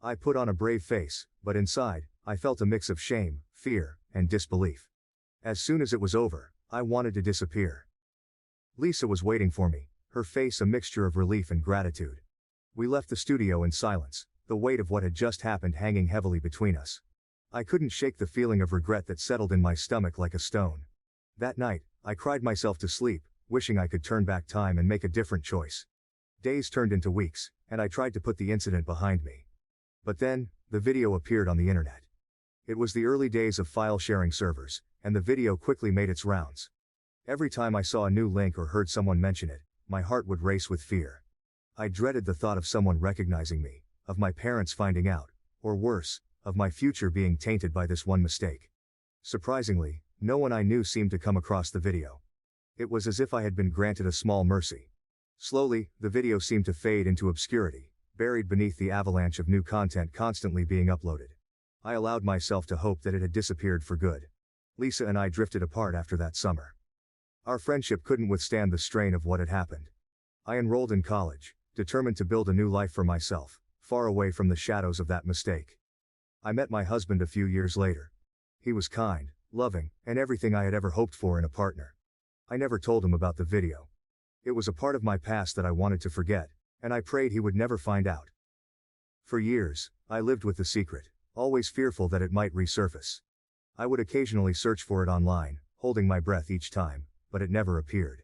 Speaker 1: I put on a brave face, but inside, I felt a mix of shame, fear, and disbelief. As soon as it was over, I wanted to disappear. Lisa was waiting for me, her face a mixture of relief and gratitude. We left the studio in silence, the weight of what had just happened hanging heavily between us. I couldn't shake the feeling of regret that settled in my stomach like a stone. That night, I cried myself to sleep, wishing I could turn back time and make a different choice. Days turned into weeks, and I tried to put the incident behind me. But then, the video appeared on the internet. It was the early days of file-sharing servers, and the video quickly made its rounds. Every time I saw a new link or heard someone mention it, my heart would race with fear. I dreaded the thought of someone recognizing me, of my parents finding out, or worse, of my future being tainted by this one mistake. Surprisingly, no one I knew seemed to come across the video. It was as if I had been granted a small mercy. Slowly, the video seemed to fade into obscurity, buried beneath the avalanche of new content constantly being uploaded. I allowed myself to hope that it had disappeared for good. Lisa and I drifted apart after that summer. Our friendship couldn't withstand the strain of what had happened. I enrolled in college, determined to build a new life for myself, far away from the shadows of that mistake. I met my husband a few years later. He was kind, loving, and everything I had ever hoped for in a partner. I never told him about the video. It was a part of my past that I wanted to forget, and I prayed he would never find out. For years, I lived with the secret, always fearful that it might resurface. I would occasionally search for it online, holding my breath each time, but it never appeared.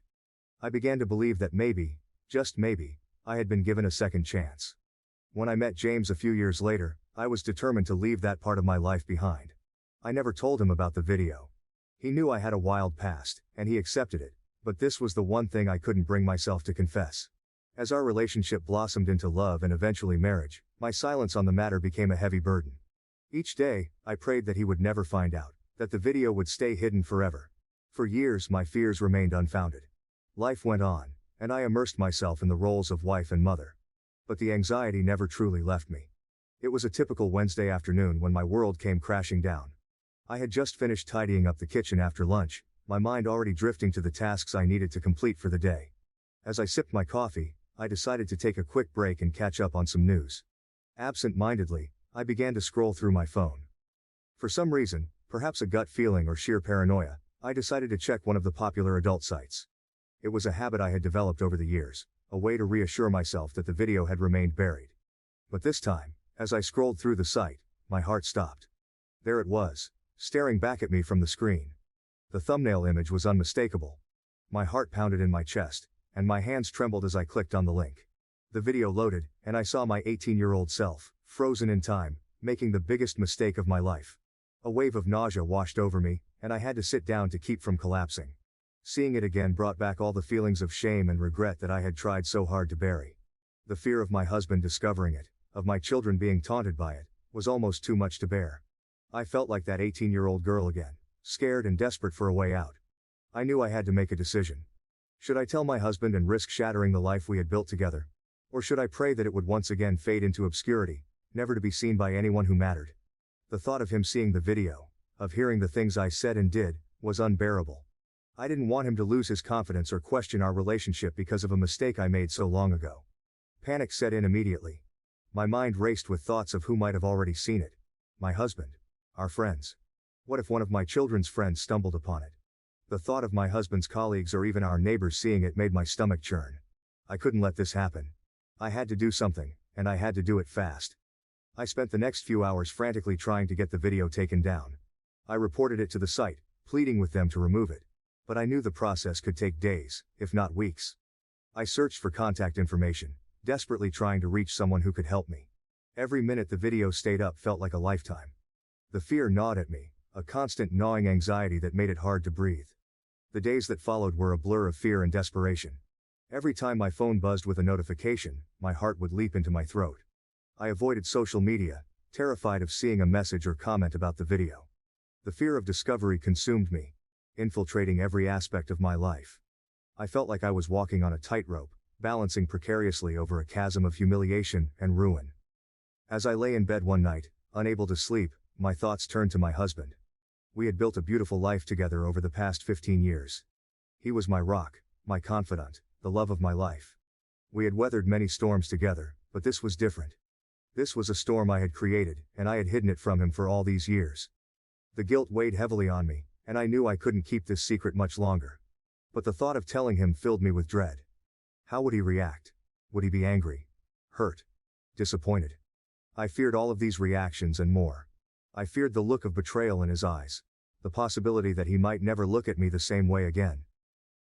Speaker 1: I began to believe that maybe, just maybe, I had been given a second chance. When I met James a few years later, I was determined to leave that part of my life behind. I never told him about the video. He knew I had a wild past, and he accepted it, but this was the one thing I couldn't bring myself to confess. As our relationship blossomed into love and eventually marriage, my silence on the matter became a heavy burden. Each day, I prayed that he would never find out, that the video would stay hidden forever. For years my fears remained unfounded. Life went on, and I immersed myself in the roles of wife and mother. But the anxiety never truly left me. It was a typical Wednesday afternoon when my world came crashing down. I had just finished tidying up the kitchen after lunch, my mind already drifting to the tasks I needed to complete for the day. As I sipped my coffee, I decided to take a quick break and catch up on some news. Absent-mindedly, I began to scroll through my phone. For some reason, perhaps a gut feeling or sheer paranoia, I decided to check one of the popular adult sites. It was a habit I had developed over the years, a way to reassure myself that the video had remained buried. But this time, as I scrolled through the site, my heart stopped. There it was, staring back at me from the screen. The thumbnail image was unmistakable. My heart pounded in my chest, and my hands trembled as I clicked on the link. The video loaded, and I saw my 18-year-old self, frozen in time, making the biggest mistake of my life. A wave of nausea washed over me, and I had to sit down to keep from collapsing. Seeing it again brought back all the feelings of shame and regret that I had tried so hard to bury. The fear of my husband discovering it, of my children being taunted by it, was almost too much to bear. I felt like that 18-year-old girl again, scared and desperate for a way out. I knew I had to make a decision. Should I tell my husband and risk shattering the life we had built together? Or should I pray that it would once again fade into obscurity, never to be seen by anyone who mattered? The thought of him seeing the video, of hearing the things I said and did, was unbearable. I didn't want him to lose his confidence or question our relationship because of a mistake I made so long ago. Panic set in immediately. My mind raced with thoughts of who might have already seen it. My husband. Our friends. What if one of my children's friends stumbled upon it? The thought of my husband's colleagues or even our neighbors seeing it made my stomach churn. I couldn't let this happen. I had to do something, and I had to do it fast. I spent the next few hours frantically trying to get the video taken down. I reported it to the site, pleading with them to remove it. But I knew the process could take days, if not weeks. I searched for contact information, desperately trying to reach someone who could help me. Every minute the video stayed up felt like a lifetime. The fear gnawed at me, a constant gnawing anxiety that made it hard to breathe. The days that followed were a blur of fear and desperation. Every time my phone buzzed with a notification, my heart would leap into my throat. I avoided social media, terrified of seeing a message or comment about the video. The fear of discovery consumed me, infiltrating every aspect of my life. I felt like I was walking on a tightrope, balancing precariously over a chasm of humiliation and ruin. As I lay in bed one night, unable to sleep, my thoughts turned to my husband. We had built a beautiful life together over the past 15 years. He was my rock, my confidant, the love of my life. We had weathered many storms together, But this was different. This was a storm I had created, and I had hidden it from him for all these years. The guilt weighed heavily on me, and I knew I couldn't keep this secret much longer. But the thought of telling him filled me with dread. How would he react? Would he be angry? Hurt? Disappointed? I feared all of these reactions and more. I feared the look of betrayal in his eyes. The possibility that he might never look at me the same way again.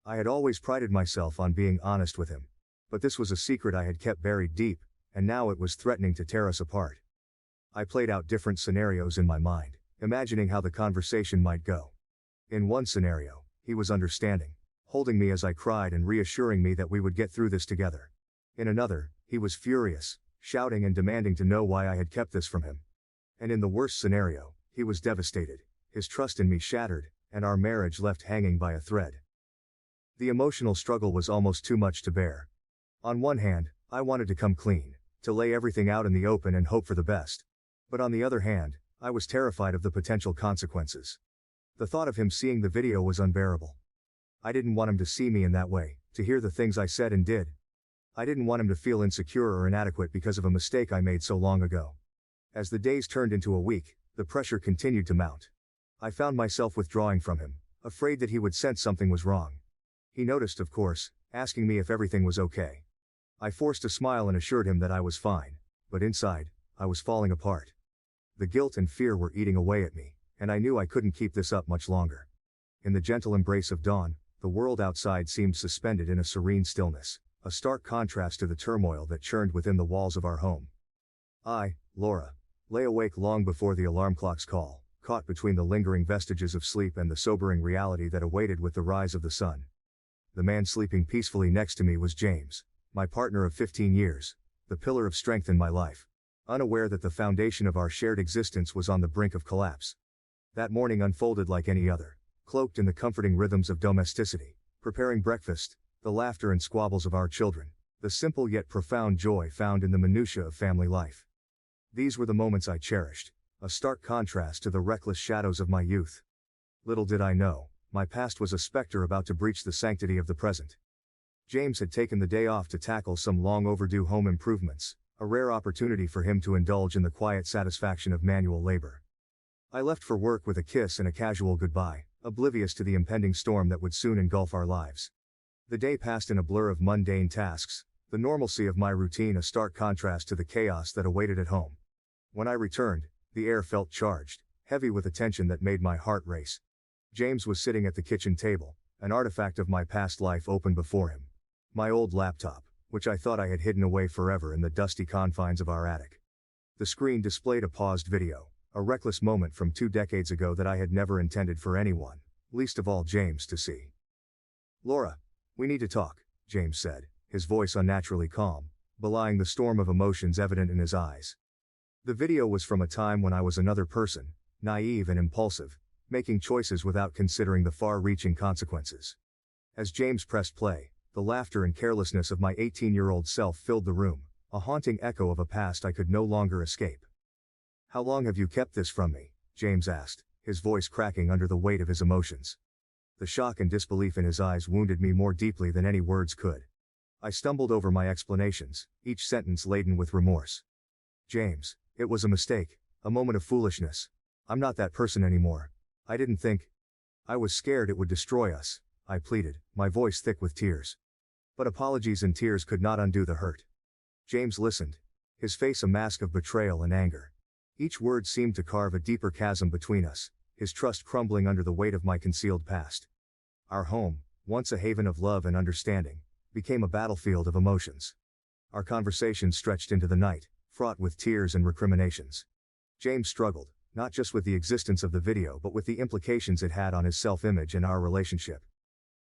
Speaker 1: I had always prided myself on being honest with him. But this was a secret I had kept buried deep, and now it was threatening to tear us apart. I played out different scenarios in my mind, imagining how the conversation might go. In one scenario, he was understanding, holding me as I cried and reassuring me that we would get through this together. In another, he was furious, shouting and demanding to know why I had kept this from him. And in the worst scenario, he was devastated, his trust in me shattered, and our marriage left hanging by a thread. The emotional struggle was almost too much to bear. On one hand, I wanted to come clean, to lay everything out in the open and hope for the best. But on the other hand, I was terrified of the potential consequences. The thought of him seeing the video was unbearable. I didn't want him to see me in that way, to hear the things I said and did. I didn't want him to feel insecure or inadequate because of a mistake I made so long ago. As the days turned into a week, the pressure continued to mount. I found myself withdrawing from him, afraid that he would sense something was wrong. He noticed, of course, asking me if everything was okay. I forced a smile and assured him that I was fine, but inside, I was falling apart. The guilt and fear were eating away at me, and I knew I couldn't keep this up much longer. In the gentle embrace of dawn, the world outside seemed suspended in a serene stillness, a stark contrast to the turmoil that churned within the walls of our home. I, Laura, lay awake long before the alarm clock's call, caught between the lingering vestiges of sleep and the sobering reality that awaited with the rise of the sun. The man sleeping peacefully next to me was James, my partner of 15 years, the pillar of strength in my life, unaware that the foundation of our shared existence was on the brink of collapse. That morning unfolded like any other, cloaked in the comforting rhythms of domesticity, preparing breakfast, the laughter and squabbles of our children, the simple yet profound joy found in the minutiae of family life. These were the moments I cherished, a stark contrast to the reckless shadows of my youth. Little did I know, my past was a specter about to breach the sanctity of the present. James had taken the day off to tackle some long overdue home improvements, a rare opportunity for him to indulge in the quiet satisfaction of manual labor. I left for work with a kiss and a casual goodbye, oblivious to the impending storm that would soon engulf our lives. The day passed in a blur of mundane tasks, the normalcy of my routine a stark contrast to the chaos that awaited at home. When I returned, the air felt charged, heavy with a tension that made my heart race. James was sitting at the kitchen table, an artifact of my past life open before him. My old laptop, which I thought I had hidden away forever in the dusty confines of our attic. The screen displayed a paused video, a reckless moment from 2 decades ago that I had never intended for anyone, least of all James, to see. "Laura, we need to talk," James said, his voice unnaturally calm, belying the storm of emotions evident in his eyes. The video was from a time when I was another person, naive and impulsive, making choices without considering the far-reaching consequences. As James pressed play, the laughter and carelessness of my 18-year-old self filled the room, a haunting echo of a past I could no longer escape. "How long have you kept this from me?" James asked, his voice cracking under the weight of his emotions. The shock and disbelief in his eyes wounded me more deeply than any words could. I stumbled over my explanations, each sentence laden with remorse. "James, it was a mistake, a moment of foolishness. I'm not that person anymore. I didn't think. I was scared it would destroy us," I pleaded, my voice thick with tears. But apologies and tears could not undo the hurt. James listened, his face a mask of betrayal and anger. Each word seemed to carve a deeper chasm between us, his trust crumbling under the weight of my concealed past. Our home, once a haven of love and understanding, became a battlefield of emotions. Our conversation stretched into the night, fraught with tears and recriminations. James struggled, not just with the existence of the video but with the implications it had on his self-image and our relationship.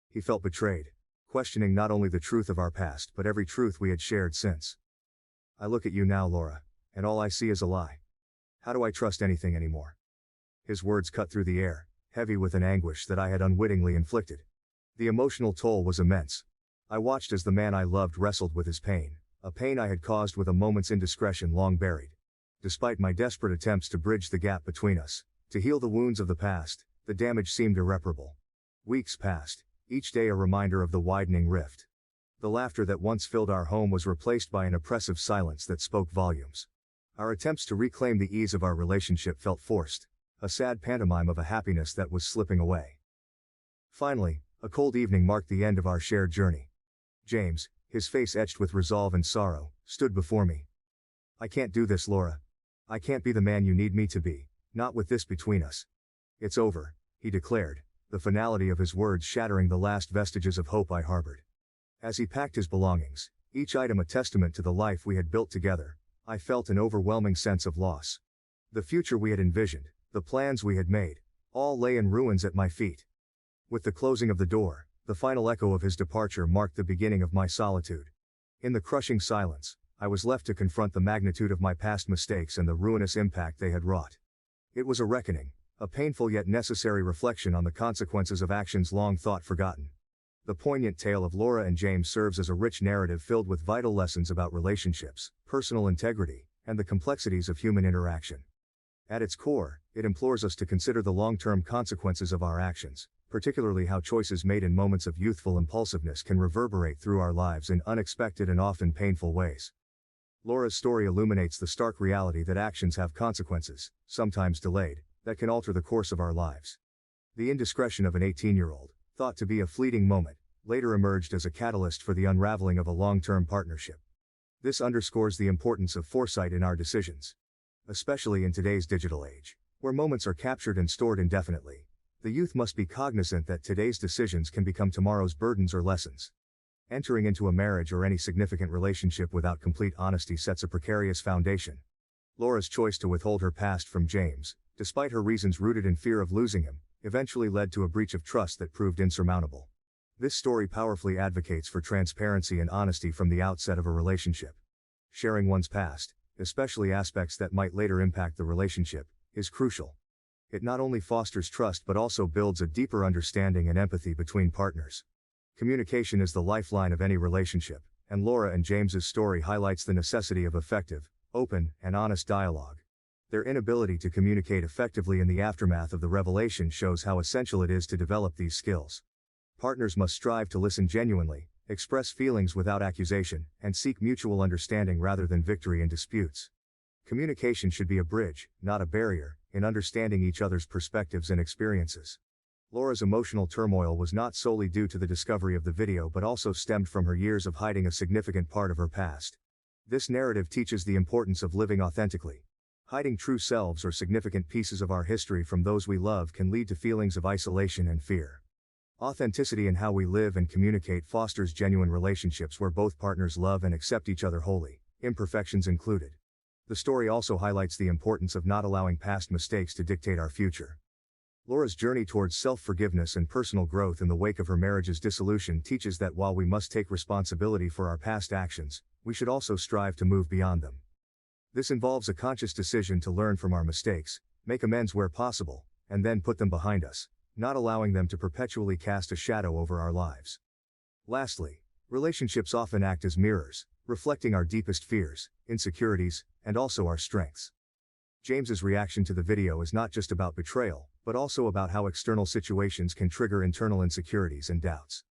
Speaker 1: He felt betrayed, questioning not only the truth of our past but every truth we had shared since. "I look at you now, Laura, and all I see is a lie. How do I trust anything anymore?" His words cut through the air, heavy with an anguish that I had unwittingly inflicted. The emotional toll was immense. I watched as the man I loved wrestled with his pain, a pain I had caused with a moment's indiscretion long buried. Despite my desperate attempts to bridge the gap between us, to heal the wounds of the past, the damage seemed irreparable. Weeks passed, each day a reminder of the widening rift. The laughter that once filled our home was replaced by an oppressive silence that spoke volumes. Our attempts to reclaim the ease of our relationship felt forced, a sad pantomime of a happiness that was slipping away. Finally, a cold evening marked the end of our shared journey. James, his face etched with resolve and sorrow, stood before me. "I can't do this, Laura. I can't be the man you need me to be, not with this between us. It's over," he declared, the finality of his words shattering the last vestiges of hope I harbored. As he packed his belongings, each item a testament to the life we had built together, I felt an overwhelming sense of loss. The future we had envisioned, the plans we had made, all lay in ruins at my feet. With the closing of the door, the final echo of his departure marked the beginning of my solitude. In the crushing silence, I was left to confront the magnitude of my past mistakes and the ruinous impact they had wrought. It was a reckoning, a painful yet necessary reflection on the consequences of actions long thought forgotten. The poignant tale of Laura and James serves as a rich narrative filled with vital lessons about relationships, personal integrity, and the complexities of human interaction. At its core, it implores us to consider the long-term consequences of our actions, particularly how choices made in moments of youthful impulsiveness can reverberate through our lives in unexpected and often painful ways. Laura's story illuminates the stark reality that actions have consequences, sometimes delayed, that can alter the course of our lives. The indiscretion of an 18-year-old, thought to be a fleeting moment, later emerged as a catalyst for the unraveling of a long-term partnership. This underscores the importance of foresight in our decisions. Especially in today's digital age, where moments are captured and stored indefinitely, the youth must be cognizant that today's decisions can become tomorrow's burdens or lessons. Entering into a marriage or any significant relationship without complete honesty sets a precarious foundation. Laura's choice to withhold her past from James, despite her reasons rooted in fear of losing him, eventually led to a breach of trust that proved insurmountable. This story powerfully advocates for transparency and honesty from the outset of a relationship. Sharing one's past, especially aspects that might later impact the relationship, is crucial. It not only fosters trust but also builds a deeper understanding and empathy between partners. Communication is the lifeline of any relationship, and Laura and James's story highlights the necessity of effective, open, and honest dialogue. Their inability to communicate effectively in the aftermath of the revelation shows how essential it is to develop these skills. Partners must strive to listen genuinely, express feelings without accusation, and seek mutual understanding rather than victory in disputes. Communication should be a bridge, not a barrier, in understanding each other's perspectives and experiences. Laura's emotional turmoil was not solely due to the discovery of the video but also stemmed from her years of hiding a significant part of her past. This narrative teaches the importance of living authentically. Hiding true selves or significant pieces of our history from those we love can lead to feelings of isolation and fear. Authenticity in how we live and communicate fosters genuine relationships where both partners love and accept each other wholly, imperfections included. The story also highlights the importance of not allowing past mistakes to dictate our future. Laura's journey towards self-forgiveness and personal growth in the wake of her marriage's dissolution teaches that while we must take responsibility for our past actions, we should also strive to move beyond them. This involves a conscious decision to learn from our mistakes, make amends where possible, and then put them behind us, not allowing them to perpetually cast a shadow over our lives. Lastly, relationships often act as mirrors, reflecting our deepest fears, insecurities, and also our strengths. James's reaction to the video is not just about betrayal, but also about how external situations can trigger internal insecurities and doubts.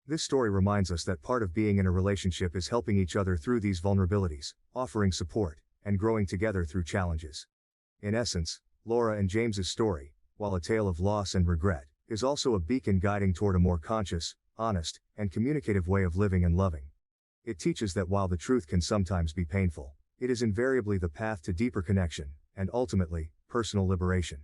Speaker 1: This story reminds us that part of being in a relationship is helping each other through these vulnerabilities, offering support, and growing together through challenges. In essence, Laura and James's story, while a tale of loss and regret, is also a beacon guiding toward a more conscious, honest, and communicative way of living and loving. It teaches that while the truth can sometimes be painful, it is invariably the path to deeper connection, and ultimately, personal liberation.